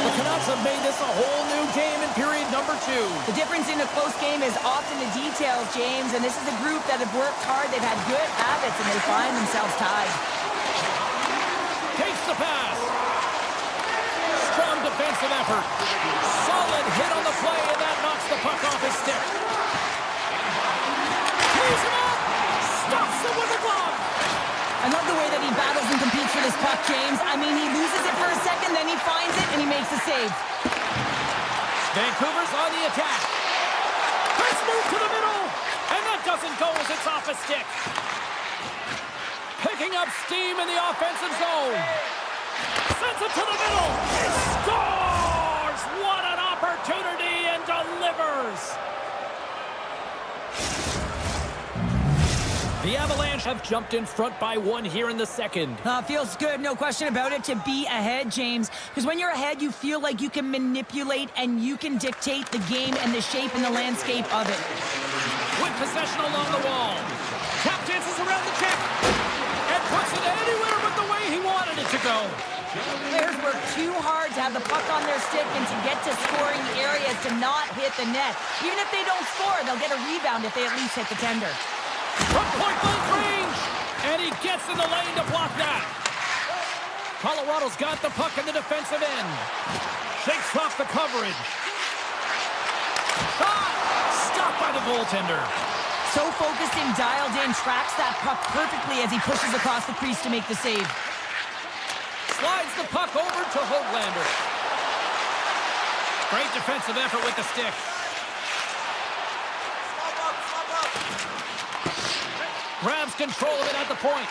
The Canucks have made this a whole new game in period number 2. The difference in a close game is often the details, James, and this is a group that have worked hard. They've had good habits, and they find themselves tied. Takes the pass. Strong defensive effort. Solid hit on the play, and that knocks the puck off his stick. Tees him up. Stops it with a glove. I love the way that he battles and competes for this puck, James. I mean, he loses it for a second, then he finds it, and he makes the save. Vancouver's on the attack. First move to the middle, and that doesn't go as it's off a stick. Picking up steam in the offensive zone. Sends it to the middle. He scores! What an opportunity, and delivers! The Avalanche have jumped in front by 1 here in the second. Feels good, no question about it, to be ahead, James. Because when you're ahead, you feel like you can manipulate and you can dictate the game and the shape and the landscape of it. With possession along the wall. Tap dances around the check. And puts it anywhere but the way he wanted it to go. Players work too hard to have the puck on their stick and to get to scoring areas to not hit the net. Even if they don't score, they'll get a rebound if they at least hit the tender. From point-blank range, and he gets in the lane to block that. Colorado's got the puck in the defensive end. Shakes off the coverage. Shot! Stopped by the goaltender. So focused and dialed in, tracks that puck perfectly as he pushes across the crease to make the save. Slides the puck over to Hoglander. Great defensive effort with the stick. Grabs control of it at the point.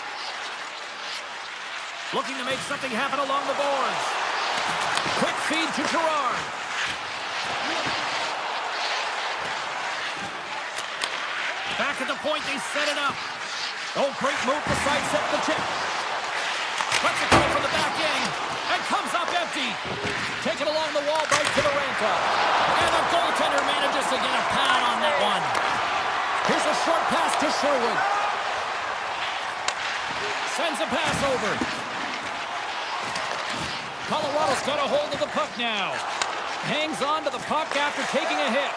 Looking to make something happen along the boards. Quick feed to Girard. Back at the point, they set it up. Oh, great move to sidestep the tip. Lets it go from the back end and comes up empty. Taken along the wall by Kivaranta. And the goaltender manages to get a pad on that one. Here's a short pass to Sherwood. Sends a pass over. Colorado's got a hold of the puck now. Hangs on to the puck after taking a hit.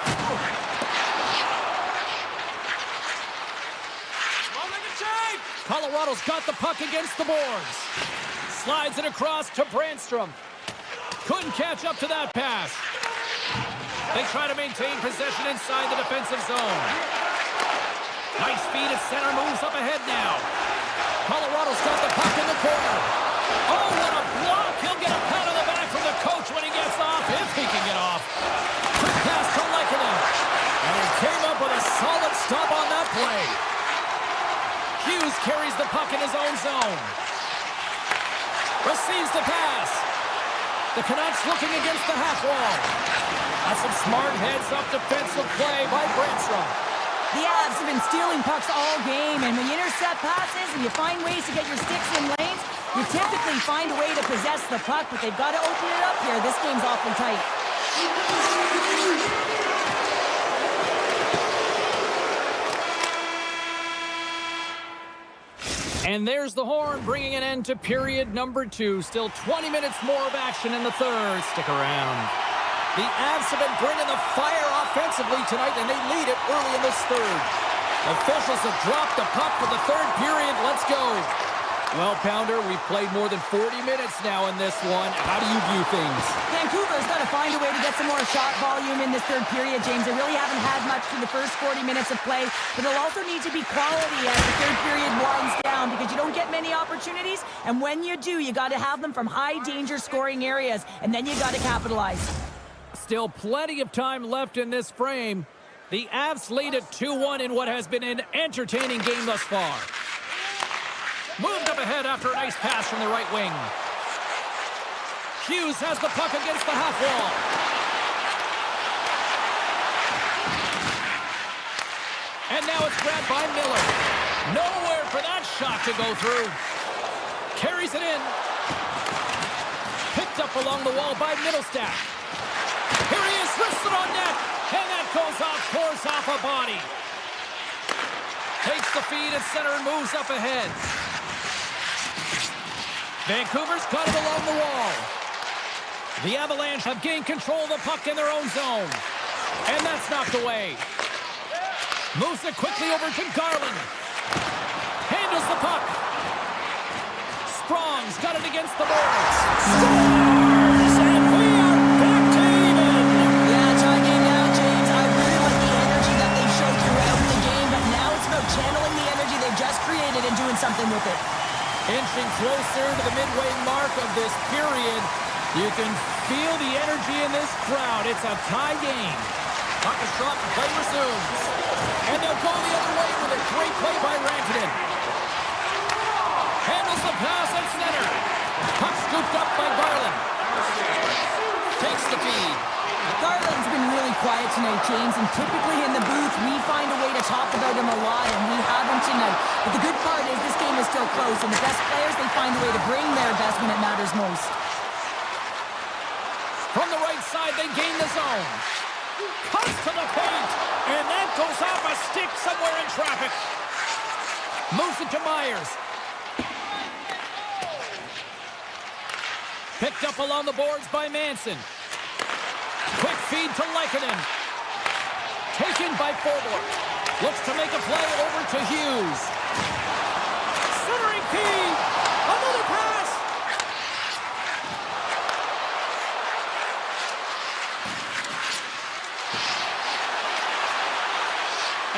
Colorado's got the puck against the boards. Slides it across to Brandstrom. Couldn't catch up to that pass. They try to maintain possession inside the defensive zone. Nice speed at center, moves up ahead now. Colorado's got the puck in the corner. Oh, what a block! He'll get a pat on the back from the coach when he gets off, if he can get off. Quick pass to Lehkonen. And he came up with a solid stop on that play. Hughes carries the puck in his own zone. Receives the pass. The Canucks looking against the half wall. That's some smart heads-up defensive play by Brandstrom. The Avs have been stealing pucks all game, and when you intercept passes and you find ways to get your sticks in lanes, you typically find a way to possess the puck, but they've got to open it up here. This game's awfully tight. And there's the horn, bringing an end to period number 2. Still 20 minutes more of action in the third. Stick around. The Avs have been bringing the fire offensively tonight, and they lead it early in this third. Officials have dropped the puck for the third period. Let's go. Well, Pounder, we've played more than 40 minutes now in this one. How do you view things? Vancouver's got to find a way to get some more shot volume in this third period, James. They really haven't had much through the first 40 minutes of play, but they'll also need to be quality as the third period winds down because you don't get many opportunities, and when you do, you got to have them from high-danger scoring areas, and then you got to capitalize. Still plenty of time left in this frame. The Avs lead at 2-1 in what has been an entertaining game thus far. Moved up ahead after a nice pass from the right wing. Hughes has the puck against the half wall. And now it's grabbed by Miller. Nowhere for that shot to go through. Carries it in. Picked up along the wall by Middlestadt. Here he is, wristed on net. And that goes off, pours off a body. Takes the feed at center and moves up ahead. Vancouver's got it along the wall. The Avalanche have gained control of the puck in their own zone. And that's knocked away. Moves it quickly over to Garland. Handles the puck. Sprong's got it against the boards. Scores! And we are back to even. Yeah, tie game now, James. I really like the energy that they showed throughout the game, but now it's about channeling the energy they've just created and doing something with it. Inching closer to the midway mark of this period. You can feel the energy in this crowd. It's a tie game. Puck is dropped and play resumes. And they'll go the other way with a great play by Rantanen. Handles the pass at center. Puck scooped up by Garland. Takes the feed. Garland's been really quiet tonight, James, and typically in the booth, we find a way to talk about him a lot, and we have him tonight. But the good part is this game is still close, and the best players, they find a way to bring their best when it matters most. From the right side, they gain the zone. Cuts to the paint, and that goes off a stick somewhere in traffic. Moves it to Myers. Picked up along the boards by Manson. Quick feed to Lehkonen. Taken by Forbort. Looks to make a play over to Hughes. Centering feed. Another pass.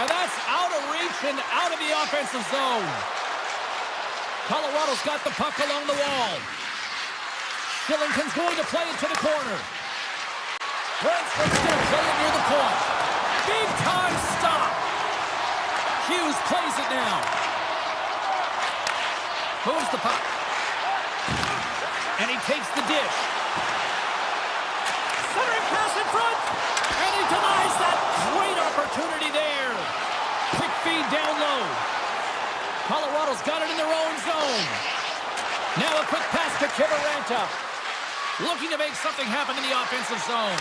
And that's out of reach and out of the offensive zone. Colorado's got the puck along the wall. Shillington's going to play it to the corner. Brentford's going to play it near the point. Big time stop. Hughes plays it now. Moves the puck. And he takes the dish. Centering pass in front. And he denies that great opportunity there. Quick feed down low. Colorado's got it in their own zone. Now a quick pass to Kiviranta. Looking to make something happen in the offensive zone.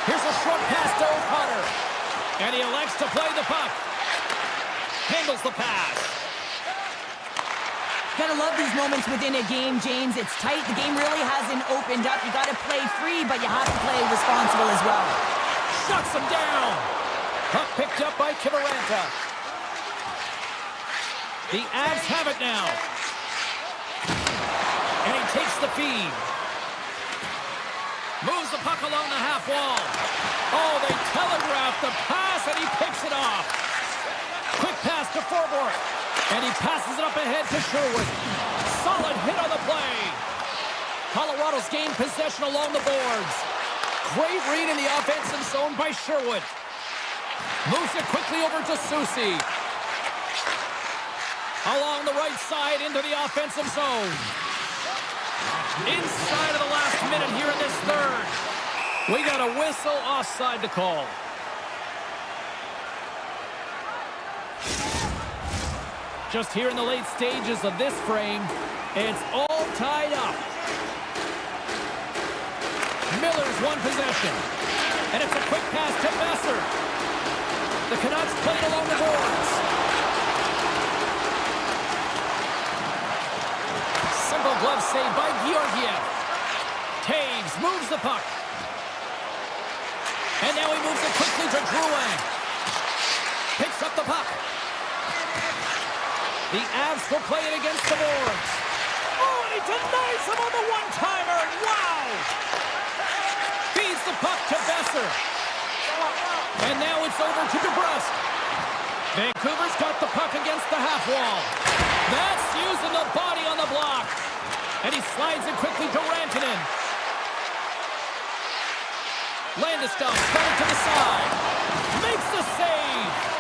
Here's a short pass to O'Connor. And he elects to play the puck. Handles the pass. Gotta love these moments within a game, James. It's tight. The game really hasn't opened up. You gotta play free, but you have to play responsible as well. Shuts him down. Puck picked up by Kiviranta. The Avs have it now. And he takes the feed. Moves the puck along the half wall. Oh, they telegraph the pass, and he picks it off. Quick pass to Forbort. And he passes it up ahead to Sherwood. Solid hit on the play. Colorado's gained possession along the boards. Great read in the offensive zone by Sherwood. Moves it quickly over to Susie. Along the right side into the offensive zone. Inside of the last minute here in this third. We got a whistle offside to call. Just here in the late stages of this frame, it's all tied up. Miller's won possession. And it's a quick pass to Besser. The Canucks play it along the boards. Simple glove save by Georgiev. Taves moves the puck. And now he moves it quickly to Drouin. Picks up the puck. The Avs will play it against the boards. Oh, and he denies him on the one-timer. Wow! Feeds the puck to Besser. And now it's over to DeBrusque. Vancouver's got the puck against the half wall. That's using the body on the block. And he slides it quickly to Rantanen. Landeskog started to the side. Makes the save.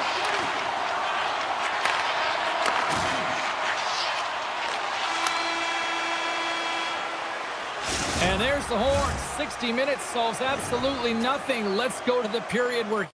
And there's the horn. 60 minutes solves absolutely nothing. Let's go to the period where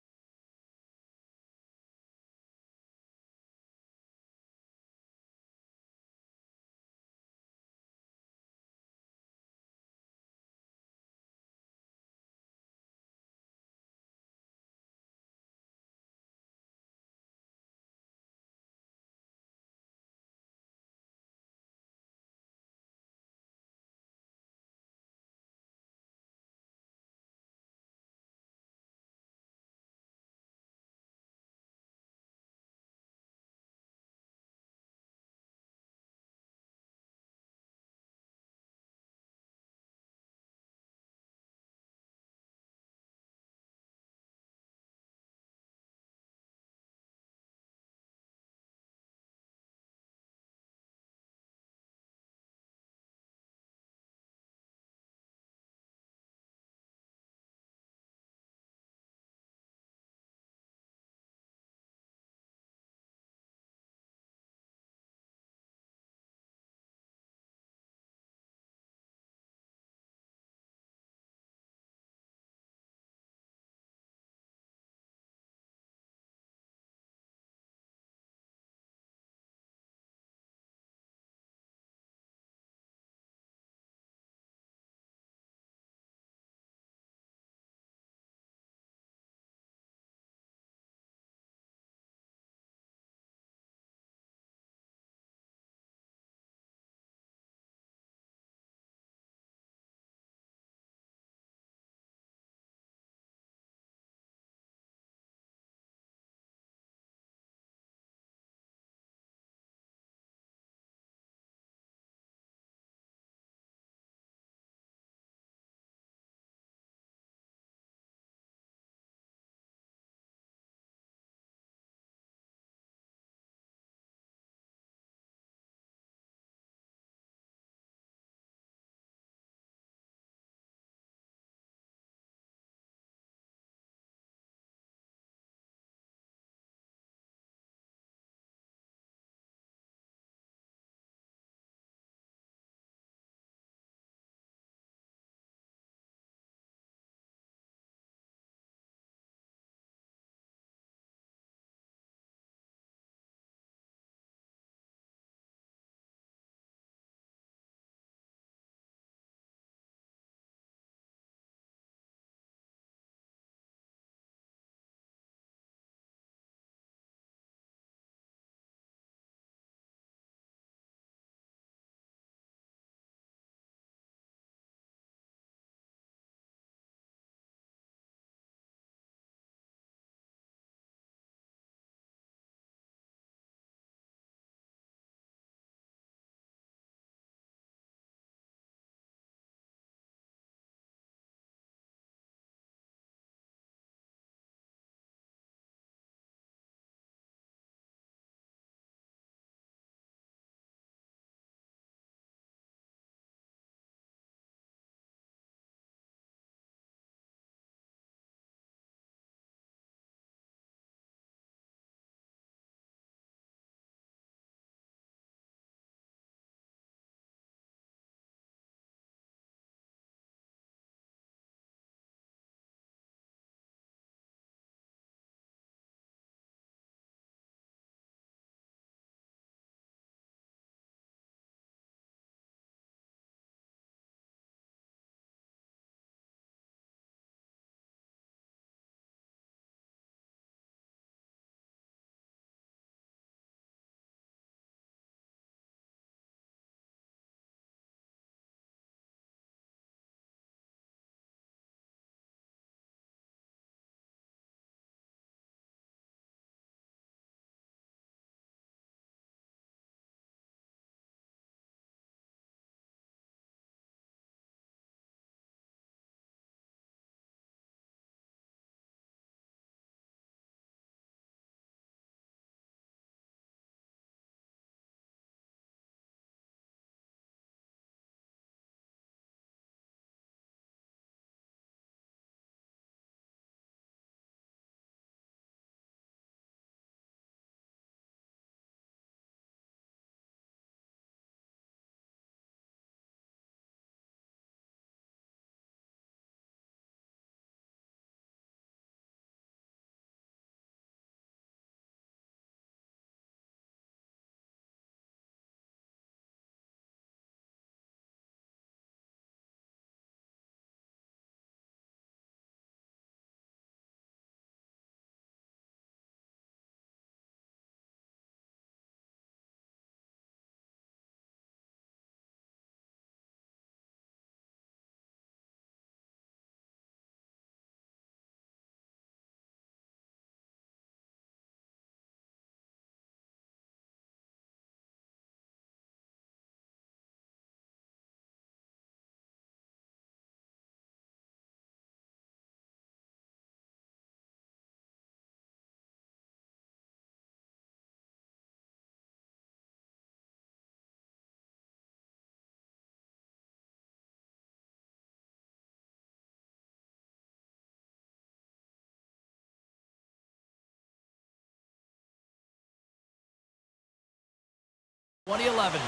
2011.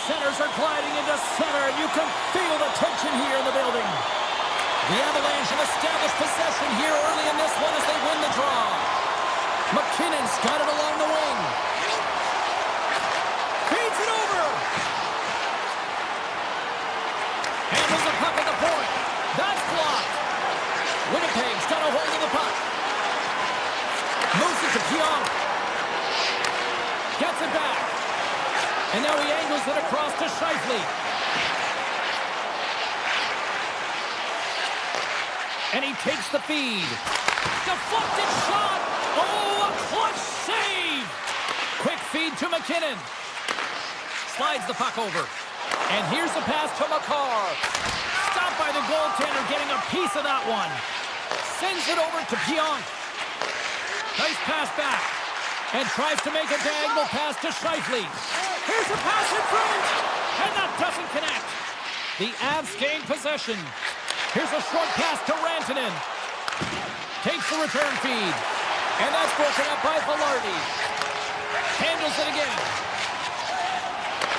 Centers are gliding into center, and you can feel the tension here in the building. The Avalanche have established possession here early in this one as they win the draw. McKinnon's got it along the wing. Feeds it over. Handles the puck at the point. That's blocked. Winnipeg's got a hold of the puck. Moves it to Pionk. Gets it back. And now he angles it across to Scheifele. And he takes the feed. Deflected shot. Oh, a clutch save. Quick feed to McKinnon. Slides the puck over. And here's the pass to Makar. Stopped by the goaltender, getting a piece of that one. Sends it over to Pionk. Nice pass back. And tries to make a diagonal pass to Scheifele. Here's a pass in front. And that doesn't connect. The Avs gain possession. Here's a short pass to Rantanen. Takes the return feed. And that's broken up by Velarde. Handles it again.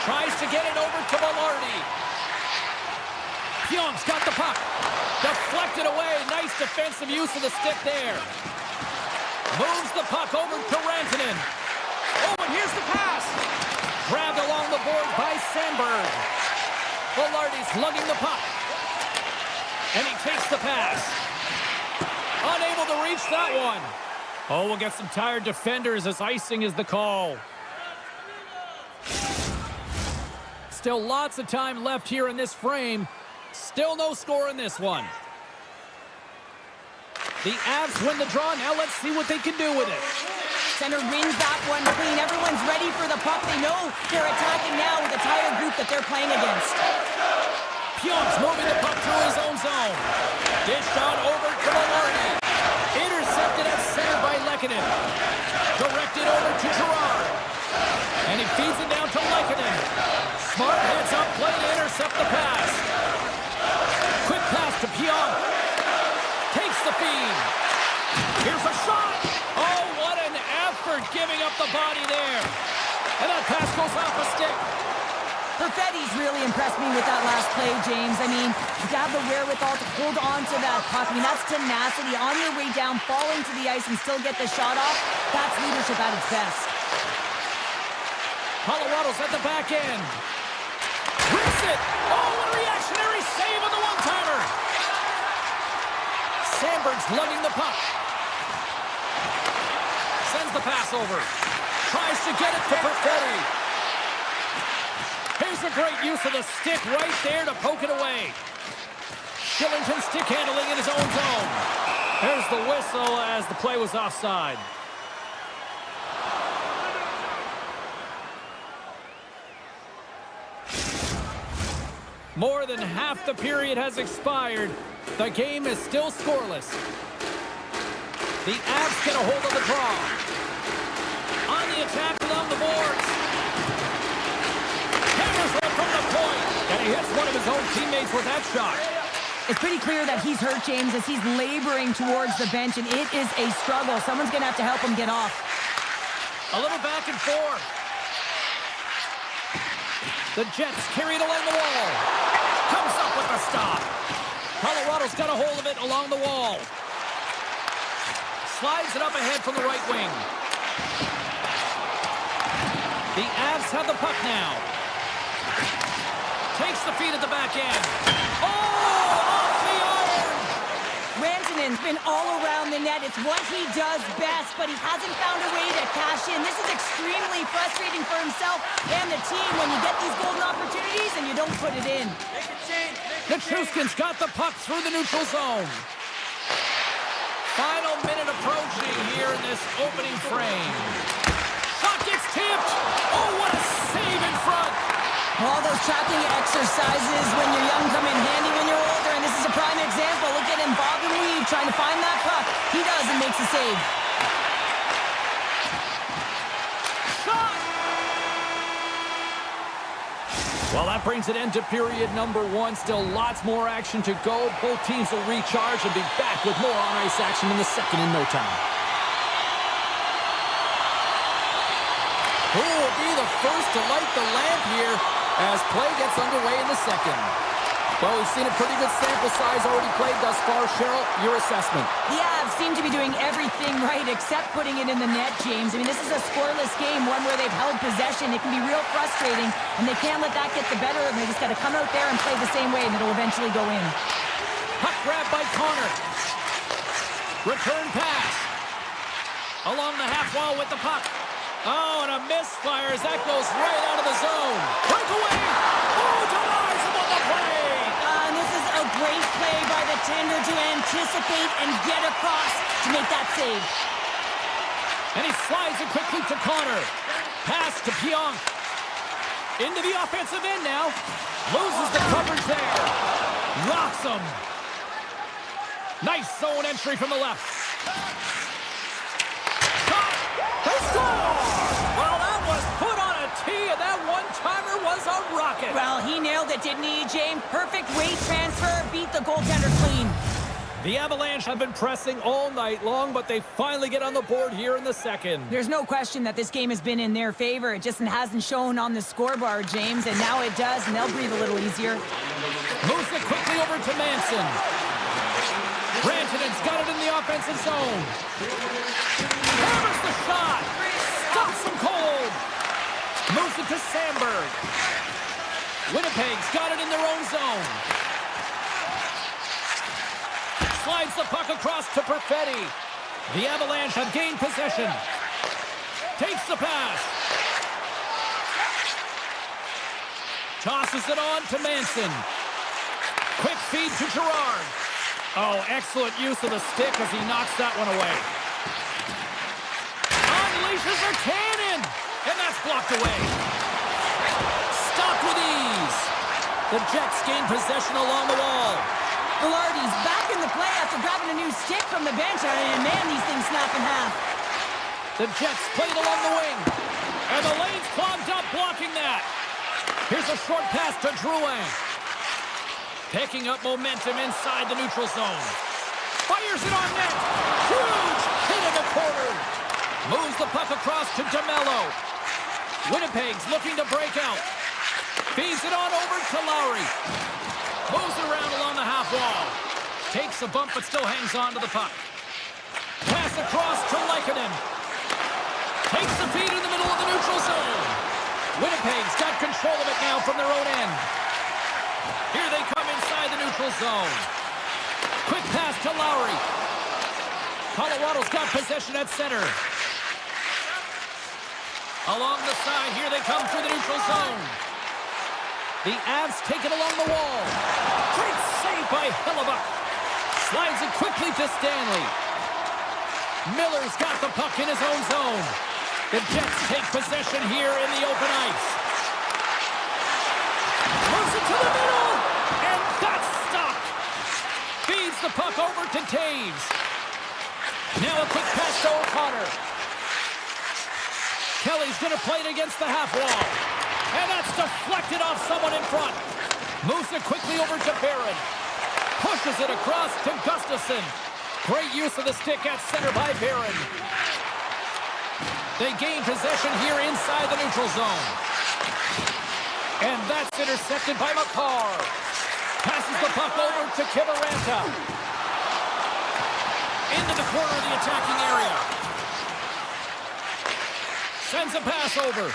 Tries to get it over to Velarde. Pionk's got the puck. Deflected away. Nice defensive use of the stick there. Moves the puck over to Rantanen. Oh, and here's the pass. Grabbed along the board by Sandberg. Velarde's lugging the puck. And he takes the pass. Unable to reach that one. Oh, we'll get some tired defenders as icing is the call. Still lots of time left here in this frame. Still no score in this one. The Avs win the draw. Now let's see what they can do with it. Center wins that one clean. Everyone's ready for the puck. They know they're attacking now with the tired group that they're playing against. Pionk's moving the puck through his own zone. Dished on over to Velarde. Intercepted at center by Lehkonen. Directed over to Girard. And he feeds it down to Lehkonen. Smart heads up play to intercept the pass. Quick pass to Pionk. Takes the feed. Here's a shot. Oh, what an effort giving up the body there. And that pass goes off a stick. Perfetti's really impressed me with that last play, James. I mean, to have the wherewithal to hold on to that puck. I mean, that's tenacity. On your way down, falling to the ice and still get the shot off. That's leadership at its best. Colorado's at the back end. Rips it. Oh, what a reactionary save on the one-timer. Sandberg's lugging the puck. Sends the pass over. Tries to get it to Perfetti. Here's a great use of the stick right there to poke it away. Shillington stick handling in his own zone. There's the whistle as the play was offside. More than half the period has expired. The game is still scoreless. The Avs get a hold of the draw. On the attack along the boards. Hammers it from the point. And he hits one of his own teammates with that shot. It's pretty clear that he's hurt, James, as he's laboring towards the bench, and it is a struggle. Someone's going to have to help him get off. A little back and forth. The Jets carry it along the wall. Comes up with the stop. Colorado's got a hold of it along the wall. Slides it up ahead from the right wing. The Avs have the puck now. Takes the feed at the back end. Oh, off the iron! Rantanen's been all around the net. It's what he does best, but he hasn't found a way to cash in. This is extremely frustrating for himself and the team when you get these golden opportunities and you don't put it in. Nichushkin's got the puck through the neutral zone. Final minute approaching here in this opening frame. Shot gets tipped. Oh, what a save in front. All those tracking exercises when you're young come in handy when you're older, and this is a prime example. Look at him bob and weave trying to find that puck. He does and makes a save. Shot! Well, that brings an end to period number one. Still lots more action to go. Both teams will recharge and be back with more on-ice action in the second in no time. Who will be the first to light the lamp here as play gets underway in the second. Well, we've seen a pretty good sample size already played thus far. Cheryl, your assessment. The Avs seem to be doing everything right except putting it in the net, James. I mean, this is a scoreless game, one where they've held possession. It can be real frustrating, and they can't let that get the better of them. They just got to come out there and play the same way, and it'll eventually go in. Puck grab by Connor. Return pass. Along the half wall with the puck. Oh, and a misfire as that goes right out of the zone. Breakaway. Oh, denies him on the play. And this is a great play by the tender to anticipate and get across to make that save. And he slides it quickly to Connor. Pass to Pionk. Into the offensive end now. Loses the coverage there. Rocks him. Nice zone entry from the left. Shot. They score! Well, that was put on a tee, and that one-timer was a rocket. Well, he nailed it, didn't he, James? Perfect weight transfer, beat the goaltender clean. The Avalanche have been pressing all night long, but they finally get on the board here in the second. There's no question that this game has been in their favor. It just hasn't shown on the scoreboard, James, and now it does, and they'll breathe a little easier. Moves it quickly over to Manson. Rantanen's got it in the offensive zone. Hammers the shot. Stops him cold. Moves it to Sandberg. Winnipeg's got it in their own zone. Slides the puck across to Perfetti. The Avalanche have gained possession. Takes the pass. Tosses it on to Manson. Quick feed to Girard. Oh, excellent use of the stick as he knocks that one away. Unleashes a cannon! And that's blocked away. Stopped with ease. The Jets gain possession along the wall. Velarde's back in the play after grabbing a new stick from the bench, and man, these things snap in half. The Jets played along the wing. And the lane's clogged up blocking that. Here's a short pass to Drouin. Picking up momentum inside the neutral zone. Fires it on net. Huge hit in the corner. Moves the puck across to DeMello. Winnipeg's looking to break out. Feeds it on over to Lowry. Moves it around along the half wall. Takes a bump but still hangs on to the puck. Pass across to Leikonen. Takes the feed in the middle of the neutral zone. Winnipeg's got control of it now from their own end. Here they come inside the neutral zone. Quick pass to Lowry. Colorado's got possession at center. Along the side, here they come through the neutral zone. The Avs take it along the wall. Great save by Hellebuck. Slides it quickly to Stanley. Miller's got the puck in his own zone. The Jets take possession here in the open ice. Moves it to the middle, and that's stopped. Feeds the puck over to Taves. Now a quick pass to O'Connor. Kelly's going to play it against the half wall. And that's deflected off someone in front. Moves it quickly over to Barron. Pushes it across to Gustafsson. Great use of the stick at center by Barron. They gain possession here inside the neutral zone. And that's intercepted by McCarr. Passes the puck over to Kiviranta. Into the corner of the attacking area. Sends a pass over.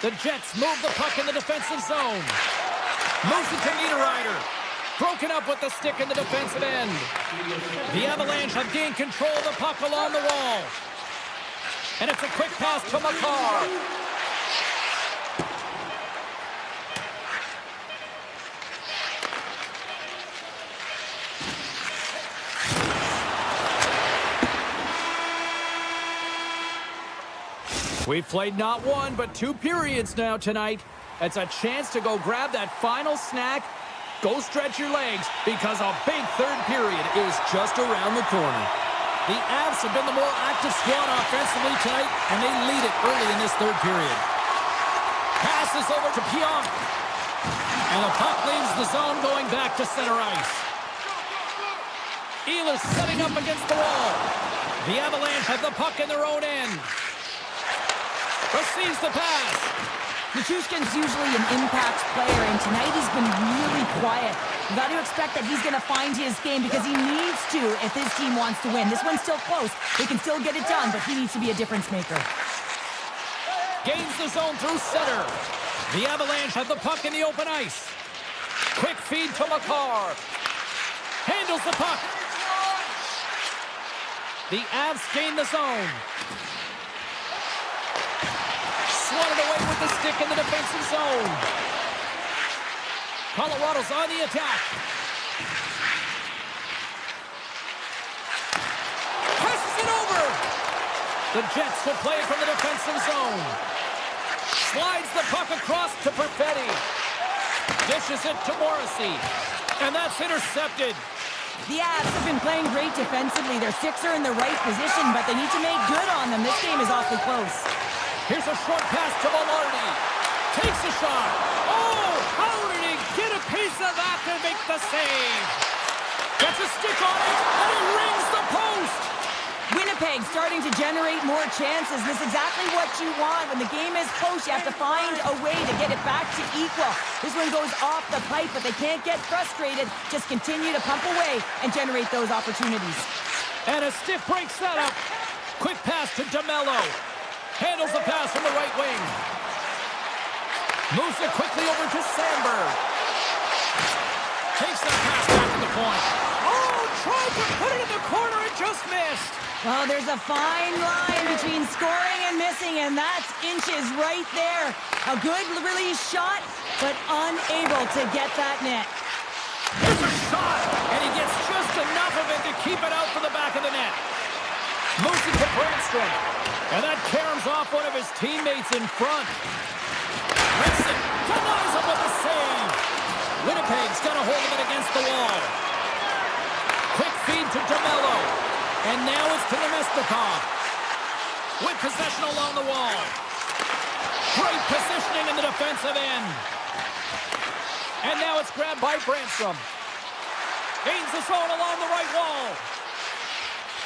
The Jets move the puck in the defensive zone. Moves it to Niederreiter. Broken up with the stick in the defensive end. The Avalanche have gained control of the puck along the wall. And it's a quick pass to McCarr. We've played not one, but two periods now tonight. It's a chance to go grab that final snack. Go stretch your legs, because a big third period is just around the corner. The Avs have been the more active squad offensively tonight, and they lead it early in this third period. Passes over to Pionk. And the puck leaves the zone going back to center ice. Ehlers setting up against the wall. The Avalanche have the puck in their own end. Receives the pass. Nichushkin's usually an impact player, and tonight he's been really quiet. You got to expect that he's going to find his game because he needs to if his team wants to win. This one's still close. They can still get it done, but he needs to be a difference maker. Gains the zone through center. The Avalanche have the puck in the open ice. Quick feed to Makar. Handles the puck. The Avs gain the zone. Swatted away with the stick in the defensive zone. Colorado's on the attack. Passes it over. The Jets will play from the defensive zone. Slides the puck across to Perfetti. Dishes it to Morrissey. And that's intercepted. The Avs have been playing great defensively. Their sticks are in the right position, but they need to make good on them. This game is awfully close. Here's a short pass to Velarde. Takes a shot. Oh, how did he get a piece of that to make the save? Gets a stick on it, and he rings the post. Winnipeg starting to generate more chances. This is exactly what you want. When the game is close, you have to find a way to get it back to equal. This one goes off the pipe, but they can't get frustrated. Just continue to pump away and generate those opportunities. And a stiff break setup. Quick pass to DeMello. Handles the pass from the right wing. Moves it quickly over to Sandberg. Takes that pass back to the point. Oh, tried to put it in the corner and just missed. Well, there's a fine line between scoring and missing, and that's inches right there. A good release shot, but unable to get that net. Here's a shot, and he gets just enough of it to keep it out from the back of the net. Moves it to Brandstrom, and that caroms off one of his teammates in front. Rickson denies him with the save. Winnipeg's got a hold of it against the wall. Quick feed to DeMello. And now it's to Nemestikov. With possession along the wall. Great positioning in the defensive end. And now it's grabbed by Brandstrom. Gains the zone along the right wall.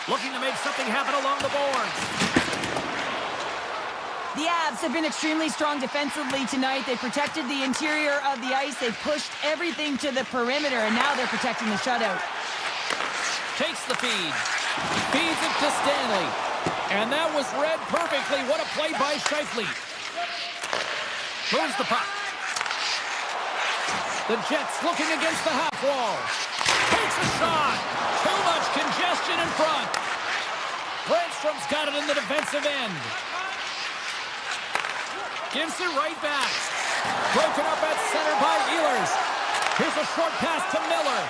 Looking to make something happen along the boards. The Avs have been extremely strong defensively tonight. They protected the interior of the ice. They pushed everything to the perimeter, and now they're protecting the shutout. Takes the feed. Feeds it to Stanley. And that was read perfectly. What a play by Scheifele. Moves the puck. The Jets looking against the half wall. Takes a shot. Too much congestion in front. Brandstrom's got it in the defensive end. Gives it right back. Broken up at center by Ehlers. Here's a short pass to Miller.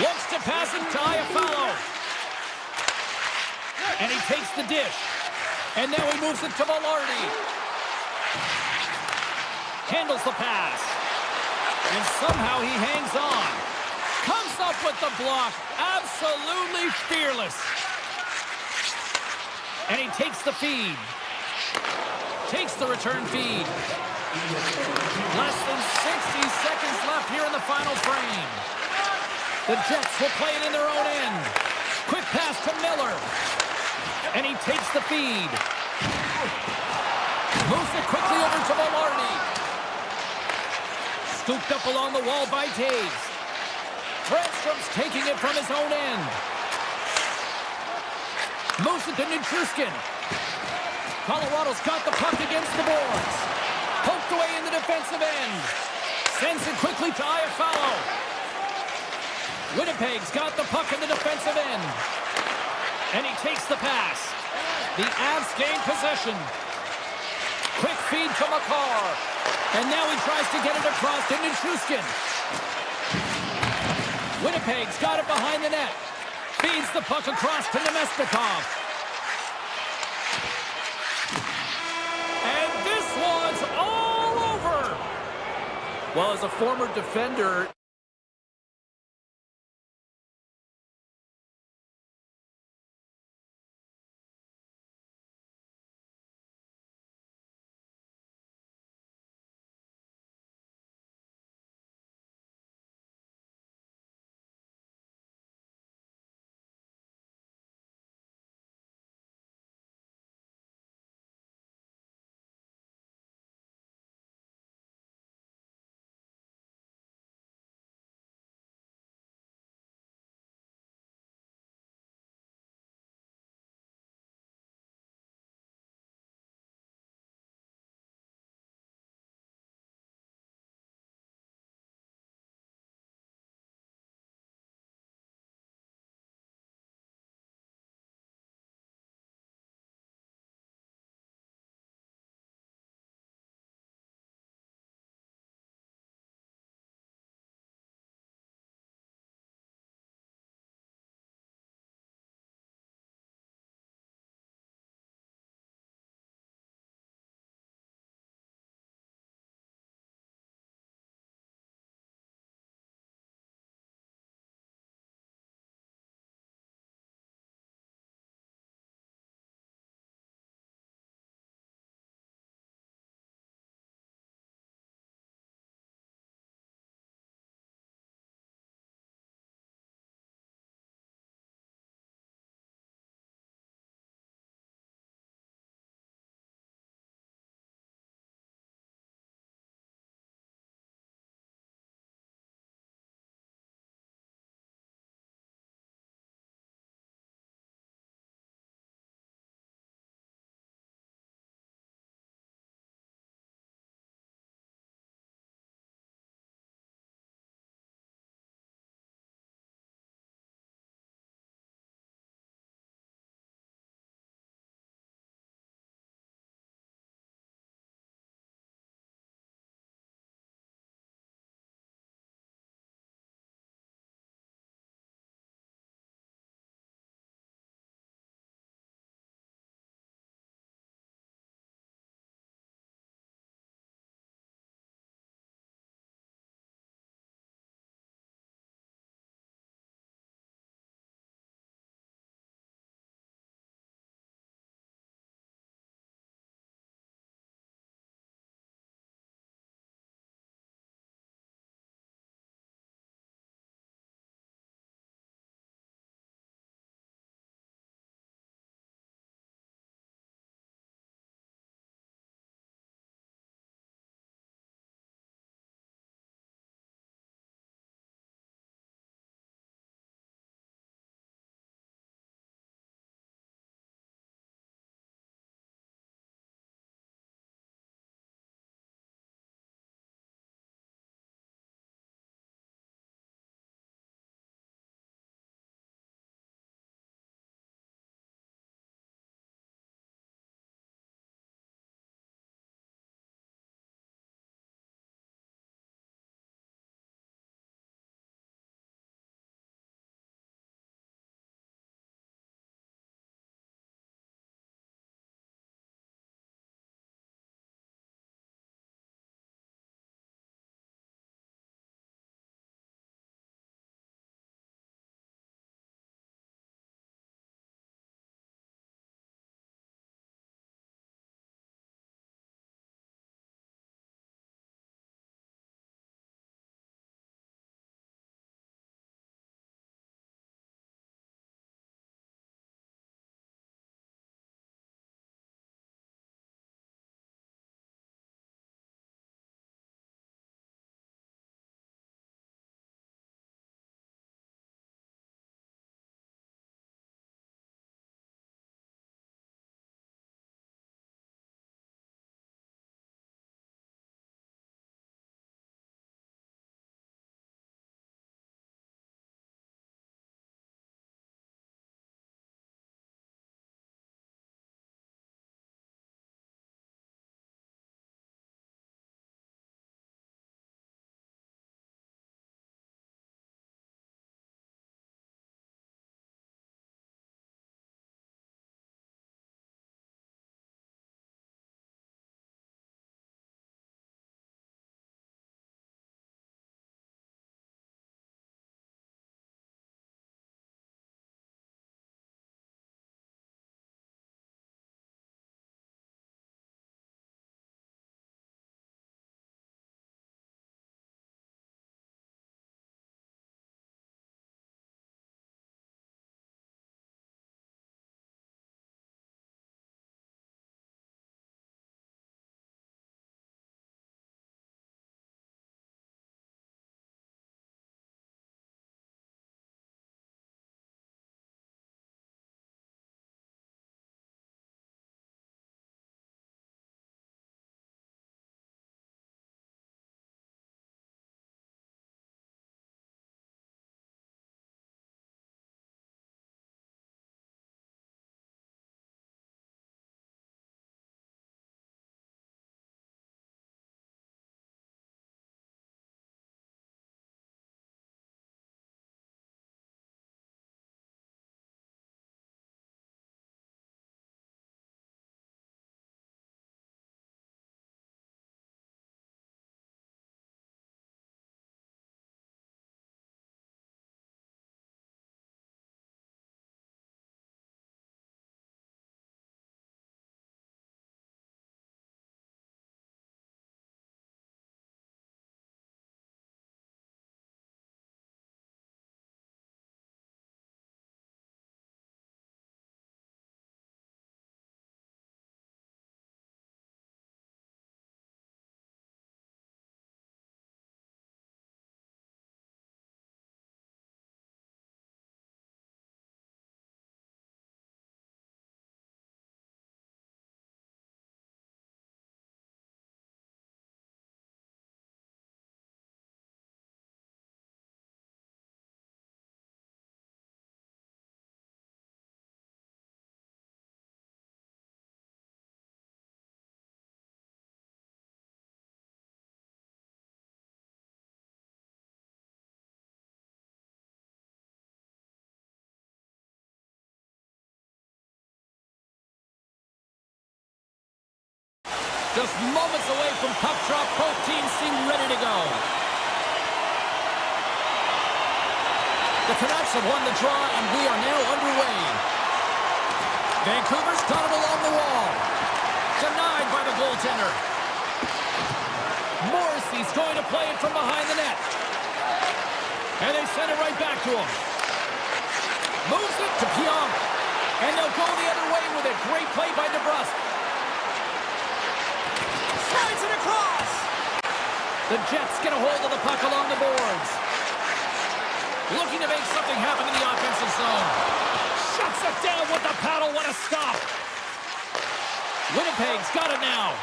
Looks to pass it to Iafallo. And he takes the dish. And now he moves it to Velarde. Handles the pass. And somehow he hangs on. Comes up with the block. Absolutely fearless. And he takes the feed. Takes the return feed. Less than 60 seconds left here in the final frame. The Jets will play it in their own end. Quick pass to Miller. And he takes the feed. Moves it quickly over to Velarde. Scooped up along the wall by Taves. Brandstrom's taking it from his own end. Moves it to Nichushkin. Colorado's got the puck against the boards. Poked away in the defensive end. Sends it quickly to Iafallo. Winnipeg's got the puck in the defensive end. And he takes the pass. The Avs gain possession. Quick feed to Makar. And now he tries to get it across to Nichushkin. Winnipeg's got it behind the net. Feeds the puck across to Nemestikov. And this one's all over. Well, as a former defender... Just moments away from puck drop, both teams seem ready to go. The Canucks have won the draw, and we are now underway. Vancouver's got it along the wall. Denied by the goaltender. Morrissey's going to play it from behind the net. And they send it right back to him. Moves it to Pionk. And they'll go the other way with it. Great play by DeBrusque. Slides it across. The Jets get a hold of the puck along the boards. Looking to make something happen in the offensive zone. Shuts it down with the paddle. What a stop. Winnipeg's got it now.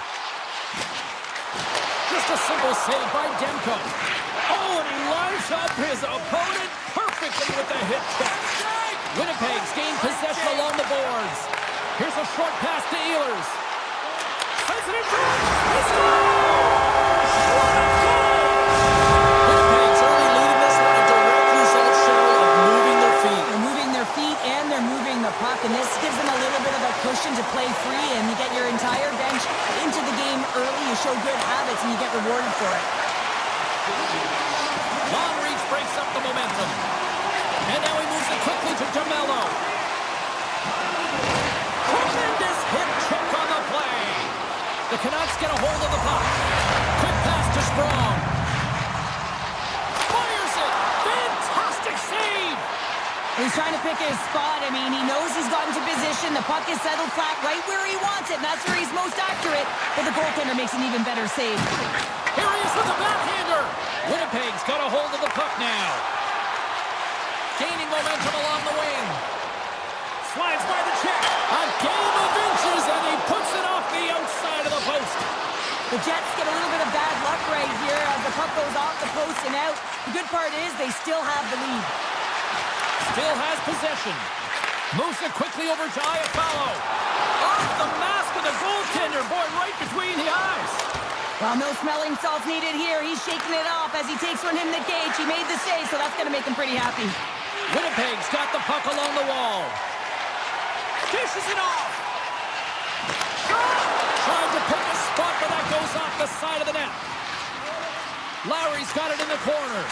Just a simple save by Demko. Oh, and he lines up his opponent perfectly with the hit check. Winnipeg's gained possession along the boards. Here's a short pass to Ehlers. Sends it in front. He scores! What a goal! Winnipeg's early lead in this one, a direct result, Cheryl, of moving their feet. They're moving their feet and they're moving the puck, and this gives them a little bit of a cushion to play free, and you get your entire bench into the game early. You show good habits, and you get rewarded for it. Long reach breaks up the momentum. And now he moves it quickly to DeMello. Tremendous hip check on the play. The Canucks get a hold of the puck. Quick pass to Strong. Fires it. Fantastic save. He's trying to pick his spot. I mean, he knows he's gotten to position. The puck is settled flat right where he wants it, and that's where he's most accurate. But the goaltender makes an even better save. Here he is with the backhander. Winnipeg's got a hold of the puck now. Gaining momentum along the wing. Slides by the check. A game of inches, and he puts it off the outside of the post. The Jets get a little bit of bad luck right here as the puck goes off the post and out. The good part is they still have the lead. Still has possession. Moves it quickly over to Iafallo. Off the mask of the goaltender. Boy, right between the eyes. Well, no smelling salts needed here. He's shaking it off as he takes one in the cage. He made the save, so that's going to make him pretty happy. Winnipeg's got the puck along the wall. Dishes it off. Trying to pick a spot, but that goes off the side of the net. Lowry's got it in the corner.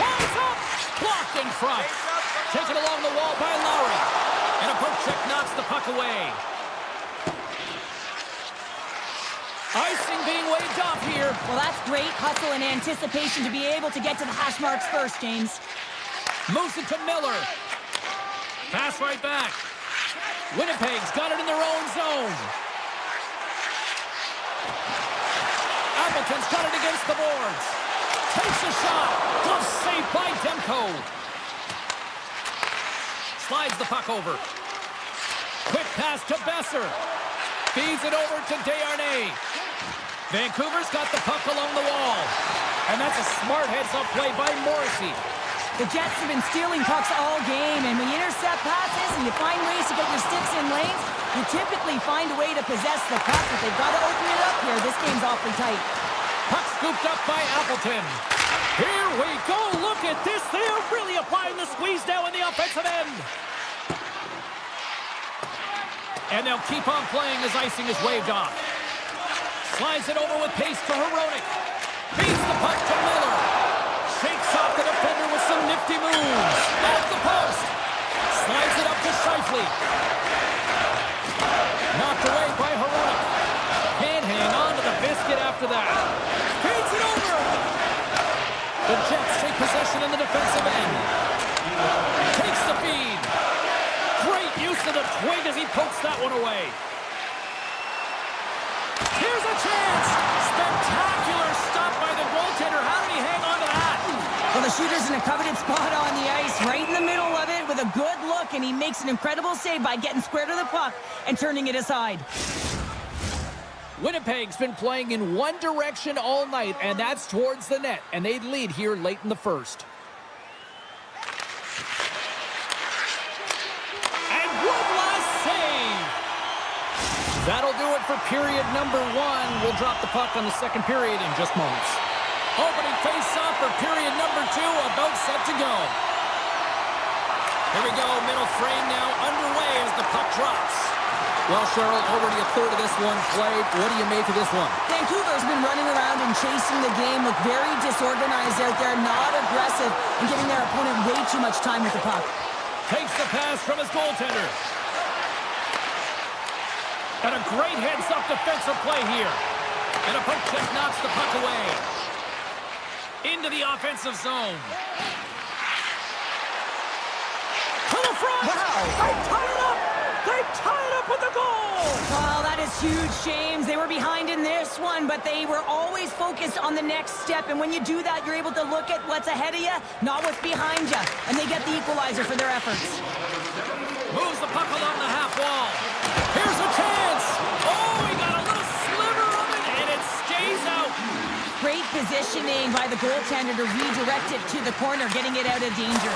Wise up. Blocked in front. Taken along the wall by Lowry. And a poke check knocks the puck away. Icing being waved off here. Well, that's great hustle and anticipation to be able to get to the hash marks first, James. Moves it to Miller. Pass right back. Winnipeg's got it in their own zone. Appleton's got it against the boards. Takes a shot. Glove saved by Demko. Slides the puck over. Quick pass to Besser. Feeds it over to Desharnais. Vancouver's got the puck along the wall. And that's a smart heads-up play by Morrissey. The Jets have been stealing pucks all game, and when you intercept passes and you find ways to get your sticks in lanes, you typically find a way to possess the puck, but they've got to open it up here. This game's awfully tight. Puck scooped up by Appleton. Here we go. Look at this. They are really applying the squeeze now in the offensive end. And they'll keep on playing as icing is waved off. Slides it over with pace to Hronek. Beats the puck to Miller. Shakes off the defender with some nifty moves. Off the post. Slides it up to Scheifele. Knocked away by Hronek. Can't hang on to the biscuit after that. Feeds it over. The Jets take possession in the defensive end. Takes the feed. Great use of the twig as he pokes that one away. Here's a chance. Spectacular stop by the goaltender. How did he hang on to that? Well, the shooter's in a coveted spot on the ice, right in the middle of it with a good look, and he makes an incredible save by getting square to the puck and turning it aside. Winnipeg's been playing in one direction all night, and that's towards the net, and they'd lead here late in the first. And one last save. That'll do it for period number one. We'll drop the puck on the second period in just moments. Opening face-off for period number two, about set to go. Here we go, middle frame now underway as the puck drops. Well, Cheryl, already a third of this one played. What do you make of this one? Vancouver's been running around and chasing the game, look very disorganized out there, not aggressive, and giving their opponent way too much time with the puck. Takes the pass from his goaltender. And a great heads-up defensive play here. And a poke check knocks the puck away. Into the offensive zone. To the front! Wow! They tie it up! They tie it up with the goal! Oh, that is huge, James. They were behind in this one, but they were always focused on the next step. And when you do that, you're able to look at what's ahead of you, not what's behind you. And they get the equalizer for their efforts. Moves the puck along the half wall. Here's a chance! Oh, he got a little sliver of it, and it stays out. Great positioning by the goaltender to redirect it to the corner, getting it out of danger.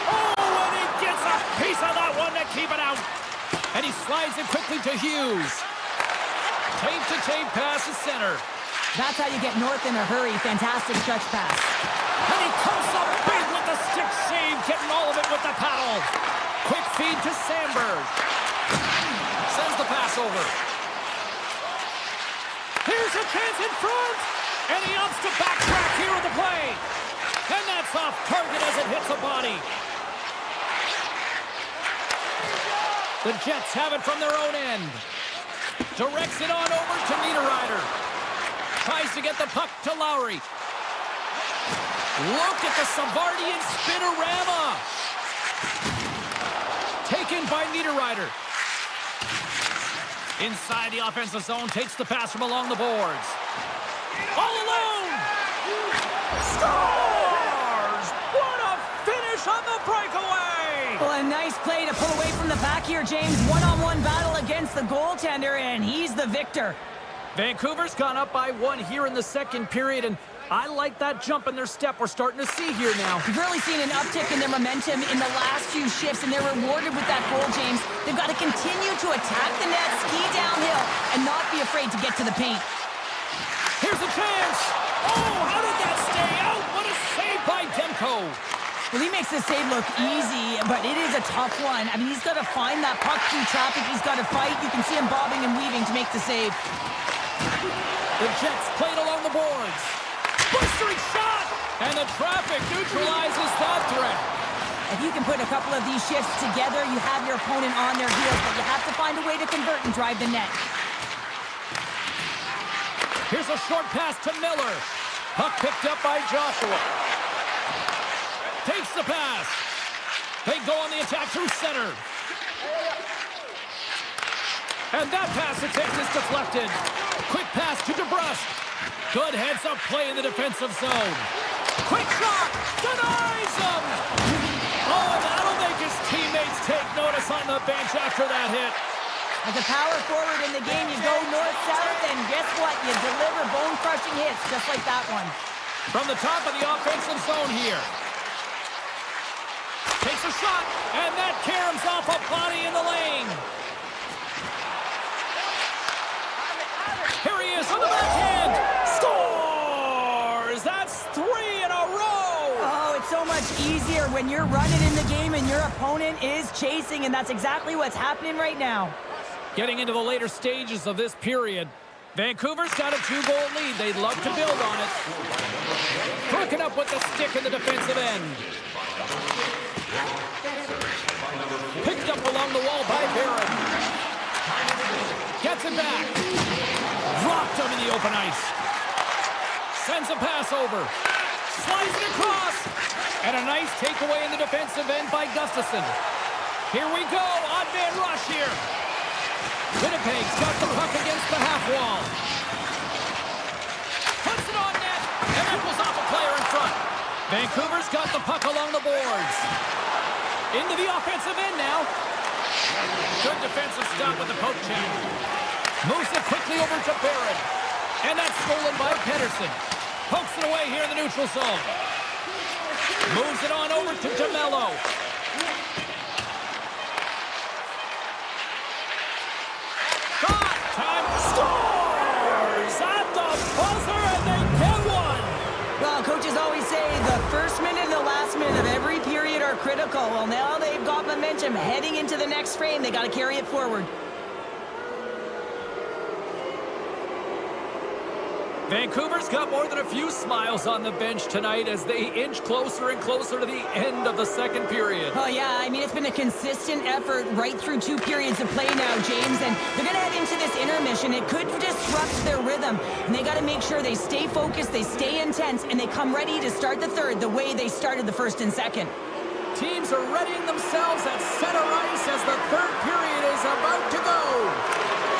Oh, and he gets a piece of that one to keep it out. And he slides it quickly to Hughes. Tape-to-tape pass to center. That's how you get north in a hurry. Fantastic stretch pass. And he comes up big with the stick save, getting all of it with the paddle. Quick feed to Sandberg. Sends the pass over. Here's a chance in front. And he opts to backtrack here with the play. And that's off target as it hits a body. The Jets have it from their own end. Directs it on over to Niederreiter. Tries to get the puck to Lowry. Look at the Savardian spinorama. Taken by Niederreiter. Inside the offensive zone, takes the pass from along the boards. All alone! Scores! What a finish on the breakaway! Well, a nice play to pull away from the pack here, James. One-on-one battle against the goaltender, and he's the victor. Vancouver's gone up by one here in the second period, and I like that jump in their step we're starting to see here now. We've really seen an uptick in their momentum in the last few shifts, and they're rewarded with that goal, James. They've got to continue to attack the net, ski downhill, and not be afraid to get to the paint. Here's a chance! Oh, how did that stay out? What a save by Demko! Well, he makes the save look easy, but it is a tough one. I mean, he's got to find that puck through traffic. He's got to fight. You can see him bobbing and weaving to make the save. The Jets played along the boards. Blistering shot! And the traffic neutralizes that threat. If you can put a couple of these shifts together, you have your opponent on their heels, but you have to find a way to convert and drive the net. Here's a short pass to Miller. Puck picked up by Joshua. Takes the pass. They go on the attack through center. And that pass attempt is deflected. Quick pass to DeBrusque. Good heads-up play in the defensive zone. Quick shot! Denies him! Oh, and that'll make his teammates take notice on the bench after that hit. As a power forward in the game, you go north-south, and guess what? You deliver bone-crushing hits, just like that one. From the top of the offensive zone here. Takes a shot, and that caroms off a body in the lane. Here he is on the backhand. Scores! That's 3 in a row! Oh, it's so much easier when you're running in the game and your opponent is chasing, and that's exactly what's happening right now. Getting into the later stages of this period, Vancouver's got a 2-goal lead. They'd love to build on it. Crooking up with the stick in the defensive end. Picked up along the wall by Barron. Gets it back. Dropped him in the open ice. Sends a pass over. Slides it across. And a nice takeaway in the defensive end by Gustafsson. Here we go. Odd man rush here. Winnipeg's got the puck against the half wall. Puts it on net. And that was off a player in front. Vancouver's got the puck along the boards. Into the offensive end now. Good defensive stop with the poke check. Moves it quickly over to Barrett. And that's stolen by Pedersen. Pokes it away here in the neutral zone. Moves it on over to DeMello. Shot! Time. Scores! At the buzzer, and they get one! Well, coaches always say the first minute and the last minute of every period are critical. Well, now they've got momentum heading into the next frame. They got to carry it forward. Vancouver's got more than a few smiles on the bench tonight as they inch closer and closer to the end of the second period. Oh, yeah, I mean, it's been a consistent effort right through 2 periods of play now, James, and they're going to head into this intermission. It could disrupt their rhythm, and they got to make sure they stay focused, they stay intense, and they come ready to start the third the way they started the first and second. Teams are readying themselves at center ice as the third period is about to go.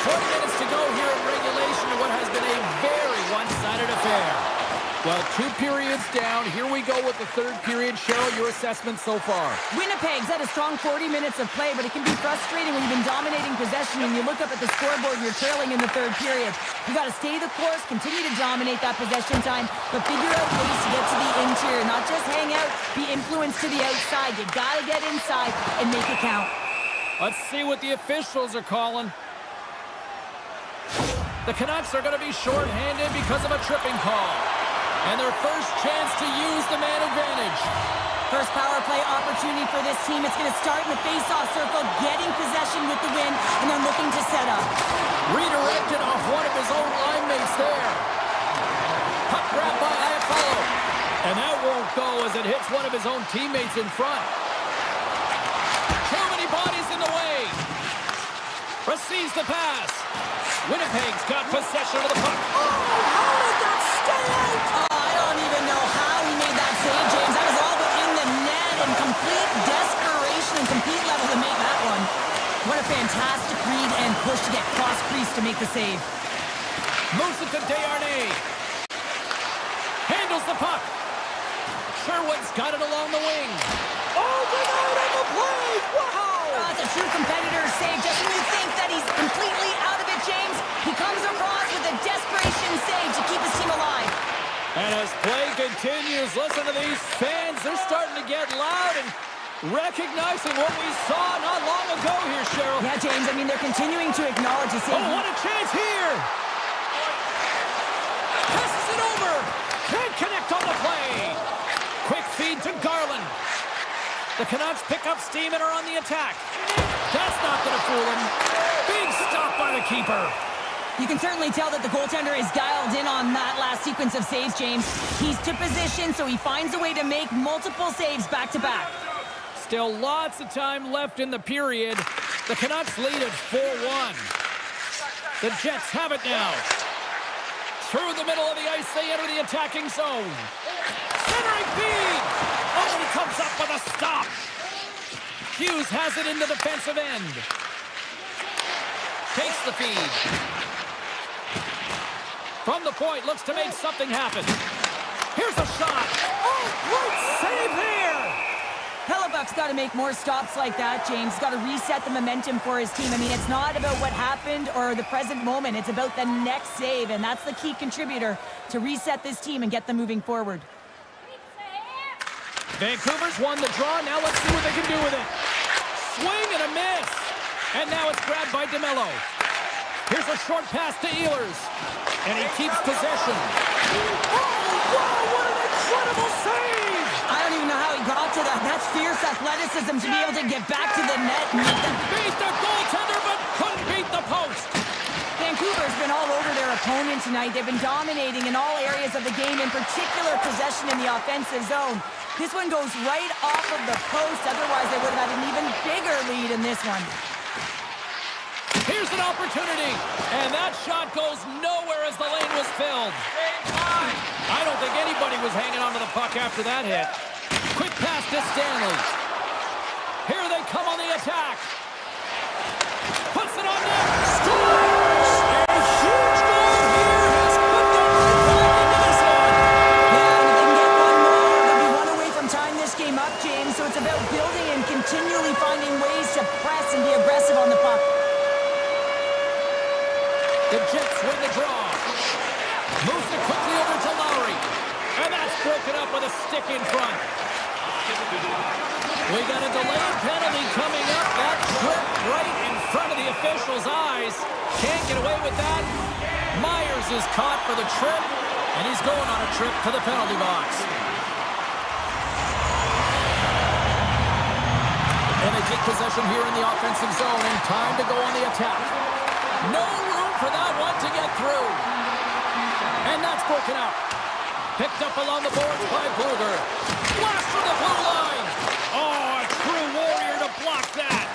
20 minutes to go here in regulation in what has been a very one-sided affair. Well, 2 periods down. Here we go with the third period. Cheryl, your assessment so far? Winnipeg's had a strong 40 minutes of play, but it can be frustrating when you've been dominating possession and you look up at the scoreboard, you're trailing in the third period. You got to stay the course, continue to dominate that possession time, but figure out ways to get to the interior, not just hang out, be influenced to the outside. You got to get inside and make it count. Let's see what the officials are calling. The Canucks are going to be shorthanded because of a tripping call. And their first chance to use the man advantage. First power play opportunity for this team. It's going to start in the face-off circle, getting possession with the win, and they're looking to set up. Redirected off one of his own line mates there. Puck grabbed by Iafallo. And that won't go as it hits one of his own teammates in front. Too many bodies in the way. Receives the pass. Winnipeg's got possession of the puck. Oh, how did that stay out? Oh, I don't even know how he made that save, James. That was all but in the net and complete desperation and complete level to make that one. What a fantastic read and push to get cross-crease to make the save. Moves it to Desharnais. Handles the puck. Sherwood's got it along the wing. Oh, get out on the play! Wow! That's a true competitor save. Just when you think that he's completely out of it, James, he comes across with a desperation save to keep his team alive. And as play continues, listen to these fans. They're starting to get loud and recognizing what we saw not long ago here, Cheryl. Yeah, James, I mean, they're continuing to acknowledge the save. Oh, what a chance here! Passes it over! Can't connect on the play! Quick feed to Garland. The Canucks pick up steam and are on the attack. That's not going to fool him. Big stop by the keeper. You can certainly tell that the goaltender is dialed in on that last sequence of saves, James. He's to position, so he finds a way to make multiple saves back-to-back. Still lots of time left in the period. The Canucks lead at 4-1. The Jets have it now. Through the middle of the ice, they enter the attacking zone. Centering feed! Oh, and he comes up with a stop. Hughes has it in the defensive end. Takes the feed. From the point, looks to make something happen. Here's a shot. Oh, great save here! Hellebuck's got to make more stops like that, James. He's got to reset the momentum for his team. I mean, it's not about what happened or the present moment. It's about the next save, and that's the key contributor to reset this team and get them moving forward. Vancouver's won the draw. Now let's see what they can do with it. Swing and a miss. And now it's grabbed by DeMello. Here's a short pass to Ehlers. And he keeps possession. Oh, wow, what an incredible save! I don't even know how he got to that. That's fierce athleticism to be able to get back to the net. Beat the goaltender, but couldn't beat the post. Vancouver's been all over their opponent tonight. They've been dominating in all areas of the game, in particular possession in the offensive zone. This one goes right off of the post. Otherwise, they would have had an even bigger lead in this one. Here's an opportunity. And that shot goes nowhere as the lane was filled. I don't think anybody was hanging onto the puck after that hit. Quick pass to Stanley. Here they come on the attack. Puts it on net. Scores! A huge goal here has put them right into this one. Yeah, and if they can get one more, they'll be one away from tying this game up, James. So it's about building and continually finding ways to press and be aggressive on the puck. The Jets win the draw. Moves it quickly over to Lowry. And that's broken up with a stick in front. We got a delayed penalty coming up. That trip right in front of the official's eyes. Can't get away with that. Myers is caught for the trip. And he's going on a trip to the penalty box. And they take possession here in the offensive zone. And time to go on the attack. No room for that one to get through. And that's broken out. Picked up along the boards by Bluger. Blast from the blue line. Oh, a true warrior to block that.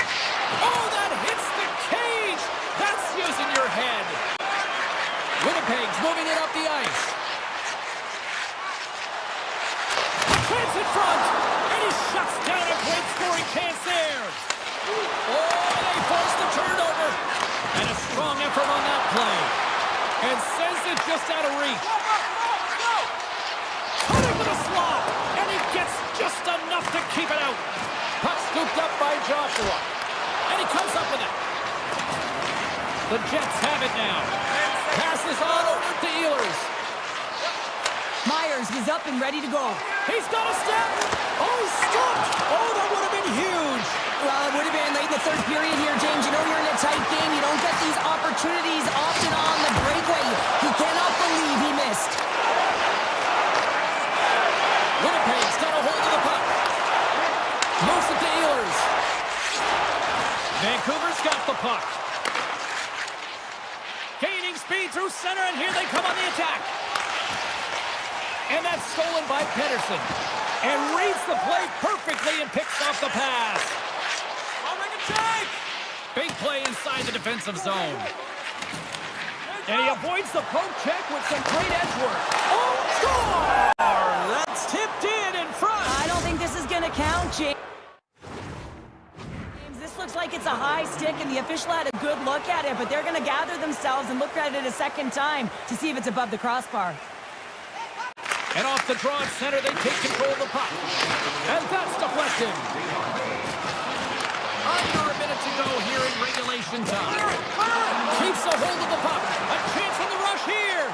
Oh, that hits the cage. That's using your head. Winnipeg's moving it up the ice. Chance in front. And he shuts down a great scoring chance there. Oh, they force the turnover. And a strong effort on that play. And sends it just out of reach. Cutting with a slot. And he gets just enough to keep it out. Puck scooped up by Joshua. And he comes up with it. The Jets have it now. Passes on over to Ehlers. Myers is up and ready to go. He's got a step. Oh, stopped. Oh, that would have been huge. Well, it would have been late in the third period here, James. You know you're in a tight game. You don't get these opportunities often on the breakaway. He cannot believe he missed. Winnipeg's got a hold of the puck. Moves it to Ehlers. Vancouver's got the puck. Gaining speed through center, and here they come on the attack. And that's stolen by Pettersson. And reads the play perfectly and picks off the pass. I'll make a take! Big play inside the defensive zone. And he avoids the poke check with some great edge work. Oh, score! That's tipped in front. I don't think this is going to count, James. This looks like it's a high stick, and the official had a good look at it, but they're going to gather themselves and look at it a second time to see if it's above the crossbar. And off the draw at center, they take control of the puck. And that's deflected. Under a minute to go here in regulation time. Keeps a hold of the puck. A chance on the rush here.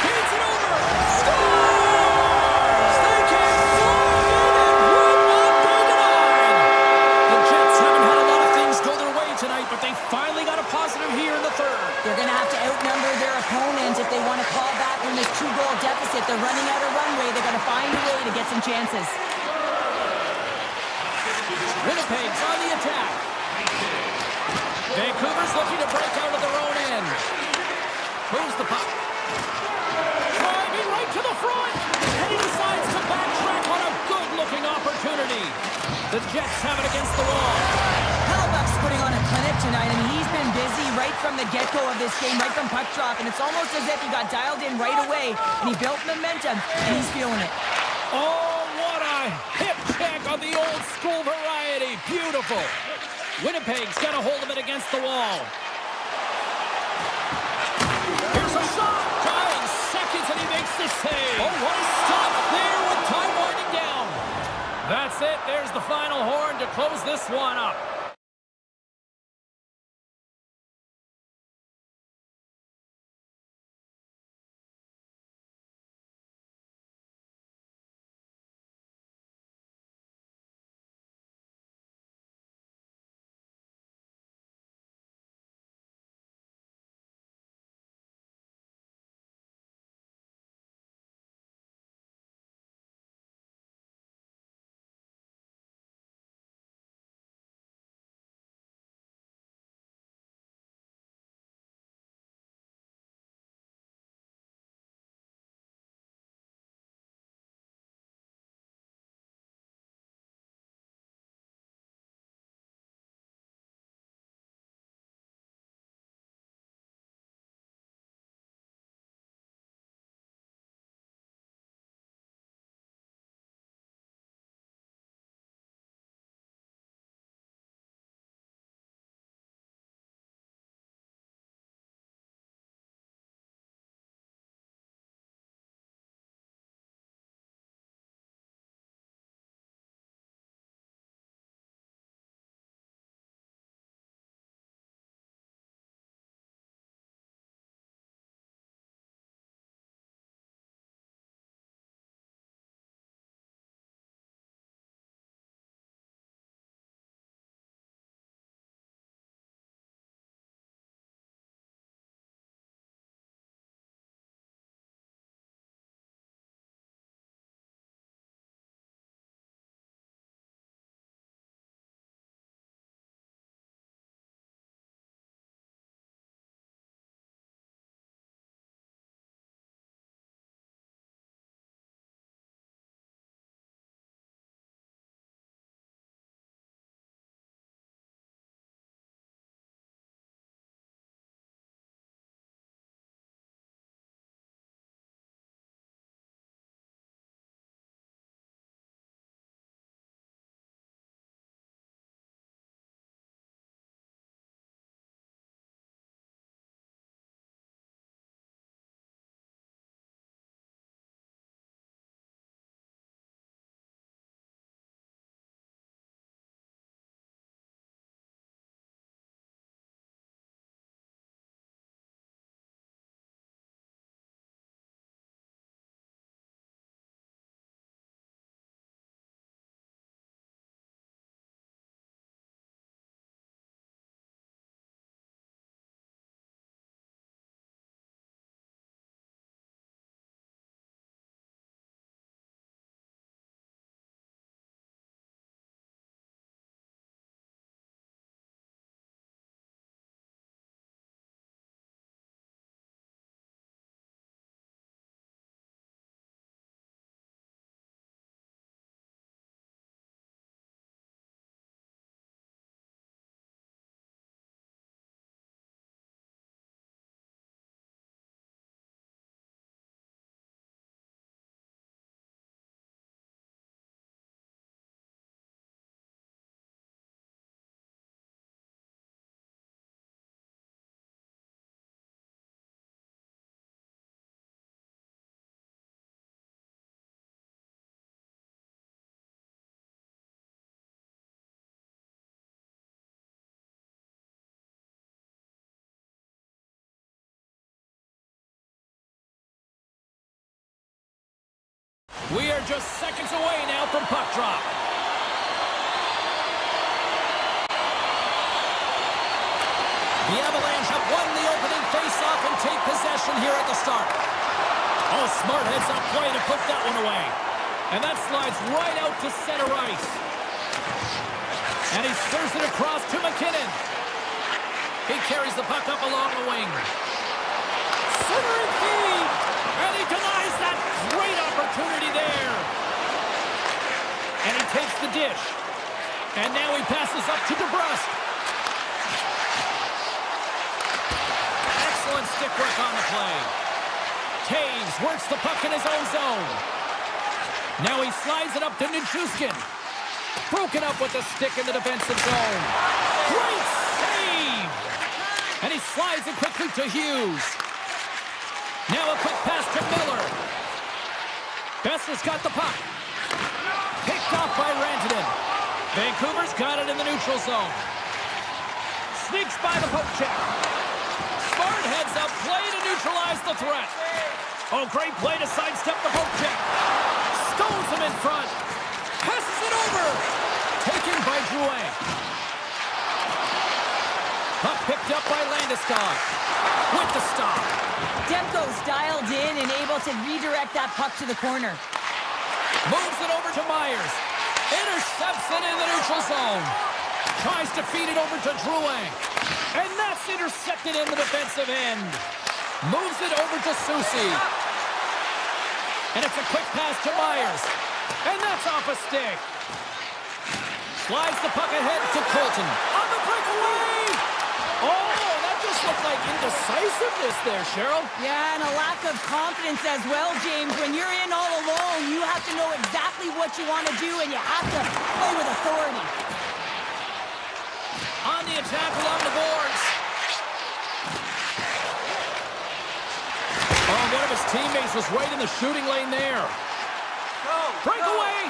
Feeds it over. Scores! They can't slide in and would not be denied. The Jets haven't had a lot of things go their way tonight, but they finally got a positive here in the third. They're going to have to outnumber their opponent if they want to claw back from this two-goal deficit. They're running out of runway. They're going to find a way to get some chances. Winnipeg's on the attack. Vancouver's looking to break out of their own end. Moves the puck. Driving right to the front. And he decides to backtrack on a good-looking opportunity. The Jets have it against the wall. Hellebuck's putting on a clinic tonight. I mean, he's been busy right from the get-go of this game, right from puck drop. And it's almost as if he got dialed in right away. And he built momentum, and he's feeling it. Oh, what a hip check on the old school variety. Beautiful. Winnipeg's got a hold of it against the wall. Here's a shot. Dying seconds, and he makes the save. Oh, what a stop there with time winding down. That's it. There's the final horn to close this one up. We are just seconds away now from puck drop. The Avalanche have won the opening face-off and take possession here at the start. Oh, smart heads up play to put that one away. And that slides right out to center ice. And he serves it across to McKinnon. He carries the puck up along the wing. Centering feed! And he denies that great opportunity there. And he takes the dish. And now he passes up to DeBrusque. Excellent stick work on the play. Taves works the puck in his own zone. Now he slides it up to Nichushkin. Broken up with the stick in the defensive zone. Great save! And he slides it quickly to Hughes. Now a quick pass to Miller. Besser's got the puck. Picked off by Rantanen. Vancouver's got it in the neutral zone. Sneaks by the poke check. Smart heads up play to neutralize the threat. Oh, great play to sidestep the poke check. Stones him in front. Passes it over. Taken by Drouin. Puck picked up by Landeskog. With the stop. Demko's dialed in and able to redirect that puck to the corner. Moves it over to Myers. Intercepts it in the neutral zone. Tries to feed it over to Drouin. And that's intercepted in the defensive end. Moves it over to Soucy. And it's a quick pass to Myers. And that's off a stick. Slides the puck ahead to Colton. On the breakaway! Oh, that just looked like indecisiveness there, Cheryl. Yeah, and a lack of confidence as well, James. When you're in all alone, you have to know exactly what you want to do, and you have to play with authority. On the attack along the boards. Oh, one of his teammates was right in the shooting lane there. Breakaway!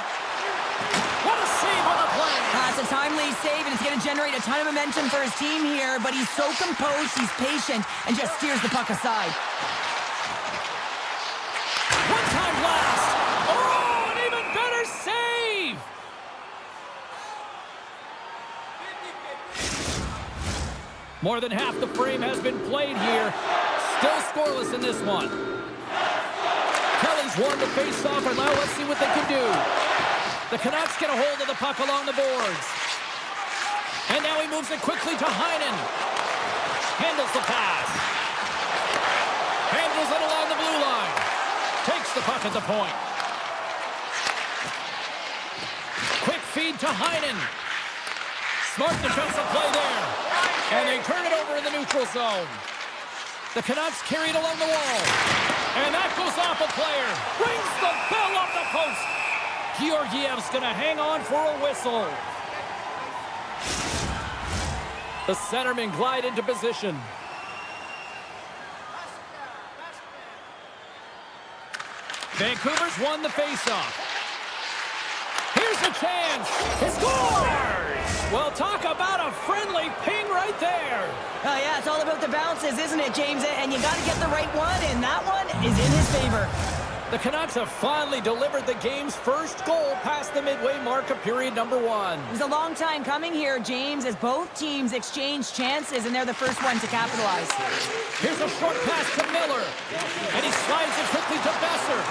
What a save on the play! It's a timely save, and it's going to generate a ton of momentum for his team here, but he's so composed, he's patient, and just steers the puck aside. One-time blast! Oh, an even better save! More than half the frame has been played here. Still scoreless in this one. Kelly's won the face-off, and now let's see what they can do. The Canucks get a hold of the puck along the boards. And now he moves it quickly to Heinen. Handles the pass. Handles it along the blue line. Takes the puck at the point. Quick feed to Heinen. Smart defensive play there. And they turn it over in the neutral zone. The Canucks carry it along the wall. And that goes off a player. Rings the bell off the post. Georgiev's going to hang on for a whistle. The centermen glide into position. Vancouver's won the faceoff. Here's a chance. He scores! Well, talk about a friendly ping right there. Oh, yeah, it's all about the bounces, isn't it, James? And you got to get the right one, and that one is in his favor. The Canucks have finally delivered the game's first goal past the midway mark of period number 1. It was a long time coming here, James, as both teams exchange chances, and they're the first one to capitalize. Here's a short pass to Miller, and he slides it quickly to Besser.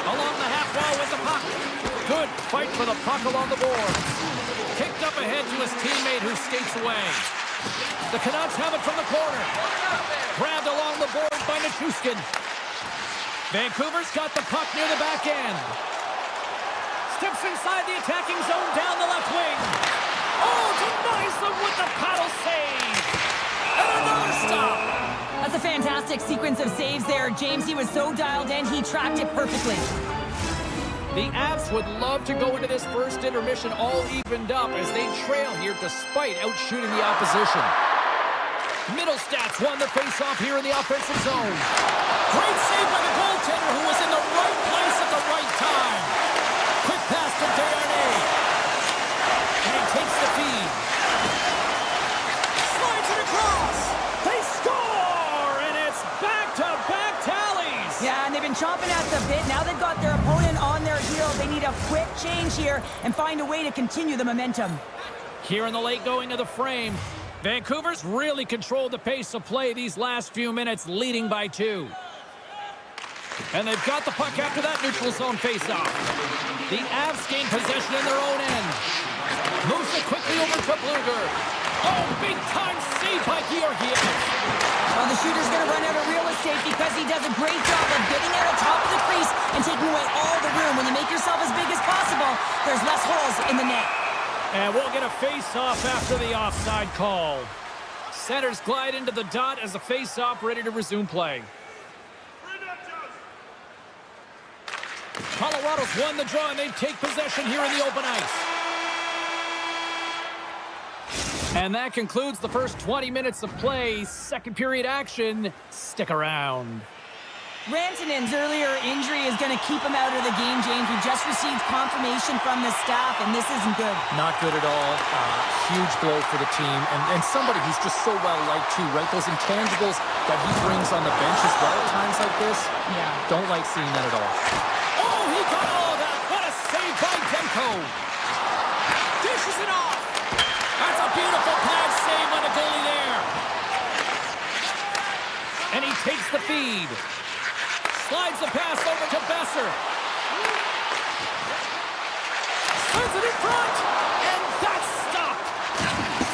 Along the half wall with the puck. Good fight for the puck along the boards. Kicked up ahead to his teammate who skates away. The Canucks have it from the corner. Grabbed along the boards by Nichushkin. Vancouver's got the puck near the back end. Steps inside the attacking zone down the left wing. Oh, denies them with the paddle save. And another stop. That's a fantastic sequence of saves there, James. He was so dialed in, he tracked it perfectly. The Avs would love to go into this first intermission all evened up as they trail here despite outshooting the opposition. Middle stats won the faceoff here in the offensive zone. Great save by the goaltender who was in the right place at the right time. Quick pass to Desharnais. And he takes the feed. Slides it across. They score! And it's back-to-back tallies. Yeah, and they've been chomping at the bit. Now they've got their opponent on They need a quick change here and find a way to continue the momentum. Here in the late going of the frame, Vancouver's really controlled the pace of play these last few minutes, leading by 2. And they've got the puck after that neutral zone faceoff. The Avs gain possession in their own end. Moves it quickly over to Bluger. Oh, big-time save by Georgiev. Well, the shooter's going to run out of real estate because he does a great job of getting out on top of the crease and taking away all the room. When you make yourself as big as possible, there's less holes in the net. And we'll get a face-off after the offside call. Centers glide into the dot as the face-off ready to resume play. Colorado's won the draw and they take possession here in the open ice. And that concludes the first 20 minutes of play. Second period action. Stick around. Rantanen's earlier injury is going to keep him out of the game, James. We just received confirmation from the staff, and this isn't good. Not good at all. Huge blow for the team. And somebody who's just so well-liked, too, right? Those intangibles that he brings on the bench as well at times like this. Yeah. Don't like seeing that at all. Oh, he got all of that. What a save by Demko. Dishes it off. That's a beautiful pad save by the goalie there. And he takes the feed. Slides the pass over to Besser. Sends it in front. And that's stopped.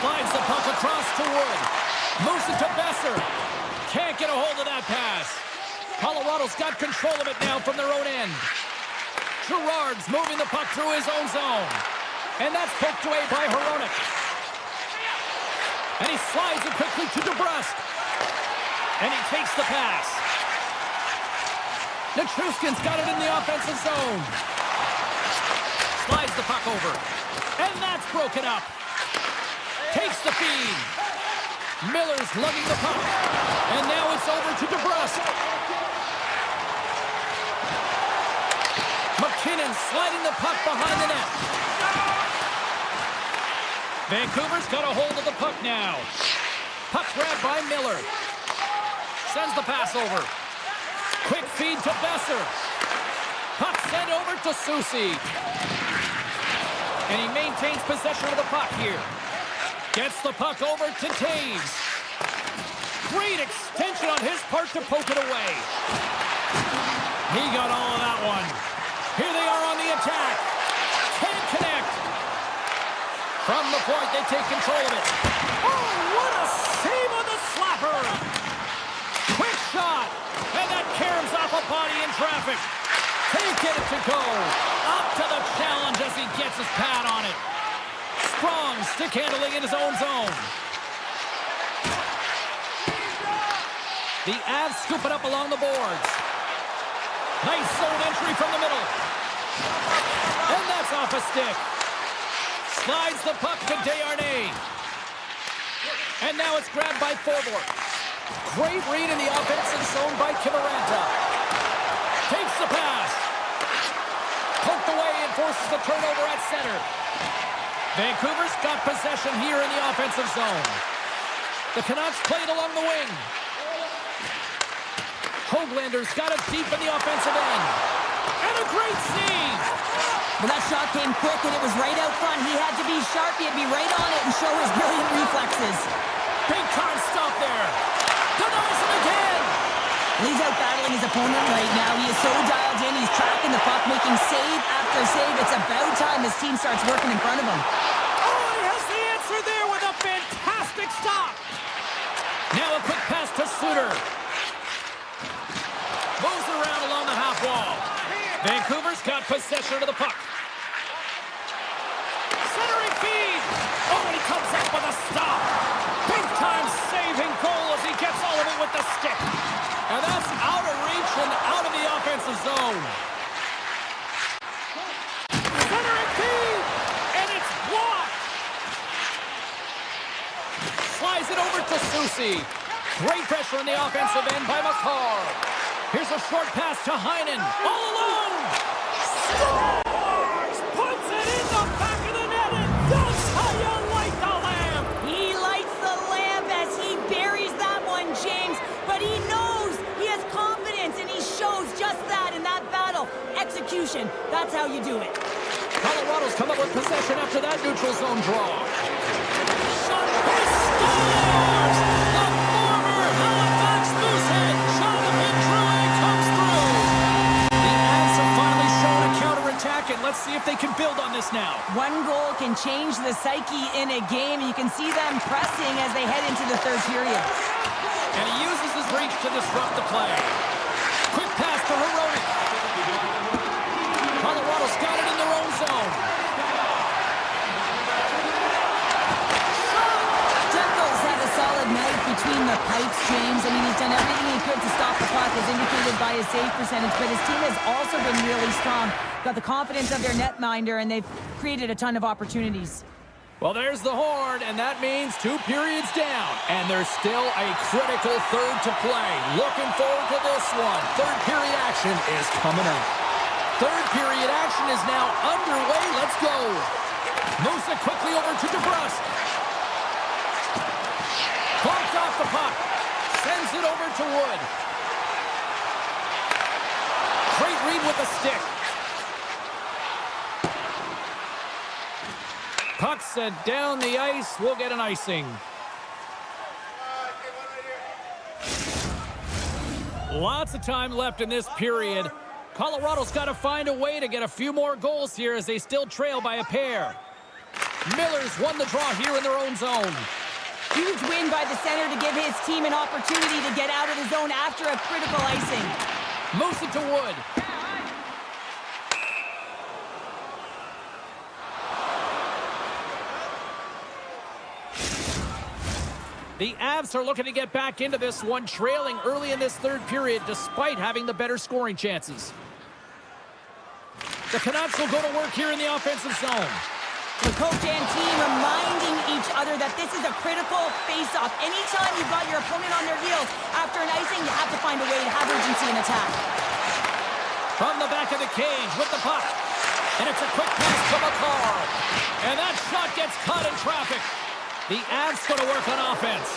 Slides the puck across to Wood. Moves it to Besser. Can't get a hold of that pass. Colorado's got control of it now from their own end. Girard's moving the puck through his own zone. And that's poked away by Hronek. And he slides it quickly to DeBrusque. And he takes the pass. Nichushkin's got it in the offensive zone. Slides the puck over. And that's broken up. Takes the feed. Miller's lugging the puck. And now it's over to DeBrusque. McKinnon sliding the puck behind the net. Vancouver's got a hold of the puck now. Puck grabbed by Miller. Sends the pass over. Quick feed to Besser. Puck sent over to Soucy. And he maintains possession of the puck here. Gets the puck over to Taves. Great extension on his part to poke it away. He got all of that one. Here they are on the attack. Can't connect. From the point, they take control of it. Oh, what a save on the slapper. Quick shot. And that caroms off a body in traffic. Can't get it to go. Up to the challenge as he gets his pad on it. Strong stick handling in his own zone. The Avs scoop it up along the boards. Nice zone entry from the middle. And that's off a stick. Slides the puck to Desharnais. And now it's grabbed by Forbort. Great read in the offensive zone by Kiviranta. Takes the pass. Poked away and forces the turnover at center. Vancouver's got possession here in the offensive zone. The Canucks played along the wing. Hoaglander's got it deep in the offensive end. And a great save. Well, that shot came quick, and it was right out front. He had to be sharp. He had to be right on it and show his brilliant reflexes. Big time stop there. Denies him again. He's out battling his opponent right now. He is so dialed in. He's tracking the puck, making save after save. It's about time his team starts working in front of him. Oh, he has the answer there with a fantastic stop. Now a quick pass to Suter. Moves around along the half wall. Vancouver's got possession of the puck. Centering feed. Oh, and he comes up with a stop. Big time saving goal as he gets all of it with the stick. And that's out of reach and out of the offensive zone. Centering feed. And it's blocked. Slides it over to Soucy. Great pressure on the offensive end by McCarr. Here's a short pass to Heinen. All alone. Scores! Puts it in the back of the net, and that's how you light the lamp. He lights the lamp as he buries that one, James. But he knows he has confidence, and he shows just that in that battle. Execution. That's how you do it. Colorado's come up with possession after that neutral zone draw. Shot, he scores! The former Halifax Moosehead, Jonathan Drouin, comes through. The Avs have finally shown a counterattack, and let's see if they can build on this now. One goal can change the psyche in a game. You can see them pressing as they head into the third period. And he uses his reach to disrupt the play. Quick pass to Heronic. Colorado's got it in their own zone. Jekyll's had a solid night between the pipes, James. I mean, he's done everything he could to stop the puck, as indicated by his save percentage, but his team has also been really strong. Got the confidence of their netminder, and they've created a ton of opportunities. Well, there's the horn, and that means 2 periods down. And there's still a critical third to play. Looking forward to this one. Third period action is coming up. Third period action is now underway. Let's go. Moves it quickly over to DeBrusque. Bumped off the puck. Sends it over to Wood. Great read with the stick. Puck sent down the ice. We'll get an icing. Lots of time left in this period. Colorado's got to find a way to get a few more goals here as they still trail by a pair. Miller's won the draw here in their own zone. Huge win by the center to give his team an opportunity to get out of the zone after a critical icing. Moves it to Wood. The Avs are looking to get back into this one, trailing early in this third period despite having the better scoring chances. The Canucks will go to work here in the offensive zone. The coach and team reminding each other that this is a critical face-off. Anytime you've got your opponent on their heels after an icing, you have to find a way to have urgency in attack. From the back of the cage with the puck. And it's a quick pass to McCarr. And that shot gets caught in traffic. The Avs going to work on offense.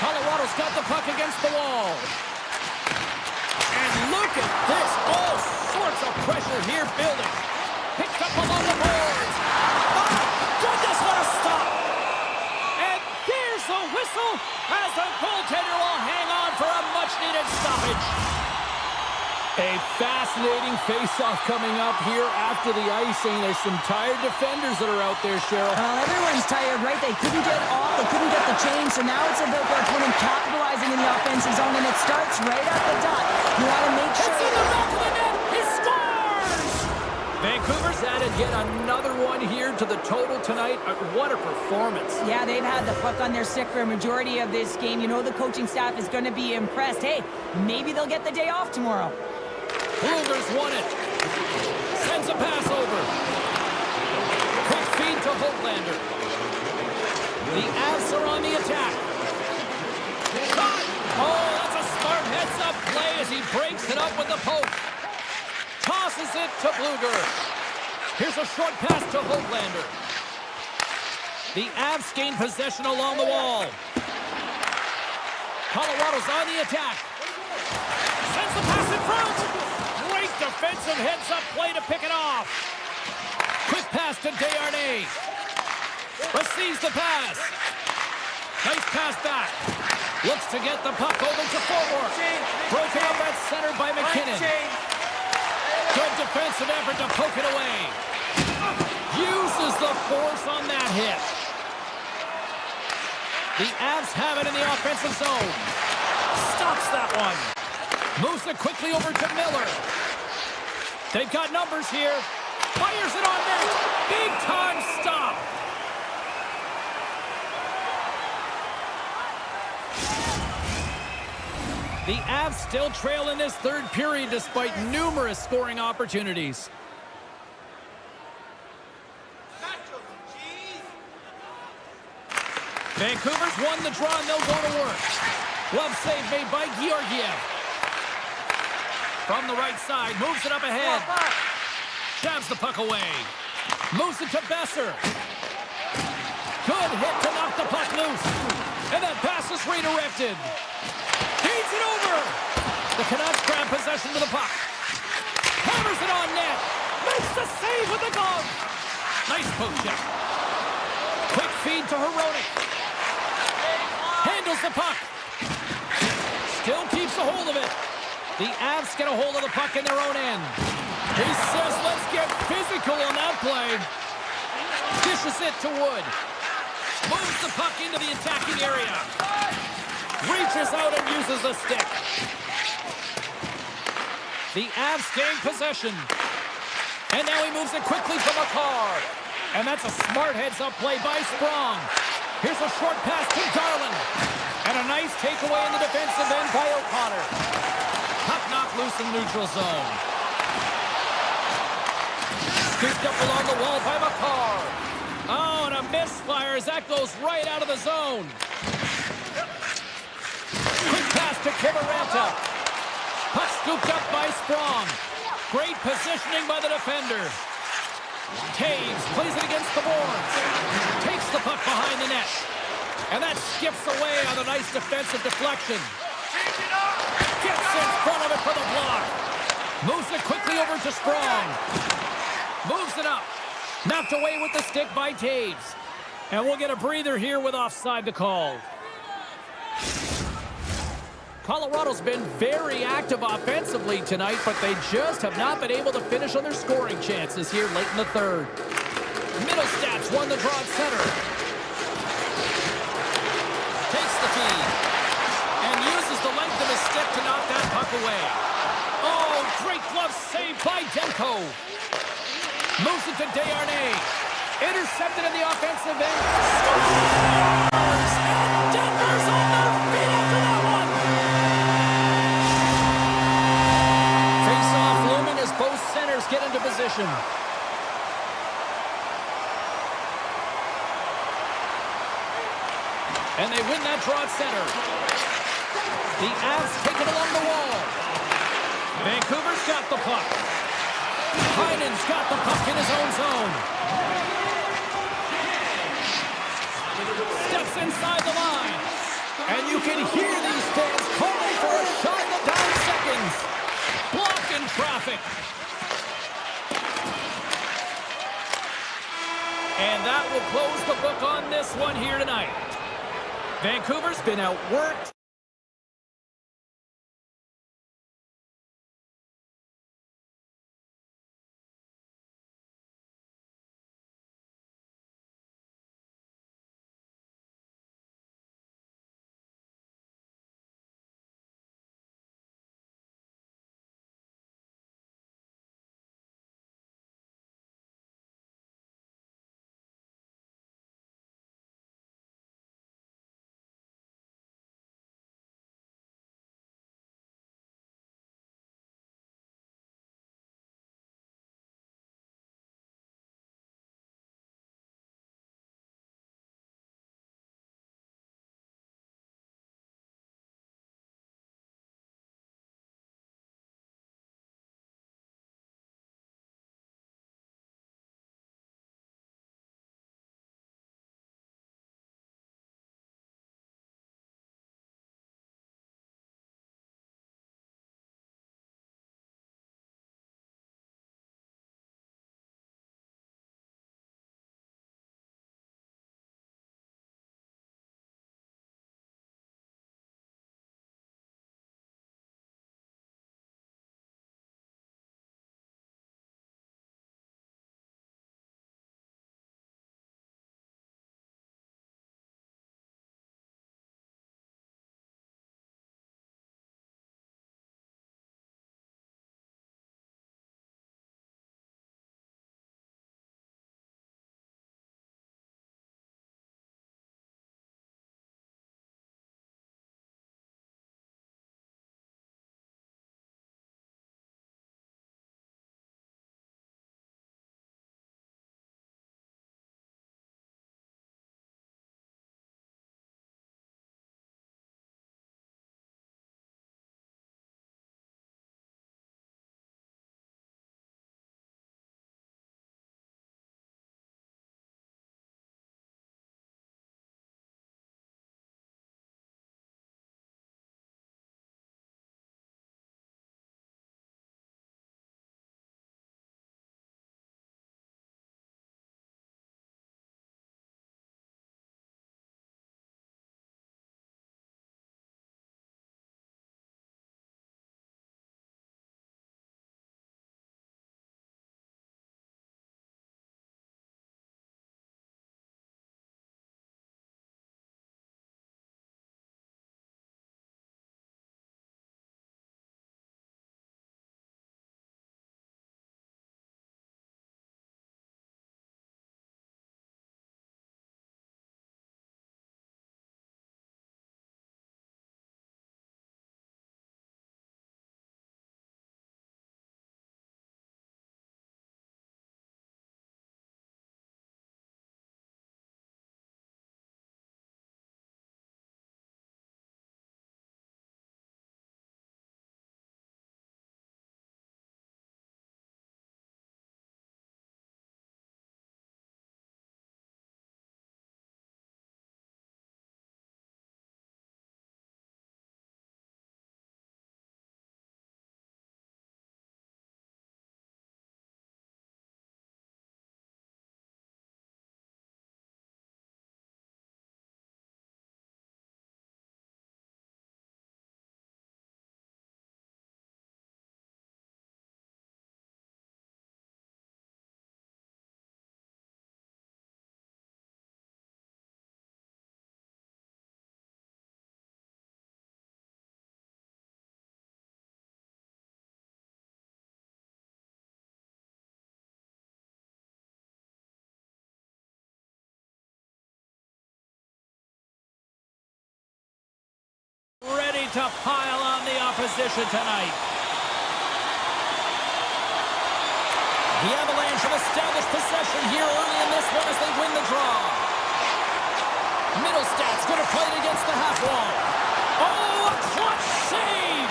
Colorado's got the puck against the wall. And look at this. All sorts of pressure here building. Picked up along the boards. My goodness, what a stop. And there's the whistle as the goaltender will hang on for a much-needed stoppage. A fascinating face-off coming up here after the icing. There's some tired defenders that are out there, Cheryl. Well, everyone's tired, right? They couldn't get off, they couldn't get the change, so now it's about their opponent capitalizing in the offensive zone, and it starts right at the dot. You want to make sure... It's in the back of the net! He scores! Vancouver's added yet another one here to the total tonight. What a performance. Yeah, they've had the puck on their stick for a majority of this game. You know the coaching staff is going to be impressed. Hey, maybe they'll get the day off tomorrow. Blueger's won it. Sends a pass over. Quick feed to Holtlander. The Avs are on the attack. Shot! Oh, that's a smart heads-up play as he breaks it up with the poke. Tosses it to Blueger. Here's a short pass to Holtlander. The Avs gain possession along the wall. Colorado's on the attack. Sends the pass in front. Great defensive heads-up play to pick it off. Quick pass to Desharnais. Receives the pass. Nice pass back. Looks to get the puck over to forward. Broken up at center by McKinnon. Good defensive effort to poke it away. Uses the force on that hit. The Avs have it in the offensive zone. Stops that one. Moves it quickly over to Miller. They've got numbers here. Fires it on net. Big time stop. The Avs still trail in this third period despite numerous scoring opportunities. Vancouver's won the draw and they'll go to work. Glove save made by Georgiev. From the right side, moves it up ahead. Jabs the puck away. Moves it to Besser. Good hit to knock the puck loose. And that pass is redirected. Feeds it over. The Canucks grab possession to the puck. Hammers it on net. Makes the save with the glove. Nice poke check. Quick feed to Heronic. Handles the puck. Still keeps a hold of it. The Avs get a hold of the puck in their own end. He says, let's get physical on that play. Dishes it to Wood. Moves the puck into the attacking area. Reaches out and uses the stick. The Avs gain possession. And now he moves it quickly to McCarr. And that's a smart heads-up play by Sprong. Here's a short pass to Garland. And a nice takeaway in the defensive end by O'Connor. Puck knocked loose in the neutral zone. Scooped up along the wall by McCarr. Oh, and a misfire as that goes right out of the zone. Quick pass to Kivaranta. Puck scooped up by Sprong. Great positioning by the defender. Taves plays it against the boards. Takes the puck behind the net. And that skips away on a nice defensive deflection. Gets in front of it for the block. Moves it quickly over to Sprong. Moves it up. Knocked away with the stick by Taves. And we'll get a breather here with offside to call. Colorado's been very active offensively tonight, but they just have not been able to finish on their scoring chances here late in the third. Middlestats won the draw at center. Takes the feed. And uses the length of his stick to knock that puck away. Oh, great glove save by Demko. Moves it to Desharnais. Intercepted in the offensive end. Scores! And Denver's on their feet after that one. Face-off looming as both centers get into position. And they win that draw at center. The Avs take it along the wall. Vancouver's got the puck. Heinen's got the puck in his own zone. Steps inside the line. And you can hear these fans calling for a shot in the down seconds. Blocked in traffic. And that will close the book on this one here tonight. Vancouver's been outworked. to pile on the opposition tonight. The Avalanche have established possession here early in this one as they win the draw. Middlestad's going to play it against the half wall. Oh, a clutch save!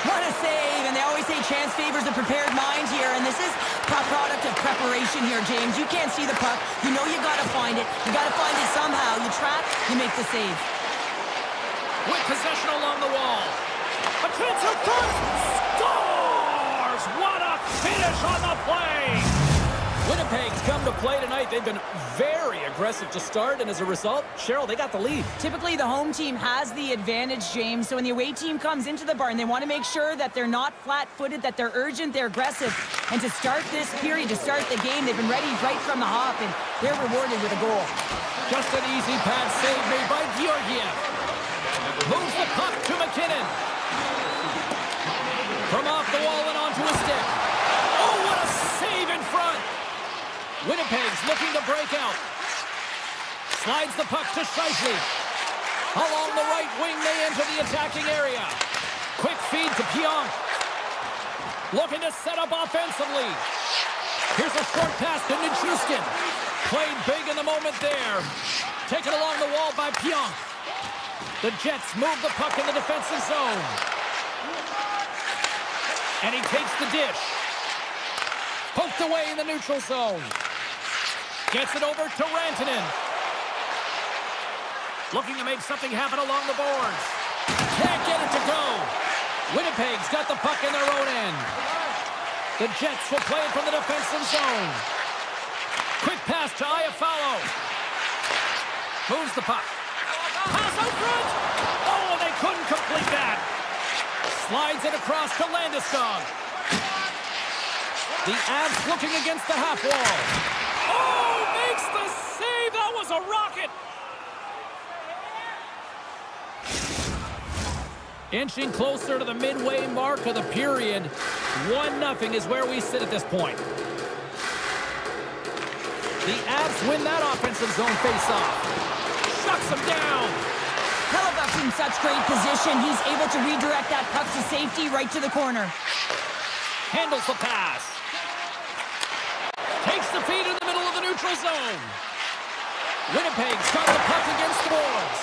What a save! And they always say chance favors a prepared mind here, and this is a product of preparation here, James. You can't see the puck. You know you gotta find it. You gotta find it somehow. You trap, you make the save. With possession along the wall. A chance at first! Scores! What a finish on the play! Winnipeg's come to play tonight. They've been very aggressive to start, and as a result, Cheryl, they got the lead. Typically, the home team has the advantage, James. So when the away team comes into the barn, they want to make sure that they're not flat-footed, that they're urgent, they're aggressive. And to start this period, to start the game, they've been ready right from the hop, and they're rewarded with a goal. Just an easy pad save made by Georgiev. Moves the puck to McKinnon. From off the wall and onto a stick. Oh, what a save in front! Winnipeg's looking to break out. Slides the puck to Scheifele. Along the right wing, they enter the attacking area. Quick feed to Pionk. Looking to set up offensively. Here's a short pass to Nichushkin. Played big in the moment there. Taken along the wall by Pionk. The Jets move the puck in the defensive zone. And he takes the dish. Poked away in the neutral zone. Gets it over to Rantanen. Looking to make something happen along the boards. Can't get it to go. Winnipeg's got the puck in their own end. The Jets will play it from the defensive zone. Quick pass to Iafallo. Moves the puck. Pass out front. Oh, they couldn't complete that. Slides it across to Landeskog. The Avs looking against the half wall. Oh, makes the save. That was a rocket. Inching closer to the midway mark of the period. 1-0 is where we sit at this point. The Avs win that offensive zone face-off. Shuts them down. Hellebuck's in such great position. He's able to redirect that puck to safety right to the corner. Handles the pass. Takes the feed in the middle of the neutral zone. Winnipeg's got the puck against the boards.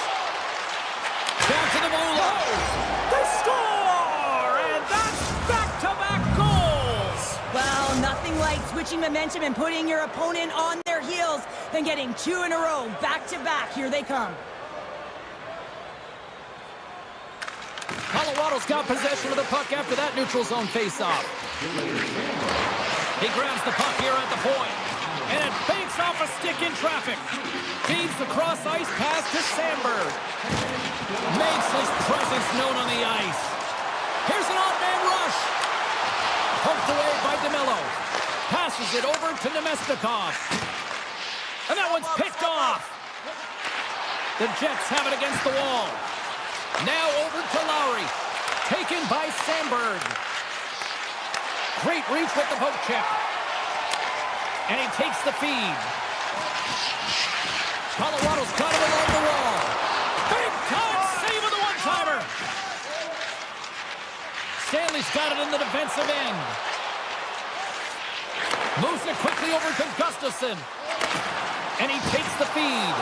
Down to the blue line. They score! And that's back-to-back goals! Well, nothing like switching momentum and putting your opponent on their heels than getting two in a row, back-to-back. Here they come. Colorado's got possession of the puck after that neutral zone face-off. He grabs the puck here at the point. And it banks off a stick in traffic. Feeds the cross-ice pass to Sandberg. Makes his presence known on the ice. Here's an odd-man rush. Poked away by DeMello. Passes it over to Nemestikov. And that one's picked off. The Jets have it against the wall. Now over to Lowry. Taken by Sandberg. Great reach with the poke check. And he takes the feed. Colorado's got it along the wall. Big time save of the one-timer. Stanley's got it in the defensive end. Moves it quickly over to Gustafsson. And he takes the feed.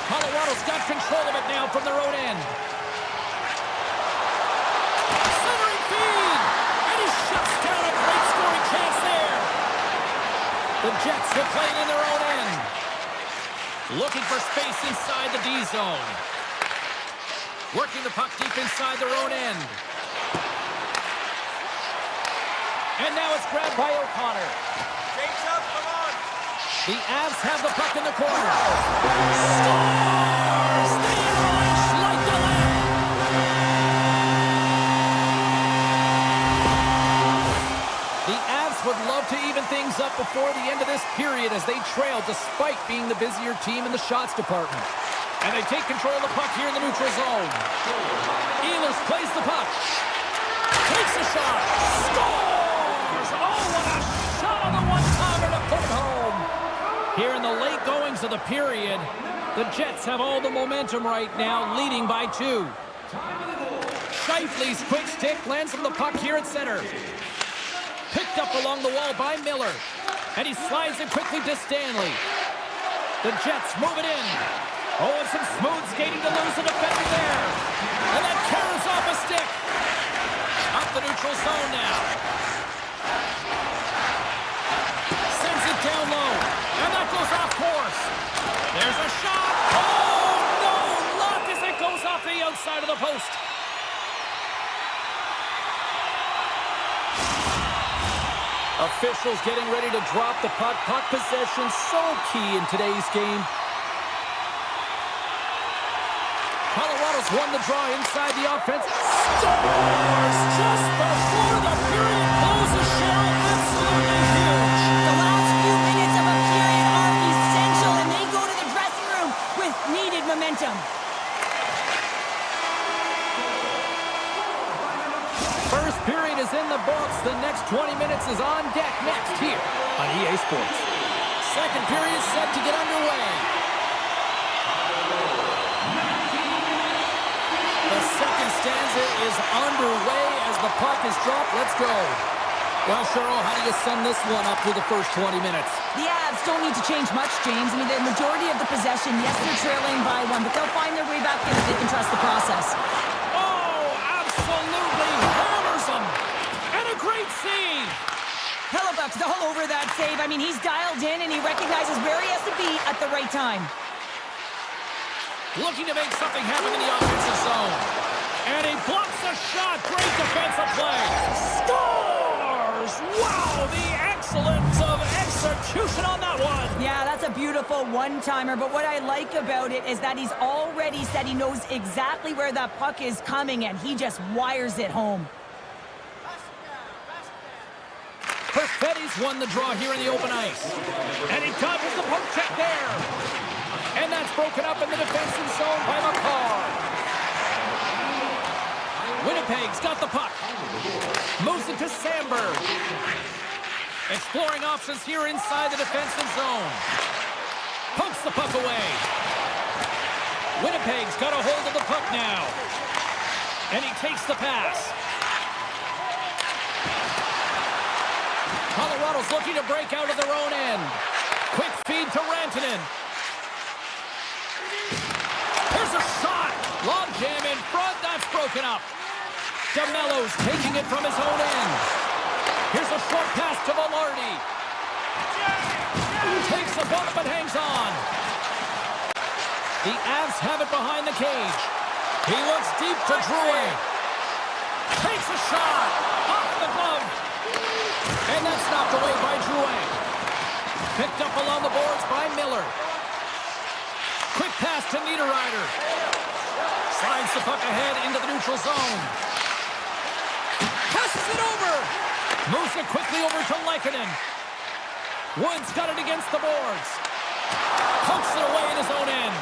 Colorado's got control of it now from their own end. Centering feed. And he shuts down a great scoring chance there. The Jets have played in their own end. Looking for space inside the D zone. Working the puck deep inside their own end. And now it's grabbed by O'Connor. Change up, come on. The Avs have the puck in the corner. Scores! They unleash like the lamb. The Avs would love to even things up before the end of this period as they trail despite being the busier team in the shots department. And they take control of the puck here in the neutral zone. Ehlers plays the puck. Takes a shot. Scores! Oh, what a shot on the one-timer to put it home. Here in the late goings of the period, the Jets have all the momentum right now, leading by 2. Shifley's quick stick lands from the puck here at center. Picked up along the wall by Miller. And he slides it quickly to Stanley. The Jets move it in. Oh, and some smooth skating to lose the defender there. And that carries off a stick. Up the neutral zone now. Sends it down low. And that goes off course. There's a shot. Oh, no! Locked as it goes off the outside of the post. Officials getting ready to drop the puck. Puck possession so key in today's game. Colorado's won the draw inside the offense. Scores just before the period closes. Cheryl, absolutely huge. The last few minutes of a period are essential, and they go to the dressing room with needed momentum. First period is in the books. The next 20 minutes is on deck next here on EA Sports. Second period set to get underway. The second stanza is underway as the puck is dropped. Let's go. Well, Cheryl, how do you sum this one up through the first 20 minutes? The Avs don't need to change much, James. I mean, the majority of the possession, yes, they're trailing by one, but they'll find their way back in if they can trust the process. Oh, absolutely hammers them. And a great save. Hellebuck's all over that save. I mean, he's dialed in and he recognizes where he has to be at the right time. Looking to make something happen in the offensive zone. And he blocks a shot. Great defensive play. Scores! Wow, the excellence of execution on that one. Yeah, that's a beautiful one-timer, but what I like about it is that he's already said he knows exactly where that puck is coming, and he just wires it home. Perfetti's won the draw here in the open ice. And he dodges the poke check there. And that's broken up in the defensive zone by McCarr. Winnipeg's got the puck. Moves it to Sandberg. Exploring options here inside the defensive zone. Pokes the puck away. Winnipeg's got a hold of the puck now. And he takes the pass. Colorado's looking to break out of their own end. Quick feed to Rantanen. Here's a shot. Long jam in front. That's broken up. DeMello's taking it from his own end. Here's a short pass to Velarde. Takes a bump but hangs on. The Avs have it behind the cage. He looks deep to Drouin. Takes a shot. Off the glove. And that's knocked away by Drouin. Picked up along the boards by Miller. Quick pass to Niederreiter. Slides the puck ahead into the neutral zone. Passes it over. Moves it quickly over to Lehkonen. Woods got it against the boards. Pokes it away in his own end.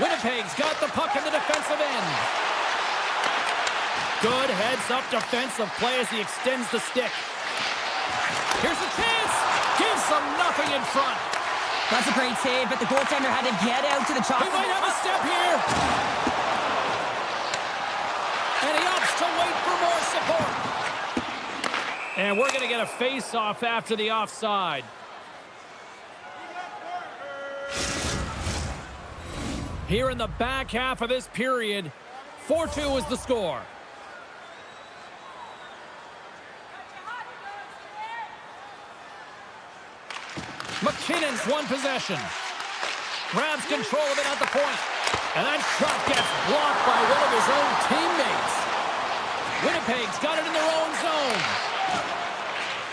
Winnipeg's got the puck in the defensive end. Good heads-up defensive play as he extends the stick. Here's a chance. Gives them nothing in front. That's a great save, but the goaltender had to get out to the top. He might have a step here. And he opts to wait for more support. And we're going to get a face-off after the offside. Here in the back half of this period, 4-2 is the score. McKinnon's won possession. Grabs control of it at the point. And that shot gets blocked by one of his own teammates. Winnipeg's got it in their own zone.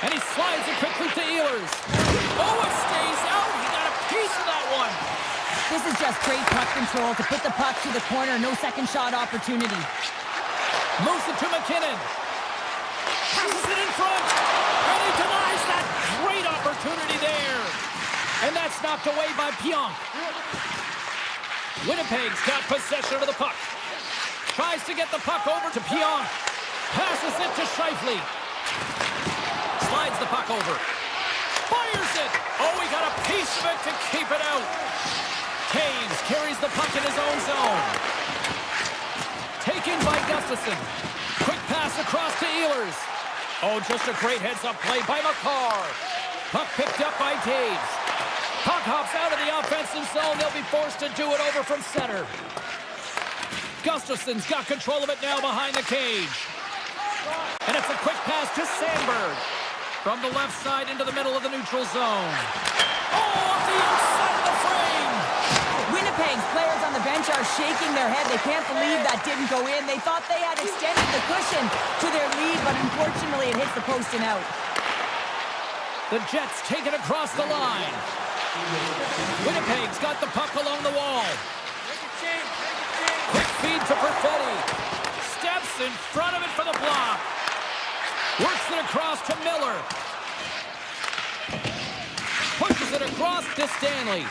And he slides it quickly to Ehlers. Oh, it stays out. He got a piece of that one. This is just great puck control to put the puck to the corner. No second shot opportunity. Moves it to McKinnon. Passes it in front. And he denies that great opportunity there. And that's knocked away by Pionk. Winnipeg's got possession of the puck. Tries to get the puck over to Pionk. Passes it to Shifley. Slides the puck over. Fires it. Oh, he got a piece of it to keep it out. Taves carries the puck in his own zone. Taken in by Gustafson. Quick pass across to Ehlers. Oh, just a great heads-up play by McCarr. Puck picked up by Taves. Puck hops out of the offensive zone. They'll be forced to do it over from center. Gustafson's got control of it now behind the cage. And it's a quick pass to Sandberg. From the left side into the middle of the neutral zone. Oh, off the outside of the frame! Winnipeg's players on the bench are shaking their head. They can't believe that didn't go in. They thought they had extended the cushion to their lead, but unfortunately it hits the post and out. The Jets take it across the line. Winnipeg's got the puck along the wall. Quick feed to Perfetti. Steps in front of it for the block. Works it across to Miller. Pushes it across to Stanley.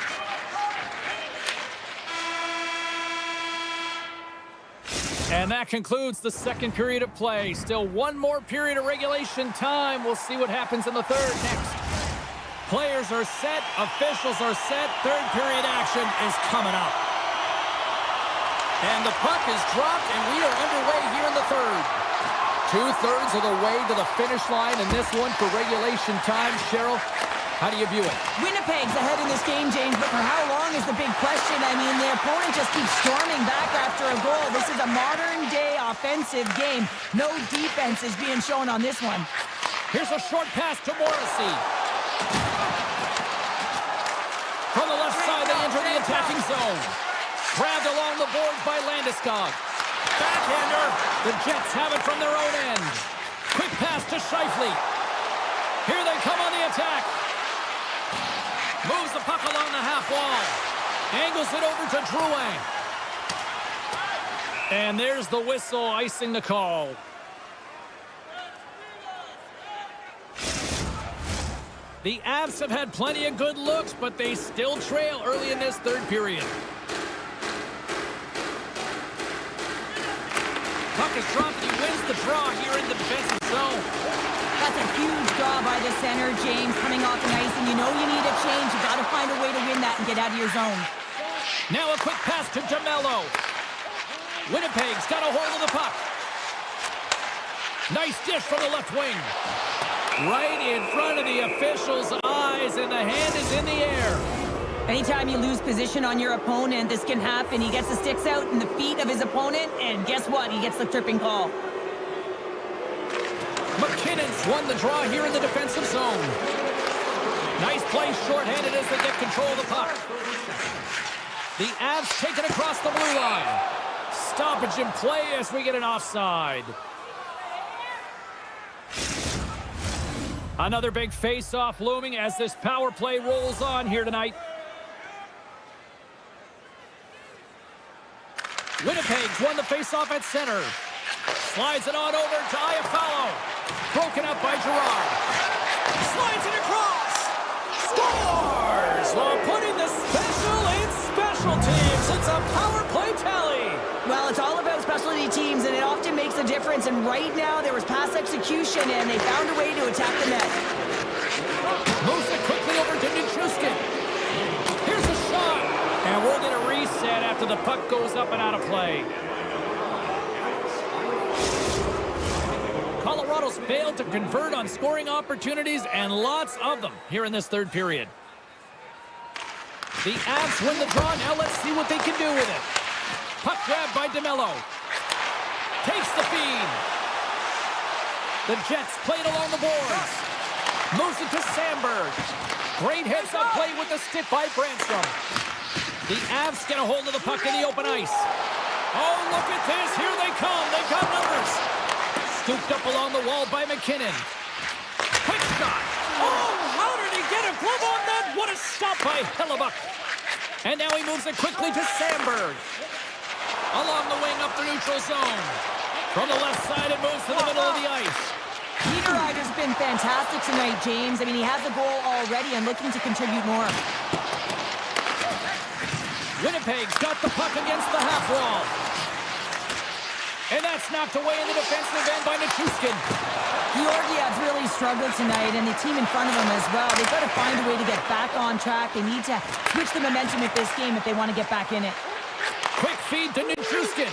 And that concludes the second period of play. Still one more period of regulation time. We'll see what happens in the third next. Players are set. Officials are set. Third period action is coming up. And the puck is dropped, and we are underway here in the third. Two-thirds of the way to the finish line in this one for regulation time. Cheryl, how do you view it? Winnipeg's ahead in this game, James, but for how long is the big question? I mean, the opponent just keeps storming back after a goal. This is a modern-day offensive game. No defense is being shown on this one. Here's a short pass to Morrissey. From the left side, they enter the attacking zone. Grabbed along the boards by Landeskog. Backhander. The Jets have it from their own end. Quick pass to Scheifele. Here they come on the attack. Moves the puck along the half wall. Angles it over to Drouin. And there's the whistle icing the call. The Avs have had plenty of good looks, but they still trail early in this third period. Puck is dropped, and he wins the draw here in the defensive zone. That's a huge draw by the center, James, coming off the ice, and you know you need a change. You got to find a way to win that and get out of your zone. Now a quick pass to DeMello. Winnipeg's got a hold of the puck. Nice dish from the left wing. Right in front of the official's eyes, and the hand is in the air. Anytime you lose position on your opponent, this can happen. He gets the sticks out in the feet of his opponent, and guess what? He gets the tripping call. McKinnon's won the draw here in the defensive zone. Nice play shorthanded as they get control of the puck. The Avs take it across the blue line. Stoppage in play as we get an offside. Another big face-off looming as this power play rolls on here tonight. Winnipeg's won the face-off at center. Slides it on over to Iafallo. Broken up by Gerard. Slides it across. Scores! While putting the special in special teams. It's a power play tally. Well, it's all about specialty teams, and it often makes a difference. And right now, there was pass execution, and they found a way to attack the net. Moves it quickly over to Nichushkin. Here's a shot. And we'll get a reset after the puck goes up and out of play. Colorado's failed to convert on scoring opportunities, and lots of them here in this third period. The Avs win the draw. Now let's see what they can do with it. Puck grab by DeMello. Takes the feed. The Jets play it along the boards. Moves it to Sandberg. Great heads-up play with the stick by Brandstrom. The Avs get a hold of the puck in the open ice. Oh, look at this. Here they come. They've got numbers. Scooped up along the wall by McKinnon. Quick shot. Oh, how did he get a glove on that? What a stop by Hellebuck. And now he moves it quickly to Sandberg. Along the wing up the neutral zone. From the left side, it moves to the middle of the ice. Niederreiter's been fantastic tonight, James. I mean, he has a goal already and looking to contribute more. Winnipeg's got the puck against the half wall. And that's knocked away in the defensive end by Nichushkin. Georgiev's really struggled tonight, and the team in front of him as well. They've got to find a way to get back on track. They need to switch the momentum of this game if they want to get back in it. Quick feed to Nichushkin.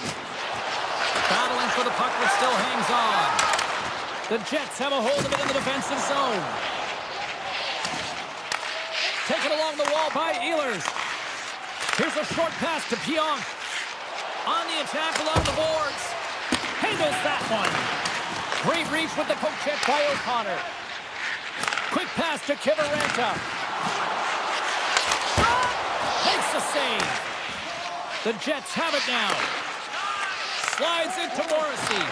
Battling for the puck, but still hangs on. The Jets have a hold of it in the defensive zone. Taken along the wall by Ehlers. Here's a short pass to Pionk. On the attack along the boards. Handles that one. Great reach with the poke check by O'Connor. Quick pass to Kivaranta. Makes the save. The Jets have it now. Slides into Morrissey.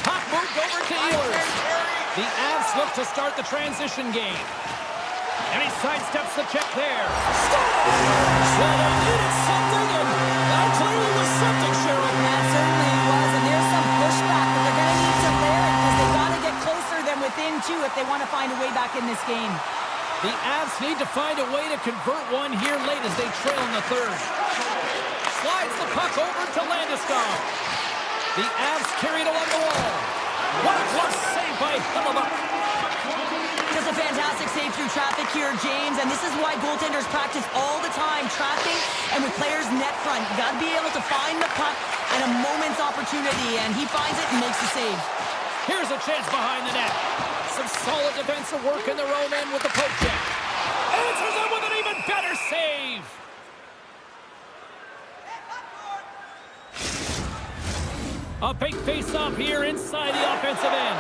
Puck moved over to Ehlers. The Avs look to start the transition game. And he sidesteps the check there. So they needed something, and that clearly was something, Cheryl. That certainly was, and there's some pushback, but they're going to need to layer it because they've got to get closer than within two if they want to find a way back in this game. The Avs need to find a way to convert one here late as they trail in the third. Slides the puck over to Landeskog. The Avs carried along the wall. What a close save by Hellebuyck. Just a fantastic save through traffic here, James, and this is why goaltenders practice all the time, tracking and with players net front. You got to be able to find the puck at a moment's opportunity, and he finds it and makes the save. Here's a chance behind the net. Some solid defensive work in their own end with the poke check. Answers it with an even better save. A big face-off here inside the offensive end.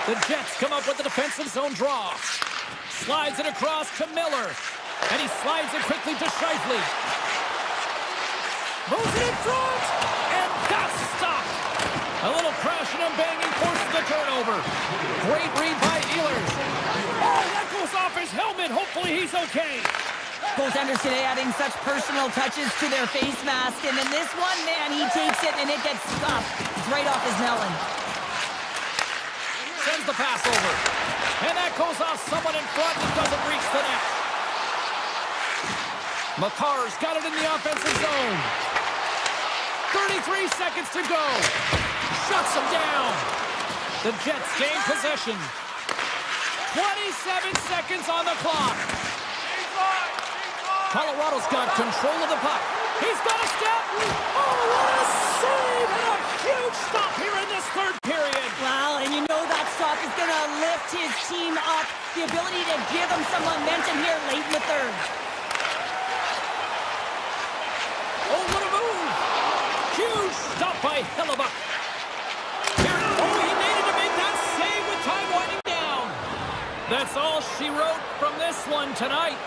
The Jets come up with the defensive zone draw. Slides it across to Miller. And he slides it quickly to Scheifele. Moves it in front. And that's stopped. A little crashing and banging forces the turnover. Great read by Ehlers. Oh, that goes off his helmet. Hopefully he's okay. Goaltenders today adding such personal touches to their face mask, and then this one, man, he takes it and it gets stuffed. It's right off his melon. Sends the pass over. And that goes off someone in front and doesn't reach the net. Makar's got it in the offensive zone. 33 seconds to go. Shuts him down. The Jets gain possession. 27 seconds on the clock. Colorado's got control of the puck. He's got a step. Oh, what a save and a huge stop here in this third period. Wow, and you know that stop is going to lift his team up. The ability to give them some momentum here late in the third. Oh, what a move. Huge stop by Hellebuyck. Oh, he needed to make that save with time winding down. That's all she wrote from this one tonight.